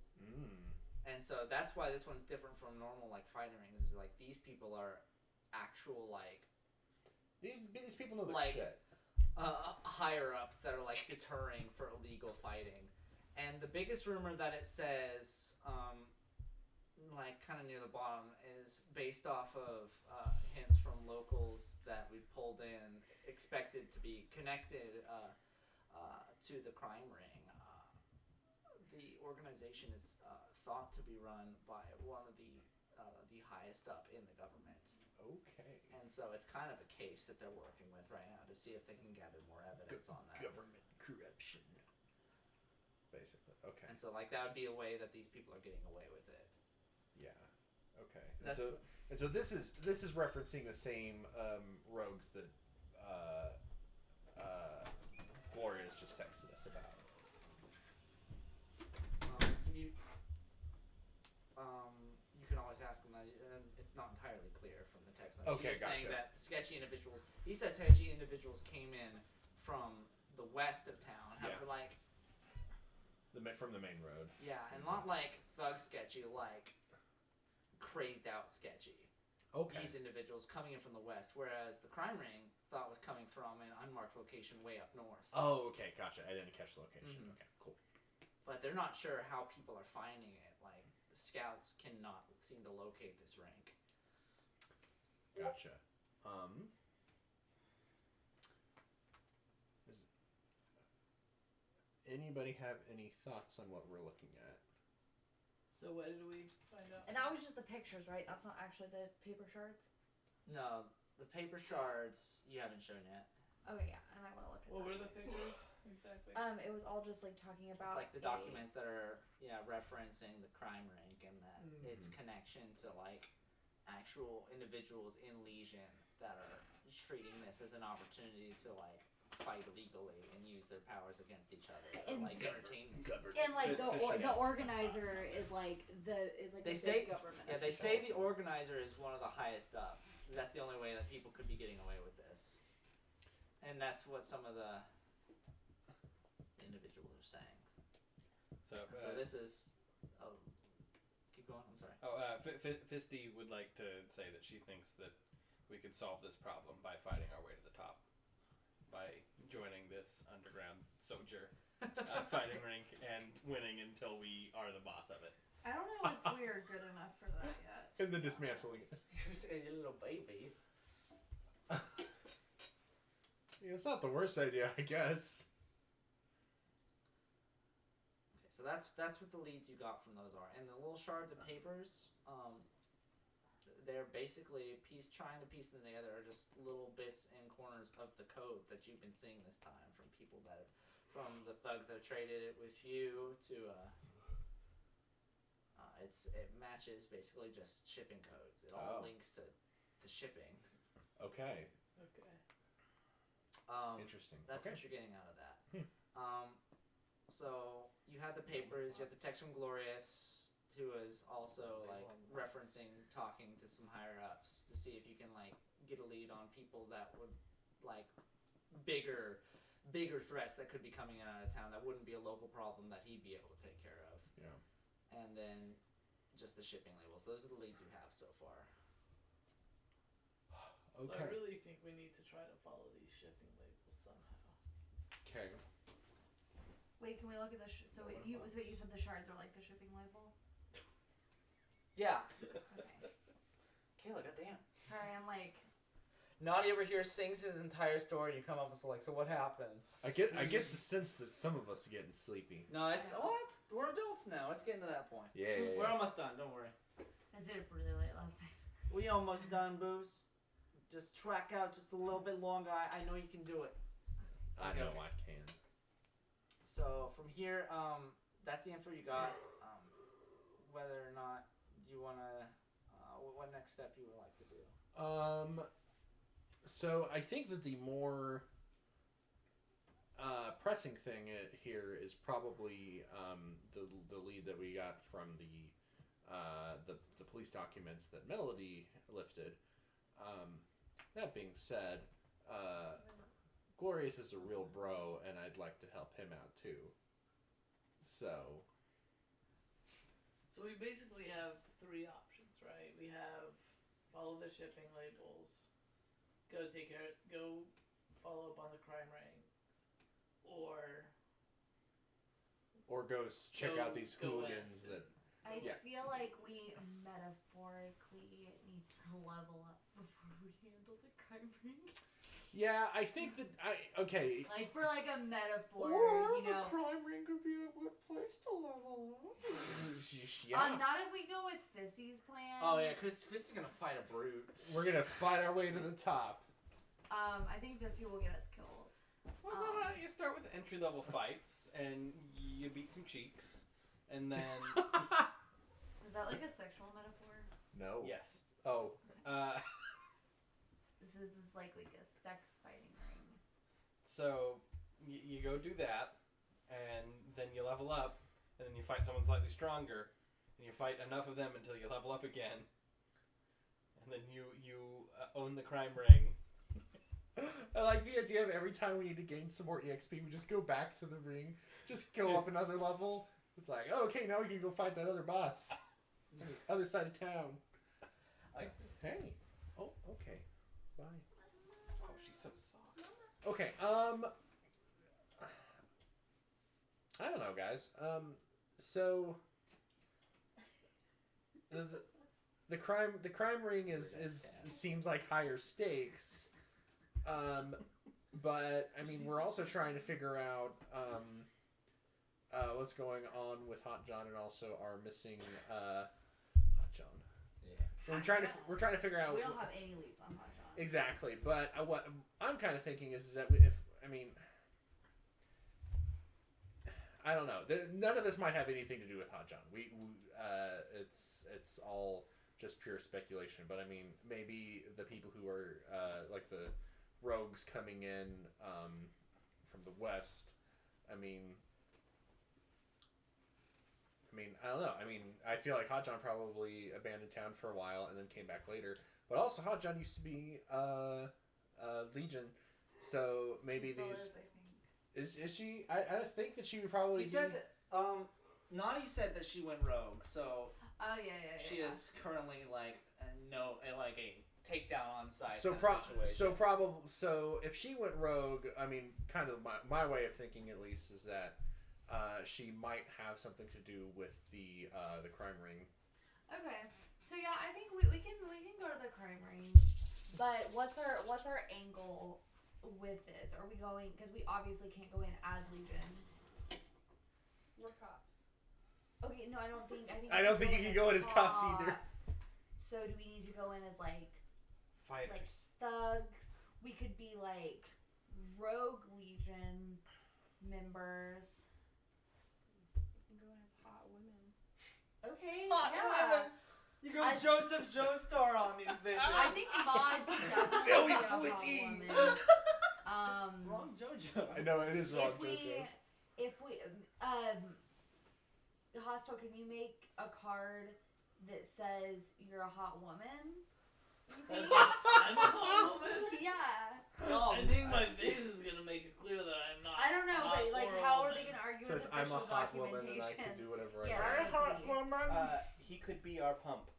S8: And so that's why this one's different from normal, like, fighting rings. Is like, these people are actual, like...
S5: These people know their
S8: like,
S5: shit.
S8: Higher-ups that are, like, deterring for illegal fighting. And the biggest rumor that it says... like kind of near the bottom is based off of hints from locals that we pulled in, expected to be connected to the crime ring. The organization is thought to be run by one of the highest up in the government.
S5: Okay.
S8: And so it's kind of a case that they're working with right now to see if they can gather more evidence on that.
S5: Government corruption. Basically. Okay.
S8: And so like that would be a way that these people are getting away with it.
S5: Yeah. Okay.
S8: That's
S5: And so this is referencing the same rogues that Gloria's just texted us about.
S8: You can always ask him that. It's not entirely clear from the text message.
S5: Okay,
S8: He was saying
S5: gotcha.
S8: that sketchy individuals. He said sketchy individuals came in from the west of town.
S5: Yeah.
S8: Like
S5: From the main road.
S8: yeah, and not like thug sketchy, like crazed out sketchy.
S5: Okay.
S8: These individuals coming in from the west, whereas the crime ring thought was coming from an unmarked location way up north.
S5: Oh, okay, gotcha. I didn't catch the location.
S8: Mhm.
S5: Okay, cool.
S8: But they're not sure how people are finding it. Like the scouts cannot seem to locate this rank.
S5: Gotcha. Does anybody have any thoughts on what we're looking at?
S3: So what did we find out?
S1: And that was just the pictures, right? That's not actually the paper shards?
S8: No, the paper shards you haven't shown yet.
S1: Okay, yeah, and I want to look at
S3: What
S1: that.
S3: were the pictures exactly?
S1: It was all just like talking
S8: It's
S1: about
S8: like the documents that are referencing the crime rank and that its
S5: Mhm.
S8: connection to like actual individuals in Legion that are treating this as an opportunity to like fight illegally and use their powers against each other for
S1: And-
S8: like entertainment.
S1: And like the
S5: Fishing
S1: the
S5: out.
S1: organizer is like
S8: They
S1: the
S8: say
S1: big government.
S8: yeah, they say the organizer is one of the highest up. That's the only way that people could be getting away with this. And that's what some of the individuals are saying. So this is keep going, I'm sorry.
S2: Fisty would like to say that she thinks that we could solve this problem by fighting our way to the top. By joining this underground soldier fighting rink and winning until we are the boss of it.
S1: I don't know if we are good enough for that yet.
S5: And the dismantling.
S8: You little babies.
S5: Yeah, it's not the worst idea, I guess.
S8: Okay, so that's what the leads you got from those are. And the little shards of papers, they're basically trying to piece them together are just little bits and corners of the code that you've been seeing this time from people from the thugs that have traded it with you to it matches basically just shipping codes. It all links to shipping.
S5: Okay.
S3: Okay.
S5: Interesting.
S8: That's
S5: okay.
S8: what you're getting out of that. So you had the papers, you had the text from Glorious, who was also like referencing, talking to some higher ups to see if you can like get a lead on people that would like bigger threats that could be coming in out of town that wouldn't be a local problem that he'd be able to take care of.
S5: Yeah.
S8: And then just the shipping labels. Those are the leads you have so far.
S3: So
S5: Okay.
S3: I really think we need to try to follow these shipping labels somehow.
S5: Okay.
S1: Wait, can we look at the? So wait, you said the shards are like the shipping label.
S8: Yeah.
S1: Okay.
S8: Kayla, goddamn.
S1: Sorry, I'm like.
S8: Naughty over here sings his entire story. You come up with like, so what happened?
S5: I get the sense that some of us are getting sleepy.
S8: No, we're adults now. It's getting to that point.
S5: Yeah.
S8: We're almost done. Don't worry.
S1: I did it really late last night.
S8: We almost done, Booze. Just track out just a little bit longer. I know you can do it.
S5: I know I can.
S8: So from here, that's the info you got. Whether or not you wanna, what next step you would like to do?
S5: So I think that the more pressing thing here is probably the lead that we got from the police documents that Melody lifted. That being said, Glorious is a real bro, and I'd like to help him out too. So
S3: we basically have 3 options, right? We have follow the shipping labels, go follow up on the crime rings, or
S5: go check out these
S3: go
S5: hooligans
S3: west.
S5: that.
S1: I
S5: Yeah.
S1: feel like we metaphorically need to level up before we handle the crime ring.
S5: Yeah, I think that okay.
S1: Like for like a metaphor, you know.
S5: crime ring could be a good place to level up. Yeah.
S1: Not if we go with Fisty's plan.
S8: Oh yeah, Fist is gonna fight a brute.
S5: We're gonna fight our way to the top.
S1: I think Fisty will get us killed.
S2: Well, no, you start with entry-level fights, and you beat some cheeks, and then...
S1: Is that like a sexual metaphor?
S5: No.
S2: Yes.
S5: Oh.
S1: This is like a sex fighting ring.
S2: So, you go do that, and then you level up, and then you fight someone slightly stronger, and you fight enough of them until you level up again, and then you own the crime ring.
S5: I like the idea of every time we need to gain some more EXP, we just go back to the ring, just go up another level. It's like, oh, okay, now we can go fight that other boss. On the other side of town. Hey. Oh, okay. Bye.
S2: Oh, she's so soft.
S5: Okay, I don't know, guys. So the crime ring is seems like higher stakes. But I mean, we're also trying to figure out what's going on with Hot John and also our missing Hot John. Yeah. We're trying to figure out.
S1: We don't have any leads on Hot John.
S5: Exactly, but what I'm kind of thinking is that I don't know. None of this might have anything to do with Hot John. It's all just pure speculation. But I mean, maybe the people who are like the rogues coming in from the west. I mean, I don't know. I mean, I feel like Hot John probably abandoned town for a while and then came back later. But also, Hot John used to be Legion, so maybe
S1: She still
S5: these.
S1: is, I think.
S5: Is she? I think that she would probably.
S8: He said that, Naughty said that she went rogue, so
S1: Oh yeah.
S8: she is currently like a takedown on site.
S5: So
S8: situation.
S5: So if she went rogue, I mean, kind of my way of thinking at least is that she might have something to do with the crime ring.
S1: Okay. So yeah, I think we can go to the crime ring. But what's our angle with this? Are we going, because we obviously can't go in as Legion.
S6: We're cops.
S1: Okay, no, I don't think
S5: you can go in as cops either.
S1: So do we need to go in as like
S2: Fighters.
S1: thugs? We could be like rogue Legion members.
S6: We can go in as hot women.
S1: Okay,
S8: Hot
S1: yeah.
S8: women. You go Joseph Joestar on these bitches.
S1: I think Maud could definitely
S5: Billy
S1: be a hot
S5: Flitty.
S1: woman.
S8: Wrong JoJo.
S5: I know it is wrong,
S1: if we Hostel, can you make a card that says you're a hot woman?
S3: I'm a hot woman?
S1: Yeah.
S8: No,
S3: I think my face is gonna make it clear that I'm not.
S1: I don't know,
S3: hot
S1: but like,
S3: or a
S1: how are
S3: woman.
S1: they gonna argue
S5: Says
S1: with
S5: I'm
S1: official
S5: a hot woman and I
S1: documentation?
S5: can do whatever I
S1: Yes,
S5: want.
S1: Christy.
S2: He could be our pump.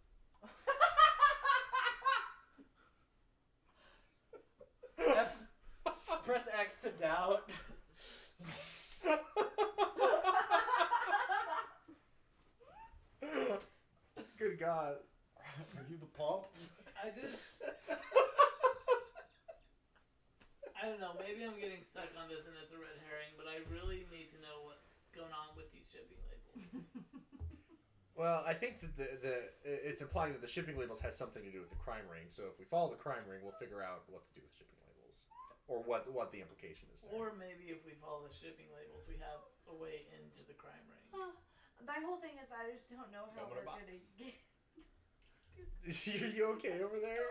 S8: Press X to doubt.
S5: god.
S4: Are you the pump?
S3: I don't know. Maybe I'm getting stuck on this and it's a red herring, but I really need to know what's going on with these shipping labels.
S5: Well, I think that it's implying that the shipping labels has something to do with the crime ring. So if we follow the crime ring, we'll figure out what to do with shipping labels, or what the implication is there.
S3: Or maybe if we follow the shipping labels, we have a way into the crime ring.
S1: My whole thing is I just don't know how
S2: Open a
S1: we're
S2: box.
S1: gonna get.
S5: Are you okay over there?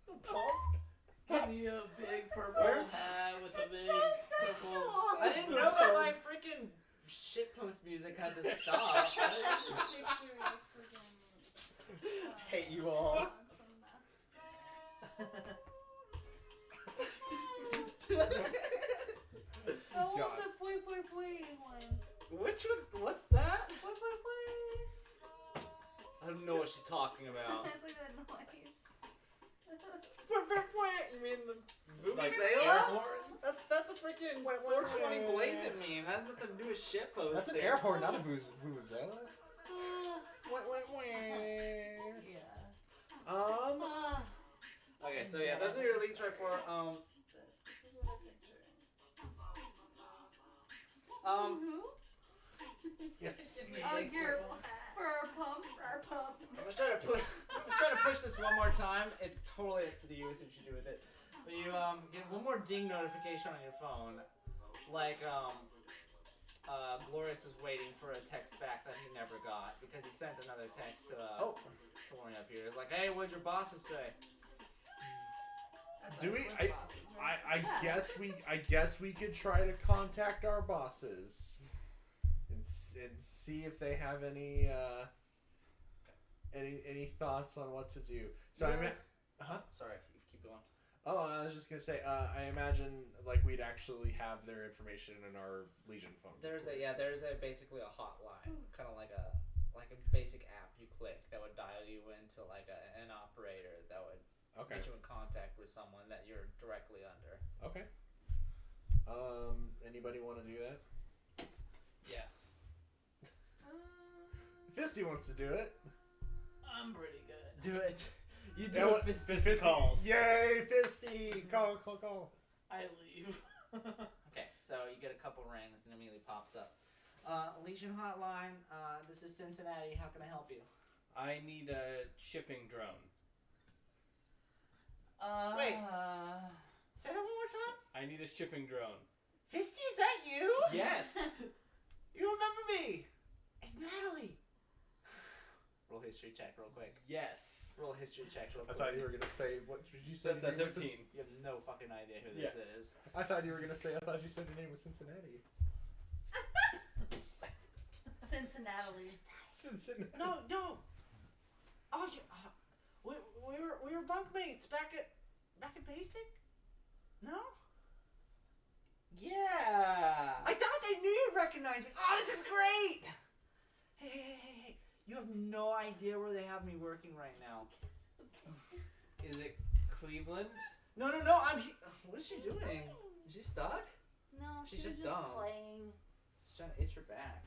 S4: The pump?
S3: Give me a big purple
S4: Where's-
S3: hat with a big purple.
S4: I didn't know that my freaking shitpost music had to stop. Hate you all.
S1: I want
S5: God.
S1: the poi poi poi one.
S4: Which one? What's that?
S1: Poi poi poi.
S4: I don't know what she's talking about.
S1: That's like that noise.
S4: You mean the movie
S2: Like
S4: sailor?
S2: air horns?
S4: That's a freaking 420 blazing meme. It has nothing to do with shitpost.
S7: That's an air horn, not a vuvuzela.
S1: Yeah.
S4: Okay, so yeah, those are your leads right for
S1: This is what I picture.
S5: Yes.
S1: Oh, you're for our pump.
S4: I'm gonna try to push this one more time. It's totally up to you what you do with it. But you get one more ding notification on your phone, like Glorious is waiting for a text back that he never got because he sent another text to Tori up here. It's like, hey, what'd your bosses say?
S5: Do we?
S1: That's what bosses are.
S5: I guess we could try to contact our bosses and see if they have any thoughts on what to do. So
S4: Sorry, keep going.
S5: Oh, I was just gonna say, I imagine like we'd actually have their information in our Legion phone.
S4: There's basically a hotline, kind of like a basic app you click that would dial you into like an operator that would get you in contact with someone that you're directly under.
S5: Okay. Anybody want to do that?
S3: Yes.
S5: Fisty wants to do it.
S3: I'm pretty good.
S4: Do it. You do
S5: Yeah,
S4: it, Fisty.
S2: Fisty calls.
S5: Yay, Fisty! Call.
S3: I leave.
S4: Okay, so you get a couple rings and it immediately pops up. Legion Hotline, this is Cincinnati. How can I help you?
S2: I need a shipping drone.
S4: Wait. Say that one more time.
S2: I need a shipping drone.
S4: Fisty, is that you?
S2: Yes.
S4: You remember me? It's Natalie. Roll history check real quick.
S2: Yes.
S4: Roll history check real
S5: I
S4: quick.
S5: thought you were gonna say what did you say?
S2: That's a
S5: your name was
S2: 13.
S4: You have no fucking idea who this is.
S5: I thought you were gonna say. I thought you said your name was Cincinnati.
S1: Cincinnati.
S5: Cincinnati.
S4: No. Oh, we were bunkmates back at basic. No. Yeah. I thought they knew you'd recognize me. Oh, this is great. Hey. You have no idea where they have me working right now.
S2: Is it Cleveland?
S4: No. I'm. What is she doing? Is she stuck?
S1: No,
S4: She's
S1: she was
S4: just
S1: just
S4: dumb.
S1: playing.
S4: She's trying to itch her back.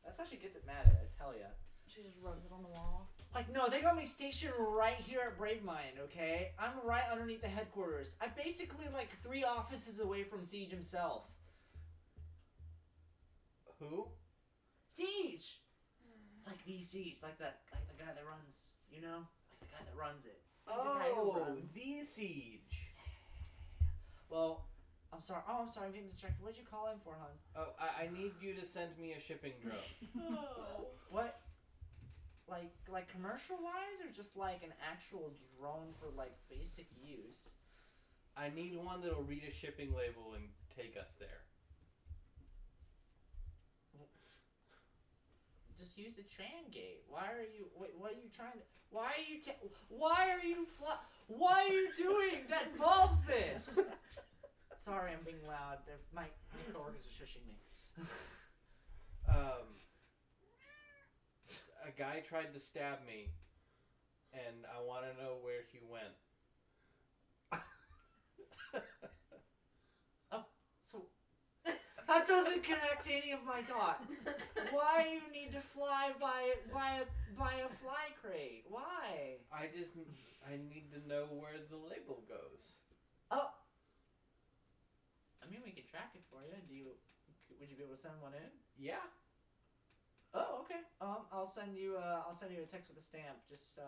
S4: That's how she gets it mad at. I tell ya.
S1: She just rubs it on the wall.
S4: Like, no, they got me stationed right here at Bravemind, okay? I'm right underneath the headquarters. I'm basically like 3 offices away from Siege himself.
S2: Who?
S4: Siege! Like the Siege, like the guy that runs, you know? Like the guy that runs it.
S1: The guy who
S2: Oh,
S1: runs.
S2: the siege.
S4: Well, I'm sorry. Oh, I'm sorry, I'm getting distracted. What did you call in for, hon?
S2: Oh, I need you to send me a shipping drone.
S4: What? Like commercial-wise, or just like an actual drone for like basic use?
S2: I need one that'll read a shipping label and take us there.
S4: Just use the tram gate. Why are you? What are you trying to? Why are you? What are you doing that involves this? Sorry, I'm being loud. My coworkers are shushing me.
S2: A guy tried to stab me, and I want to know where he went.
S4: Oh, so
S8: That doesn't connect any of my dots. Why do you need to fly by a fly crate? Why?
S2: I need to know where the label goes.
S8: Oh. I mean, we can track it for you. Would you be able to send one in?
S2: Yeah.
S8: Oh, okay. I'll send you a text with a stamp. Just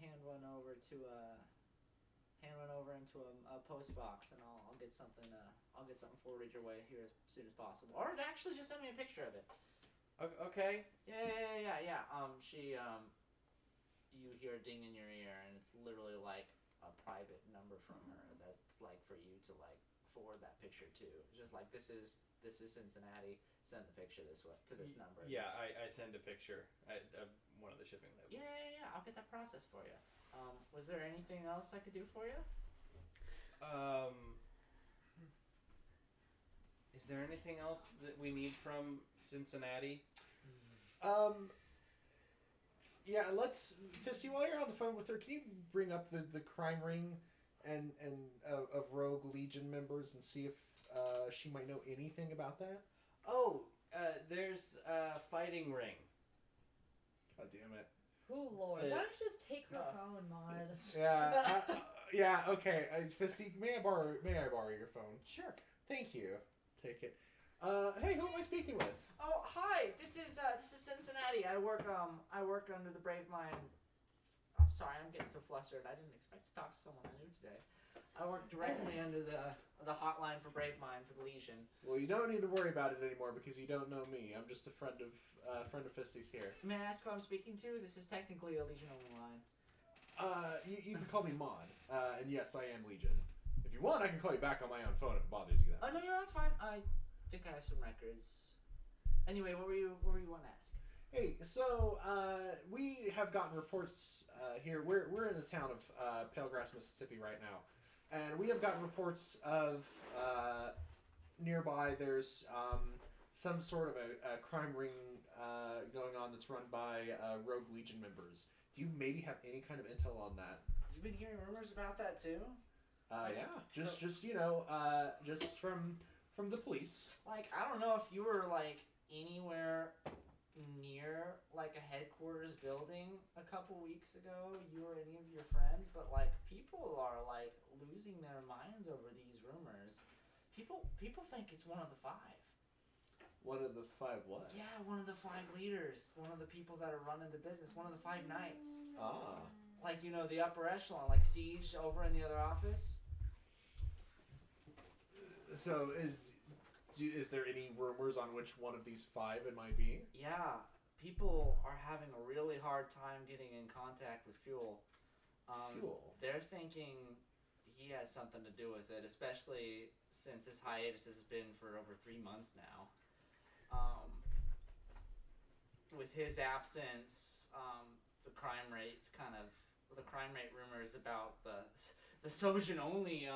S8: hand one over into a post box, and I'll get something forwarded your way here as soon as possible. Or actually, just send me a picture of it.
S2: Okay.
S8: Yeah. You hear a ding in your ear, and it's literally like a private number from her that's like for you to like forward that picture to. It's just like this is Cincinnati. Send the picture this way to this number.
S2: Yeah, I send a picture of one of the shipping labels.
S8: Yeah. I'll get that process for you. Was there anything else I could do for you?
S2: Is there anything else that we need from Cincinnati?
S5: Yeah, let's Fisty, while you're on the phone with her, can you bring up the crime ring and of Rogue Legion members and see if she might know anything about that?
S2: Oh, there's a fighting ring.
S5: God damn it.
S1: Oh Lord! Why don't you just take her phone, Maud?
S5: Yeah, okay. Fisty, may I borrow your phone?
S8: Sure.
S5: Thank you. Take it. Hey, who am I speaking with?
S8: Oh, hi. This is Cincinnati. I work under the Brave Mind. I'm sorry, I'm getting so flustered. I didn't expect to talk to someone I knew today. I work directly under the hotline for Brave Mind for the Legion.
S5: Well, you don't need to worry about it anymore because you don't know me. I'm just a friend of Fisty's here.
S8: May I ask who I'm speaking to? This is technically a Legion only line.
S5: You can call me Maud. And yes, I am Legion. If you want, I can call you back on my own phone if it bothers you that
S8: Oh
S5: much.
S8: no, that's fine. I think I have some records. Anyway, what were you want to ask?
S5: Hey, so we have gotten reports here. We're in the town of Palegraas, Mississippi right now, and we have gotten reports of nearby there's some sort of a crime ring going on that's run by Rogue Legion members. Do you maybe have any kind of intel on that?
S8: You've been hearing rumors about that too?
S5: Yeah, just just from the police.
S8: Like, I don't know if you were like anywhere near like a headquarters building a couple weeks ago, you or any of your friends, but like people are like losing their minds over these rumors. People think it's one of the five.
S5: One of the five what?
S8: Yeah, one of the five leaders, one of the people that are running the business, one of the five knights.
S5: Ah.
S8: Like, you know, the upper echelon, like Siege over in the other office.
S5: So is there any rumors on which one of these five it might be?
S8: Yeah, people are having a really hard time getting in contact with Fuel.
S5: Fuel?
S8: They're thinking he has something to do with it, especially since his hiatus has been for over 3 months now. With his absence, the crime rate rumors about the Sojin only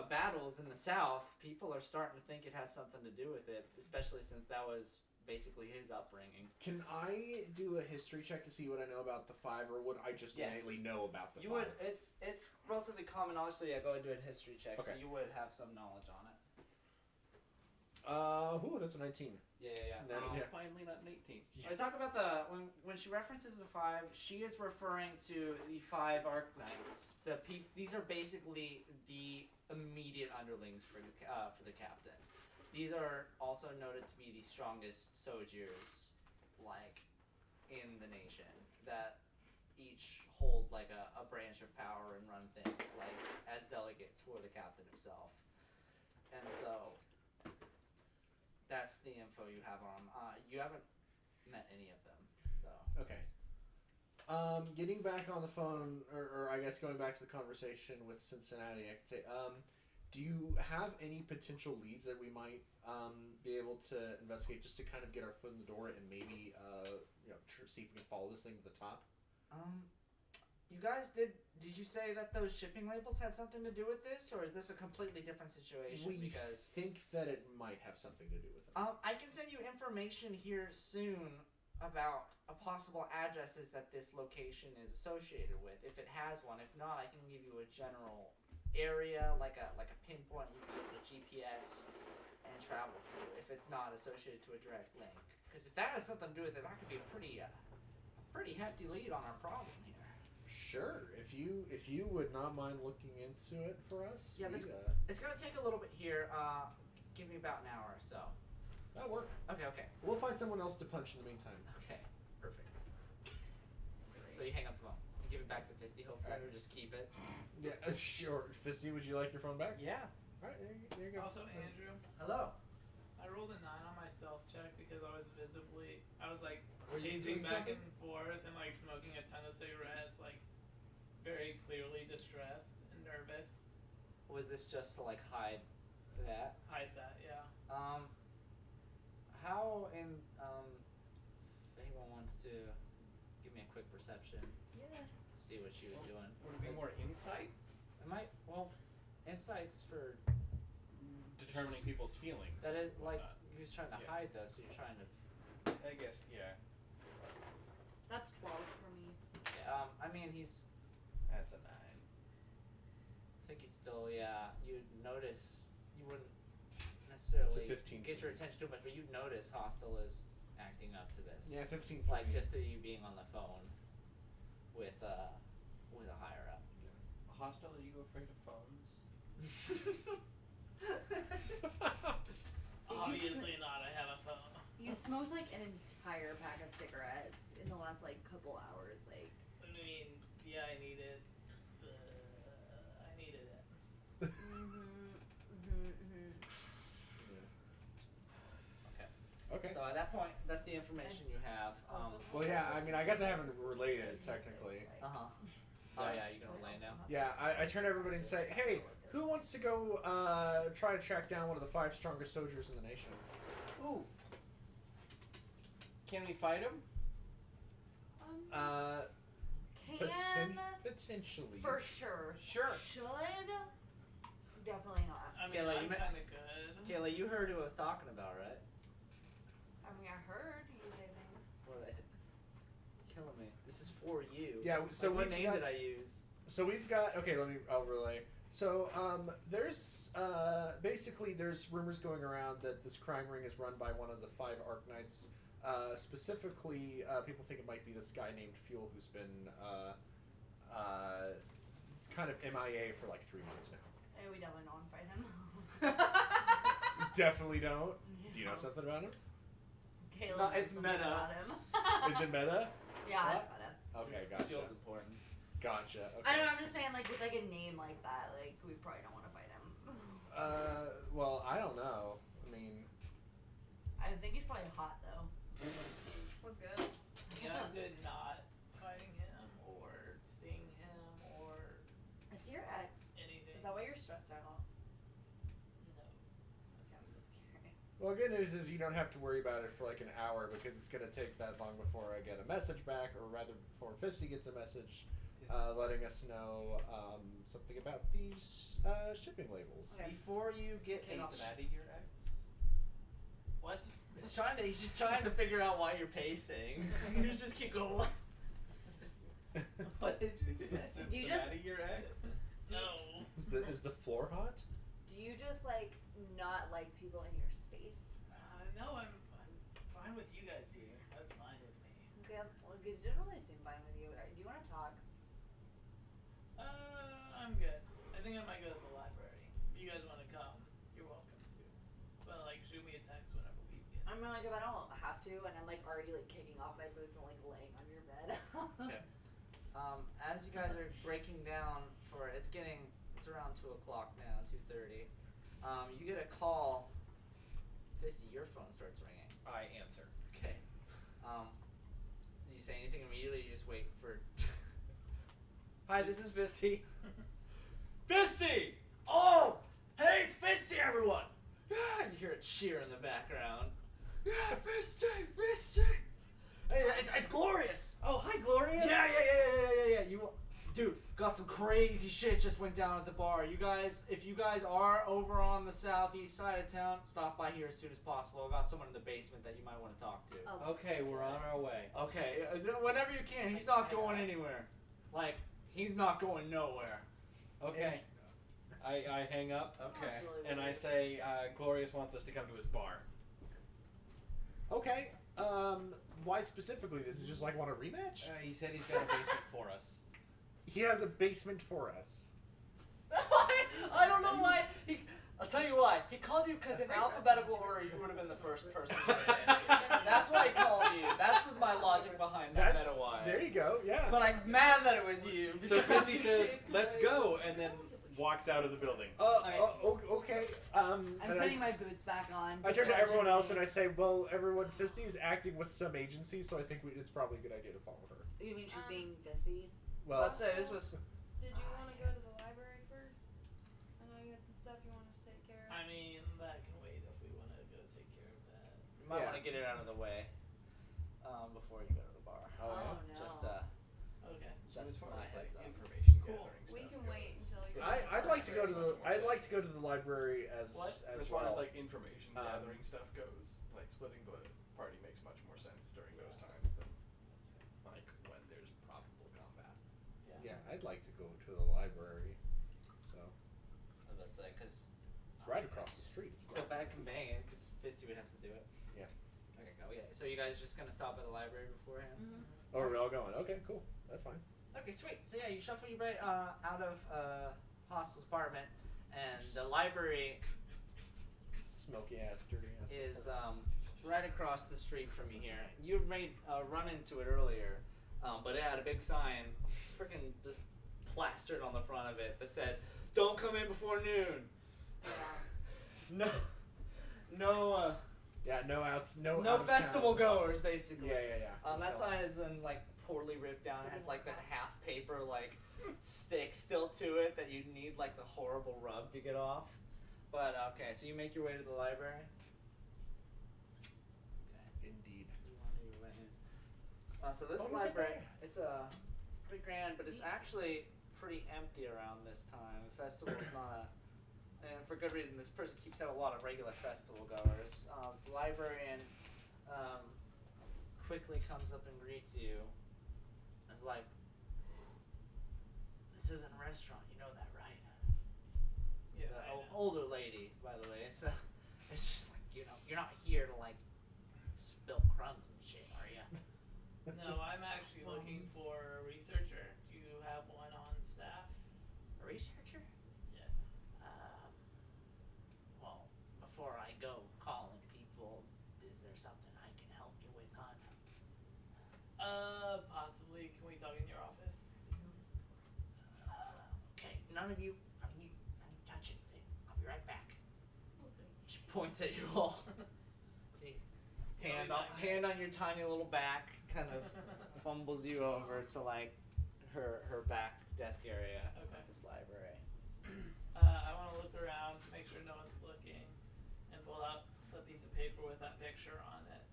S8: battles in the South, people are starting to think it has something to do with it, especially since that was basically his upbringing.
S5: Can I do a history check to see what I know about the five, or would I just innately know about the
S8: You
S5: five?
S8: would. It's relatively common knowledge, so yeah, go ahead and do a history check. So
S5: Okay.
S8: you would have some knowledge on it.
S5: That's a 19.
S8: Yeah.
S5: No, yeah.
S2: Finally not an 18.
S8: I talk about when she references the five, she is referring to the five Archknights. These are basically the immediate underlings for the captain. These are also noted to be the strongest soldiers, like, in the nation, that each hold like a branch of power and run things like as delegates for the captain himself. And so that's the info you have on them. You haven't met any of them, though.
S5: Okay. Getting back on the phone, or I guess going back to the conversation with Cincinnati, I could say, do you have any potential leads that we might be able to investigate just to kind of get our foot in the door and maybe see if we can follow this thing to the top?
S8: You guys did you say that those shipping labels had something to do with this, or is this a completely different situation?
S5: We think that it might have something to do with it.
S8: I can send you information here soon about possible addresses that this location is associated with, if it has one. If not, I can give you a general area, like a pinpoint you'd be able to
S4: GPS and travel to if it's not associated to a direct link. Because if that has something to do with it, that could be a pretty hefty lead on our problem here.
S5: Sure, if you would not mind looking into it for us.
S4: Yeah, it's gonna take a little bit here. Give me about an hour or so.
S5: That'll work.
S4: Okay.
S5: We'll find someone else to punch in the meantime.
S4: Okay, perfect. So you hang up the phone. You give it back to Fisty, hopefully, or just keep it.
S5: Yeah, sure. Fisty, would you like your phone back?
S2: Yeah.
S5: All right, there you go.
S3: Also, Andrew,
S4: Hello.
S3: I rolled a 9 on my stealth check because I was like
S4: Were you
S3: pacing
S4: doing
S3: back
S4: something?
S3: and forth and like smoking a ton of cigarettes, like very clearly distressed and nervous.
S4: Was this just to like hide that?
S3: Hide that, yeah.
S4: How if anyone wants to give me a quick perception to see what she was doing.
S2: Would it be more insight?
S4: Insights for
S2: Determining people's feelings.
S4: that is like
S2: whatnot.
S4: he was trying to
S2: Yeah.
S4: hide though, so you're trying to.
S2: I guess, yeah.
S1: That's 12 for me.
S4: I mean he's.
S2: That's a 9.
S4: I think you'd still you'd notice you wouldn't necessarily
S5: 15
S4: get
S5: for
S4: your
S5: me.
S4: attention to it, but you'd notice Hostile is acting up to this.
S5: Yeah, 15 for
S4: Like
S5: me.
S4: just to you being on the phone with a higher up.
S7: Hostile, are you afraid of phones?
S3: Obviously not. I have a phone.
S1: You smoked like an entire pack of cigarettes in the last like couple hours. Like,
S3: I mean, yeah, I needed it.
S5: Okay.
S4: So at that point, that's the information you have.
S5: Well, yeah. I mean, I guess I haven't relayed it technically.
S4: Oh yeah, you gonna relay now?
S5: Yeah, I turn to everybody and say, "Hey, who wants to go try to track down one of the 5 strongest soldiers in the nation?"
S2: Ooh. Can we fight him?
S1: can
S5: Potentially.
S1: for sure.
S2: Sure.
S1: Should definitely not.
S3: I mean,
S4: Okay, like,
S3: I'm
S4: you
S3: kind of good.
S4: Kayla, you heard who I was talking about, right?
S1: I mean, I heard you say things.
S4: What are they? Killing me. This is for you.
S5: Yeah. So
S4: Like, what
S5: we've
S4: name
S5: got,
S4: did I use?
S5: So we've got. Okay, I'll relay. So there's basically there's rumors going around that this crime ring is run by one of the 5 Arknights. Specifically, people think it might be this guy named Fuel who's been kind of MIA for like 3 months now.
S1: Hey, we definitely don't want to fight him.
S5: Definitely don't. Do you know something about him?
S1: Caleb
S4: No,
S1: knows
S4: it's
S1: something
S4: meta.
S1: about him.
S5: Is it meta?
S1: Yeah,
S5: What?
S1: it's meta.
S5: Okay, gotcha.
S4: Feels important.
S5: Gotcha. Okay.
S1: I don't know. I'm just saying, like with like a name like that, like we probably don't want to fight him.
S5: Well, I don't know. I mean,
S1: I think he's probably hot though.
S6: Was good.
S3: Yeah, I'm good not fighting him or seeing him or
S1: Is he your ex?
S3: anything.
S1: Is that why you're stressed out?
S3: No.
S1: Okay, I'm just curious.
S5: well, good news is you don't have to worry about it for like an hour because it's gonna take that long before I get a message back, or rather before Fisty gets a message, letting us know something about these shipping labels.
S1: Okay.
S4: Before you get
S7: Cincinnati, your ex?
S3: What?
S4: He's just trying to figure out why you're pacing. You just keep going. What did you say?
S1: Do you just-
S7: Cincinnati, your ex?
S3: No.
S5: Is the floor hot?
S1: Do you just like not like people in your space?
S3: No, I'm fine with you guys here. That's fine with me.
S1: Okay, well, because it didn't really seem fine with you. Do you want to talk?
S3: I'm good. I think I might go to the library. If you guys want to come, you're welcome to. But like, shoot me a text whenever we get.
S1: I mean, like if I don't have to, and I'm like already like kicking off my boots and like laying on your bed.
S4: Okay. As you guys are breaking down for it, it's around 2 o'clock now, 2:30. You get a call. Fisty, your phone starts ringing.
S2: I answer.
S4: Okay. Do you say anything immediately? Or you just wait for.
S2: Hi, this is Fisty.
S4: Fisty! Oh! Hey, it's Fisty, everyone! Yeah, and you hear a cheer in the background. Yeah, Fisty! Fisty! Hey, it's glorious!
S2: Oh, hi, Gloria.
S4: Yeah. Dude, got some crazy shit just went down at the bar. If you guys are over on the southeast side of town, stop by here as soon as possible. I got someone in the basement that you might want to talk to.
S1: Oh.
S2: Okay, we're on our way.
S4: Okay, whenever you can. He's not going anywhere. Like, he's not going nowhere.
S2: Okay. I hang up
S8: Okay.
S1: That's really
S2: and I
S1: weird.
S2: say Glorious wants us to come to his bar.
S5: Okay. Why specifically? Does he just like want a rematch?
S2: He said he's got a basement for us.
S5: He has a basement for us.
S8: I don't know why. I'll tell you why. He called you because in alphabetical order you would have been the first person to answer. That's why he called you. That was my logic behind that
S5: That's
S8: meta-wise.
S5: there you go. Yeah.
S8: But I'm mad that it was you.
S2: So
S8: because
S2: Fisty
S8: you
S2: says,
S8: came-
S2: "Let's go," and then walks out of the building.
S5: Okay.
S1: I'm
S5: and
S1: putting my boots back on.
S5: I turn to
S1: begrudgingly.
S5: everyone else and I say, "Well, everyone, Fisty is acting with some agency, so I think it's probably a good idea to follow her."
S1: You mean she's being fisty?
S5: Well,
S8: Let's say this was.
S6: Did you want to go to the library first? I know you had some stuff you wanted to take care of.
S3: I mean, that can wait if we want to go take care of that.
S8: You might
S5: Yeah.
S8: want to get it out of the way before you go to the bar.
S1: Oh, no.
S8: Just
S3: Okay.
S2: As
S8: just
S2: far
S8: my
S2: as like
S8: heads up.
S2: information
S3: Cool.
S2: gathering
S6: We
S2: stuff
S6: can
S2: goes,
S6: wait until you.
S5: I'd like to go to the
S2: Makes
S5: I'd like to
S2: sense.
S5: go to the library as
S3: What?
S2: As
S5: as
S2: far
S5: well.
S2: as like information gathering stuff goes, like splitting the party makes much more sense during those times than like when there's probable combat.
S5: Yeah, I'd like to go to the library. So
S8: I was about to say because
S5: it's right across the street. It's
S8: go
S5: great.
S8: back and bang it because Fisty would have to do it.
S5: Yeah.
S8: Okay. Go. Yeah. So you guys just gonna stop at the library beforehand?
S1: Mm-hmm.
S5: Oh, are we all going? Okay, cool. That's fine.
S8: Okay, sweet. So yeah, you shuffle your way out of Hostel's apartment, and the library
S5: Smoky ass, dirty ass.
S8: is right across the street from you here. You had made a run into it earlier, but it had a big sign, freaking just plastered on the front of it that said, "Don't come in before noon." No, no,
S5: Yeah, no outs, no.
S8: no
S5: out of
S8: festival
S5: town.
S8: goers, basically.
S5: Yeah.
S8: That sign is then like poorly ripped down. It has like that half paper like stick still to it that you need like the horrible rub to get off. But okay, so you make your way to the library.
S5: Indeed.
S8: You wander your way in. So this
S5: Oh, look at
S8: library,
S5: that.
S8: it's pretty grand, but it's actually pretty empty around this time. The festival's not and for good reason. This person keeps out a lot of regular festival goers. The librarian quickly comes up and greets you. And is like, "This isn't a restaurant, you know that, right?"
S3: Yeah.
S8: It's
S3: I
S8: an
S3: know.
S8: older lady, by the way. It's just like, you're not here to like spill crumbs and shit, are you?
S3: No, I'm actually looking for a researcher. Do you have one on staff?
S8: A researcher?
S3: Yeah.
S8: Well, before I go calling people, is there something I can help you with, hon?
S3: Possibly. Can we talk in your office?
S8: Okay, none of you touch anything. I'll be right back.
S1: We'll see.
S8: She points at you all. hand on your tiny little back, kind of fumbles you over to like her back desk area
S3: Okay.
S8: of this library.
S3: I want to look around, make sure no one's looking, and pull out a piece of paper with that picture on it,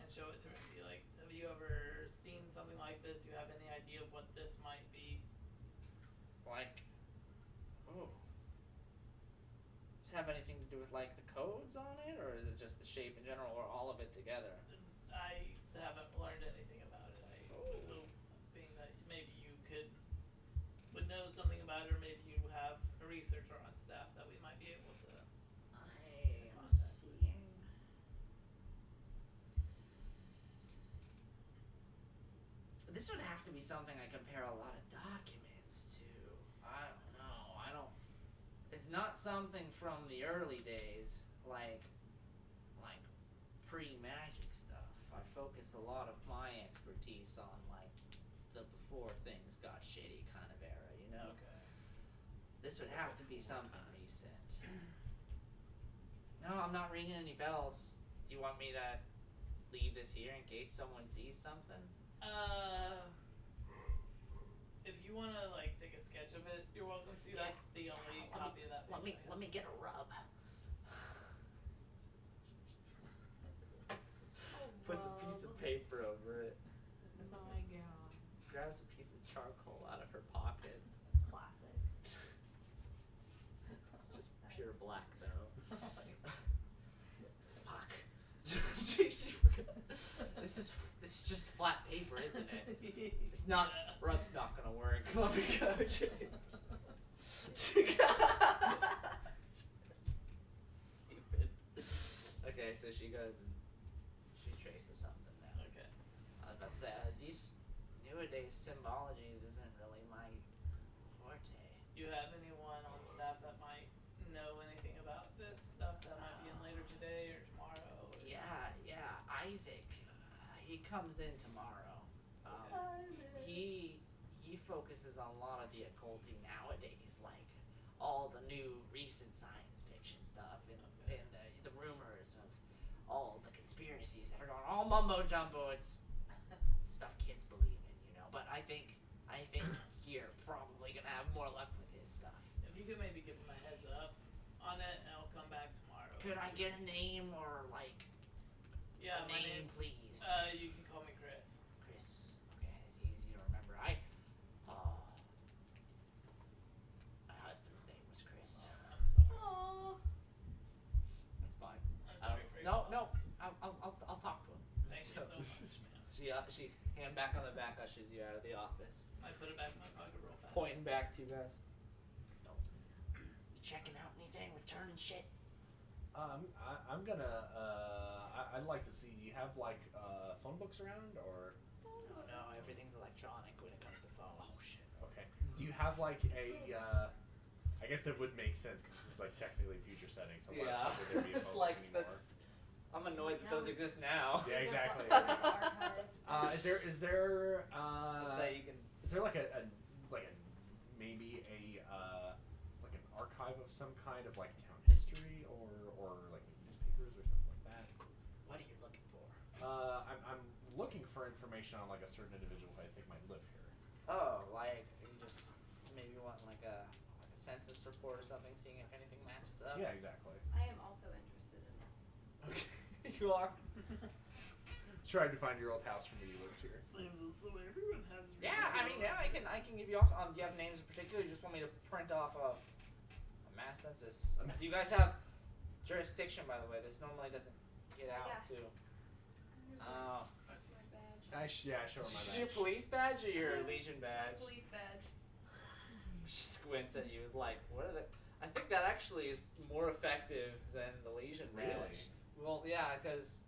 S3: and show it to her and be like, "Have you ever seen something like this? Do you have any idea of what this might be?"
S8: Like, oh. Does it have anything to do with like the codes on it, or is it just the shape in general, or all of it together?
S3: I haven't learned anything about it. I was hoping that maybe you would know something about it, or maybe you have a researcher on staff that we might be able to.
S8: I'm seeing. This would have to be something I compare a lot of documents to. I don't know. It's not something from the early days, like pre-magic stuff. I focus a lot of my expertise on like the before things got shitty kind of era, you know?
S3: Okay.
S8: This would have to be something recent. No, I'm not ringing any bells. Do you want me to leave this here in case someone sees something?
S3: If you want to like take a sketch of it, you're welcome to.
S8: Yeah.
S3: That's the only copy of that.
S8: Let me get a rub. Puts a piece of paper over it.
S1: My God.
S8: Grabs a piece of charcoal out of her pocket.
S1: Classic.
S8: It's just pure black though. Fuck. This is just flat paper, isn't it? It's not. Rub's not gonna work. Let me go, James. Okay, so she goes and she traces something down.
S3: Okay.
S8: I was about to say, these nowadays symbologies isn't really my forte.
S3: Do you have anyone on staff that might know anything about this stuff that might be in later today or tomorrow? Or
S8: Yeah, Isaac. He comes in tomorrow. He focuses on a lot of the occulting nowadays, like all the new recent science fiction stuff and the rumors of all the conspiracies that are going on. All mumbo jumbo. It's stuff kids believe in, you know. But I think you're probably gonna have more luck with his stuff.
S3: If you could maybe give him a heads up on it, and I'll come back tomorrow.
S8: Could I get a name or like
S3: Yeah,
S8: a
S3: my
S8: name,
S3: name.
S8: please?
S3: You can call me Chris.
S8: Chris. Okay, it's easy to remember. My husband's name was Chris.
S3: I'm sorry.
S6: Aww.
S8: That's fine.
S3: I'm sorry for your
S8: No.
S3: loss.
S8: I'll talk to him.
S3: Thank you so much, man.
S8: She hand back on the back ushers you out of the office,
S3: I put it back in my pocket real fast.
S8: pointing back to you guys. You checking out anything? Returning shit?
S5: I'm gonna. I'd like to see. Do you have like phone books around or?
S8: No, everything's electronic when it comes to phones.
S5: Oh shit. Okay. Do you have like a? I guess it would make sense because it's like technically future settings. So why the fuck would there be a
S8: It's
S5: phone
S8: like
S5: book anymore?
S8: that's. I'm annoyed that those exist now.
S5: Yeah, exactly.
S6: Archive.
S5: Is there
S8: Let's say you can.
S5: is there like a maybe a like an archive of some kind of like town history or like newspapers or something like that?
S8: What are you looking for?
S5: I'm looking for information on like a certain individual who I think might live here.
S8: Oh, like you just maybe want like a census report or something, seeing if anything matches up.
S5: Yeah, exactly.
S6: I am also interested in this.
S8: Okay. You are.
S5: Tried to find your old house from where you lived here.
S3: Seems as though everyone has.
S8: Yeah, I mean, yeah, I can give you also. Do you have names in particular? You just want me to print off a mass census? Do you guys have jurisdiction? By the way, this normally doesn't get out
S6: Yeah.
S8: too.
S6: Here's
S8: Oh.
S6: my badge.
S5: I show her my
S8: Is
S5: badge.
S8: it your police badge or your Legion
S6: My
S8: badge?
S6: police badge.
S8: She squints at you. Is like, what are the? I think that actually is more effective than the Legion badge.
S5: Really?
S8: Well, yeah, because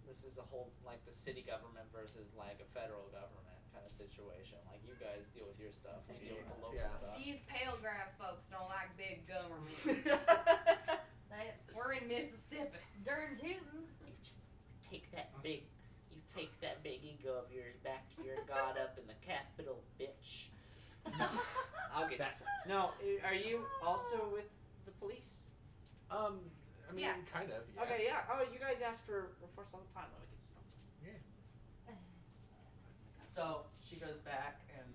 S8: this is a whole like the city government versus like a federal government kind of situation. Like you guys deal with your stuff, we deal with the local
S5: Yeah.
S8: stuff.
S6: These Palegraas folks don't like big government. We're in Mississippi. Darn tootin'.
S8: You take that big ego of yours back to your god up in the Capitol, bitch. No, I'll get you some. No, are you also with the police?
S5: I mean,
S6: Yeah.
S5: kind of. Yeah.
S8: Okay, yeah. Oh, you guys ask for reports all the time. Let me get you something.
S5: Yeah.
S8: So she goes back and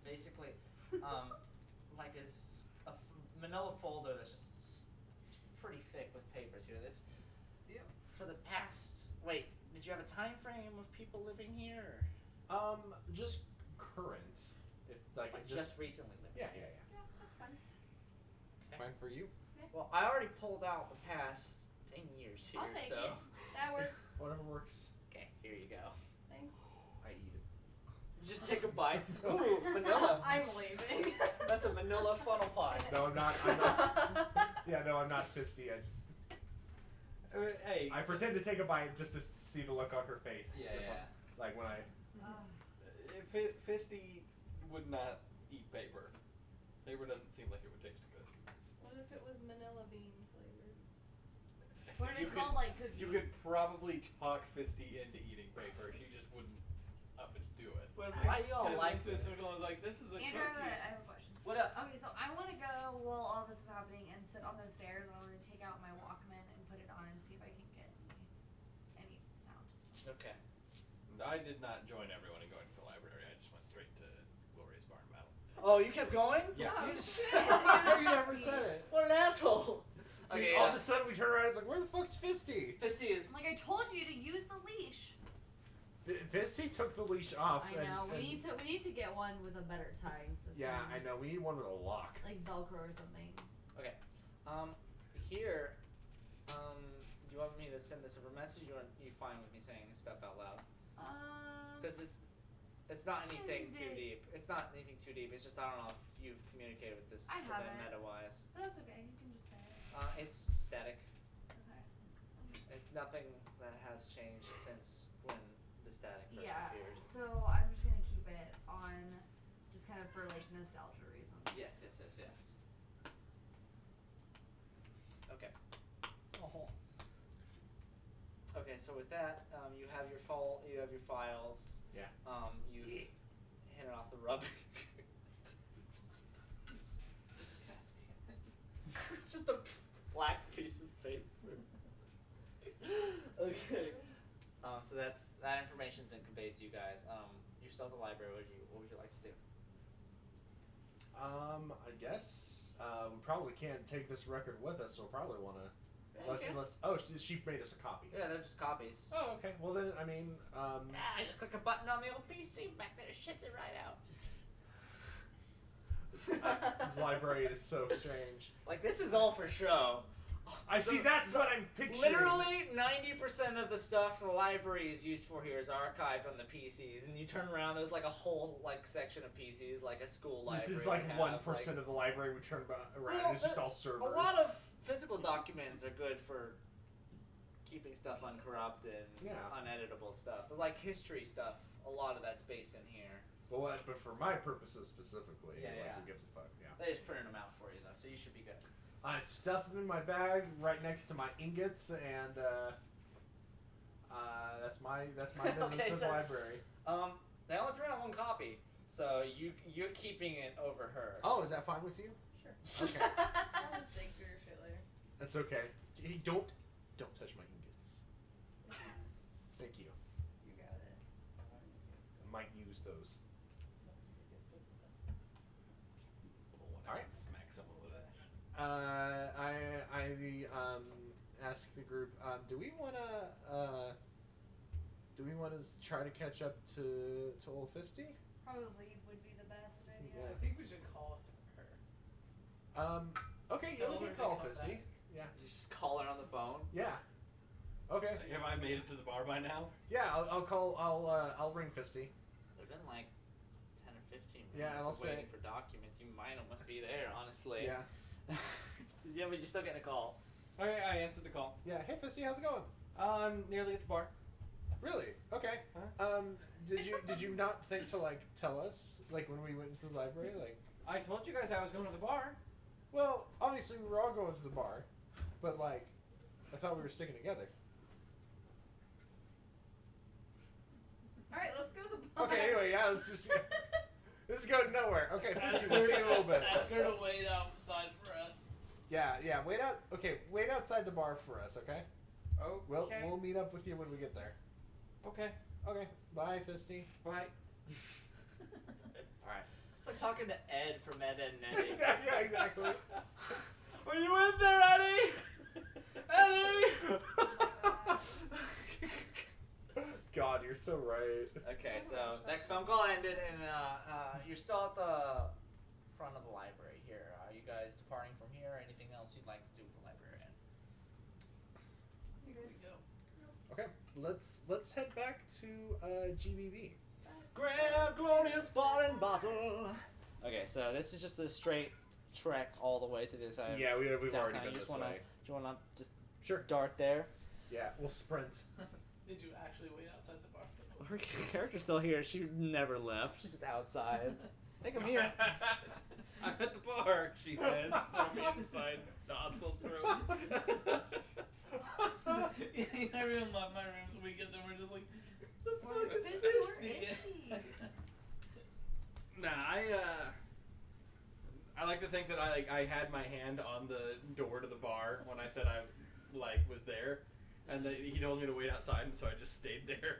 S8: basically, like is a manila folder that's just it's pretty thick with papers here. This
S6: Yep.
S8: for the past. Wait, did you have a time frame of people living here?
S5: Just current. If like,
S8: Like just recently living.
S5: Yeah.
S6: Yeah, that's fine.
S5: Fine for you.
S8: Well, I already pulled out the past 10 years here,
S6: I'll take
S8: so.
S6: it. That works.
S5: Whatever works.
S8: Okay, here you go.
S6: Thanks.
S5: I eat it.
S8: Just take a bite. Ooh, manila.
S6: I'm leaving.
S8: That's a manila funnel pie.
S5: No, I'm not. I'm not. Yeah, no, I'm not fisty. I just.
S2: Hey,
S5: I pretend to take a bite just to see the look on her face.
S8: Yeah.
S5: Like when I.
S2: Fisty would not eat paper. Paper doesn't seem like it would taste good.
S6: What if it was Manila bean flavored? What are they
S2: You could-
S6: called? Like cookies?
S2: You could probably talk Fisty into eating paper. She just wouldn't up and do it.
S8: Why do y'all like
S3: to a
S8: this?
S3: circle and was like, this is a
S1: Andrew, I
S3: cookie.
S1: have a question.
S8: What up?
S1: Okay, so I want to go while all this is happening and sit on those stairs. I want to take out my Walkman and put it on and see if I can get any sound.
S8: Okay.
S2: I did not join everyone in going to the library. I just went straight to Glorious Barn Battle.
S8: Oh, you kept going?
S2: Yeah.
S6: Oh,
S8: You just-
S6: shit.
S5: You never said it.
S8: What an asshole. Okay,
S5: All of a sudden we turn around. It's like, where the fuck's Fisty?
S8: Fisty is.
S1: Like I told you to use the leash.
S5: Fisty took the leash off.
S1: I know. We need to get one with a better tying system.
S5: Yeah, I know. We need one with a lock.
S1: Like Velcro or something.
S8: Here, do you want me to send this over message or are you fine with me saying stuff out loud? Because it's not anything
S1: Send
S8: too
S1: it.
S8: deep. It's not anything too deep. It's just I don't know if you've communicated with this
S1: I
S8: to them
S1: haven't.
S8: meta-wise.
S1: But that's okay. You can just say it.
S8: It's static.
S1: Okay.
S8: Nothing that has changed since when the static first
S1: Yeah.
S8: appeared.
S1: So I'm just gonna keep it on, just kind of for like nostalgia reasons.
S8: Yes. Okay. Oh. Okay, so with that, you have your files.
S5: Yeah.
S8: You've hit it off the rubbing. It's just a black piece of paper. Okay. So that information's been conveyed to you guys. You're still at the library. What would you like to do?
S5: I guess we probably can't take this record with us, so we'll probably want to.
S8: Okay.
S5: She made us a copy.
S8: Yeah, they're just copies.
S5: Oh, okay. Well then, I mean,
S8: I just click a button on the old PC back there, shits it right out.
S5: this library is so strange.
S8: Like, this is all for show.
S5: I see. That's what I'm picturing.
S8: Literally 90% of the stuff the library is used for here is archived on the PCs, and you turn around, there's like a whole like section of PCs, like a school library.
S5: This is like
S8: would
S5: 1%
S8: have, like,
S5: of the library we turn around.
S8: Well,
S5: It's just all servers.
S8: A lot of physical documents are good for keeping stuff uncorrupted and uneditable stuff. The like history stuff, a lot of that's based in here.
S5: But for my purposes specifically,
S8: Yeah,
S5: like,
S8: yeah.
S5: who gives a fuck? Yeah.
S8: They just printed them out for you though, so you should be good.
S5: I stuff them in my bag right next to my ingots, and that's my business
S8: Okay,
S5: in the
S8: so-
S5: library.
S8: They only print out one copy, so you're keeping it over her.
S5: Oh, is that fine with you?
S6: Sure.
S5: Okay.
S6: I'll just think through your shit later.
S5: That's okay. Hey, don't touch my ingots. Thank you.
S6: You got it.
S5: I might use those.
S2: All right, smack someone with it.
S5: I ask the group, do we wanna try to catch up to Old Fisty?
S1: Probably would be the best idea.
S3: I think we should call her.
S5: Okay,
S3: Tell
S5: yeah, we
S3: her
S5: can
S3: to
S5: call
S3: come
S5: Fisty.
S3: back.
S5: Yeah.
S8: You just call her on the phone.
S5: Yeah. Okay.
S2: Have I made it to the bar by now?
S5: Yeah, I'll ring Fisty.
S8: There've been like 10 or 15 minutes
S5: Yeah, and I'll
S8: of waiting
S5: say-
S8: for documents. You might almost be there, honestly.
S5: Yeah.
S8: Yeah, but you're still getting a call.
S2: Okay, I answered the call.
S5: Yeah. Hey, Fisty, how's it going?
S2: I'm nearly at the bar.
S5: Really? Okay.
S2: Huh?
S5: Did you not think to like tell us like when we went into the library like?
S2: I told you guys I was going to the bar.
S5: Well, obviously we were all going to the bar, but like, I thought we were sticking together.
S6: All right, let's go to the bar.
S5: Okay. Anyway, yeah. Let's just. This is going nowhere. Okay, Fisty, we'll see you in a little bit.
S3: Ask her to wait outside for us.
S5: Yeah. Wait out. Okay, wait outside the bar for us. Okay.
S2: Okay.
S5: We'll meet up with you when we get there.
S2: Okay.
S5: Okay. Bye, Fisty.
S2: Bye.
S5: All right.
S8: It's like talking to Ed from Ed, Ed and Eddie.
S5: Yeah, exactly.
S8: Are you in there, Eddie? Eddie!
S5: God, you're so right.
S8: Okay, so next phone call ended, and you're still at the front of the library here. Are you guys departing from here? Anything else you'd like to do with the librarian?
S6: You
S3: Here
S6: good?
S3: we go.
S5: Okay, let's head back to GBB.
S8: Grand glorious ball and bottle. Okay, so this is just a straight trek all the way to the other side.
S5: Yeah, we've already
S8: downtown.
S5: been
S8: You
S5: this
S8: just wanna,
S5: way.
S8: Do you wanna just
S5: Sure.
S8: dart there?
S5: Yeah, we'll sprint.
S3: Did you actually wait outside the bar for
S8: Her character's still here. She never left. She's just outside. I think I'm here.
S2: I'm at the bar, she says, from inside the hospital's room.
S3: Yeah, everyone left my room, so we get there, we're just like, the fuck is
S6: This is
S3: this
S6: more itchy.
S2: Nah, I like to think that I had my hand on the door to the bar when I said I was there, and that he told me to wait outside, and so I just stayed there.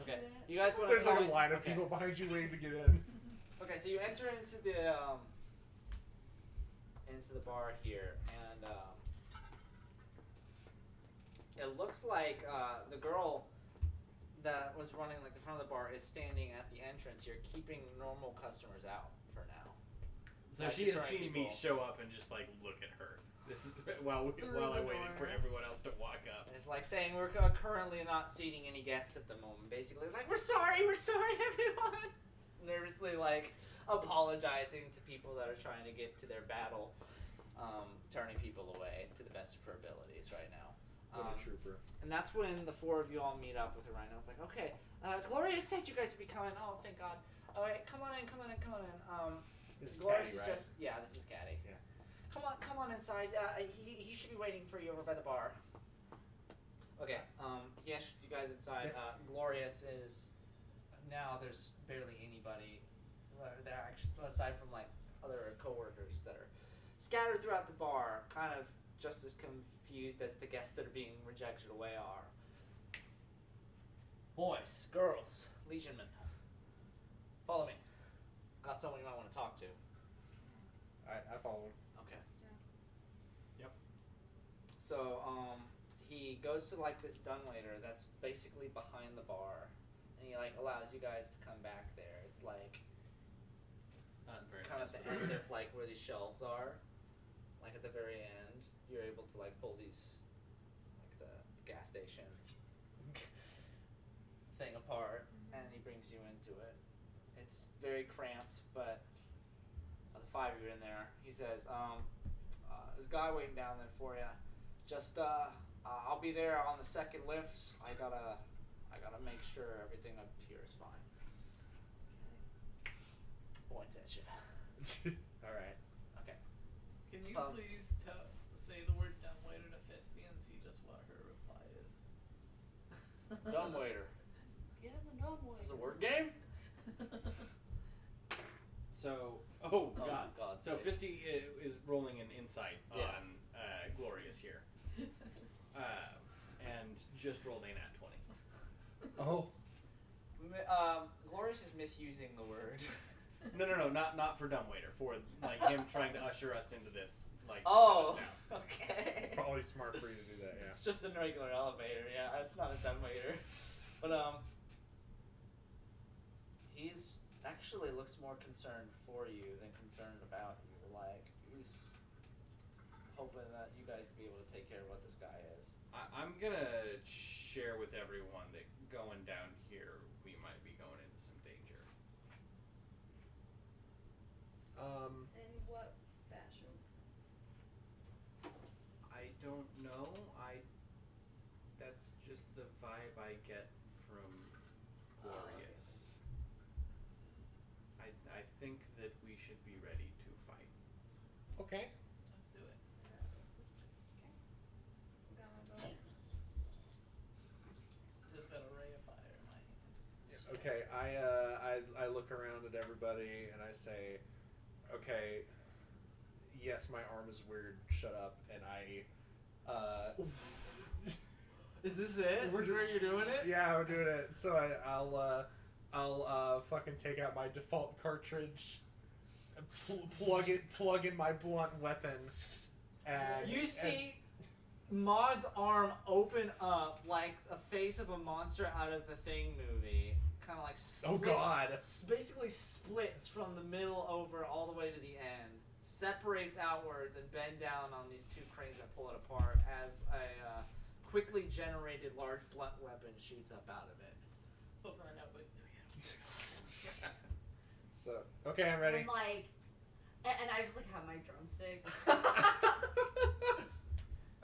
S8: Okay, you guys want to?
S5: There's like a line of people behind you waiting to get in.
S8: Okay, so you enter into the bar here, and it looks like the girl that was running like the front of the bar is standing at the entrance here, keeping normal customers out for now.
S2: So
S8: Like
S2: she has
S8: deterring
S2: seen me
S8: people.
S2: show up and just look at her. This is while I
S6: the
S2: waited for
S6: door.
S2: everyone else to walk up.
S8: And it's like saying we're currently not seating any guests at the moment. Basically, it's like we're sorry, everyone. Nervously apologizing to people that are trying to get to their battle, turning people away to the best of her abilities right now.
S5: What a trooper.
S8: And that's when the four of you all meet up with the rhino. It's like, okay, Gloria said you guys would be coming. Oh, thank God. All right, come on in.
S5: This is
S8: Gloria
S5: Caddy,
S8: is
S5: right?
S8: just, yeah, this is Caddy.
S5: Yeah.
S8: Come on inside. He should be waiting for you over by the bar. Okay, he ushers you guys inside. Glorious is, now there's barely anybody there actually, aside from like other coworkers that are scattered throughout the bar, kind of just as confused as the guests that are being rejected away are. Boys, girls, legionmen, follow me. Got someone you might want to talk to.
S5: Alright, I follow him.
S8: Okay.
S2: Yeah. Yep.
S8: So, he goes to like this dumbwaiter that's basically behind the bar, and he like allows you guys to come back there. It's like
S2: It's not very
S8: kind
S2: nice.
S8: of the end of like where these shelves are, like at the very end. You're able to like pull these, like the gas station thing apart, and he brings you into it. It's very cramped, but the five of you are in there. He says, there's a guy waiting down there for you. Just, I'll be there on the second lift. I gotta make sure everything up here is fine. Points at you.
S5: Alright.
S8: Okay.
S3: Can you please say the word dumbwaiter to Fisty and see just what her reply is?
S8: Dumbwaiter.
S1: Get in the dumbwaiter.
S8: This is a word game?
S2: So, oh god.
S8: God
S2: So
S8: sake.
S2: Fisty is rolling an insight
S8: Yeah.
S2: on Glorious here, and just rolled a nat 20.
S5: Oh.
S8: Glorious is misusing the word.
S2: No, not for dumbwaiter. For like him trying to usher us into this. Like.
S8: Oh,
S2: now.
S8: okay.
S5: Probably smart for you to do that, yeah.
S8: It's just a regular elevator, yeah. It's not a dumbwaiter. But, he's actually looks more concerned for you than concerned about you. Like, he's hoping that you guys can be able to take care of what this guy is.
S2: I'm gonna share with everyone that going down here, we might be going into some danger.
S6: In what fashion?
S2: I don't know. That's just the vibe I get from Glorious. I think that we should be ready to fight.
S5: Okay.
S3: Let's do it.
S6: Got my bow.
S3: Just got a ray of fire in my hand.
S5: Okay, I look around at everybody and I say, okay, yes, my arm is weird, shut up, and
S8: Is this it?
S5: We're
S8: Is this where you're doing it?
S5: yeah, we're doing it. So I'll fucking take out my default cartridge, plug in my blunt weapon, and
S8: You see Maud's arm open up like a face of a monster out of the Thing movie. Kind of like splits,
S5: Oh, God.
S8: Basically splits from the middle over all the way to the end. Separates outwards and bend down on these two cranes that pull it apart as a quickly generated large blunt weapon shoots up out of it.
S3: Oh, no, but
S5: So okay, I'm ready.
S1: I'm like, and I just like have my drumstick.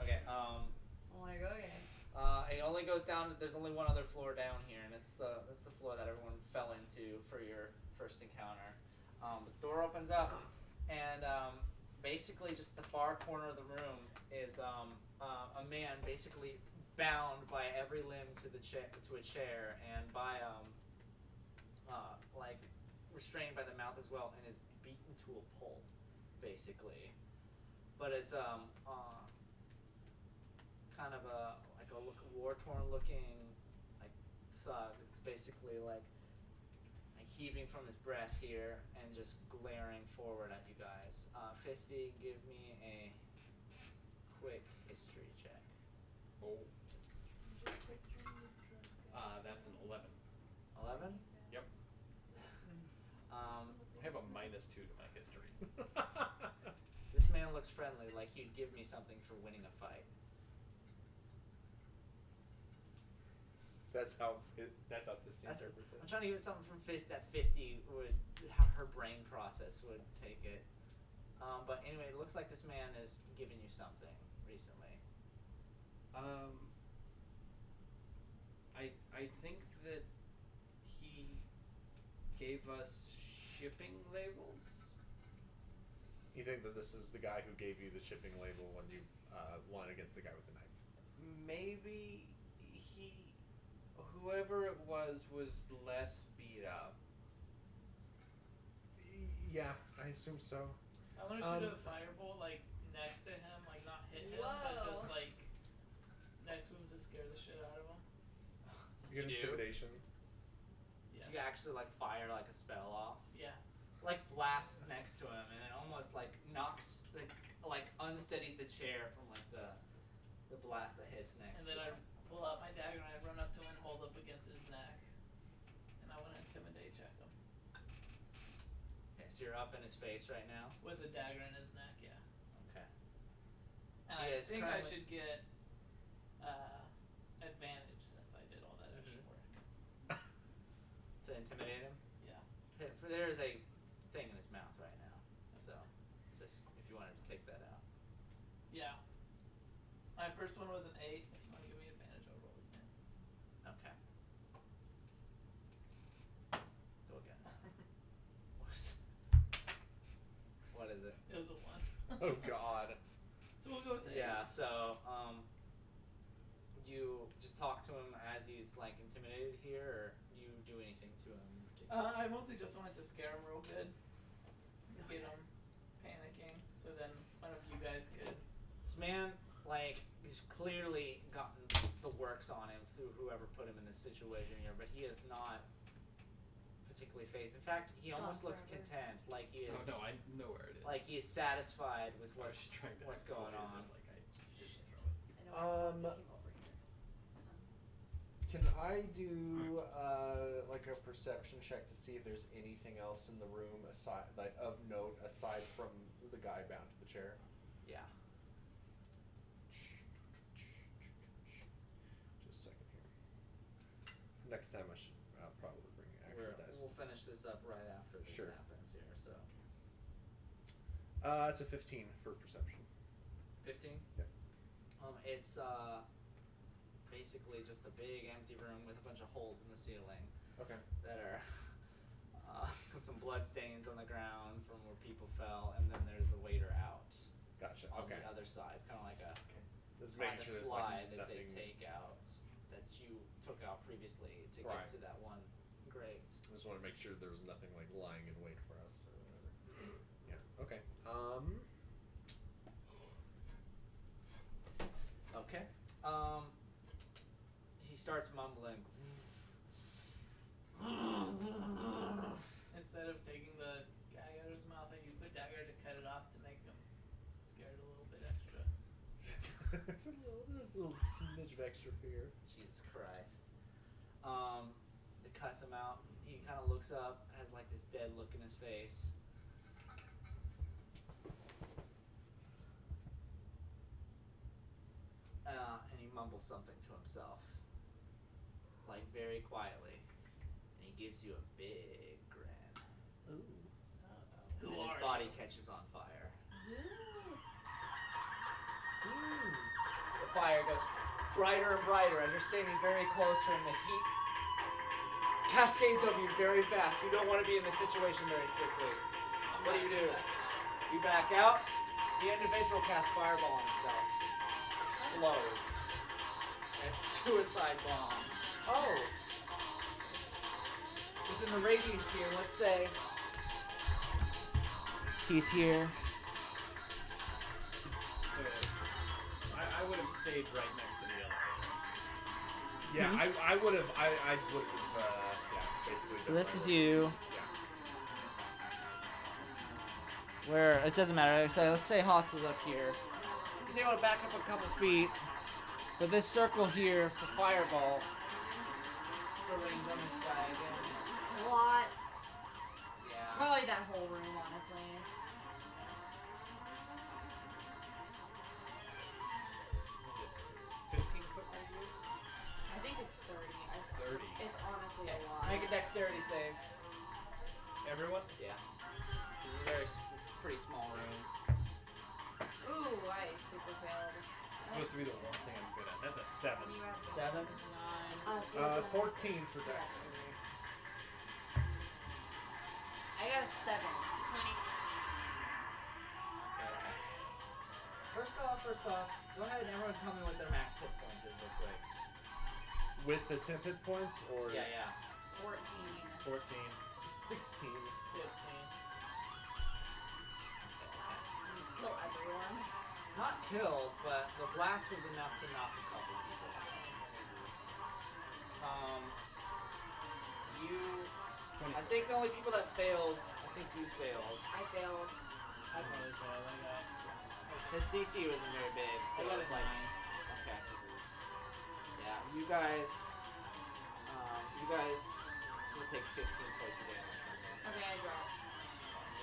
S8: Okay,
S1: I'm like, okay.
S8: it only goes down. There's only one other floor down here, and it's the floor that everyone fell into for your first encounter. But the door opens up, and basically just the far corner of the room is a man basically bound by every limb to a chair, and by like restrained by the mouth as well, and is beaten to a pulp, basically. But it's kind of a war-torn looking like thug. It's basically like heaving from his breath here and just glaring forward at you guys. Fisty, give me a quick history check.
S2: Oh. That's an 11.
S8: 11?
S2: Yep. I have a -2 to my history.
S8: This man looks friendly, like he'd give me something for winning a fight.
S5: That's how Fisty
S8: That's-
S5: interprets it.
S8: I'm trying to give it something from that Fisty would, how her brain process would take it. But anyway, it looks like this man has given you something recently.
S2: I think that he gave us shipping labels.
S5: You think that this is the guy who gave you the shipping label when you won against the guy with the knife?
S2: Maybe whoever it was less beat up.
S5: Yeah, I assume so.
S3: I want to shoot a firebolt like next to him, like not hit him, but
S6: Whoa.
S3: just like next to him to scare the shit out of him.
S5: You get
S4: You do?
S5: intimidation.
S3: Yeah.
S4: So you actually like fire like a spell off,
S3: Yeah.
S4: like blasts next to him, and it almost like knocks like unsteadies the chair from like the blast that hits next.
S3: And then
S4: to
S3: I
S4: him.
S3: pull out my dagger and I run up to him and hold up against his neck. And I want to intimidate check him
S4: Okay, so you're up in his face right now.
S3: with a dagger in his neck. Yeah.
S4: Okay.
S3: And
S4: He
S3: I
S4: is
S3: think I
S4: currently-
S3: should get advantage since I did all that extra work.
S4: To intimidate him.
S3: Yeah.
S4: For there is a thing in his mouth right now, so just if you wanted to take that out.
S3: Yeah. My first one was an 8. If you want to give me advantage, I'll roll again.
S4: Okay. Go again. What is it?
S3: It was a 1.
S5: Oh God.
S3: So we'll go with 8.
S4: Yeah. So you just talk to him as he's like intimidated here, or you do anything to him in particular?
S3: I mostly just wanted to scare him real good. Get him panicking. So then one of you guys could.
S4: This man, like, he's clearly gotten the works on him through whoever put him in this situation here, but he is not particularly phased. In fact, he
S6: It's
S4: almost
S6: gone
S4: looks
S6: forever.
S4: content, like he is,
S2: Oh no, I know where it is.
S4: like he is satisfied with
S2: I was just trying to
S4: what's
S2: act
S4: going
S2: coy as
S4: on.
S2: if, like, I didn't throw it.
S1: I know I
S5: Um,
S1: came over here.
S5: Can I do like a perception check to see if there's anything else in the room aside, like of note aside from the guy bound to the chair?
S4: Yeah.
S5: Just a second here. Next time I should probably bring actual dice.
S4: We'll finish this up right after this
S5: Sure.
S4: happens here. So
S5: It's a 15 for perception.
S4: 15.
S5: Yep.
S4: It's basically just a big empty room with a bunch of holes in the ceiling
S5: Okay.
S4: that are some blood stains on the ground from where people fell, and then there's a waiter out
S5: Gotcha.
S4: on
S5: Okay.
S4: the other side, kind of like a
S5: Just
S4: kind
S5: making
S4: of
S5: sure there's
S4: slide
S5: like
S4: that
S5: nothing.
S4: they take out that you took out previously to
S5: Right.
S4: get to that one grate.
S5: I just want to make sure there was nothing like lying in wait for us or whatever. Yeah. Okay.
S4: Okay. He starts mumbling.
S3: Instead of taking the gag out of his mouth, I use the dagger to cut it off to make him scared a little bit extra.
S5: Just a little smidge of extra fear.
S4: Jesus Christ. It cuts him out. He kind of looks up, has like this dead look in his face. And he mumbles something to himself, like very quietly, and he gives you a big grin.
S5: Ooh.
S3: Who
S4: And his
S3: are
S4: body
S3: you?
S4: catches on fire. The fire goes brighter and brighter as you're standing very close to him. The heat cascades over you very fast. You don't want to be in this situation very quickly. What do you do? You back out. The individual casts fireball on himself. Explodes. A suicide bomb.
S5: Oh.
S4: Within the radius here, let's say he's here.
S2: So I would have stayed right next to the elevator.
S5: Yeah, I would have. I would have. Yeah, basically.
S8: So
S5: done
S8: this
S5: my
S8: is
S5: work.
S8: you.
S5: Yeah.
S8: Where it doesn't matter. So let's say Hostle's up here. He's able to back up a couple feet, but this circle here for fireball.
S4: For rings on this guy again.
S1: A lot.
S4: Yeah.
S1: Probably that whole room, honestly.
S2: Is it 15 foot radius?
S1: I think it's 30.
S2: 30.
S1: It's honestly
S4: Okay.
S1: a lot.
S4: Make a dexterity save.
S2: Everyone?
S4: Yeah. This is a pretty small room.
S1: Ooh, I super failed.
S2: supposed to be the one thing I'm good at. That's a 7.
S1: And you have
S8: 7.
S3: 9.
S5: 14 for Dex for me.
S1: I got a 7.
S6: 20.
S8: Okay. First off, go ahead and everyone tell me what their max hit points is real quick.
S5: With the temp hit points or
S8: Yeah.
S1: 14.
S2: 14.
S5: 16.
S3: 15.
S1: Just kill everyone.
S8: Not killed, but the blast was enough to knock a couple people out. You.
S2: 24.
S8: I think the only people that failed, I think you failed.
S1: I failed.
S3: I probably failed. I got.
S8: His DC wasn't very big, so
S3: I
S8: it
S3: got
S8: was
S3: a
S8: like.
S3: 9.
S8: Okay. Yeah, you guys will take 15 points of damage from this.
S1: Okay, I dropped.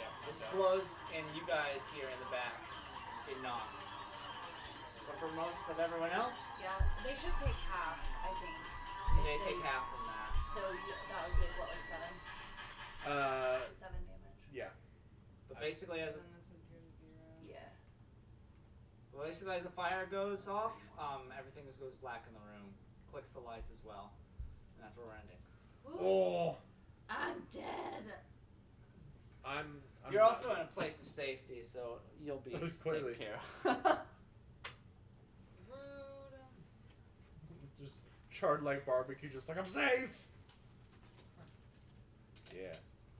S2: Yeah.
S8: This
S2: okay.
S8: blows, and you guys here in the back get knocked. But for most of everyone else,
S1: Yeah, they should take half, I think.
S8: they
S1: If
S8: take half from that.
S1: So that would be what, like 7? 7 damage.
S5: Yeah.
S8: But basically, as
S6: Then this would go to 0.
S1: Yeah.
S8: well, basically as the fire goes off, everything just goes black in the room. Clicks the lights as well, and that's where we're ending.
S1: Ooh,
S5: Oh,
S1: I'm dead.
S5: I'm
S8: You're
S5: not-
S8: also in a place of safety, so you'll be
S5: Clearly.
S8: taken care of.
S1: Rude.
S5: just charred like barbecue, just like I'm safe. Yeah.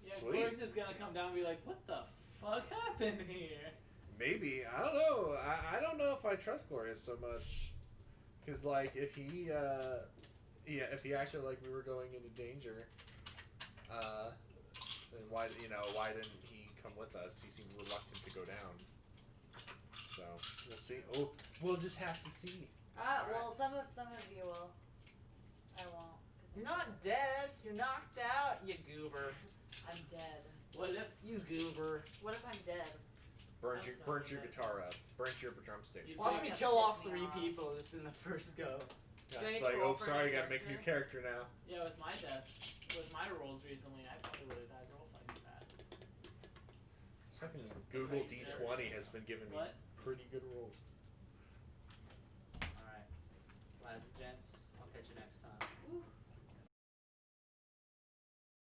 S3: Yeah,
S5: Sweet.
S3: Corks is gonna come down and be like, "What the fuck happened here?"
S5: Maybe, I don't know. I don't know if I trust Glorious so much, because like if he if he acted like we were going into danger, then why didn't he come with us? He seemed reluctant to go down. So we'll see. Oh, we'll just have to see.
S1: Well, some of you will. I won't. 'Cause
S8: You're not dead. You're knocked out, you goober.
S1: I'm dead.
S3: What if?
S8: You goober.
S1: What if I'm dead?
S5: Burnt
S3: That's
S5: your
S3: not
S5: guitar up. Burnt your drumsticks.
S3: You
S8: Watch
S3: see-
S8: me
S1: That
S8: kill off
S1: pissed me
S8: 3
S1: off.
S8: people just in the first go.
S5: Yeah,
S1: Do I
S5: it's
S1: get to
S5: like,
S1: roll
S5: oh,
S1: for
S5: sorry,
S1: an
S5: gotta make a new character now.
S3: Yeah, with my deaths, with my rolls recently, I probably would have died real fucking fast.
S5: Fucking Google D20 has been giving me
S3: What?
S5: pretty good rolls.